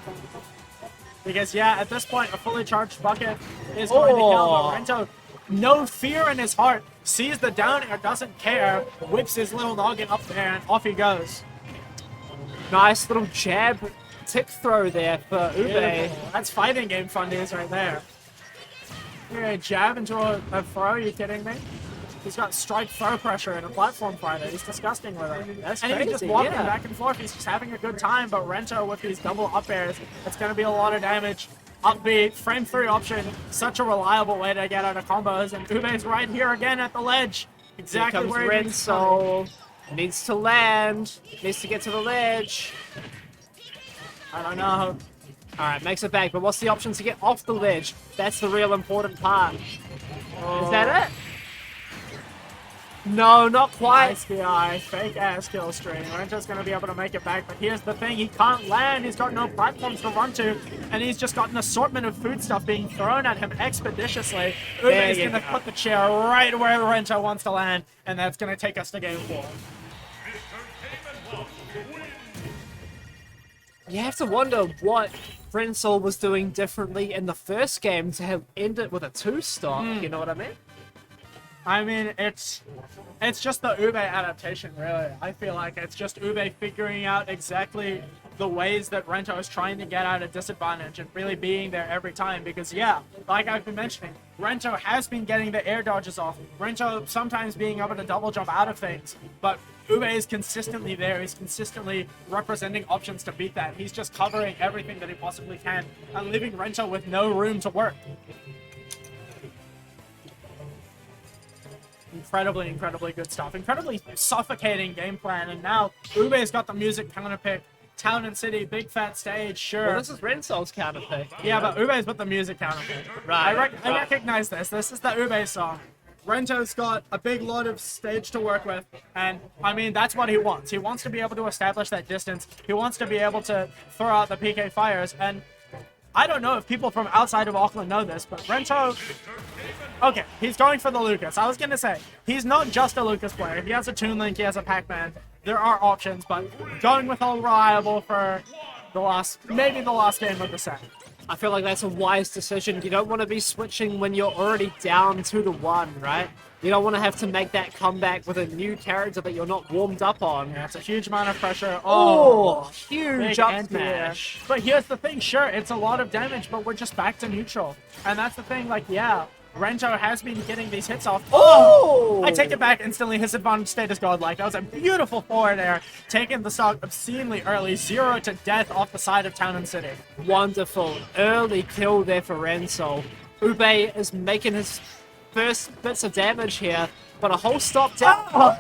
Speaker 2: Because, yeah, at this point, a fully charged bucket is going to kill, but Rento, no fear in his heart, sees the down air, doesn't care, whips his little noggin up there, and off he goes.
Speaker 1: Nice little jab tick throw there for Ube.
Speaker 2: Beautiful. That's fighting game fundies right there. Yeah, jab into a throw, are you kidding me? He's got strike throw pressure in a platform fighter. He's disgusting with it.
Speaker 1: That's
Speaker 2: and
Speaker 1: crazy,
Speaker 2: he's just walking
Speaker 1: yeah.
Speaker 2: back and forth. He's just having a good time, but Rento with these double up airs, it's going to be a lot of damage. Upbeat, frame 3 option, such a reliable way to get out of combos, and Ube's right here again at the ledge. Exactly where he needs to be.
Speaker 1: Needs to land, needs to get to the ledge.
Speaker 2: I don't know.
Speaker 1: Alright, makes it back, but what's the option to get off the ledge? That's the real important part. Is that it? No, not quite.
Speaker 2: Nice DI, fake ass kill stream. Rento's gonna be able to make it back, but here's the thing, he can't land, he's got no platforms to run to, and he's just got an assortment of food stuff being thrown at him expeditiously. Ube's gonna put the chair right where Rento wants to land, and that's gonna take us to game 4.
Speaker 1: You have to wonder what Rensol was doing differently in the first game to have ended with a 2-stop, you know what I mean?
Speaker 2: I mean, it's just the Ube adaptation, really. I feel like it's just Ube figuring out exactly the ways that Rento is trying to get out of disadvantage and really being there every time. Because, yeah, like I've been mentioning, Rento has been getting the air dodges off. Rento sometimes being able to double jump out of things. But Ube is consistently there. He's consistently representing options to beat that. He's just covering everything that he possibly can and leaving Rento with no room to work. incredibly, incredibly good stuff. Incredibly suffocating game plan. And now Ube's got the music counter pick. Town and City, big fat stage, sure.
Speaker 1: Well, this is Rensol's counter pick.
Speaker 2: Yeah, but Ube's with the music counter pick.
Speaker 1: Right.
Speaker 2: I recognize this. This is the Ube song. Rento's got a big lot of stage to work with, and I mean, that's what he wants. He wants to be able to establish that distance. He wants to be able to throw out the PK fires, and I don't know if people from outside of Auckland know this, but Rento, okay, he's going for the Lucas. I was going to say, he's not just a Lucas player. He has a Toon Link, he has a Pac-Man. There are options, but going with all reliable for maybe the last game of the set.
Speaker 1: I feel like that's a wise decision. You don't want to be switching when you're already down 2-1, right? You don't want to have to make that comeback with a new character that you're not warmed up on.
Speaker 2: Yeah, it's a huge amount of pressure.
Speaker 1: Oh, huge
Speaker 2: big
Speaker 1: up
Speaker 2: anti-air.
Speaker 1: smash.
Speaker 2: But here's the thing, sure, it's a lot of damage, but we're just back to neutral. And that's the thing, like, yeah, Rento has been getting these hits off.
Speaker 1: Oh!
Speaker 2: I take it back instantly. His advantage state is godlike. That was a beautiful forward air, taking the stock obscenely early, 0 to death off the side of Town and City.
Speaker 1: Wonderful. Early kill there for Rensol. Ube is making his first bits of damage here, but a whole stop down.
Speaker 2: Oh!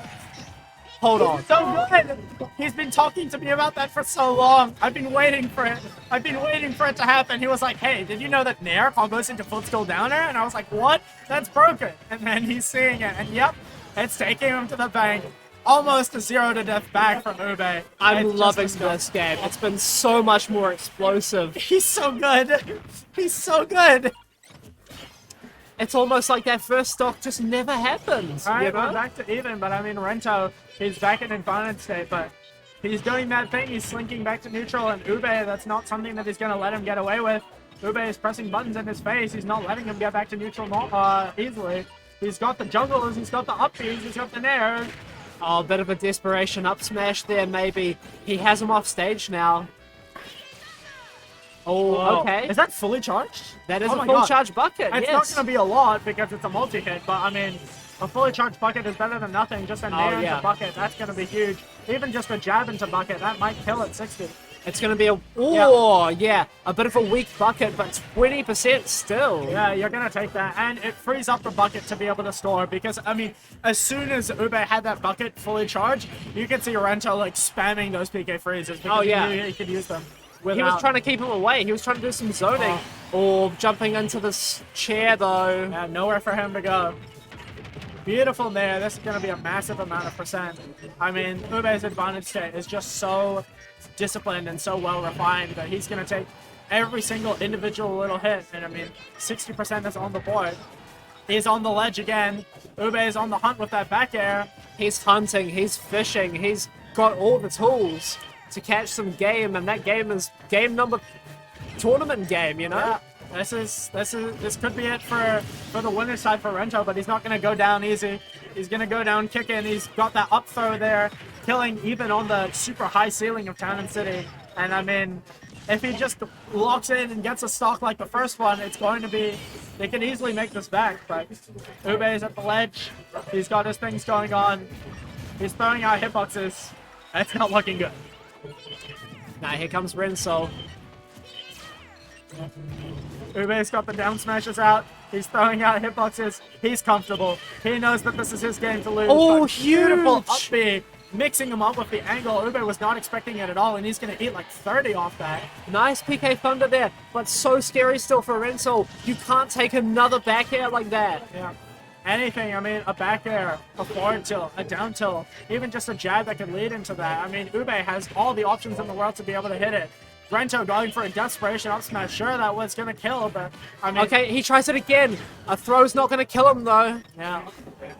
Speaker 1: Hold on.
Speaker 2: So good! He's been talking to me about that for so long. I've been waiting for it. I've been waiting for it to happen. He was like, hey, did you know that Nair combos into footstool down air? And I was like, what? That's broken. And then he's seeing it, and yep, it's taking him to the bank. Almost a 0 to death back from Ube.
Speaker 1: I'm loving this game. It's been so much more explosive.
Speaker 2: He's so good. He's so good.
Speaker 1: It's almost like that first stock just never happened.
Speaker 2: All right,
Speaker 1: you know?
Speaker 2: we're back to even, but I mean, Rento, he's back in advantage state, but he's doing that thing. He's slinking back to neutral, and Ube, that's not something that he's going to let him get away with. Ube is pressing buttons in his face. He's not letting him get back to neutral easily. He's got the jugglers, he's got the up Bs, he's got the Nair.
Speaker 1: Oh, a bit of a desperation up smash there, maybe. He has him off stage now. Oh,
Speaker 2: Whoa.
Speaker 1: okay.
Speaker 2: Is that fully charged?
Speaker 1: That is
Speaker 2: Oh
Speaker 1: a
Speaker 2: my
Speaker 1: full
Speaker 2: God.
Speaker 1: charge bucket,
Speaker 2: It's
Speaker 1: yes.
Speaker 2: not going to be a lot because it's a multi-hit, but I mean, a fully charged bucket is better than nothing. Just a Nair
Speaker 1: yeah.
Speaker 2: into bucket, that's going to be huge. Even just a jab into bucket, that might kill at 60.
Speaker 1: It's going to be a... Oh, yeah. A bit of a weak bucket, but 20% still.
Speaker 2: Yeah, you're going to take that, and it frees up the bucket to be able to store, because, I mean, as soon as Ube had that bucket fully charged, you could see Rento, like, spamming those PK freezes because
Speaker 1: Oh, yeah.
Speaker 2: he knew he could use them.
Speaker 1: He was trying to keep him away. He was trying to do some zoning. Oh, jumping into this chair, though.
Speaker 2: Yeah, nowhere for him to go. Beautiful there. This is going to be a massive amount of percent. I mean, Ube's advantage state is just so disciplined and so well refined that he's going to take every single individual little hit. And I mean, 60% is on the board. He's on the ledge again. Ube is on the hunt with that back air.
Speaker 1: He's hunting. He's fishing. He's got all the tools to catch some game, and that game is game number tournament game, you know?
Speaker 2: Yeah. This could be it for the winner's side for Rento, but he's not going to go down easy. He's going to go down kicking. He's got that up throw there, killing even on the super high ceiling of Town and City. And I mean, if he just locks in and gets a stock like the first one, it's going to be... They can easily make this back, but Ube is at the ledge. He's got his things going on. He's throwing out hitboxes. It's not looking good.
Speaker 1: Now here comes Rensol.
Speaker 2: Ube's got the down smashes out. He's throwing out hitboxes. He's comfortable. He knows that this is his game to lose.
Speaker 1: Oh,
Speaker 2: but beautiful
Speaker 1: huge!
Speaker 2: up B, mixing him up with the angle. Ube was not expecting it at all, and he's going to eat like 30 off that.
Speaker 1: Nice PK Thunder there, but so scary still for Rensol. You can't take another back air like that.
Speaker 2: Yeah. Anything, I mean, a back air, a forward tilt, a down tilt, even just a jab that could lead into that. I mean, Ube has all the options in the world to be able to hit it. Rento going for a desperation up smash. Sure, that was going to kill, but I mean...
Speaker 1: Okay, he tries it again. A throw's not going to kill him, though.
Speaker 2: Yeah.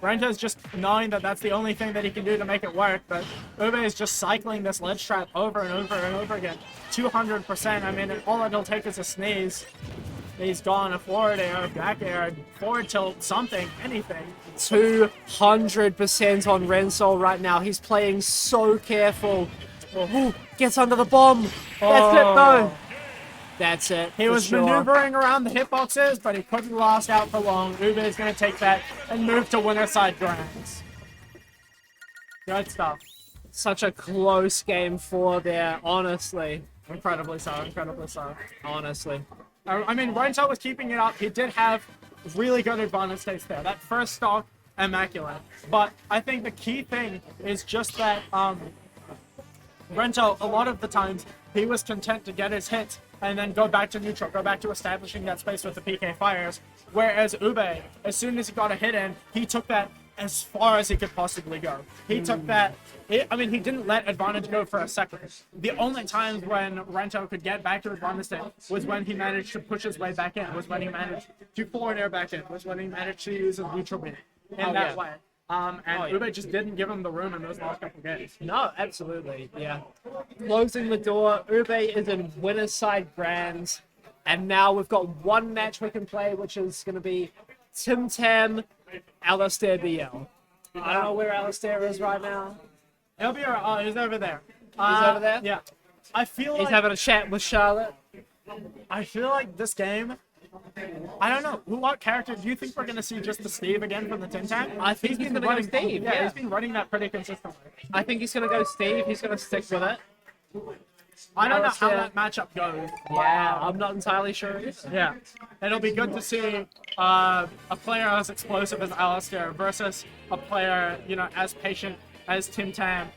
Speaker 2: Rento's just knowing that that's the only thing that he can do to make it work, but Ube is just cycling this ledge trap over and over and over again. 200%. I mean, all it'll take is a sneeze. He's gone. A forward air, back air, forward tilt, something, anything.
Speaker 1: 200% on Rensol right now. He's playing so careful. Ooh, gets under the bomb. That's it, though. That's it.
Speaker 2: He
Speaker 1: for
Speaker 2: was
Speaker 1: sure.
Speaker 2: maneuvering around the hitboxes, but he couldn't last out for long. Ube is going to take that and move to winner side grinds. Good stuff.
Speaker 1: Such a close game 4 there, honestly.
Speaker 2: Incredibly so, incredibly so.
Speaker 1: Honestly.
Speaker 2: I mean, Rento was keeping it up. He did have really good advantage states there. That first stock immaculate. But I think the key thing is just that Rento, a lot of the times, he was content to get his hit and then go back to neutral, go back to establishing that space with the PK fires. Whereas Ube, as soon as he got a hit in, he took that as far as he could possibly go. He took that. He didn't let advantage go for a second. The only times when Rento could get back to advantage state was when he managed to push his way back in, was when he managed to forward air back in, was when he managed to use his neutral beat in that way. Ube just didn't give him the room in those last couple games.
Speaker 1: No, absolutely, yeah. Closing the door, Ube is in winner's side grands, and now we've got one match we can play, which is going to be Tim Tam, Alistair BL. I don't know where Alistair is right now.
Speaker 2: He'll be alright. He's over there.
Speaker 1: He's over there?
Speaker 2: Yeah. I feel
Speaker 1: He's
Speaker 2: like
Speaker 1: having a chat with Charlotte.
Speaker 2: this game. I don't know. What character do you think we're gonna see? Just the Steve again from the Tim Tam?
Speaker 1: I think he's going to go Steve,
Speaker 2: Yeah,
Speaker 1: yeah.
Speaker 2: he's been running that pretty consistently.
Speaker 1: I think he's going to go Steve. He's going to stick with it.
Speaker 2: I don't know how
Speaker 1: Alistair.
Speaker 2: that matchup goes.
Speaker 1: Yeah, I'm not entirely sure.
Speaker 2: Yeah. It'll be good to see a player as explosive as Alistair versus a player, as patient as Tim Tam.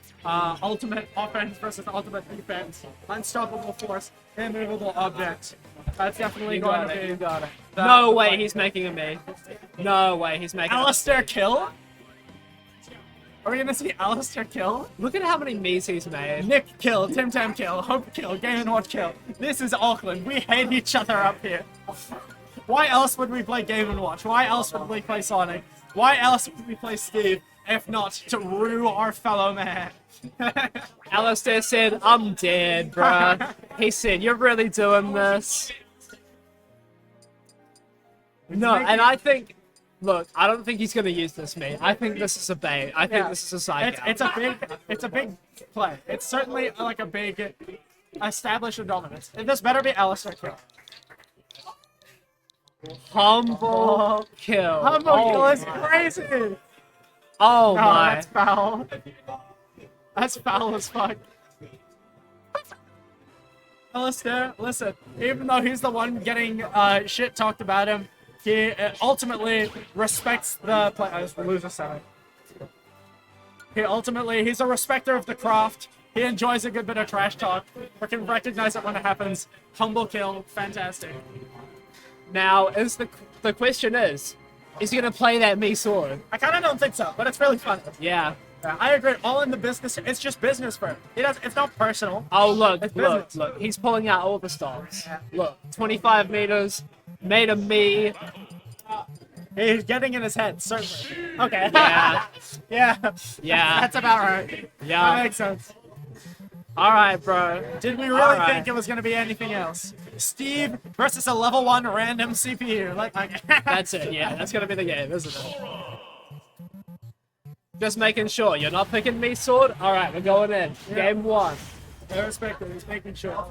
Speaker 2: Ultimate offense versus ultimate defense. Unstoppable force. Immovable object. That's definitely going to be.
Speaker 1: You got it. No way he's making a me. No way he's making
Speaker 2: Alistair kill? Are we gonna see Alistair kill?
Speaker 1: Look at how many me's he's made.
Speaker 2: Nick kill, Tim Tam kill, Hope kill, Game & Watch kill. This is Auckland. We hate each other up here. Why else would we play Game & Watch? Why else would we play Sonic? Why else would we play Steve if not to rue our fellow man?
Speaker 1: Alistair said, I'm dead, bruh. He said, you're really doing this? No, and I think... Look, I don't think he's going to use this me. I think this is a bait. I think this is a side
Speaker 2: It's a big play. It's certainly like a big established dominance. This better be Alistair kill.
Speaker 1: Humble kill.
Speaker 2: Humble kill is crazy.
Speaker 1: Oh
Speaker 2: Oh,
Speaker 1: my.
Speaker 2: that's foul. That's foul as fuck. Alistair, listen, even though he's the one getting shit talked about him, he ultimately respects the play. I just lose a 7. He's a respecter of the craft. He enjoys a good bit of trash talk. We can recognize it when it happens. Humble kill, fantastic.
Speaker 1: Now, the question is he going to play that me sword?
Speaker 2: I kind of don't think so, but it's really fun.
Speaker 1: Yeah.
Speaker 2: Yeah, I agree. All in the business. It's just business for him. It's not personal.
Speaker 1: Oh, look,
Speaker 2: It's
Speaker 1: look,
Speaker 2: business.
Speaker 1: look. He's pulling out all the stops. Look, 25 meters, made a me.
Speaker 2: He's getting in his head, certainly. Okay.
Speaker 1: Yeah.
Speaker 2: Yeah.
Speaker 1: Yeah.
Speaker 2: That's about right.
Speaker 1: Yeah.
Speaker 2: That makes sense.
Speaker 1: All right, bro.
Speaker 2: Did we really
Speaker 1: Alright.
Speaker 2: think it was going to be anything else? Steve versus a level 1 random CPU.
Speaker 1: That's it. Yeah, that's gonna be the game, isn't it? Just making sure you're not picking me sword. All right, we're going in. Game 1.
Speaker 2: I respect it. He's making sure.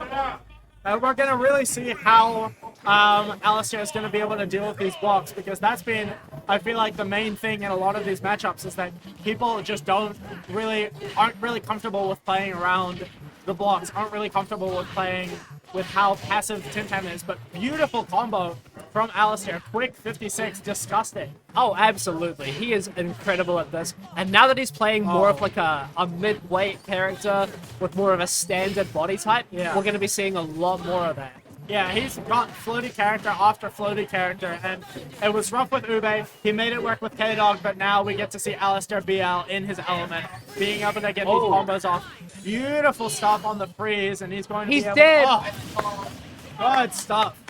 Speaker 2: We're going to really see how Alistair is going to be able to deal with these blocks, because that's been, I feel like, the main thing in a lot of these matchups is that people just aren't really comfortable with playing around the blocks, aren't really comfortable with playing with how passive Tim Tam is. But beautiful combo from Alistair. Quick 56, disgusting.
Speaker 1: Oh, absolutely. He is incredible at this. And now that he's playing more of like a mid-weight character with more of a standard body type,
Speaker 2: Yeah.
Speaker 1: we're going to be seeing a lot more of that.
Speaker 2: Yeah, he's got floaty character after floaty character, and it was rough with Ube. He made it work with K-Dog, but now we get to see Alistair BL in his element, being able to get these combos off. Beautiful stop on the freeze, and he's going to
Speaker 1: He's
Speaker 2: be able
Speaker 1: dead!
Speaker 2: Oh, good stuff.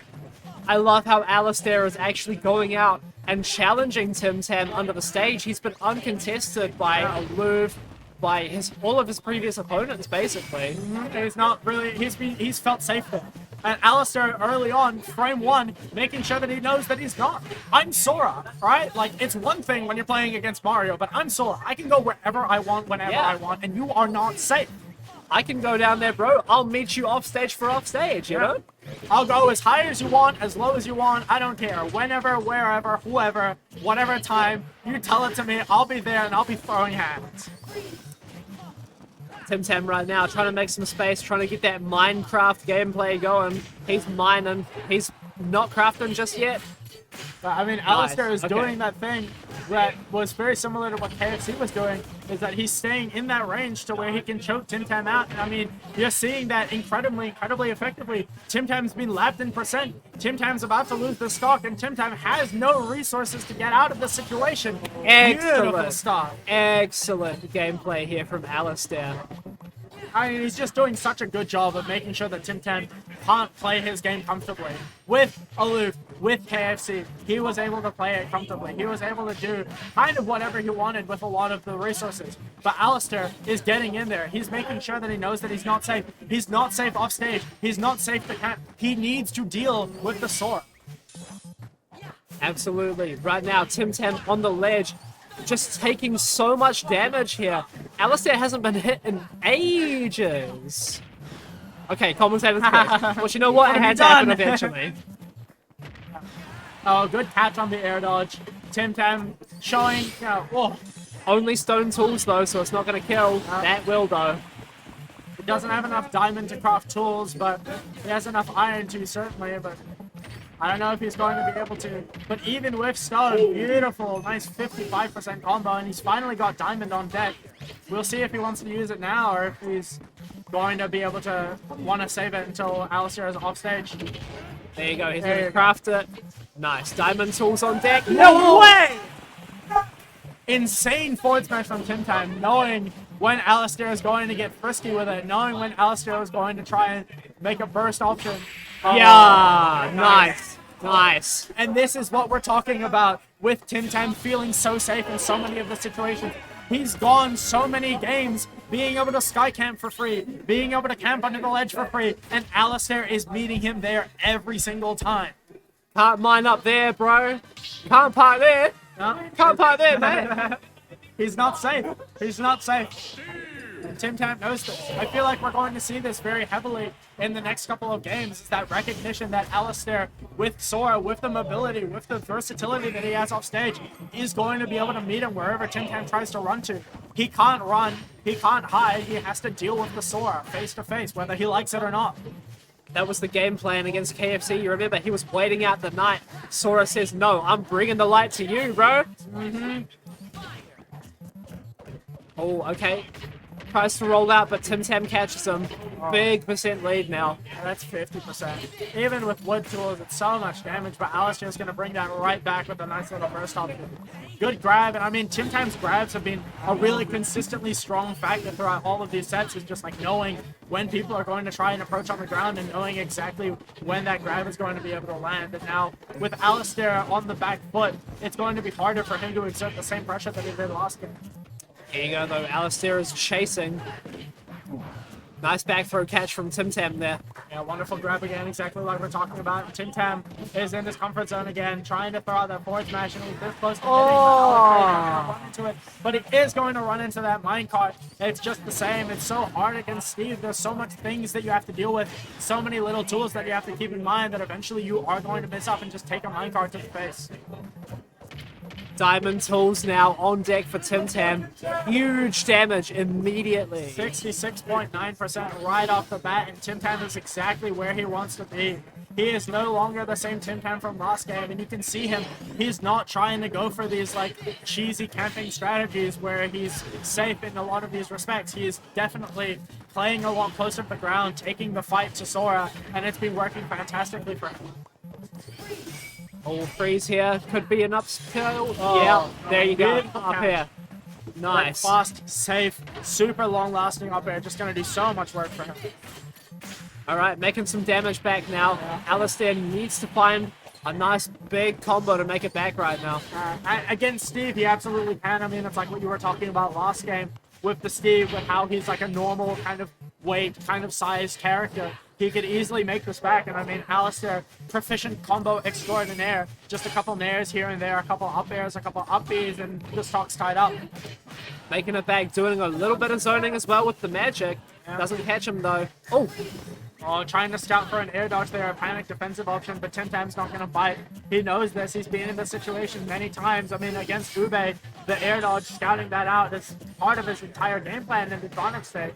Speaker 1: I love how Alistair is actually going out and challenging Tim Tam under the stage. He's been uncontested by Aloof, by all of his previous opponents, basically.
Speaker 2: He's not really, he's felt safe there. And Alistair early on, frame 1, making sure that he knows that he's not. I'm Sora, right? Like, it's one thing when you're playing against Mario, but I'm Sora. I can go wherever I want, whenever I want, and you are not safe.
Speaker 1: I can go down there, bro. I'll meet you off stage for off stage, you know?
Speaker 2: I'll go as high as you want, as low as you want. I don't care. Whenever, wherever, whoever, whatever time, you tell it to me. I'll be there and I'll be throwing hands.
Speaker 1: Tim Tam right now trying to make some space, trying to get that Minecraft gameplay going. He's mining. He's not crafting just yet.
Speaker 2: But, I mean, Alistair is
Speaker 1: Okay.
Speaker 2: doing that thing that was very similar to what KFC was doing, is that he's staying in that range to where he can choke Tim Tam out. And I mean, you're seeing that incredibly effectively. Tim Tam's been lapped in percent. Tim Tam's about to lose the stock, and Tim Tam has no resources to get out of the situation. Beautiful
Speaker 1: Excellent.
Speaker 2: start.
Speaker 1: Excellent gameplay here from Alistair.
Speaker 2: I mean, he's just doing such a good job of making sure that Tim Tam can't play his game comfortably. With Aloof, with KFC, he was able to play it comfortably. He was able to do kind of whatever he wanted with a lot of the resources. But Alistair is getting in there. He's making sure that he knows that he's not safe. He's not safe off stage. He's not safe to camp. He needs to deal with the Sora.
Speaker 1: Absolutely. Right now, Tim Tam on the ledge, just taking so much damage here. Alistair hasn't been hit in ages. Okay, commentator's correct. Well, you know what? It had to happen eventually.
Speaker 2: Oh, good catch on the air dodge. Tim Tam showing, whoa.
Speaker 1: Only stone tools, though, so it's not going to kill. That will, though.
Speaker 2: He doesn't have enough diamond to craft tools, but he has enough iron to, certainly, but I don't know if he's going to be able to. But even with stone, beautiful, nice 55% combo, and he's finally got diamond on deck. We'll see if he wants to use it now, or if he's going to be able to want to save it until Alistair is off stage.
Speaker 1: There you go. He's going to craft it. Nice. Diamond tools on deck.
Speaker 2: No way! Insane forward smash from Tim Tam, knowing when Alistair is going to get frisky with it, knowing when Alistair is going to try and make a burst option. Oh,
Speaker 1: Yeah, nice. Nice.
Speaker 2: And this is what we're talking about with Tim Tam feeling so safe in so many of the situations. He's gone so many games being able to sky camp for free, being able to camp under the ledge for free, and Alistair is meeting him there every single time.
Speaker 1: Park mine up there, bro. Can't park there.
Speaker 2: No?
Speaker 1: Can't park there, mate.
Speaker 2: He's not safe. He's not safe. And Tim Tam knows this. I feel like we're going to see this very heavily in the next couple of games. Is that recognition that Alistair, with Sora, with the mobility, with the versatility that he has off stage, is going to be able to meet him wherever Tim Tam tries to run to. He can't run. He can't hide. He has to deal with the Sora face to face, whether he likes it or not.
Speaker 1: That was the game plan against KFC. You remember, he was waiting out the night. Sora says, no, I'm bringing the light to you, bro. Oh, okay. Tries to roll out, but Tim Tam catches him. Big percent lead now.
Speaker 2: That's 50%. Even with wood tools, it's so much damage, but Alistair's going to bring that right back with a nice little burst option. Good grab, and I mean, Tim Tam's grabs have been a really consistently strong factor throughout all of these sets, is just like knowing when people are going to try and approach on the ground and knowing exactly when that grab is going to be able to land. And now, with Alistair on the back foot, it's going to be harder for him to exert the same pressure that he did last game.
Speaker 1: Here you go, though. Alistair is chasing. Nice back throw catch from Tim Tam there.
Speaker 2: Yeah, wonderful grab again, exactly like we're talking about. Tim Tam is in his comfort zone again, trying to throw out that forward smash, and he's this close to hitting, run into it. But he is going to run into that minecart. It's just the same. It's so hard against Steve. There's so much things that you have to deal with, so many little tools that you have to keep in mind that eventually you are going to miss up and just take a minecart to the face.
Speaker 1: Diamond tools now on deck for Tim Tam. Huge damage immediately.
Speaker 2: 66.9% right off the bat, and Tim Tam is exactly where he wants to be. He is no longer the same Tim Tam from last game, and you can see him. He's not trying to go for these like cheesy camping strategies where he's safe in a lot of these respects. He is definitely playing a lot closer to the ground, taking the fight to Sora, and it's been working fantastically for him.
Speaker 1: Oh, freeze here. Could be an upskill. Yeah, there you go. Up here. Nice.
Speaker 2: Like fast, safe, super long-lasting up air. Just going to do so much work for him.
Speaker 1: All right, making some damage back now. Alistair needs to find a nice big combo to make it back right now.
Speaker 2: Against Steve, he absolutely can. I mean, it's like what you were talking about last game with the Steve, with how he's like a normal kind of weight, kind of size character. He could easily make this back, and I mean, Alistair, proficient combo extraordinaire. Just a couple nairs here and there, a couple up airs, a couple up Bs, and the stock's tied up.
Speaker 1: Making it back, doing a little bit of zoning as well with the magic. Doesn't catch him though.
Speaker 2: Oh, trying to scout for an air dodge there, a panic defensive option, but Tim Tam's not going to bite. He knows this. He's been in this situation many times. I mean, against Ube, the air dodge, scouting that out is part of his entire game plan in the advantage state.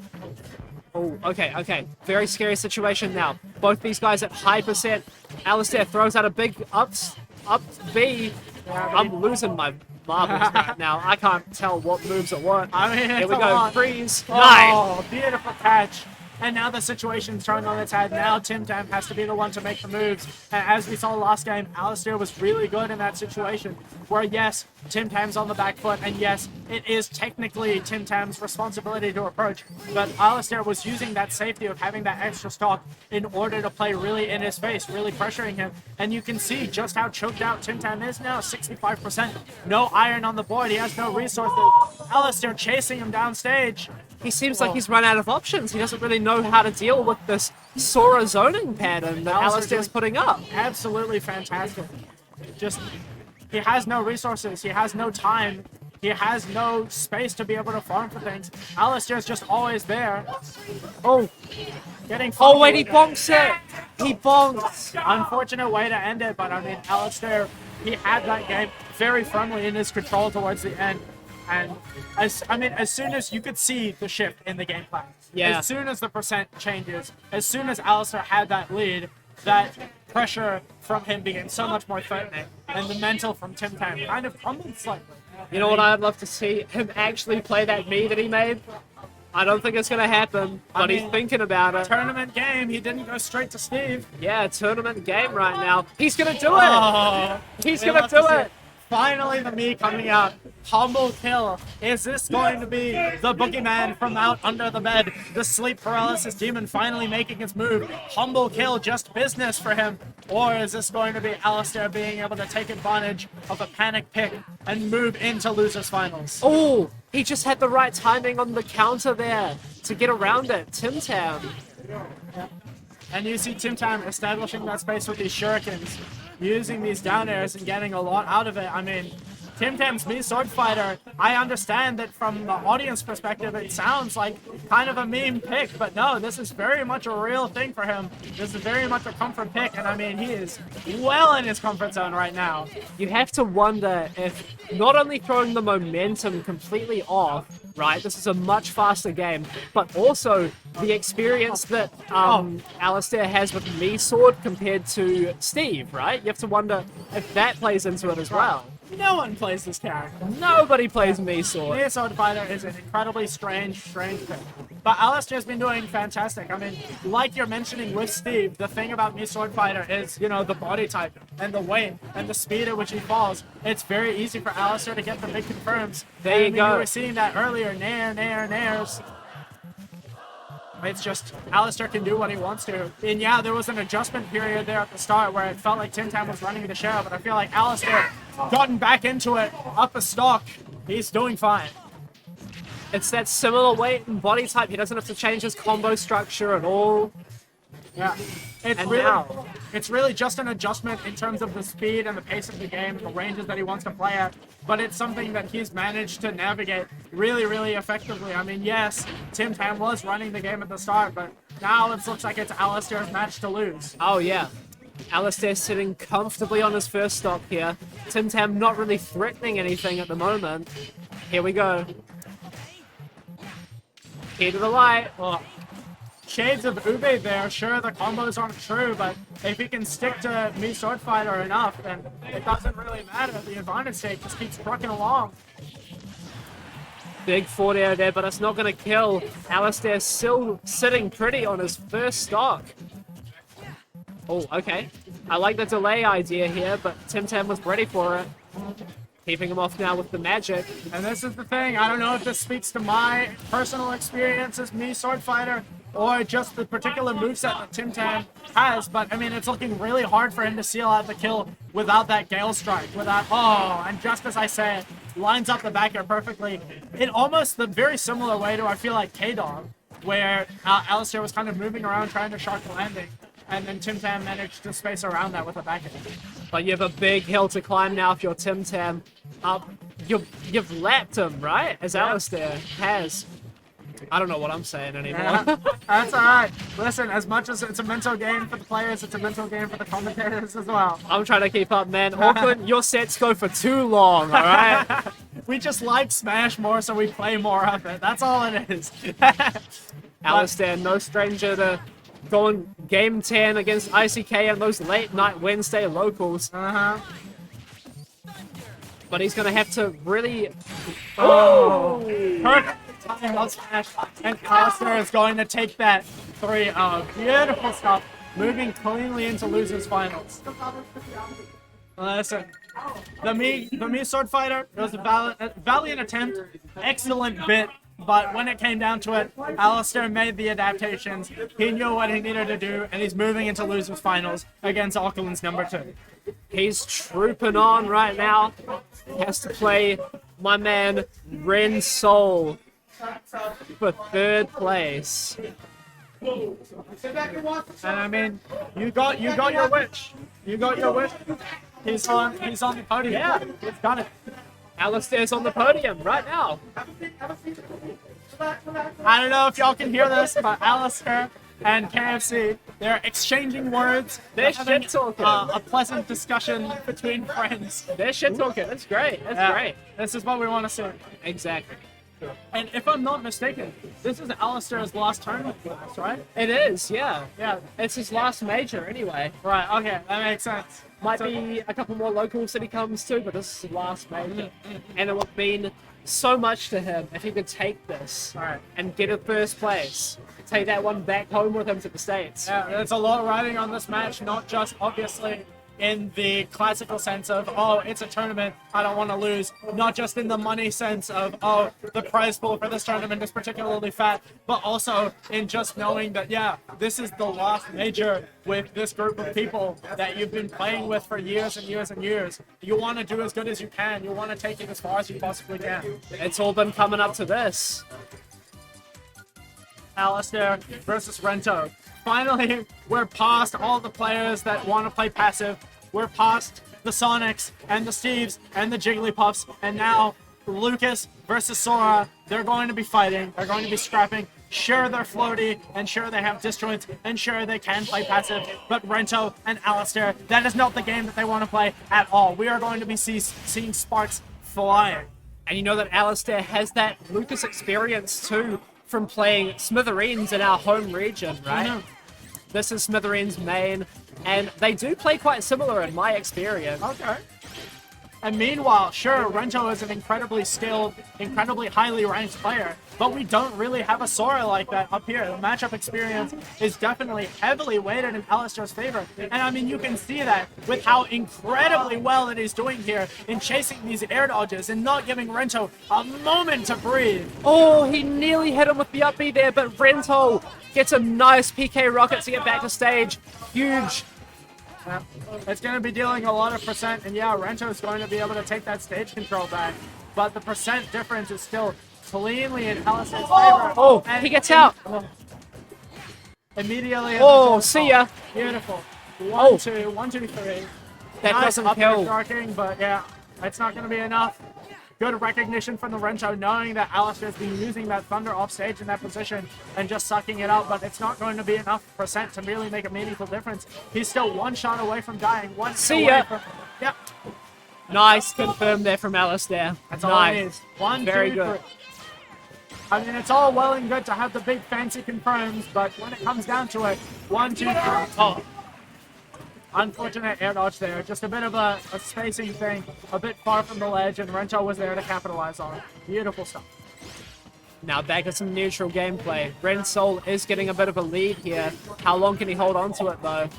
Speaker 1: Oh, okay. Very scary situation now. Both these guys at high percent. Alistair throws out a big up B. I'm losing my marbles right now. I can't tell what moves are what.
Speaker 2: I mean,
Speaker 1: Here we
Speaker 2: come
Speaker 1: go.
Speaker 2: on.
Speaker 1: Freeze. Nine.
Speaker 2: Oh, beautiful catch. And now the situation's turned on its head. Now Tim Tam has to be the one to make the moves. And as we saw last game, Alistair was really good in that situation. Where yes, Tim Tam's on the back foot, and yes, it is technically Tim Tam's responsibility to approach. But Alistair was using that safety of having that extra stock in order to play really in his face, really pressuring him. And you can see just how choked out Tim Tam is now, 65%. No iron on the board, he has no resources. Alistair chasing him downstage.
Speaker 1: He seems like he's run out of options. He doesn't really know how to deal with this Sora zoning pattern that Alistair's putting up.
Speaker 2: Absolutely fantastic. Just, he has no resources. He has no time. He has no space to be able to farm for things. Alistair's just always there.
Speaker 1: Oh,
Speaker 2: Getting
Speaker 1: oh wait, he bonks it. He bonks.
Speaker 2: Unfortunate way to end it, but I mean, Alistair, he had that game very firmly in his control towards the end. And as soon as you could see the shift in the game plan,
Speaker 1: Yeah.
Speaker 2: as soon as the percent changes, as soon as Alistair had that lead, that pressure from him became so much more threatening, and the mental from Tim Tam kind of crumbled slightly.
Speaker 1: You know what I'd love to see? Him actually play that me that he made. I don't think it's going to happen, but he's thinking about it.
Speaker 2: Tournament game, he didn't go straight to Steve.
Speaker 1: Yeah, tournament game right now. He's going to do it.
Speaker 2: Oh,
Speaker 1: He's
Speaker 2: we
Speaker 1: going to
Speaker 2: love
Speaker 1: do
Speaker 2: see
Speaker 1: it.
Speaker 2: Finally, the me coming out. Humble kill. Is this going to be the boogeyman from out under the bed? The sleep paralysis demon finally making its move. Humble kill, just business for him. Or is this going to be Alistair being able to take advantage of a panic pick and move into losers finals?
Speaker 1: Oh, he just had the right timing on the counter there to get around it. Tim Tam.
Speaker 2: And you see Tim Tam establishing that space with these shurikens, using these down airs and getting a lot out of it. I mean, Tim Tam's Mii Sword Fighter, I understand that from the audience perspective, it sounds like kind of a meme pick, but no, this is very much a real thing for him. This is very much a comfort pick, and I mean, he is well in his comfort zone right now.
Speaker 1: You have to wonder if not only throwing the momentum completely off, right, this is a much faster game, but also the experience that Alistair has with Mii Sword compared to Steve, right? You have to wonder if that plays into it as well.
Speaker 2: No one plays this character.
Speaker 1: Nobody plays Mii Sword.
Speaker 2: Mii Sword Fighter is an incredibly strange pick. But Alistair's been doing fantastic. I mean, like you're mentioning with Steve, the thing about Mii Sword Fighter is, you know, the body type and the weight and the speed at which he falls. It's very easy for Alistair to get the big confirms.
Speaker 1: There you go.
Speaker 2: You were seeing that earlier, nairs. It's just, Alistair can do what he wants to. And yeah, there was an adjustment period there at the start where it felt like Tim Tam was running the show, but I feel like Alistair gotten back into it, up a stock. He's doing fine.
Speaker 1: It's that similar weight and body type. He doesn't have to change his combo structure at all.
Speaker 2: Yeah. It's really just an adjustment in terms of the speed and the pace of the game, the ranges that he wants to play at. But it's something that he's managed to navigate really, really effectively. I mean, yes, Tim Tam was running the game at the start, but now it looks like it's Alistair's match to lose.
Speaker 1: Oh, yeah. Alistair sitting comfortably on his first stock here. Tim Tam not really threatening anything at the moment. Here we go. Key to the light.
Speaker 2: Well, shades of Ube there. Sure, the combos aren't true, but if he can stick to Mii Sword Fighter enough, then it doesn't really matter. The advantage state just keeps trucking along.
Speaker 1: Big forward air there, but it's not going to kill. Alistair still sitting pretty on his first stock. Oh, okay. I like the delay idea here, but Tim Tam was ready for it. Keeping him off now with the magic.
Speaker 2: And this is the thing. I don't know if this speaks to my personal experience as Mii Sword Fighter or just the particular moveset that Tim Tam has, but I mean, it's looking really hard for him to seal out the kill without that Gale Strike, and just as I said, lines up the back air perfectly in almost the very similar way to, I feel like, K-Dog, where Alistair was kind of moving around trying to shark the landing, and then Tim Tam managed to space around that with a back air.
Speaker 1: But you have a big hill to climb now if you're Tim Tam. You've lapped him, right? As Alistair has. I don't know what I'm saying anymore.
Speaker 2: Yeah, that's alright. Listen, as much as it's a mental game for the players, it's a mental game for the commentators as well.
Speaker 1: I'm trying to keep up, man. Auckland, your sets go for too long, alright?
Speaker 2: We just like Smash more, so we play more of it. That's all it is.
Speaker 1: Alistair, no stranger to going game 10 against ICK and those late night Wednesday locals. But he's going to have to really...
Speaker 2: Oh! Perfect timing on smash. And Alistair is going to take that 3-0. Beautiful stuff. Moving cleanly into losers finals. Listen, the me sword fighter, it was a valiant attempt, excellent bit, but when it came down to it, Alistair made the adaptations. He knew what he needed to do, and he's moving into losers finals against Auckland's number 2.
Speaker 1: He's trooping on right now. He has to play my man Ren Soul for 3rd place.
Speaker 2: And I mean, you got your wish. You got your wish. He's on the podium.
Speaker 1: Yeah,
Speaker 2: he's got it.
Speaker 1: Alistair's on the podium right now.
Speaker 2: I don't know if y'all can hear this, but Alistair and KFC, they're exchanging words.
Speaker 1: They're
Speaker 2: having,
Speaker 1: shit-talking.
Speaker 2: a pleasant discussion between friends.
Speaker 1: They're shit talking. That's great. That's great.
Speaker 2: This is what we want to see.
Speaker 1: Exactly.
Speaker 2: And if I'm not mistaken, this is Alistair's last tournament for us, right?
Speaker 1: It is, yeah.
Speaker 2: Yeah.
Speaker 1: It's his last major anyway.
Speaker 2: Right, okay, that makes sense.
Speaker 1: Might be a couple more locals that he comes to, but this is his last major. And it would mean so much to him if he could take this and get a 1st place. Take that one back home with him to the States.
Speaker 2: Yeah, there's a lot riding on this match, not just obviously in the classical sense of, oh, it's a tournament, I don't want to lose. Not just in the money sense of, oh, the prize pool for this tournament is particularly fat, but also in just knowing that, yeah, this is the last major with this group of people that you've been playing with for years and years and years. You want to do as good as you can. You want to take it as far as you possibly can.
Speaker 1: It's all been coming up to this.
Speaker 2: Alistair versus Rento. Finally, we're past all the players that want to play passive. We're past the Sonics and the Steves and the Jigglypuffs, and now Lucas versus Sora. They're going to be fighting. They're going to be scrapping. Sure, they're floaty, and sure, they have disjoints, and sure, they can play passive, but Rento and Alistair, that is not the game that they want to play at all. We are going to be seeing sparks flying.
Speaker 1: And you know that Alistair has that Lucas experience too from playing Smithereens in our home region, right?
Speaker 2: Mhm.
Speaker 1: This is Smithereens' main, and they do play quite similar in my experience.
Speaker 2: Okay. And meanwhile, sure, Rento is an incredibly skilled, incredibly highly ranked player, but we don't really have a Sora like that up here. The matchup experience is definitely heavily weighted in Alistair's favor. And I mean, you can see that with how incredibly well it is doing here in chasing these air dodges and not giving Rento a moment to breathe.
Speaker 1: Oh, he nearly hit him with the up B there, but Rento gets a nice PK rocket to get back to stage. Huge.
Speaker 2: Yeah. It's going to be dealing a lot of percent, and yeah, Rento is going to be able to take that stage control back. But the percent difference is still cleanly in Alistair's favor.
Speaker 1: Oh,
Speaker 2: And
Speaker 1: he gets out.
Speaker 2: Immediately.
Speaker 1: Oh, see ya.
Speaker 2: Beautiful.
Speaker 1: Oh.
Speaker 2: 1, 2, 1, 2, 3.
Speaker 1: That
Speaker 2: Nice
Speaker 1: doesn't
Speaker 2: up air
Speaker 1: kill.
Speaker 2: darking, but yeah, it's not going to be enough. Good recognition from the Rento, knowing that Alistair's been using that Thunder off stage in that position and just sucking it out, but it's not going to be enough percent to really make a meaningful difference. He's still one shot away from dying. One
Speaker 1: See
Speaker 2: away
Speaker 1: ya.
Speaker 2: From, yep.
Speaker 1: Nice confirm there from Alistair.
Speaker 2: That's all it
Speaker 1: Nice.
Speaker 2: is. 1,
Speaker 1: Very
Speaker 2: 2,
Speaker 1: good.
Speaker 2: 3. I mean, it's all well and good to have the big fancy confirms, but when it comes down to it, 1, 2, 3. Oh. Unfortunate air dodge there. Just a bit of a spacing thing, a bit far from the ledge, and Rento was there to capitalize on it. Beautiful stuff.
Speaker 1: Now back to some neutral gameplay. Ren Soul is getting a bit of a lead here. How long can he hold on to it though?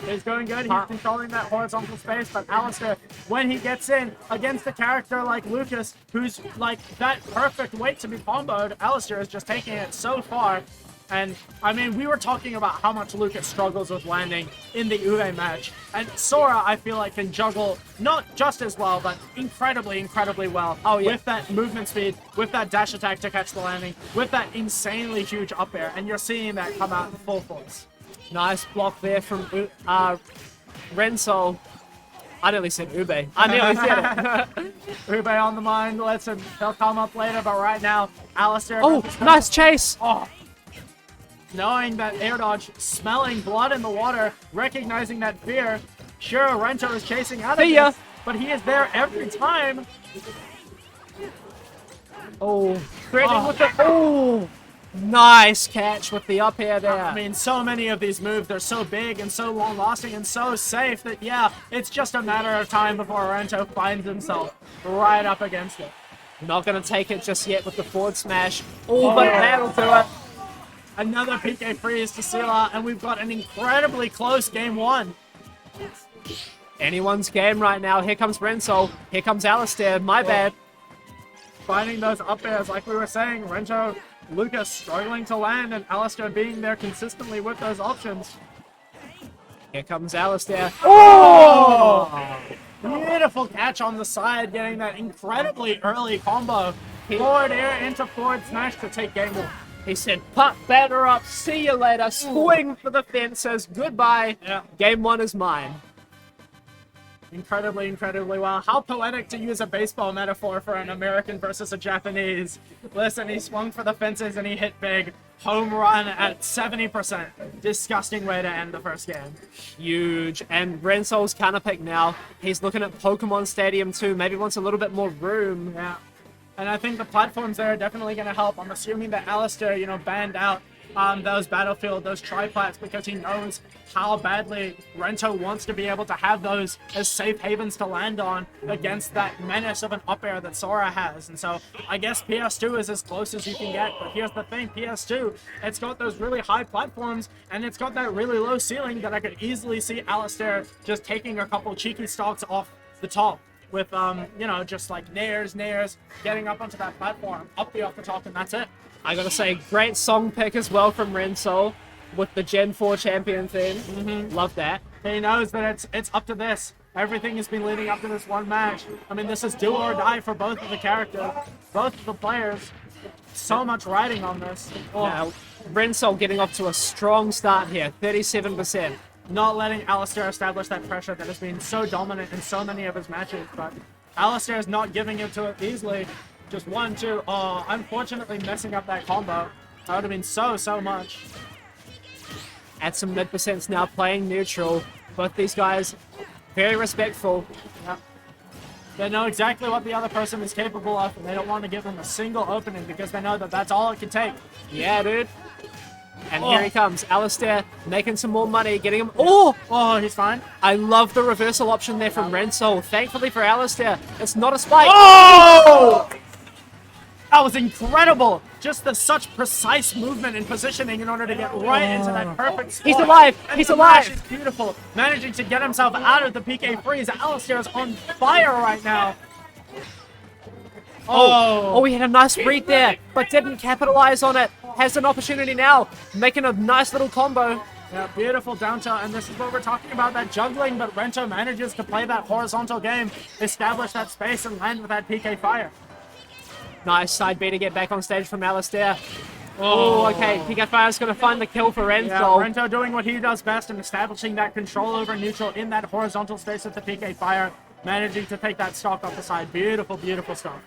Speaker 2: He's going good. He's controlling that horizontal space, but Alistair, when he gets in against a character like Lucas, who's like that perfect weight to be comboed, Alistair is just taking it so far. And, I mean, we were talking about how much Lucas struggles with landing in the Uwe match. And Sora, I feel like, can juggle not just as well, but incredibly, incredibly well.
Speaker 1: Oh, yeah.
Speaker 2: With that movement speed, with that dash attack to catch the landing, with that insanely huge up air. And you're seeing that come out in full force.
Speaker 1: Nice block there from Ren Soul. I nearly said Ube. I nearly said it.
Speaker 2: Ube on the mind. Listen, they'll come up later, but right now, Alistair...
Speaker 1: Oh, nice chase.
Speaker 2: Oh. Knowing that air dodge, smelling blood in the water, recognizing that fear. Sure, Rento is chasing out of
Speaker 1: See ya.
Speaker 2: this, but he is there every time.
Speaker 1: Oh, threatening with the... Oh, Nice catch with the up air there.
Speaker 2: I mean, so many of these moves, they're so big and so long-lasting and so safe that, yeah, it's just a matter of time before Rento finds himself right up against it.
Speaker 1: Not going to take it just yet with the forward smash. Oh, but that'll do it.
Speaker 2: Another PK freeze to seal out, and we've got an incredibly close game one.
Speaker 1: Anyone's game right now. Here comes Renzo. Here comes Alistair. My bad.
Speaker 2: Finding those up airs, like we were saying, Rento, Lucas struggling to land, and Alistair being there consistently with those options.
Speaker 1: Here comes Alistair.
Speaker 2: Oh! Beautiful catch on the side, getting that incredibly early combo. Forward air into forward smash to take game one.
Speaker 1: He said, "Put batter up. See you later." Swing for the fences. Goodbye.
Speaker 2: Yeah.
Speaker 1: Game one is mine.
Speaker 2: Incredibly, incredibly well. How poetic to use a baseball metaphor for an American versus a Japanese. Listen, he swung for the fences and he hit big. Home run at 70%. Disgusting way to end the first game.
Speaker 1: Huge. And Renzo's counterpick now. He's looking at Pokemon Stadium too. Maybe wants a little bit more room.
Speaker 2: Yeah. And I think the platforms there are definitely going to help. I'm assuming that Alistair, banned out those Battlefield, those triplats, because he knows how badly Rento wants to be able to have those as safe havens to land on against that menace of an up air that Sora has. And so I guess PS2 is as close as you can get. But here's the thing, PS2, it's got those really high platforms and it's got that really low ceiling that I could easily see Alistair just taking a couple cheeky stocks off the top. With, just like nairs, getting up onto that platform, off the top, and that's it.
Speaker 1: I gotta say, great song pick as well from Renzo with the Gen 4 champion theme. Love that.
Speaker 2: He knows that it's up to this. Everything has been leading up to this one match. I mean, this is do or die for both of the characters, both of the players. So much riding on this.
Speaker 1: Now, Renzo getting off to a strong start here, 37%.
Speaker 2: Not letting Alistair establish that pressure that has been so dominant in so many of his matches, but Alistair is not giving it to it easily. Just 1, 2. Oh, unfortunately messing up that combo. That would have been so much.
Speaker 1: At some mid-percents now playing neutral. Both these guys very respectful.
Speaker 2: Yeah. They know exactly what the other person is capable of, and they don't want to give them a single opening because they know that that's all it can take.
Speaker 1: Yeah, dude. And here he comes, Alistair making some more money, getting him. Oh,
Speaker 2: He's fine.
Speaker 1: I love the reversal option there from Renzo. Thankfully for Alistair, it's not a spike.
Speaker 2: Oh! That was incredible. Just such precise movement and positioning in order to get right into that perfect spot.
Speaker 1: He's alive.
Speaker 2: And
Speaker 1: He's
Speaker 2: the
Speaker 1: alive.
Speaker 2: match is beautiful. Managing to get himself out of the PK freeze. Alistair is on fire right now.
Speaker 1: Oh, he had a nice read there, but didn't capitalize on it. Has an opportunity now, making a nice little combo.
Speaker 2: Yeah, beautiful down tilt, and this is what we're talking about, that juggling, but Rento manages to play that horizontal game, establish that space, and land with that PK fire.
Speaker 1: Nice side B to get back on stage from Alistair. Oh, okay, PK Fire's going to find the kill for Renzo.
Speaker 2: Yeah, Rento doing what he does best and establishing that control over neutral in that horizontal space with the PK Fire, managing to take that stock off the side. Beautiful, beautiful stock.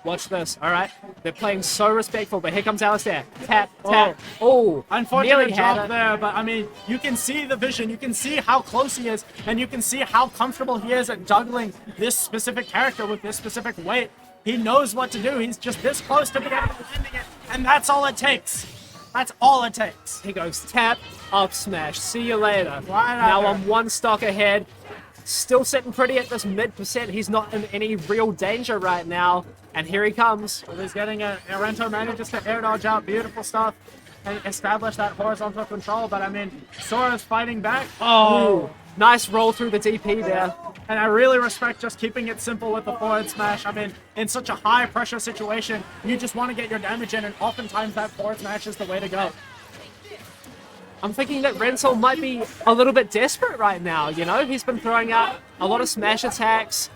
Speaker 1: Watch this, alright? They're playing so respectful, but here comes Alistair. Tap, tap. Oh,
Speaker 2: unfortunate
Speaker 1: nearly had
Speaker 2: drop
Speaker 1: it.
Speaker 2: there, but I mean, you can see the vision, you can see how close he is, and you can see how comfortable he is at juggling this specific character with this specific weight. He knows what to do, he's just this close to being able to landing it, and that's all it takes. That's all it takes.
Speaker 1: He goes tap, up smash. See you later.
Speaker 2: Right
Speaker 1: now
Speaker 2: after.
Speaker 1: I'm one stock ahead. Still sitting pretty at this mid-percent. He's not in any real danger right now. And here he comes.
Speaker 2: So he's getting Rento manages to air dodge out. Beautiful stuff. And establish that horizontal control. But I mean, Sora's fighting back.
Speaker 1: Oh, nice roll through the DP there.
Speaker 2: And I really respect just keeping it simple with the forward smash. I mean, in such a high pressure situation, you just want to get your damage in. And oftentimes that forward smash is the way to go.
Speaker 1: I'm thinking that Renzo might be a little bit desperate right now, you know? He's been throwing out a lot of smash attacks,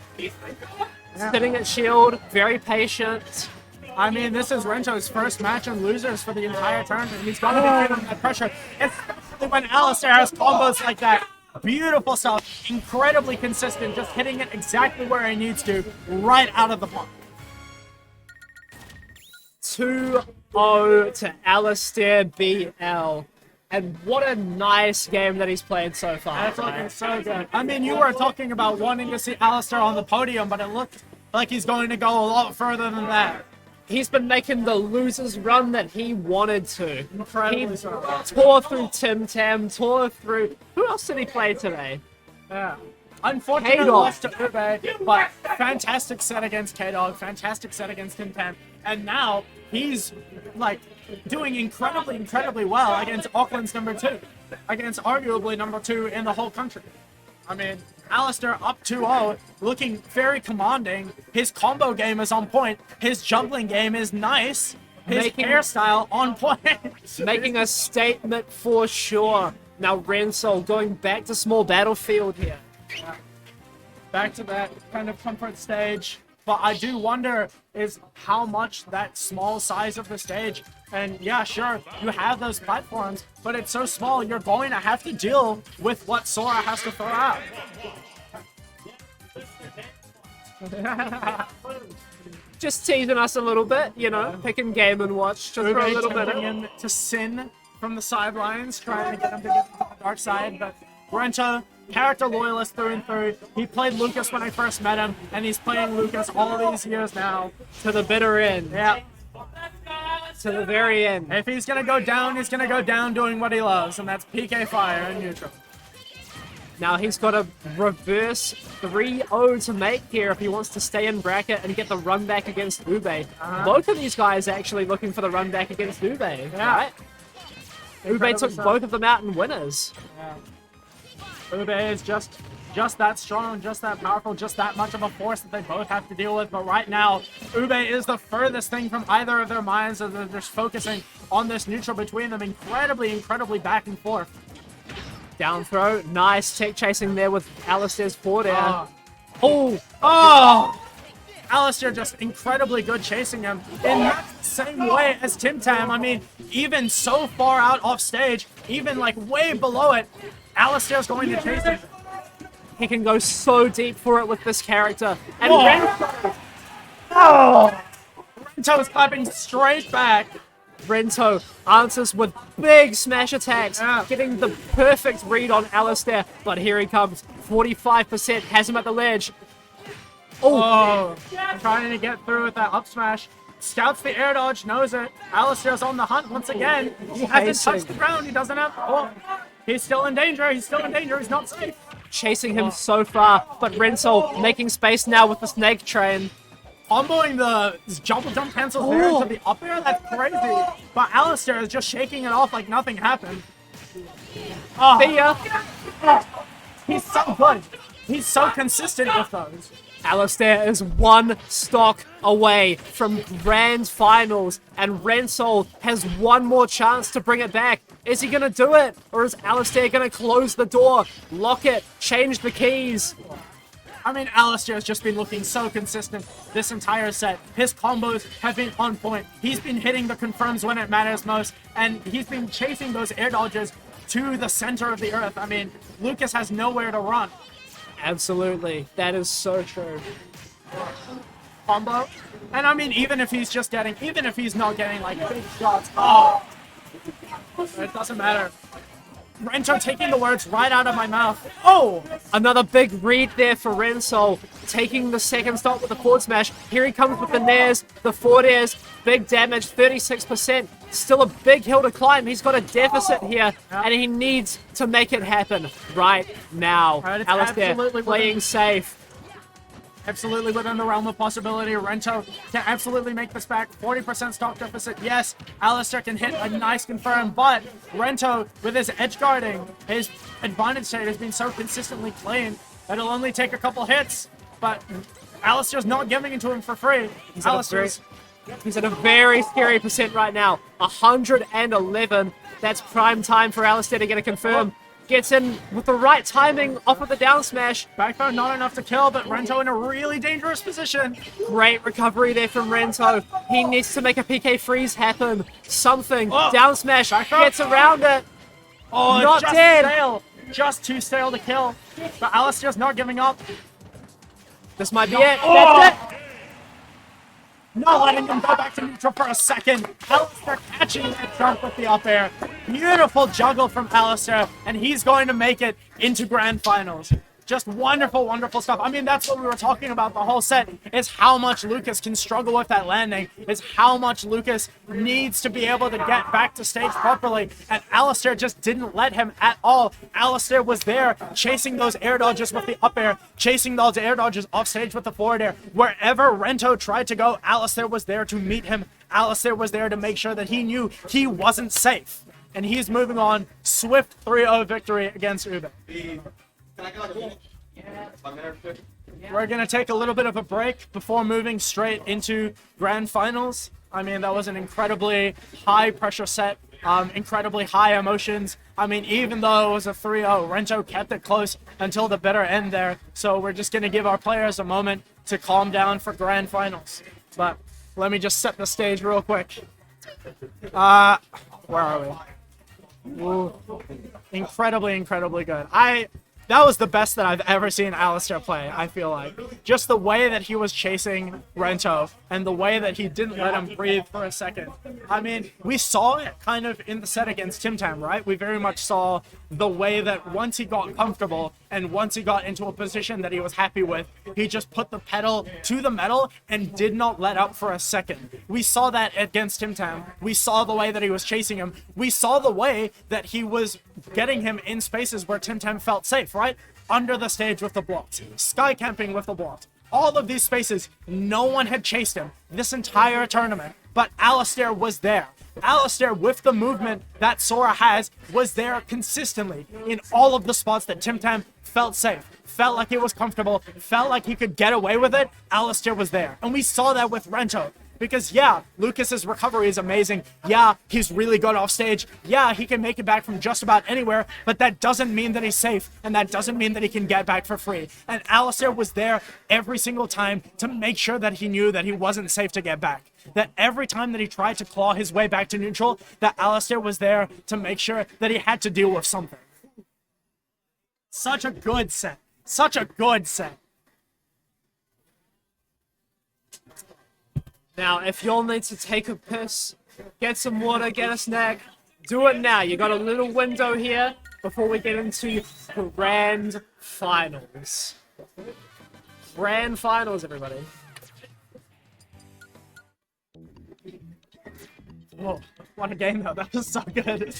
Speaker 1: sitting at shield, very patient.
Speaker 2: I mean, this is Rento's first match and losers for the entire tournament. He's got to be feeling that pressure, especially when Alistair has combos like that. Beautiful stuff, incredibly consistent, just hitting it exactly where he needs to, right out of the park.
Speaker 1: 2-0 to Alistair BL. And what a nice game that he's played so far.
Speaker 2: That's looking so good. I mean, you were talking about wanting to see Alistair on the podium, but it looked like he's going to go a lot further than that.
Speaker 1: He's been making the loser's run that he wanted to.
Speaker 2: Incredibly
Speaker 1: He
Speaker 2: so.
Speaker 1: tore through Tim Tam, tore through... Who else did he play today?
Speaker 2: Yeah. Unfortunately,
Speaker 1: K-Dog.
Speaker 2: lost to Ube, but fantastic set against K-Dog, fantastic set against Tim Tam, and now he's like doing incredibly well against Auckland's #2, against arguably #2 in the whole country. I mean, Alistair up 2-0, looking very commanding. His combo game is on point. His juggling game is nice. His hairstyle on point.
Speaker 1: Making a statement for sure. Now Rensol going back to small battlefield here.
Speaker 2: Back to that kind of comfort stage. But I do wonder is how much that small size of the stage, and yeah, sure, you have those platforms, but it's so small, you're going to have to deal with what Sora has to throw out.
Speaker 1: Just teasing us a little bit, you know, picking game and watch just for a little bit.
Speaker 2: Him to Sin from the sidelines, trying to get him to get to the dark side, but Brenta, character loyalist through and through. He played Lucas when I first met him, and he's playing Lucas all these years now.
Speaker 1: To the bitter end.
Speaker 2: Yeah.
Speaker 1: To the very end.
Speaker 2: If he's gonna go down, he's gonna go down doing what he loves, and that's PK Fire and neutral.
Speaker 1: Now he's got a reverse 3-0 to make here if he wants to stay in bracket and get the run back against Ube. Both of these guys actually looking for the run back against Ube, right? Ube took both of them out in winners.
Speaker 2: Yeah. Ube is just that strong, just that powerful, just that much of a force that they both have to deal with. But right now, Ube is the furthest thing from either of their minds, as they're just focusing on this neutral between them. Incredibly back and forth.
Speaker 1: Down throw, nice tech chasing there with Alistair's forward air.
Speaker 2: Oh! Alistair just incredibly good chasing him in that same way as Tim Tam. I mean, even so far out off stage, even like way below it, Alistair's going to chase him.
Speaker 1: He can go so deep for it with this character. And
Speaker 2: Rento is clapping straight back.
Speaker 1: Rento answers with big smash attacks,
Speaker 2: Yeah.
Speaker 1: getting the perfect read on Alistair. But here he comes, 45%, has him at the ledge.
Speaker 2: Oh, trying to get through with that up smash. Scouts the air dodge, knows it. Alistair's on the hunt once again. He hasn't touched the ground. He doesn't have. Oh, he's still in danger. He's not safe.
Speaker 1: Chasing him so far, but Rensol making space now with the snake train.
Speaker 2: Comboing the jump cancels there into the up air. That's crazy. But Alistair is just shaking it off like nothing happened. Oh,
Speaker 1: See ya.
Speaker 2: he's so good. He's so consistent with those.
Speaker 1: Alistair is one stock away from grand finals, and Rensol has one more chance to bring it back. Is he gonna do it, or is Alistair gonna close the door, lock it, change the keys?
Speaker 2: I mean, Alistair has just been looking so consistent this entire set. His combos have been on point. He's been hitting the confirms when it matters most, and he's been chasing those air dodges to the center of the earth. I mean, Lucas has nowhere to run.
Speaker 1: Absolutely, that is so true.
Speaker 2: Combo. And I mean, even if he's not getting like big shots, it doesn't matter. Rento taking the words right out of my mouth. Oh!
Speaker 1: Another big read there for Rensol, taking the second stop with the forward smash. Here he comes with the nairs, the forward airs, big damage, 36%. Still a big hill to climb. He's got a deficit here, and he needs to make it happen right now.
Speaker 2: Right,
Speaker 1: Alistair playing safe.
Speaker 2: Absolutely within the realm of possibility. Rento can absolutely make this back. 40% stock deficit. Yes, Alistair can hit a nice confirm, but Rento, with his edge guarding, his advantage state has been so consistently clean that it'll only take a couple hits. But Alistair's not giving it to him for free.
Speaker 1: He's at a very scary percent right now. 111. That's prime time for Alistair to get a confirm. Gets in with the right timing off of the down smash.
Speaker 2: Backbone not enough to kill, but Rento in a really dangerous position.
Speaker 1: Great recovery there from Rento. He needs to make a PK freeze happen. Something. Down smash. Gets around it.
Speaker 2: Oh,
Speaker 1: Not
Speaker 2: just
Speaker 1: dead.
Speaker 2: stale. Just too stale to kill. But Alistair's not giving up.
Speaker 1: This might be it. That's it.
Speaker 2: Not letting him go back to neutral for a second. Alistair catching that jump with the up air. Beautiful juggle from Alistair, and he's going to make it into grand finals. Just wonderful, wonderful stuff. I mean, that's what we were talking about the whole set, is how much Lucas can struggle with that landing, is how much Lucas needs to be able to get back to stage properly, and Alistair just didn't let him at all. Alistair was there chasing those air dodges with the up air, chasing those air dodges off stage with the forward air. Wherever Rento tried to go, Alistair was there to meet him. Alistair was there to make sure that he knew he wasn't safe. And he's moving on. Swift 3-0 victory against Ube.
Speaker 4: Can I get like a minute?
Speaker 3: Yeah.
Speaker 4: A minute or two?
Speaker 2: We're going to take a little bit of a break before moving straight into grand finals. I mean, that was an incredibly high pressure set, incredibly high emotions. I mean, even though it was a 3-0, Rento kept it close until the bitter end there. So we're just going to give our players a moment to calm down for grand finals. But let me just set the stage real quick. Where are we? Ooh. Incredibly, incredibly good. That was the best that I've ever seen Alistair play, I feel like. Just the way that he was chasing Rento and the way that he didn't let him breathe for a second. I mean, we saw it kind of in the set against Tim Tam, right? We very much saw the way that once he got comfortable and once he got into a position that he was happy with, he just put the pedal to the metal and did not let up for a second. We saw that against Tim Tam. We saw the way that he was chasing him. We saw the way that he was getting him in spaces where Tim Tam felt safe, right? Under the stage with the blocks, sky camping with the blocks. All of these spaces, no one had chased him this entire tournament, but Alistair was there. Alistair, with the movement that Sora has, was there consistently in all of the spots that Tim Tam felt safe, felt like he was comfortable, felt like he could get away with it. Alistair was there. And we saw that with Rento. Because, yeah, Lucas's recovery is amazing. Yeah, he's really good off stage. Yeah, he can make it back from just about anywhere, but that doesn't mean that he's safe, and that doesn't mean that he can get back for free. And Alistair was there every single time to make sure that he knew that he wasn't safe to get back. That every time that he tried to claw his way back to neutral, that Alistair was there to make sure that he had to deal with something. Such a good set. Such a good set.
Speaker 1: Now, if y'all need to take a piss, get some water, get a snack, do it now. You got a little window here before we get into grand finals. Grand finals, everybody.
Speaker 2: Whoa, what a game though. That was so good.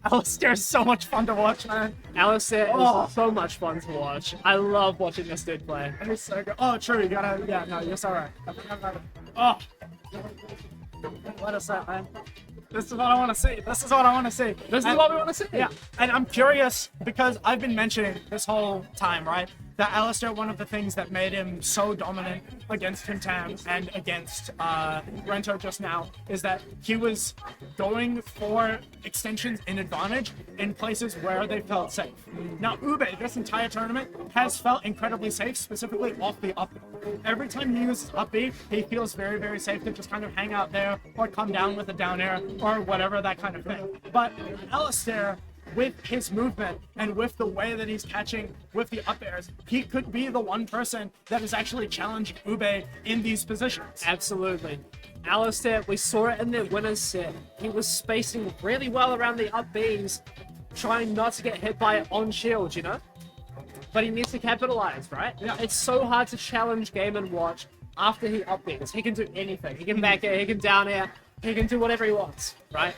Speaker 2: Alistair is so much fun to watch, man.
Speaker 1: Alistair is so much fun to watch. I love watching this dude play.
Speaker 2: He's so good. Oh, true. You gotta. Yeah, no, you're so right. Oh. What a set, man. This is what I want to see. This is what I want to see.
Speaker 1: This is what we want to see.
Speaker 2: Yeah, and I'm curious because I've been mentioning this whole time, right, that Alistair, one of the things that made him so dominant against Tim Tam and against Rento just now is that he was going for extensions in advantage in places where they felt safe. Now, Ube, this entire tournament, has felt incredibly safe, specifically off the up. Every time he uses up B, he feels very, very safe to just kind of hang out there or come down with a down air or whatever, that kind of thing. But Alistair, with his movement and with the way that he's catching with the up airs, he could be the one person that is actually challenging Ube in these positions.
Speaker 1: Absolutely. Alistair, we saw it in the winner's set. He was spacing really well around the up Bs, trying not to get hit by it on shield, you know? But he needs to capitalize, right?
Speaker 2: Yeah.
Speaker 1: It's so hard to challenge Game & Watch after he up Bs. He can do anything. He can back air, he can down air, he can do whatever he wants, right?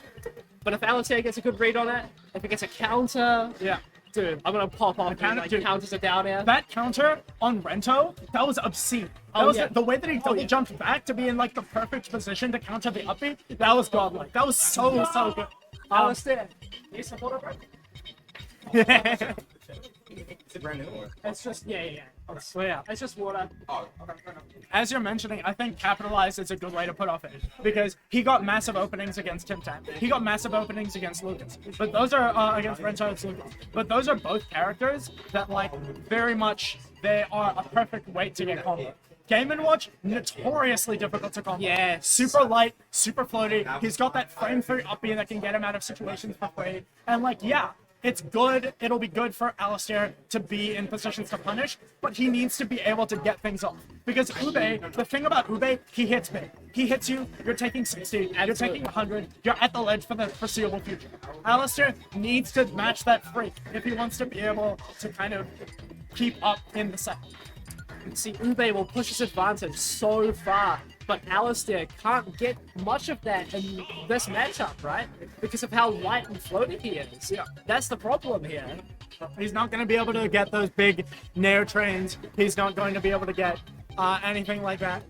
Speaker 1: But if Alistair gets a good read on it, if he gets a counter,
Speaker 2: Yeah.
Speaker 1: dude, I'm gonna pop off and like counters a down air.
Speaker 2: That counter on Rento, that was obscene. That
Speaker 1: Oh,
Speaker 2: was
Speaker 1: yeah.
Speaker 2: the way that he double
Speaker 1: yeah.
Speaker 2: jumped back to be in like the perfect position to counter the up B. That was godlike. That was so good.
Speaker 1: Alistair, you support it, bro?
Speaker 4: Is it brand new or?
Speaker 1: It's just, yeah.
Speaker 2: So yeah.
Speaker 1: It's just water.
Speaker 4: Oh, okay, fair enough.
Speaker 2: As you're mentioning, I think capitalize is a good way to put off it because he got massive openings against Tim Tam. He got massive openings against Lucas, but those are against Rento and Lucas. But those are both characters that like very much they are a perfect weight to get combo. Game & Watch, notoriously difficult to combo.
Speaker 1: Yeah.
Speaker 2: Super light, super floaty. He's got that frame 3 up B that can get him out of situations for free. And like, yeah, it's good. It'll be good for Alistair to be in positions to punish, but he needs to be able to get things off. Because Ube, the thing about Ube, he hits big. He hits you, you're taking 60, you're taking 100, you're at the ledge for the foreseeable future. Alistair needs to match that freak if he wants to be able to kind of keep up in the set.
Speaker 1: See, Ube will push his advantage so far, but Alistair can't get much of that in this matchup, right? Because of how light and floaty he is.
Speaker 2: Yeah.
Speaker 1: That's the problem here.
Speaker 2: He's not going to be able to get those big nair trains. He's not going to be able to get anything like that.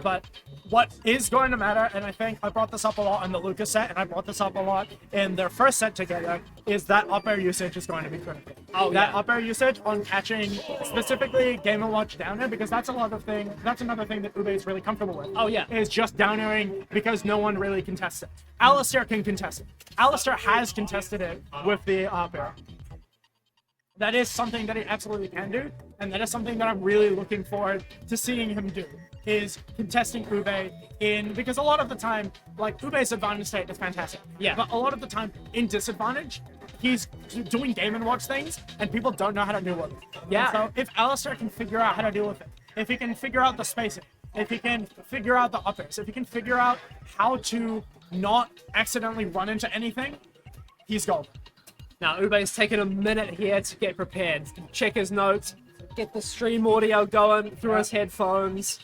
Speaker 2: But what is going to matter, and I think I brought this up a lot in the Lucas set, and I brought this up a lot in their first set together, is that up air usage is going to be critical.
Speaker 1: Oh,
Speaker 2: that
Speaker 1: yeah.
Speaker 2: up air usage on catching specifically Game & Watch down air, because that's another thing that Ube is really comfortable with.
Speaker 1: Oh, yeah.
Speaker 2: Is just down airing because no one really contests it. Alistair can contest it. Alistair has contested it with the up air. That is something that he absolutely can do, and that is something that I'm really looking forward to seeing him do, is contesting Ube in, because a lot of the time, like, Ube's advantage state is fantastic.
Speaker 1: Yeah.
Speaker 2: But a lot of the time, in disadvantage, he's doing Game & Watch things, and people don't know how to deal with it.
Speaker 1: Yeah.
Speaker 2: And so if Alistair can figure out how to deal with it, if he can figure out the spacing, if he can figure out the up airs, if he can figure out how to not accidentally run into anything, he's golden.
Speaker 1: Now, Ube's taking a minute here to get prepared. Check his notes, get the stream audio going through his headphones.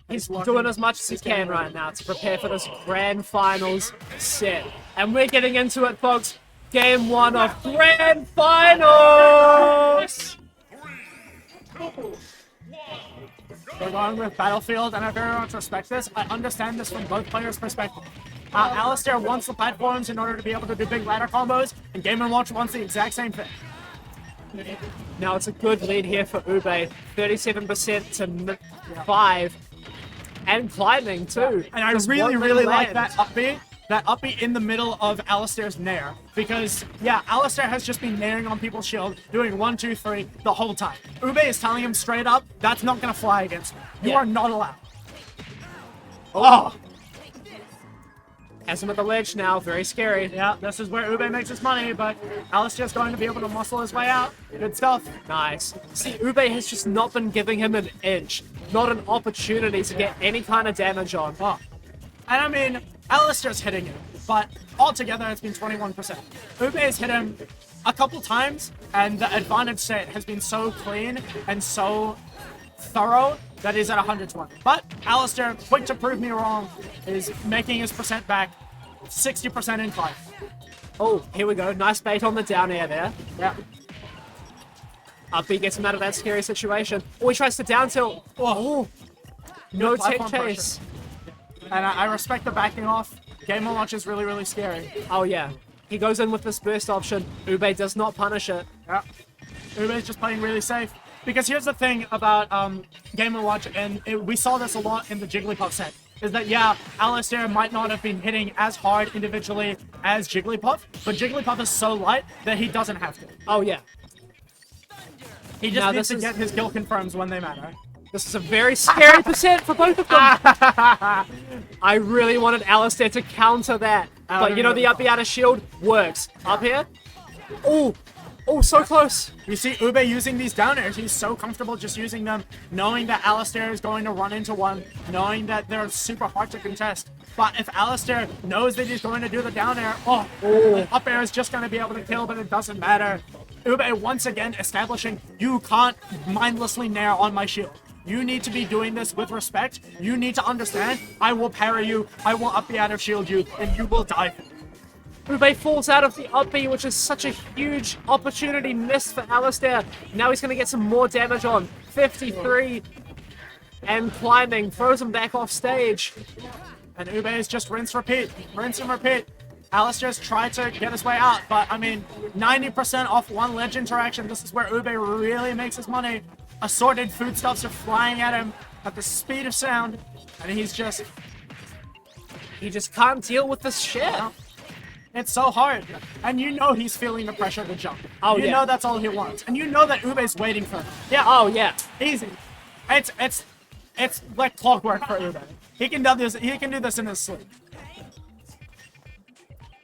Speaker 1: He's doing as much as he can right now to prepare for this grand finals set. And we're getting into it, folks. Game 1 of grand finals!
Speaker 2: We're going with Battlefield, and I very much respect this. I understand this from both players' perspective. Alistair wants the platforms in order to be able to do big ladder combos, and Game & Watch wants the exact same thing.
Speaker 1: Now it's a good lead here for Ube. 37% to 5. And climbing too.
Speaker 2: And I
Speaker 1: Just
Speaker 2: really,
Speaker 1: won't
Speaker 2: really
Speaker 1: land.
Speaker 2: like that upbeat in the middle of Alistair's nair. Because, yeah, Alistair has just been nairing on people's shield, doing 1, 2, 3 the whole time. Ube is telling him straight up, that's not going to fly against me. You
Speaker 1: Yeah.
Speaker 2: are not allowed. Oh!
Speaker 1: Has him at the ledge now, very scary.
Speaker 2: Yeah, this is where Ube makes his money, but Alistair's going to be able to muscle his way out. Good stuff.
Speaker 1: Nice. See, Ube has just not been giving him an inch, not an opportunity to get any kind of damage on.
Speaker 2: Oh. And I mean, Alistair's hitting him, but altogether it's been 21%. Ube has hit him a couple times, and the advantage set has been so clean and so thorough that he's at 120. But Alistair, quick to prove me wrong, is making his percent back 60% incline.
Speaker 1: Oh, here we go. Nice bait on the down air there.
Speaker 2: Yeah.
Speaker 1: Up B gets him out of that scary situation. Oh, he tries to down tilt. Oh, no
Speaker 2: Good
Speaker 1: tech
Speaker 2: platform
Speaker 1: chase.
Speaker 2: And I respect the backing off. Game & Watch is really, really scary.
Speaker 1: Oh, yeah. He goes in with this burst option. Ube does not punish it.
Speaker 2: Yeah. Ube's just playing really safe. Because here's the thing about Game & Watch, and we saw this a lot in the Jigglypuff set, is that, yeah, Alistair might not have been hitting as hard individually as Jigglypuff, but Jigglypuff is so light that he doesn't have to.
Speaker 1: Oh, yeah.
Speaker 2: He just needs to get his kill confirms when they matter.
Speaker 1: This is a very scary percent for both of them. I really wanted Alistair to counter that. But you know, the up B out of shield works. Up here. Oh, oh, so close.
Speaker 2: You see Ube using these down airs. He's so comfortable just using them, knowing that Alistair is going to run into one, knowing that they're super hard to contest. But if Alistair knows that he's going to do the down air, the up air is just going to be able to kill, but it doesn't matter. Ube once again establishing, you can't mindlessly nair on my shield. You need to be doing this with respect. You need to understand, I will parry you, I will up B out of shield you, and you will die.
Speaker 1: Ube falls out of the up B, which is such a huge opportunity missed for Alistair. Now he's going to get some more damage on. 53. And climbing, throws him back off stage.
Speaker 2: And Ube is just rinse, repeat, rinse and repeat. Alistair's tried to get his way out, but I mean, 90% off one ledge interaction. This is where Ube really makes his money. Assorted foodstuffs are flying at him at the speed of sound, and he just
Speaker 1: can't deal with this shit.
Speaker 2: It's so hard, and you know he's feeling the pressure to jump.
Speaker 1: Oh,
Speaker 2: you
Speaker 1: yeah.
Speaker 2: know that's all he wants, and you know that Ube's waiting for him. Yeah.
Speaker 1: Oh, yeah.
Speaker 2: Easy. It's like clockwork for Ube. He can do this. He can do this in his sleep.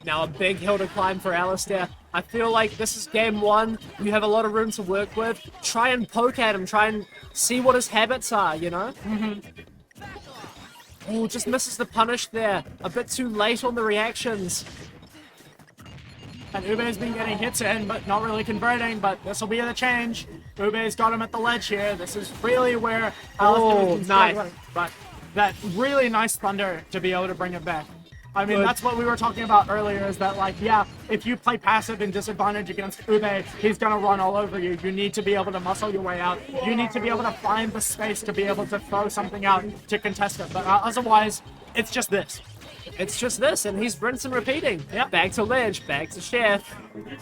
Speaker 1: Now a big hill to climb for Alistair. I feel like this is game 1. You have a lot of room to work with. Try and poke at him. Try and see what his habits are, you know? Oh, just misses the punish there. A bit too late on the reactions.
Speaker 2: And Ube's been getting hits in, but not really converting, but this will be the change. Ube's got him at the ledge here. This is really where Alistair's been
Speaker 1: nice.
Speaker 2: struggling. But that really nice thunder to be able to bring it back. I mean,
Speaker 1: Good.
Speaker 2: that's what we were talking about earlier, is that, like, yeah, if you play passive and disadvantage against Ube, he's going to run all over you. You need to be able to muscle your way out. You need to be able to find the space to be able to throw something out to contest it. But otherwise, it's just this.
Speaker 1: It's just this, and he's rinsing and repeating.
Speaker 2: Yep.
Speaker 1: Back to ledge, back to chef.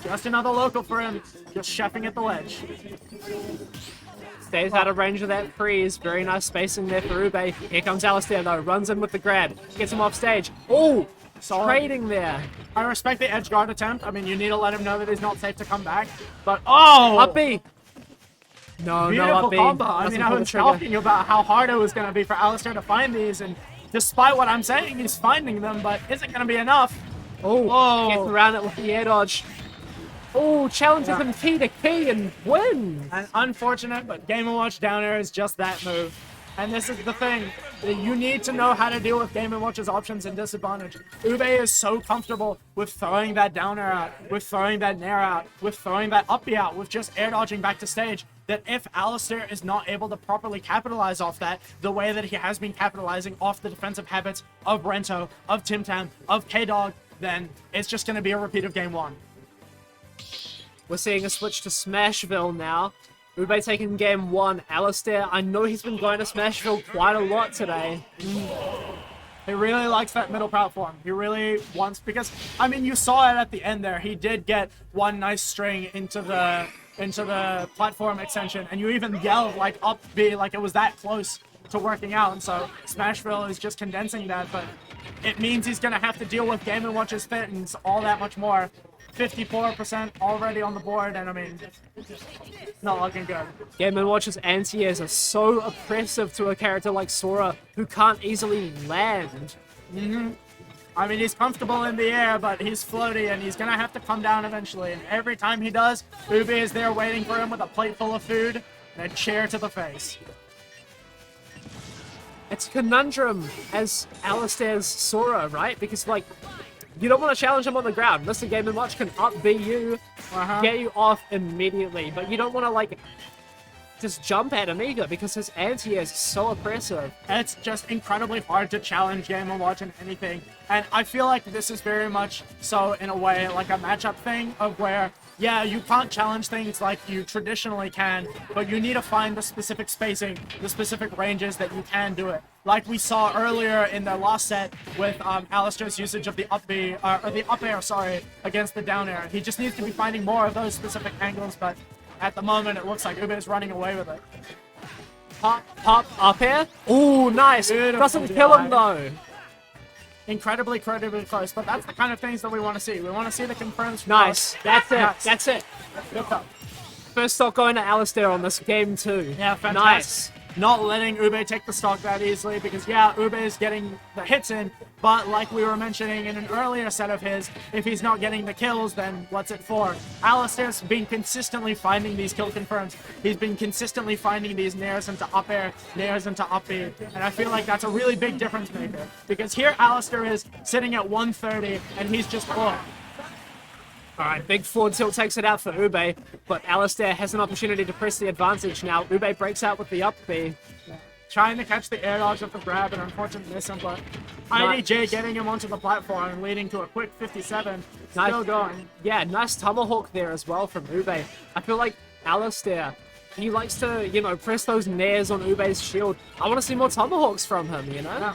Speaker 2: Just another local for him, just chefing at the ledge.
Speaker 1: Stays out of range of that freeze. Very nice spacing there for Ube. Here comes Alistair though. Runs in with the grab. Gets him off stage. Oh!
Speaker 2: Solid.
Speaker 1: Trading there.
Speaker 2: I respect the edge guard attempt. I mean, you need to let him know that he's not safe to come back. But, oh!
Speaker 1: Up B. No, no
Speaker 2: Beautiful
Speaker 1: up B.
Speaker 2: combo. I
Speaker 1: Doesn't
Speaker 2: mean, I
Speaker 1: pull the
Speaker 2: was
Speaker 1: trigger.
Speaker 2: talking about how hard it was going to be for Alistair to find these, and despite what I'm saying, he's finding them, but is it going to be enough?
Speaker 1: Oh,
Speaker 2: Whoa.
Speaker 1: gets around it with the air dodge. Oh, challenges
Speaker 2: Yeah.
Speaker 1: him P to P and wins.
Speaker 2: And unfortunate, but Game & Watch down air is just that move. And this is the thing. You need to know how to deal with Game & Watch's options and disadvantage. Ube is so comfortable with throwing that down air out, with throwing that nair out, with throwing that up B out, with just air dodging back to stage, that if Alistair is not able to properly capitalize off that the way that he has been capitalizing off the defensive habits of Rento, of Tim Tam, of K-Dog, then it's just going to be a repeat of game one.
Speaker 1: We're seeing a switch to Smashville now. Ube taking game one. Alistair, I know he's been going to Smashville quite a lot today.
Speaker 2: He really likes that middle platform. He really wants, because, I mean, you saw it at the end there. He did get one nice string into the platform extension, and you even yelled, like, up B, like it was that close to working out. And so Smashville is just condensing that, but it means he's going to have to deal with Game & Watch's fit and all that much more. 54% already on the board, and I mean, not looking good.
Speaker 1: Game & Watch's anti-airs are so oppressive to a character like Sora, who can't easily land.
Speaker 2: I mean, he's comfortable in the air, but he's floaty, and he's gonna have to come down eventually. And every time he does, Ube is there waiting for him with a plate full of food and a chair to the face.
Speaker 1: It's a conundrum as Alistair's Sora, right? Because, like, you don't want to challenge him on the ground. Mr. Game & Watch can up B you, get you off immediately, but you don't want to, like, just jump at him either because his anti-air is so oppressive.
Speaker 2: It's just incredibly hard to challenge Game & Watch in anything. And I feel like this is very much so, in a way, like a matchup thing of where, yeah, you can't challenge things like you traditionally can, but you need to find the specific spacing, the specific ranges that you can do it. Like we saw earlier in the last set with Alistair's usage of the up B, or the up air, sorry, against the down air. He just needs to be finding more of those specific angles, but at the moment it looks like Ube is running away with it.
Speaker 1: Pop, up air. Ooh, nice.
Speaker 2: Beautiful
Speaker 1: Doesn't kill him,
Speaker 2: DI.
Speaker 1: though.
Speaker 2: Incredibly close, but that's the kind of things that we want to see. We want to see the confirms.
Speaker 1: Nice. That's it.
Speaker 2: Nice.
Speaker 1: That's it.
Speaker 2: Good stuff.
Speaker 1: First stock going to Alistair on this game, too.
Speaker 2: Yeah, fantastic.
Speaker 1: Nice.
Speaker 2: Not letting Ube take the stock that easily because, yeah, Ube is getting the hits in, but like we were mentioning in an earlier set of his, if he's not getting the kills, then what's it for? Alistair's been consistently finding these kill confirms. He's been consistently finding these nairs into up air, nairs into up B, and I feel like that's a really big difference maker because here Alistair is sitting at 130 and he's just, oh,
Speaker 1: Alright, big forward tilt takes it out for Ube, but Alistair has an opportunity to press the advantage now. Ube breaks out with the up B.
Speaker 2: trying to catch the air dodge with the grab and unfortunately miss him, but IDJ getting him onto the platform and leading to a quick 57. Still
Speaker 1: Nice.
Speaker 2: going.
Speaker 1: Yeah, nice tomahawk there as well from Ube. I feel like Alistair, he likes to, you know, press those nairs on Ube's shield. I want to see more tomahawks from him, you know?
Speaker 2: Yeah.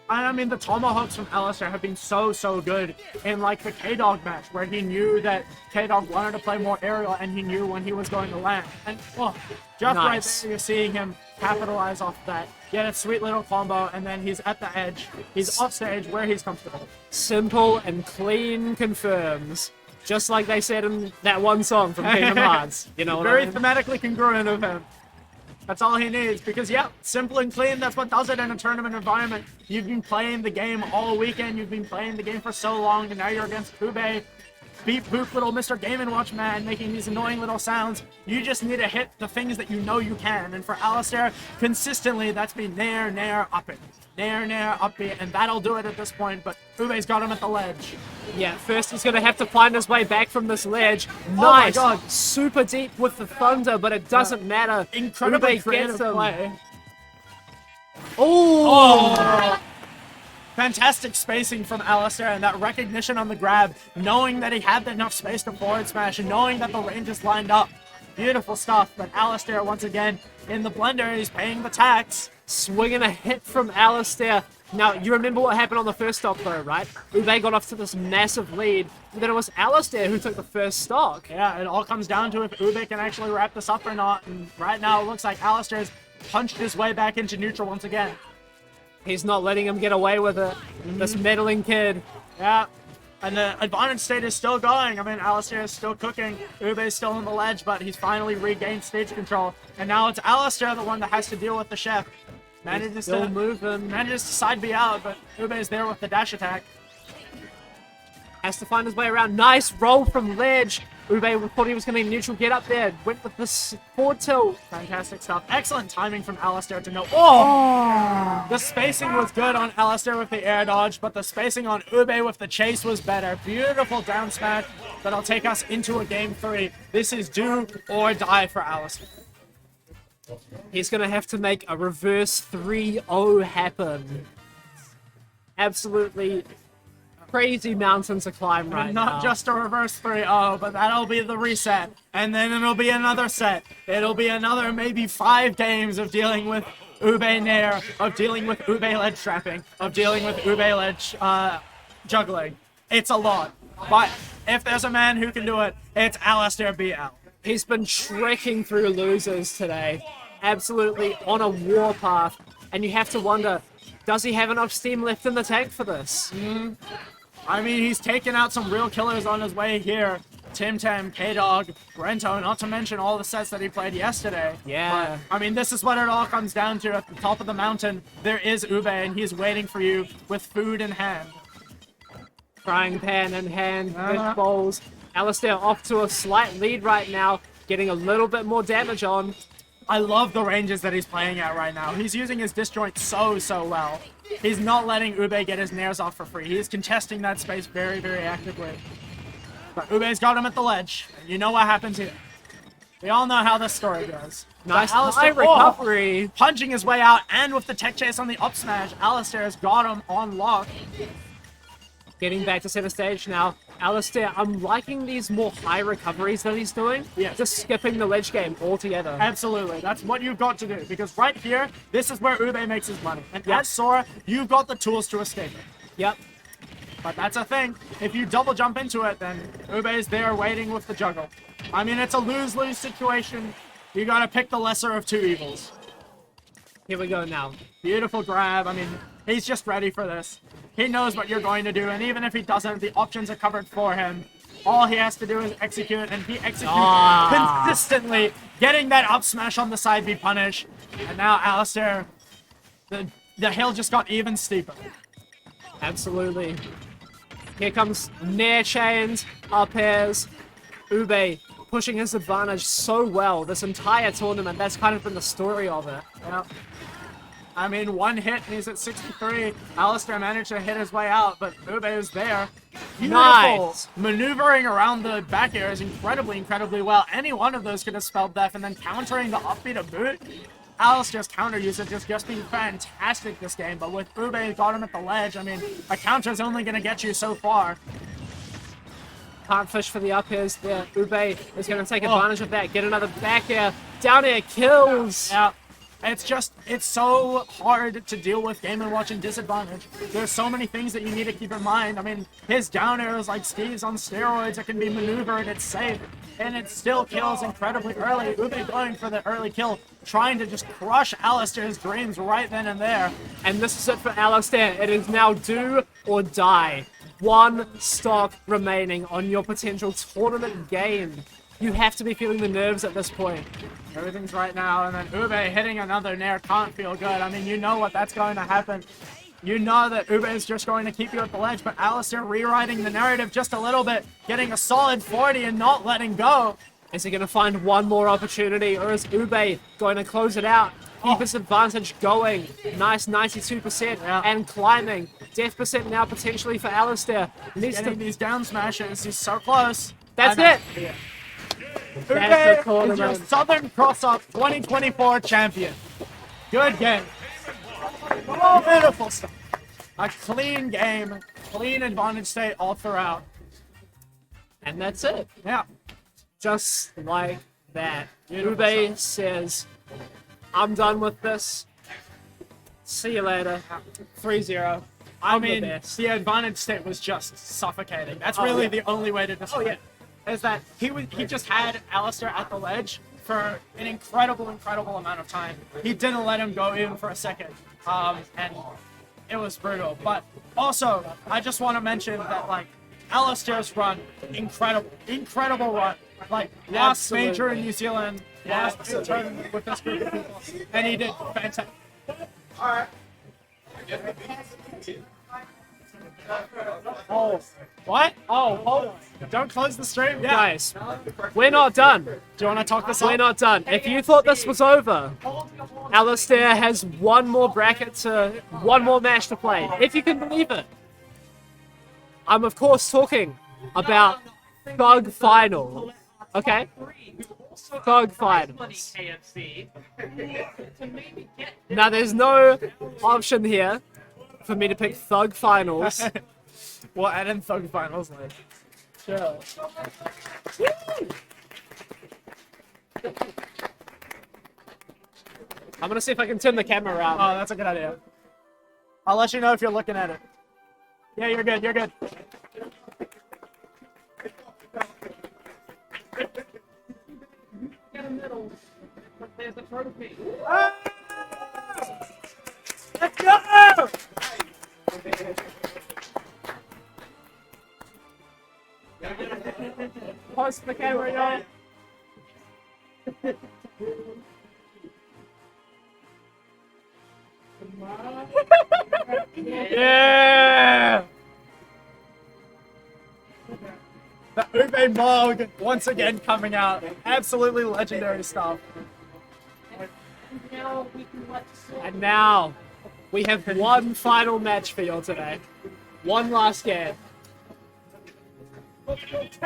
Speaker 2: And I mean, the tomahawks from Alistair have been so good in like the K-Dog match where he knew that K-Dog wanted to play more aerial and he knew when he was going to land. And oh, just right
Speaker 1: Nice.
Speaker 2: there, you're seeing him capitalize off that. Get a sweet little combo, and then he's at the edge. He's off stage where he's comfortable.
Speaker 1: Simple and clean confirms. Just like they said in that one song from Kingdom Hearts. You know what
Speaker 2: Very
Speaker 1: I mean?
Speaker 2: thematically congruent of him. That's all he needs, because yeah, simple and clean, that's what does it in a tournament environment. You've been playing the game all weekend, you've been playing the game for so long, and now you're against Ube. beep boop little Mr. Game & Watch man making these annoying little sounds. You just need to hit the things that you know you can. And for Alistair, consistently, that's been nair, nair, up it. Nair, nair, up it. And that'll do it at this point, but Ube's got him at the ledge.
Speaker 1: Yeah, first he's going to have to find his way back from this ledge.
Speaker 2: my
Speaker 1: Nice.
Speaker 2: God.
Speaker 1: Super deep with the thunder, but it doesn't matter.
Speaker 2: Incredibly
Speaker 1: Ube
Speaker 2: creative
Speaker 1: gets him.
Speaker 2: play.
Speaker 1: Oh!
Speaker 2: Fantastic spacing from Alistair and that recognition on the grab, knowing that he had enough space to forward smash and knowing that the range is lined up. Beautiful stuff, but Alistair once again in the blender, he's paying the tax.
Speaker 1: Swinging a hit from Alistair. Now, you remember what happened on the first stock though, right? Ube got off to this massive lead, and then it was Alistair who took the first stock.
Speaker 2: Yeah, it all comes down to if Ube can actually wrap this up or not, and right now it looks like Alistair's punched his way back into neutral once again.
Speaker 1: He's not letting him get away with it. This meddling kid.
Speaker 2: Yeah, and the advantage state is still going. I mean, Alistair is still cooking. Ube's still on the ledge, but he's finally regained stage control. And now it's Alistair, the one that has to deal with the chef. Manages
Speaker 1: Still
Speaker 2: to
Speaker 1: moving.
Speaker 2: manages to side B out, but Ube's there with the dash attack.
Speaker 1: Has to find his way around. Nice roll from ledge. Ube thought he was going to neutral get up there. Went with this forward tilt.
Speaker 2: Fantastic stuff. Excellent timing from Alistair to know. Oh! The spacing was good on Alistair with the air dodge, but the spacing on Ube with the chase was better. Beautiful down smash that'll take us into a game 3. This is do or die for Alistair.
Speaker 1: He's going to have to make a reverse 3-0 happen. Absolutely crazy mountain to climb right now.
Speaker 2: Not just a reverse 3-0, but that'll be the reset. And then it'll be another set. It'll be another maybe 5 games of dealing with Ube Nair, of dealing with Ube ledge trapping, of dealing with Ube ledge juggling. It's a lot. But if there's a man who can do it, it's Alistair BL.
Speaker 1: He's been trekking through losers today. Absolutely on a warpath. And you have to wonder, does he have enough steam left in the tank for this?
Speaker 2: I mean, he's taken out some real killers on his way here. Tim Tam, K-Dog, Brento, not to mention all the sets that he played yesterday.
Speaker 1: Yeah.
Speaker 2: But, I mean, this is what it all comes down to. At the top of the mountain, there is Ube, and he's waiting for you with food in hand.
Speaker 1: Frying pan in hand, fish bowls. Alistair off to a slight lead right now, getting a little bit more damage on.
Speaker 2: I love the ranges that he's playing at right now. He's using his disjoint so well. He's not letting Ube get his nairs off for free. He's contesting that space very, very actively. But Ube's got him at the ledge. And you know what happens here. We all know how this story goes.
Speaker 1: Nice
Speaker 2: But Alistair,
Speaker 1: high recovery.
Speaker 2: punching his way out, and with the tech chase on the up smash, Alistair's got him on lock.
Speaker 1: Getting back to center stage now. Alistair, I'm liking these more high recoveries that he's doing.
Speaker 2: Yes.
Speaker 1: Just skipping the ledge game altogether.
Speaker 2: Absolutely, that's what you've got to do, because right here, this is where Ube makes his money. And
Speaker 1: Yep.
Speaker 2: as Sora, you've got the tools to escape it.
Speaker 1: Yep.
Speaker 2: But that's a thing. If you double jump into it, then Ube's there waiting with the juggle. I mean, it's a lose-lose situation. You gotta pick the lesser of 2 evils.
Speaker 1: Here we go now.
Speaker 2: Beautiful grab. I mean, he's just ready for this. He knows what you're going to do, and even if he doesn't, the options are covered for him. All he has to do is execute, and he executes consistently, getting that up smash on the side B punish. And now Alistair, the hill just got even steeper.
Speaker 1: Absolutely. Here comes Nair chains, up airs. Ube pushing his advantage so well this entire tournament. That's kind of been the story of it.
Speaker 2: Yeah. I mean, 1 hit and he's at 63. Alistair managed to hit his way out, but Ube is there. Beautiful.
Speaker 1: Nice.
Speaker 2: Maneuvering around the back air is incredibly well. Any one of those could have spelled death, and then countering the upbeat to boot. Alistair's counter usage has just been fantastic this game, but with Ube got him at the ledge, I mean, a counter's only going to get you so far.
Speaker 1: Can't fish for the up airs there. Ube is going to take advantage of that. Get another back air. Down air kills.
Speaker 2: Yeah. It's so hard to deal with Game & Watch and disadvantage. There's so many things that you need to keep in mind. I mean, his down air is like skis on steroids. It can be maneuvered, it's safe, and it still kills incredibly early. Ube going for the early kill, trying to just crush Alistair's dreams right then and there.
Speaker 1: And this is it for Alistair. It is now do or die. 1 stock remaining on your potential tournament game. You have to be feeling the nerves at this point.
Speaker 2: Everything's right now, and then Ube hitting another nair can't feel good. I mean, you know what that's going to happen. You know that Ube is just going to keep you at the ledge, but Alistair rewriting the narrative just a little bit, getting a solid 40 and not letting go.
Speaker 1: Is he going to find one more opportunity, or is Ube going to close it out? Keep his advantage going. Nice 92% and climbing. Death percent now potentially for Alistair. Needs
Speaker 2: Getting
Speaker 1: to...
Speaker 2: these down smashes. He's so close.
Speaker 1: That's
Speaker 2: And,
Speaker 1: it.
Speaker 2: Ube
Speaker 1: That's the
Speaker 2: is your
Speaker 1: tournament.
Speaker 2: Southern Cross-Up 2024 champion. Good game. Oh, beautiful stuff. A clean game, clean advantage state all throughout.
Speaker 1: And that's it.
Speaker 2: Yeah.
Speaker 1: Just like that.
Speaker 2: Beautiful
Speaker 1: Ube says, I'm done with this. See you later. 3-0.
Speaker 2: I
Speaker 1: I'm the
Speaker 2: mean,
Speaker 1: best.
Speaker 2: the advantage state was just suffocating. That's
Speaker 1: Oh,
Speaker 2: really
Speaker 1: yeah.
Speaker 2: the only way to describe it. Is that he just had Alistair at the ledge for an incredible amount of time. He didn't let him go even for a second. And it was brutal. But also, I just want to mention that, like, Alistair's run, incredible run. Like, last
Speaker 1: Absolutely.
Speaker 2: major in New Zealand, last tournament with this group of people, and he did fantastic.
Speaker 4: Alright.
Speaker 2: Oh, what? Oh, hold on. Don't close the stream. Yeah.
Speaker 1: Guys, we're not done.
Speaker 2: Do you want to talk this
Speaker 1: We're
Speaker 2: up?
Speaker 1: not done. If you thought this was over, Alistair has one more match to play. If you can believe it. I'm of course talking about Thug Final. Okay? Thug Finals.
Speaker 3: KFC to maybe get
Speaker 1: Now there's no option here for me to pick Thug Finals.
Speaker 2: We'll add in Thug Finals later.
Speaker 1: Sure. I'm gonna see if I can turn the camera around.
Speaker 2: Oh, that's a good idea. I'll let you know if you're looking at it. Yeah, you're good. You're good.
Speaker 3: a medal, but there's a trophy.
Speaker 2: Let's go!
Speaker 1: Post the camera, y'all. Yeah!
Speaker 2: The Ube Mog once again coming out. Absolutely legendary stuff.
Speaker 3: Now we can watch
Speaker 1: And now, we have one final match for y'all today. One last game.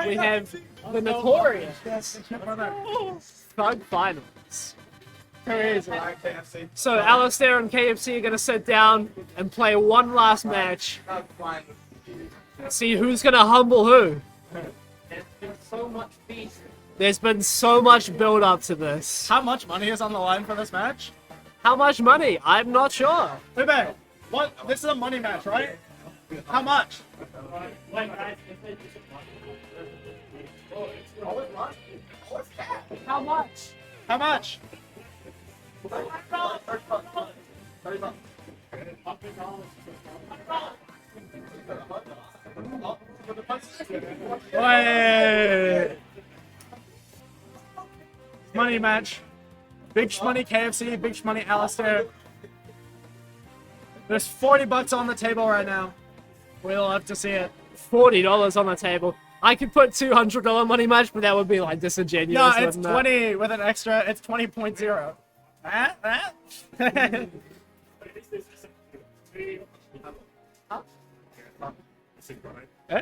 Speaker 1: We have the notorious Thug Finals. So Alistair and KFC are going to sit down and play one last match. See who's going to humble who.
Speaker 3: There's been so much beast.
Speaker 1: There's been so much build up to this.
Speaker 2: How much money is on the line for this match?
Speaker 1: How much money? I'm not sure.
Speaker 2: Ube, what? This is a money match, right? How much?
Speaker 1: How much?
Speaker 2: How much? Wait. Money match. Big money KFC, big money Alistair. There's 40 bucks on the table right now. We'll love to see it.
Speaker 1: $40 on the table. I could put $200 money match, but that would be like disingenuous.
Speaker 2: No, it's
Speaker 1: wouldn't it?
Speaker 2: 20 with an extra. It's 20.0. Eh?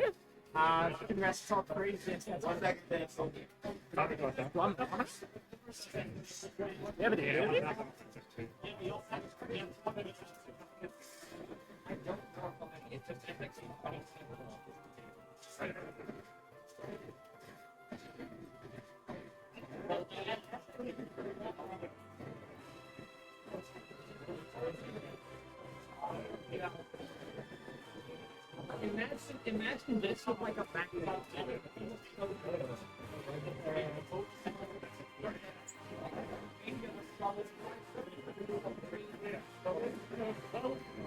Speaker 1: Congrats, top three. Yes, that's one. Yeah, but
Speaker 3: Imagine this with like a backpack.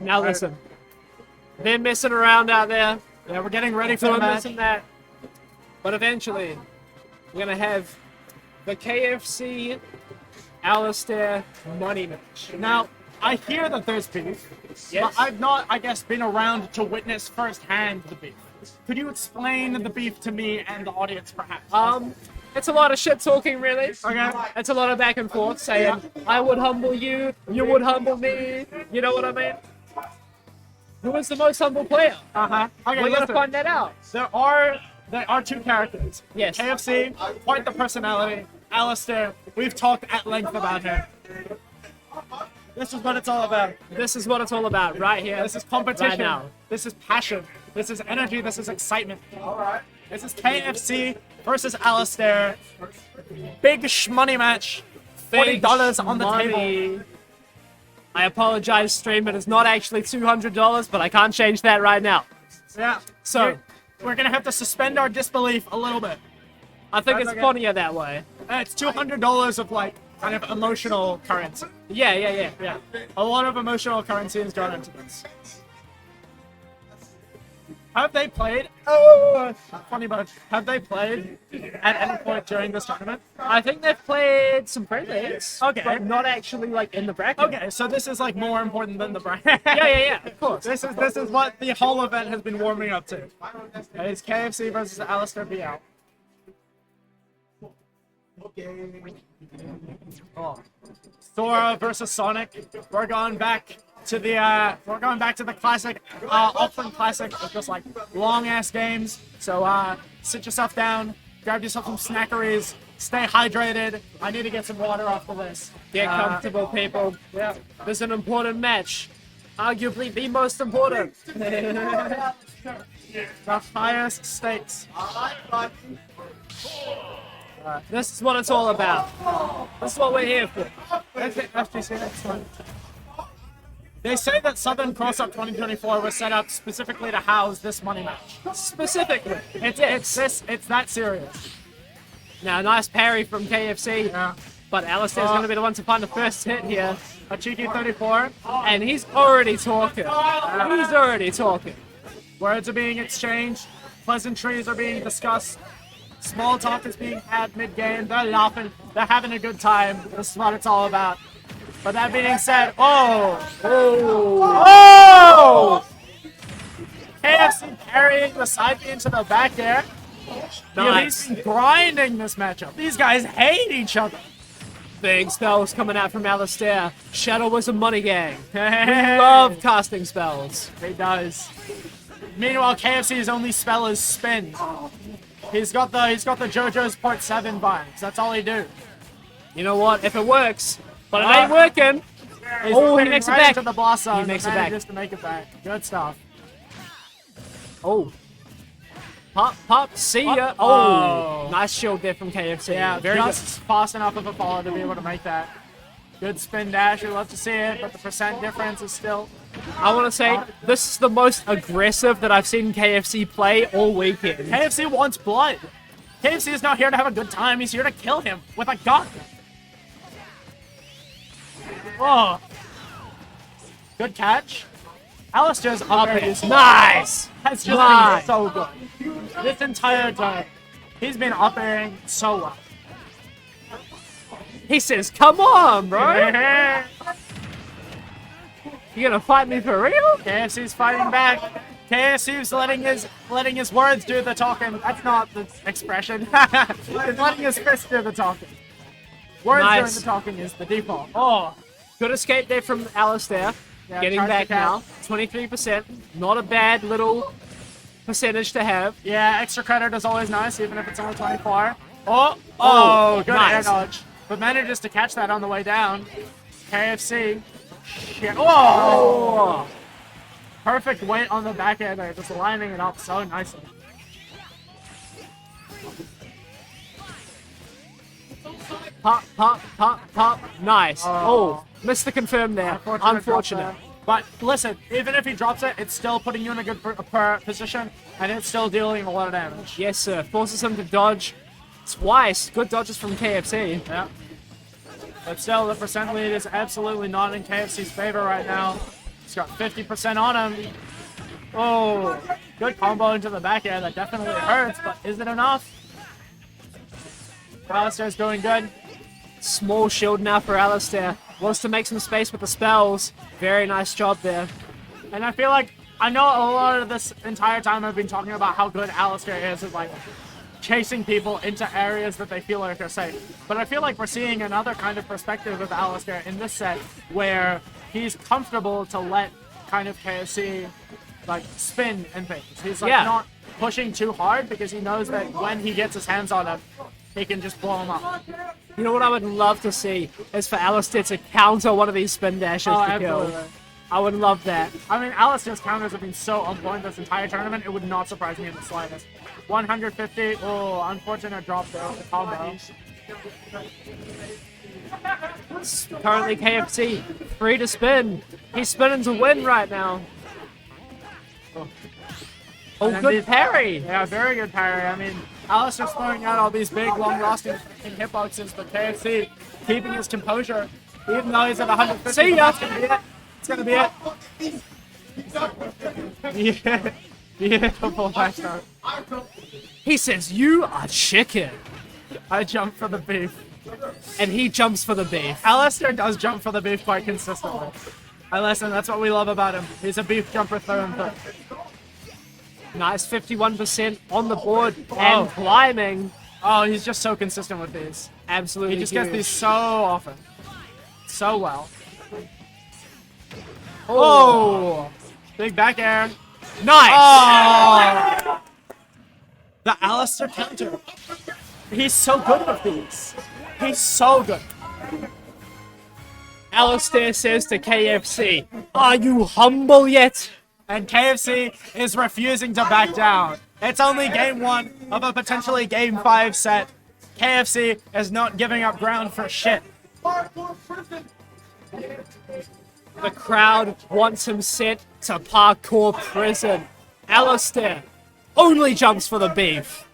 Speaker 1: Now listen. They're messing around out there.
Speaker 2: Yeah, we're getting ready for
Speaker 1: So
Speaker 2: the
Speaker 1: I'm
Speaker 2: match.
Speaker 1: missing that. But eventually, we're gonna have the KFC Alistair money match.
Speaker 2: Now, I hear that there's beef,
Speaker 1: Yes.
Speaker 2: but I've not, I guess, been around to witness firsthand the beef. Could you explain the beef to me and the audience, perhaps?
Speaker 1: It's a lot of shit talking, really.
Speaker 2: Okay.
Speaker 1: It's a lot of back and forth, saying, I would humble you, you would humble me. You know what I mean? Who is the most humble player?
Speaker 2: Okay,
Speaker 1: We're gonna
Speaker 2: listen.
Speaker 1: find that out.
Speaker 2: There are two characters.
Speaker 1: Yes.
Speaker 2: KFC, quite the personality. Alistair, we've talked at length about him. This is what it's all about.
Speaker 1: This is what it's all about, right here.
Speaker 2: This is competition.
Speaker 1: Right now.
Speaker 2: This is passion. This is energy. This is excitement. Alright. This is KFC versus Alistair. Big shmoney match. $40 on the table.
Speaker 1: Money. I apologize, stream. It is not actually $200, but I can't change that right now.
Speaker 2: Yeah.
Speaker 1: So,
Speaker 2: we're gonna have to suspend our disbelief a little bit.
Speaker 1: I think
Speaker 2: That's
Speaker 1: it's
Speaker 2: okay.
Speaker 1: funnier that way.
Speaker 2: It's $200 of like kind of emotional currency.
Speaker 1: Yeah, yeah, yeah.
Speaker 2: Yeah. A lot of emotional currency has gone into this. Have they played? Oh, funny bunch. Have they played at any point during this tournament?
Speaker 1: I think they've played some friendlies.
Speaker 2: Okay.
Speaker 1: But not actually, like, in the bracket.
Speaker 2: Okay, so this is like more important than the bracket.
Speaker 1: Yeah, yeah, yeah. Of course.
Speaker 2: This is what the whole event has been warming up to. It's KFC versus Alistair BL. Oh. Sora versus Sonic. We're going back to the classic Auckland Classic of just like long ass games. So sit yourself down, grab yourself some snackeries, stay hydrated. I need to get some water after this.
Speaker 1: Get comfortable, people.
Speaker 2: Yeah.
Speaker 1: This is an important match. Arguably the most important.
Speaker 2: The highest stakes.
Speaker 1: This is what it's all about. This is what we're here for.
Speaker 2: That's it, FGC next one. They say that Southern Cross Up 2024 was set up specifically to house this money match.
Speaker 1: Specifically.
Speaker 2: It's that serious.
Speaker 1: Now, nice parry from KFC.
Speaker 2: Yeah.
Speaker 1: But Alistair's going to be the one to find the first hit here.
Speaker 2: A cheeky 34.
Speaker 1: And he's already talking. He's already talking.
Speaker 2: Words are being exchanged. Pleasantries are being discussed. Small talk is being had mid-game. They're laughing. They're having a good time. This is what it's all about. But that being said, KFC carrying the side B into the back air.
Speaker 1: Nice.
Speaker 2: He's been grinding this matchup. These guys hate each other.
Speaker 1: Big spells coming out from Alistair. Shadow was a money gang. We love casting spells.
Speaker 2: He does. Meanwhile, KFC's only spell is spin. He's got the JoJo's Part 7 vibes. That's all he do.
Speaker 1: You know what? If it works, but it ain't working.
Speaker 2: He's
Speaker 1: Oh, he
Speaker 2: spinning
Speaker 1: makes it
Speaker 2: right
Speaker 1: back.
Speaker 2: into the blossom.
Speaker 1: He makes it
Speaker 2: and
Speaker 1: back.
Speaker 2: manages to make it back. Good stuff.
Speaker 1: Oh. Pop, pop, see ya.
Speaker 2: Oh.
Speaker 1: Oh. Nice shield there from KFC.
Speaker 2: Yeah,
Speaker 1: very
Speaker 2: just fast enough of a follow to be able to make that. Good spin dash. We love to see it, but the percent difference is still.
Speaker 1: good. I want to say, this is the most aggressive that I've seen KFC play all weekend.
Speaker 2: KFC wants blood. KFC is not here to have a good time. He's here to kill him with a gun. Oh. Good catch. Alistair's up is
Speaker 1: Nice.
Speaker 2: has just
Speaker 1: Nice.
Speaker 2: been so good. This entire time, he's been up airing so well.
Speaker 1: He says, come on, bro. You gonna fight me for real?
Speaker 2: KFC's fighting back. KFC's letting his words do the talking. That's not the expression. He's letting his fist do the talking. Words doing
Speaker 1: Nice.
Speaker 2: the talking is the default. Oh,
Speaker 1: Good escape there from Alistair.
Speaker 2: Yeah,
Speaker 1: Getting
Speaker 2: charge
Speaker 1: back
Speaker 2: the
Speaker 1: now.
Speaker 2: cap.
Speaker 1: 23%. Not a bad little percentage to have.
Speaker 2: yeah, extra credit is always nice, even if it's only 24. Oh, good
Speaker 1: nice.
Speaker 2: air dodge. But manages to catch that on the way down. KFC. Shit. Oh! Perfect weight on the back end there, just lining it up so nicely.
Speaker 1: Pop, pop, pop, pop. Nice.
Speaker 2: Oh.
Speaker 1: Oh, missed the confirm there.
Speaker 2: Drop
Speaker 1: Unfortunate.
Speaker 2: there. But listen, even if he drops it, it's still putting you in a good position, and it's still dealing a lot of damage.
Speaker 1: Yes, sir. Forces him to dodge twice. Good dodges from KFC.
Speaker 2: Yeah. But still, the percent lead is absolutely not in KFC's favor right now. He's got 50% on him. Oh, good combo into the back air. That definitely hurts, but is it enough? Alistair's doing good.
Speaker 1: Small shield now for Alistair. Wants to make some space with the spells. Very nice job there.
Speaker 2: And I feel like, I know a lot of this entire time I've been talking about how good Alistair is at like chasing people into areas that they feel like are safe. But I feel like we're seeing another kind of perspective of Alistair in this set where he's comfortable to let kind of KFC like spin and things. He's like not pushing too hard because he knows that when he gets his hands on him, he can just blow him up.
Speaker 1: You know what I would love to see is for Alistair to counter one of these spin dashes to kill. I would love that.
Speaker 2: I mean, Alistair's counters have been so on point this entire tournament, it would not surprise me in the slightest. 150, oh, unfortunate drop there, the combo.
Speaker 1: Currently KFC, free to spin. He's spinning to win right now. Oh, good parry.
Speaker 2: Yeah, very good parry. I mean, Alistair's throwing out all these big, long-lasting hitboxes, but KFC keeping his composure, even though he's at 150.
Speaker 1: See ya.
Speaker 2: It's gonna be it. Yeah, beautiful back throw.
Speaker 1: He says, "You are chicken."
Speaker 2: I jump for the beef.
Speaker 1: And he jumps for the beef.
Speaker 2: Alistair does jump for the beef quite consistently. Listen, that's what we love about him. He's a beef jumper through and through.
Speaker 1: Nice 51% on the board and climbing.
Speaker 2: Oh, he's just so consistent with these.
Speaker 1: Absolutely
Speaker 2: He just
Speaker 1: huge.
Speaker 2: gets these so often. So well. Oh! Big back air.
Speaker 1: Nice!
Speaker 2: Oh! The Alistair counter. He's so good with these. He's so good.
Speaker 1: Alistair says to KFC, "Are you humble yet?"
Speaker 2: And KFC is refusing to back down. It's only game 1 of a potentially game 5 set. KFC is not giving up ground for shit.
Speaker 1: The crowd wants him sent to parkour prison. Alistair only jumps for the beef.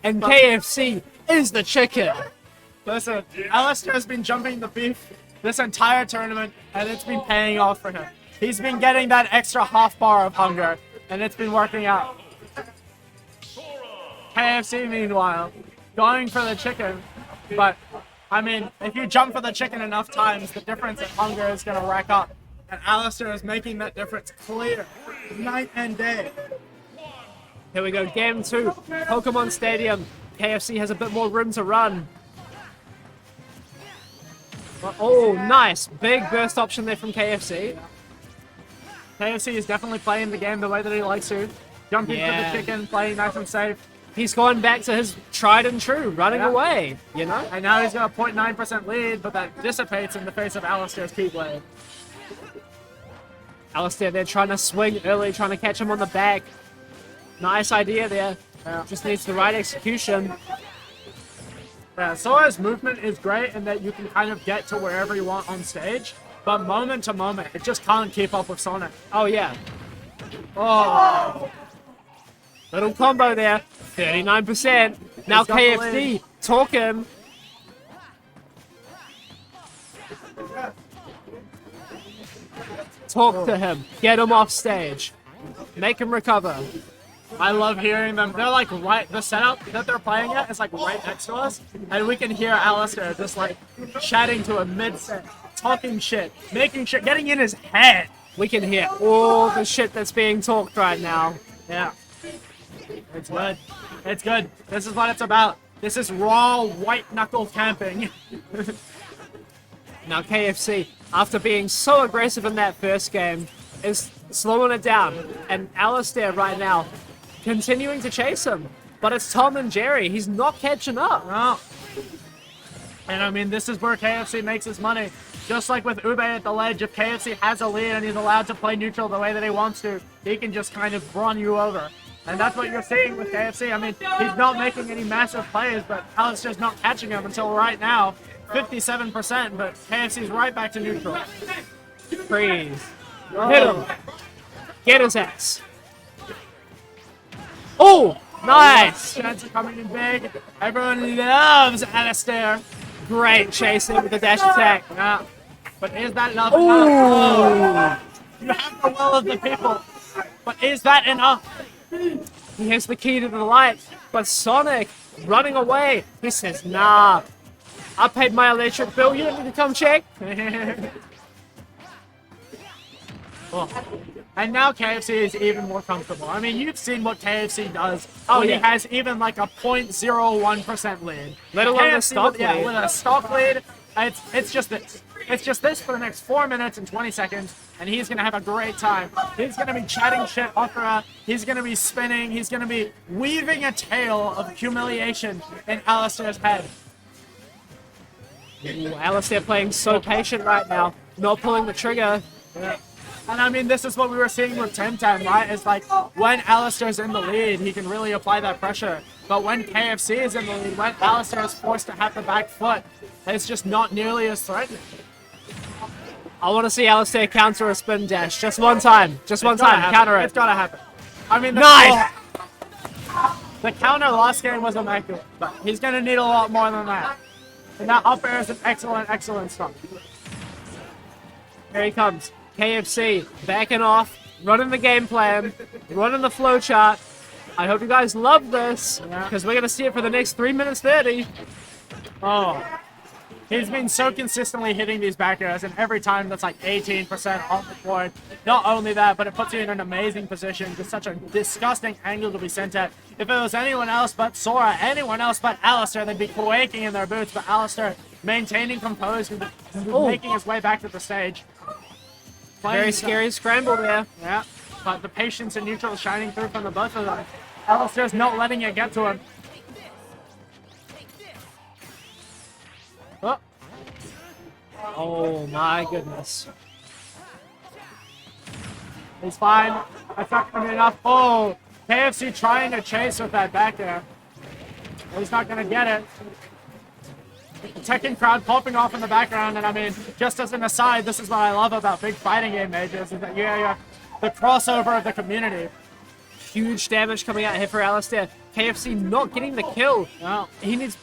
Speaker 1: And KFC is the chicken.
Speaker 2: Listen, Alistair has been jumping the beef this entire tournament, and it's been paying off for him. He's been getting that extra half bar of hunger, and it's been working out. KFC, meanwhile, going for the chicken, but, I mean, if you jump for the chicken enough times, the difference in hunger is going to rack up. And Alistair is making that difference clear, night and day.
Speaker 1: Here we go, game 2, Pokemon Stadium. KFC has a bit more room to run. Oh, nice. Big burst option there from KFC.
Speaker 2: KFC is definitely playing the game the way that he likes to. Jumping for the chicken, playing nice and safe.
Speaker 1: He's gone back to his tried and true, running away, you know?
Speaker 2: And now he's got a 0.9% lead, but that dissipates in the face of Alistair's Keyblade.
Speaker 1: Alistair there trying to swing early, trying to catch him on the back. Nice idea there. Just needs the right execution.
Speaker 2: Yeah, Sora's movement is great in that you can kind of get to wherever you want on stage, but moment to moment, it just can't keep up with Sonic.
Speaker 1: Oh, yeah.
Speaker 2: Oh,
Speaker 1: Little combo there. 39%. Now
Speaker 2: He's got the
Speaker 1: KFC
Speaker 2: lead.
Speaker 1: talking. Talk to him. Get him off stage. Make him recover.
Speaker 2: I love hearing them. They're like right, the setup that they're playing at is like right next to us, and we can hear Alistair just like chatting to him mid-set, talking shit, making shit, getting in his head.
Speaker 1: We can hear all the shit that's being talked right now.
Speaker 2: Yeah. It's good. It's good. This is what it's about. This is raw white knuckle camping.
Speaker 1: Now KFC, after being so aggressive in that first game, is slowing it down. And Alistair right now, continuing to chase him. But it's Tom and Jerry. He's not catching up.
Speaker 2: No. And I mean, this is where KFC makes his money. Just like with Ube at the ledge, if KFC has a lead and he's allowed to play neutral the way that he wants to, he can just kind of run you over. And that's what you're seeing with KFC. I mean, he's not making any massive plays, but Alistair's not catching him until right now. 57%, but KFC's right back to neutral.
Speaker 1: Freeze. Hit him. Get his ass. Oh, nice.
Speaker 2: Chance are coming in big. Everyone loves Alistair.
Speaker 1: Great chasing with the dash attack.
Speaker 2: Yeah. But is that enough?
Speaker 1: Oh.
Speaker 2: You have the will of the people. But is that enough?
Speaker 1: He has the key to the light, but Sonic running away. He says, nah. I paid my electric bill. You don't need to come check.
Speaker 2: Oh. And now KFC is even more comfortable. I mean, you've seen what KFC does.
Speaker 1: Oh,
Speaker 2: when
Speaker 1: yeah.
Speaker 2: He has even like a 0.01% lead.
Speaker 1: Let alone a
Speaker 2: KFC
Speaker 1: stock
Speaker 2: with, yeah,
Speaker 1: lead.
Speaker 2: with a stock lead, it's just this. It's just this for the next 4 minutes and 20 seconds, and he's gonna have a great time. He's gonna be chatting shit opera. He's gonna be spinning. He's gonna be weaving a tale of humiliation in Alistair's head.
Speaker 1: Ooh, Alistair playing so patient right now, not pulling the trigger.
Speaker 2: Yeah. And I mean, this is what we were seeing with Temtem, right? It's like when Alistair's in the lead, he can really apply that pressure. But when KFC is in the lead, when Alistair is forced to have the back foot, it's just not nearly as threatening.
Speaker 1: I want to see Alistair counter a spin dash. Just one time. Just one time. Counter
Speaker 2: It's
Speaker 1: it.
Speaker 2: gotta happen. I mean,
Speaker 1: Nice!
Speaker 2: the counter last game was immaculate, but he's gonna need a lot more than that. And that up air is an excellent, excellent stop.
Speaker 1: Here he comes. KFC backing off, running the game plan, running the flow chart. I hope you guys love this, because we're going to see it for the next 3 minutes 30.
Speaker 2: Oh. He's been so consistently hitting these back airs, and every time that's like 18% on the board. Not only that, but it puts you in an amazing position. Just such a disgusting angle to be sent at. If it was anyone else but Sora, anyone else but Alistair, they'd be quaking in their boots. But Alistair maintaining composure, making his way back to the stage.
Speaker 1: Very scary scramble there.
Speaker 2: Yeah, but the patience and neutral is shining through from the both of them. Alistair's not letting it get to him. Oh.
Speaker 1: Oh my goodness.
Speaker 2: He's fine. That's not going to be enough. Oh, KFC trying to chase with that back air. He's not going to get it. The Tekken crowd popping off in the background, and I mean, just as an aside, this is what I love about big fighting game majors, is that you have the crossover of the community.
Speaker 1: Huge damage coming out here for Alistair. KFC not getting the kill.
Speaker 2: No.
Speaker 1: He needs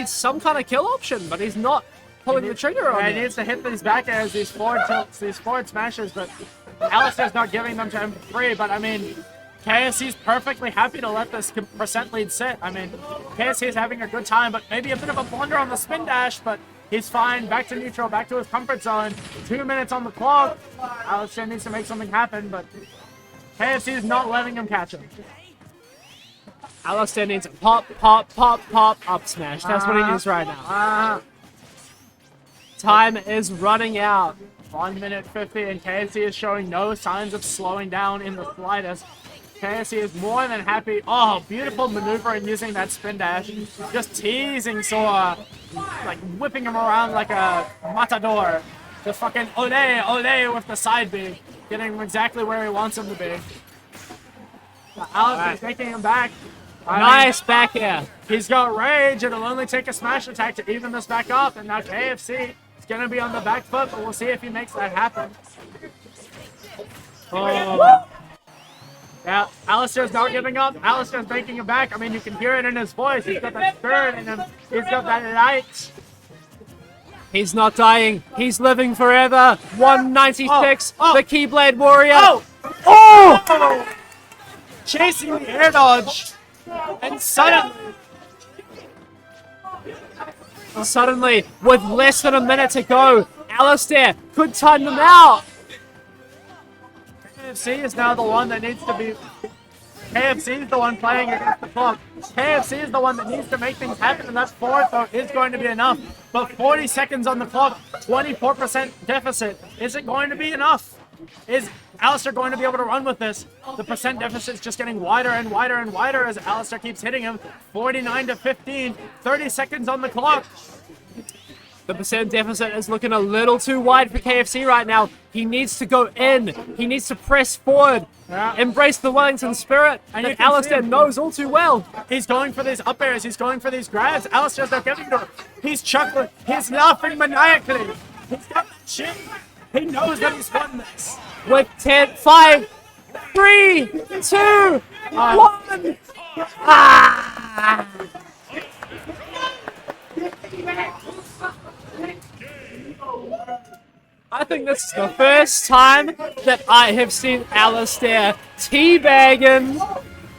Speaker 1: some kind of kill option, but he's not pulling the trigger on
Speaker 2: Yeah,
Speaker 1: it.
Speaker 2: he needs to hit these back airs, these forward tilts, these forward smashes, but Alistair's not giving them to him for free. But I mean, KFC's perfectly happy to let this percent lead sit. I mean, KFC is having a good time, but maybe a bit of a blunder on the spin dash, but he's fine. Back to neutral, back to his comfort zone. 2 minutes on the clock. Alistair needs to make something happen, but KFC is not letting him catch him.
Speaker 1: Alistair needs a pop, pop, pop, pop, up smash. That's what he needs right now. Time is running out.
Speaker 2: 1 minute 50, and KFC is showing no signs of slowing down in the slightest. KFC is more than happy. Oh, beautiful maneuver in using that spin dash. Just teasing Sora, like whipping him around like a matador. The fucking ole, ole with the side B. Getting him exactly where he wants him to be. Alex is taking him back.
Speaker 1: Nice back air.
Speaker 2: He's got rage. It'll only take a smash attack to even this back up. And now KFC is going to be on the back foot, but we'll see if he makes that happen. Oh. Yeah, Alistair's not giving up. Alistair's making it back. I mean, you can hear it in his voice. He's got that spirit in him. He's got that light.
Speaker 1: He's not dying. He's living forever. 196.
Speaker 2: Oh, oh.
Speaker 1: The Keyblade Warrior.
Speaker 2: Oh! Oh! Chasing the air dodge. And
Speaker 1: Suddenly, with less than a minute to go, Alistair could time them out.
Speaker 2: KFC is now the one that needs to be... KFC is the one playing against the clock. KFC is the one that needs to make things happen, and that fourth though is going to be enough. But 40 seconds on the clock, 24% deficit. Is it going to be enough? Is Alistair going to be able to run with this? The percent deficit is just getting wider and wider and wider as Alistair keeps hitting him. 49 to 15, 30 seconds on the clock.
Speaker 1: The percent deficit is looking a little too wide for KFC right now. He needs to go in. He needs to press forward.
Speaker 2: Yeah.
Speaker 1: Embrace the Wellington spirit
Speaker 2: And you
Speaker 1: that
Speaker 2: can
Speaker 1: Alistair
Speaker 2: see him.
Speaker 1: knows all too well.
Speaker 2: He's going for these up airs. He's going for these grabs. Alistair's not getting to him. He's chuckling. He's laughing maniacally. He's got the chin. He knows that he's won this.
Speaker 1: With 10, 5, 3, 2, 1. Ah! I think this is the first time that I have seen Alistair teabagging,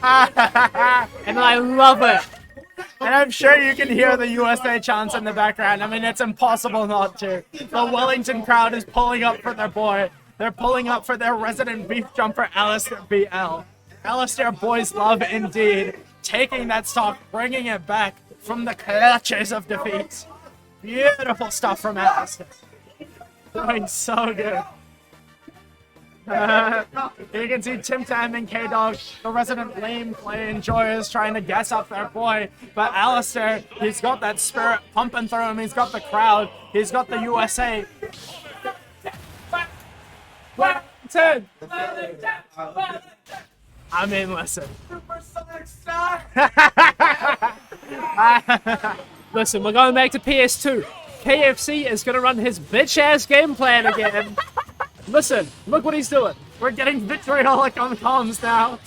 Speaker 1: and I love it.
Speaker 2: And I'm sure you can hear the USA chants in the background. I mean, it's impossible not to. The Wellington crowd is pulling up for their boy. They're pulling up for their resident beef jumper, Alistair BL. Alistair boys love indeed. Taking that stock, bringing it back from the clutches of defeat. Beautiful stuff from Alistair. Doing so good. You can see Tim Tam and K-Dog, the resident lame play enjoyers, trying to gas up their boy. But Alistair, he's got that spirit pumping through him. He's got the crowd. He's got the USA. Wellington! I mean, listen.
Speaker 1: Listen, we're going back to PS2. KFC is going to run his bitch-ass game plan again. Listen, look what he's doing.
Speaker 2: We're getting vitriolic on comms now.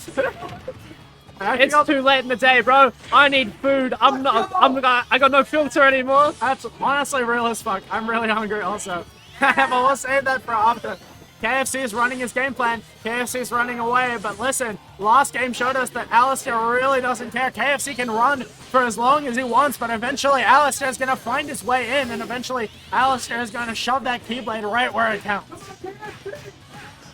Speaker 1: It's too late in the day, bro. I need food. I got no filter anymore.
Speaker 2: That's honestly real as fuck. I'm really hungry also. But we'll save that for after. KFC is running his game plan. KFC is running away, but listen, last game showed us that Alistair really doesn't care. KFC can run for as long as he wants, but eventually Alistair is going to find his way in, and eventually Alistair is going to shove that Keyblade right where it counts.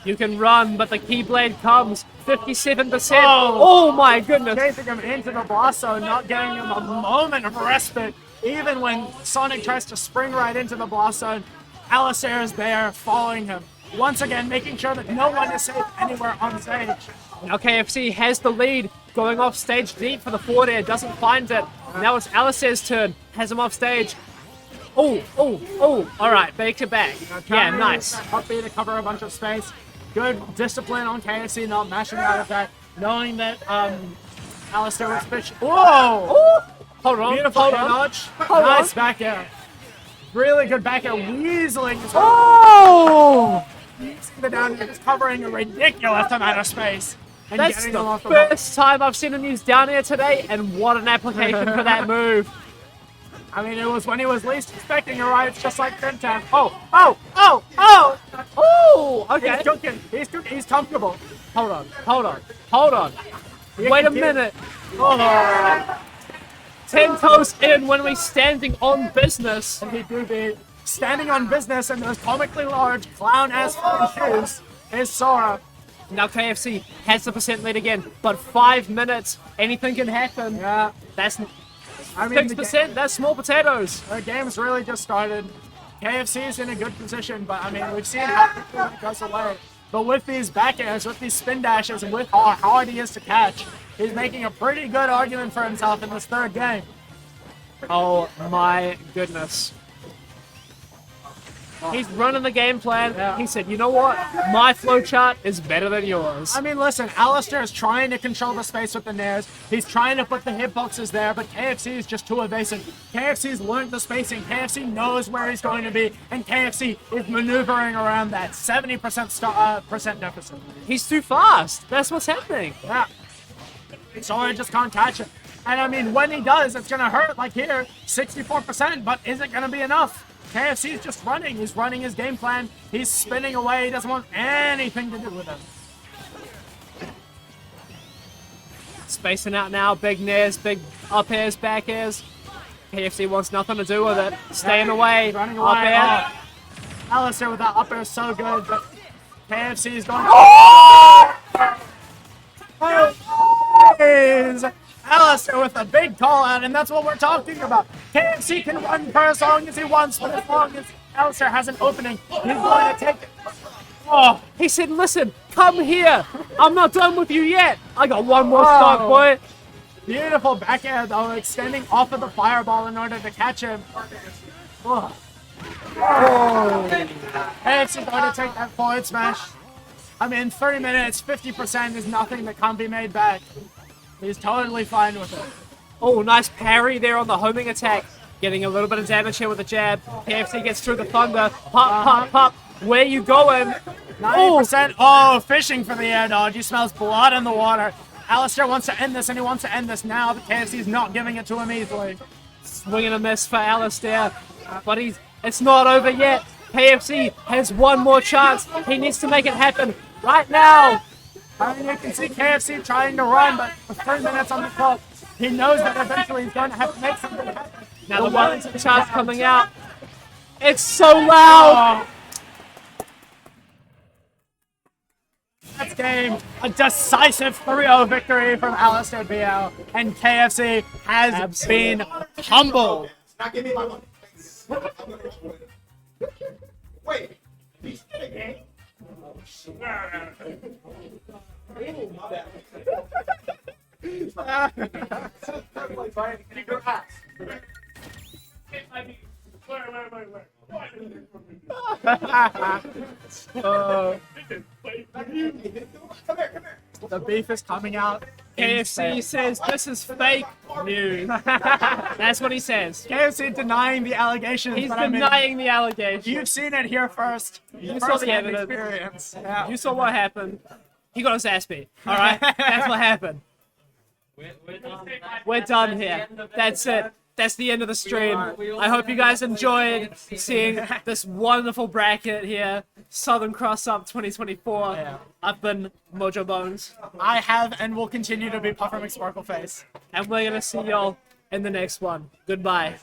Speaker 1: You can run, but the Keyblade comes 57%. Oh my goodness.
Speaker 2: Chasing him into the blast zone, not giving him a moment of respite. Even when Sonic tries to spring right into the blast zone, Alistair is there following him. Once again, making sure that no one is safe anywhere on stage.
Speaker 1: Now KFC has the lead, going off stage deep for the forward air, doesn't find it. Now it's Alistair's turn, has him off stage. Oh, all right, back to back. Yeah, nice.
Speaker 2: Up B to cover a bunch of space. Good discipline on KFC, not mashing out of that, knowing that Alistair was pitch. Whoa!
Speaker 1: Ooh. Hold on,
Speaker 2: Beautiful
Speaker 1: hold on.
Speaker 2: dodge.
Speaker 1: Hold
Speaker 2: Nice
Speaker 1: on.
Speaker 2: back air. Really good back air, weaseling.
Speaker 1: Oh!
Speaker 2: The down air, just covering a ridiculous amount of space. And
Speaker 1: That's
Speaker 2: getting
Speaker 1: the
Speaker 2: them off the ball.
Speaker 1: first time I've seen him use down air today, and what an application for that move.
Speaker 2: I mean, it was when he was least expecting it, right? It's just like Fintan. Oh!
Speaker 1: Oh, okay.
Speaker 2: He's cooking. He's comfortable.
Speaker 1: Hold on. Wait a minute.
Speaker 2: Oh,
Speaker 1: 10 toes in when we standing on business.
Speaker 2: he do be standing on business in those comically large clown-ass fucking shoes. Is Sora.
Speaker 1: Now KFC has the percent lead again, but 5 minutes, anything can happen.
Speaker 2: Yeah.
Speaker 1: That's
Speaker 2: I mean,
Speaker 1: 6%, that's small potatoes.
Speaker 2: the game's really just started. KFC is in a good position, but I mean, we've seen how quickly it goes away. But with these back airs, with these spin dashes, and with how hard he is to catch, he's making a pretty good argument for himself in this third game.
Speaker 1: Oh my goodness. He's running the game plan.
Speaker 2: Yeah.
Speaker 1: He said, you know what? My flowchart is better than yours.
Speaker 2: I mean, listen, Alistair is trying to control the space with the nairs. He's trying to put the hitboxes there, but KFC is just too evasive. KFC's learned the spacing. KFC knows where he's going to be, and KFC is maneuvering around that 70% percent deficit.
Speaker 1: He's too fast. That's what's happening.
Speaker 2: Yeah. Sora just can't catch it. And I mean, when he does, it's going to hurt, like here, 64%, but is it going to be enough? KFC is just running. He's running his game plan. He's spinning away. He doesn't want anything to do with it.
Speaker 1: Spacing out now. Big nairs, big up airs, back airs. KFC wants nothing to do with it. Staying away.
Speaker 2: He's running
Speaker 1: Up
Speaker 2: away.
Speaker 1: air.
Speaker 2: Oh. Alistair with that up air is so good, but KFC is going. Is Alistair with a big call out, and that's what we're talking about. KFC can run for as long as he wants, but as long as Alistair has an opening, he's going to take it.
Speaker 1: Oh, he said, listen, come here. I'm not done with you yet. I got one more stock, boy.
Speaker 2: Beautiful back air, though, extending off of the fireball in order to catch him. Oh. KFC going to take that forward smash. I mean, 30 minutes, 50% is nothing that can't be made back. He's totally fine with it.
Speaker 1: Oh, nice parry there on the homing attack. Getting a little bit of damage here with the jab. KFC gets through the thunder. Pop. Where you going?
Speaker 2: 90%. Oh, fishing for the air dodge. He smells blood in the water. Alistair wants to end this, and he wants to end this now, but KFC's not giving it to him easily.
Speaker 1: Swing and a miss for Alistair. But it's not over yet. KFC has one more chance. He needs to make it happen right now.
Speaker 2: I mean, you can see KFC trying to run, but with 3 minutes on the clock, He knows that eventually he's going to have to make something happen.
Speaker 1: Now the Wellington charge coming out. It's so loud.
Speaker 2: That's game. A decisive 3-0 victory from Alistair BL. And KFC has been humbled.
Speaker 4: Not give me my money. Wait. He's again.
Speaker 2: The beef is coming out.
Speaker 1: KFC says this is fake news. That's what he says.
Speaker 2: KFC denying the allegations.
Speaker 1: He's
Speaker 2: but I mean,
Speaker 1: denying the allegation.
Speaker 2: you've seen it here first.
Speaker 1: You saw the
Speaker 2: First-hand
Speaker 1: evidence.
Speaker 2: experience. Yeah.
Speaker 1: You saw what happened. He got his ass beat. All right, that's what happened. We're done here. That's it. That's the end of the stream. I hope you guys enjoyed seeing this wonderful bracket here. Southern Cross Up 2024.
Speaker 2: Yeah.
Speaker 1: I've been Mojo Bones.
Speaker 2: I have and will continue to be Puffer McSparkleface.
Speaker 1: And we're going to see y'all in the next one. Goodbye.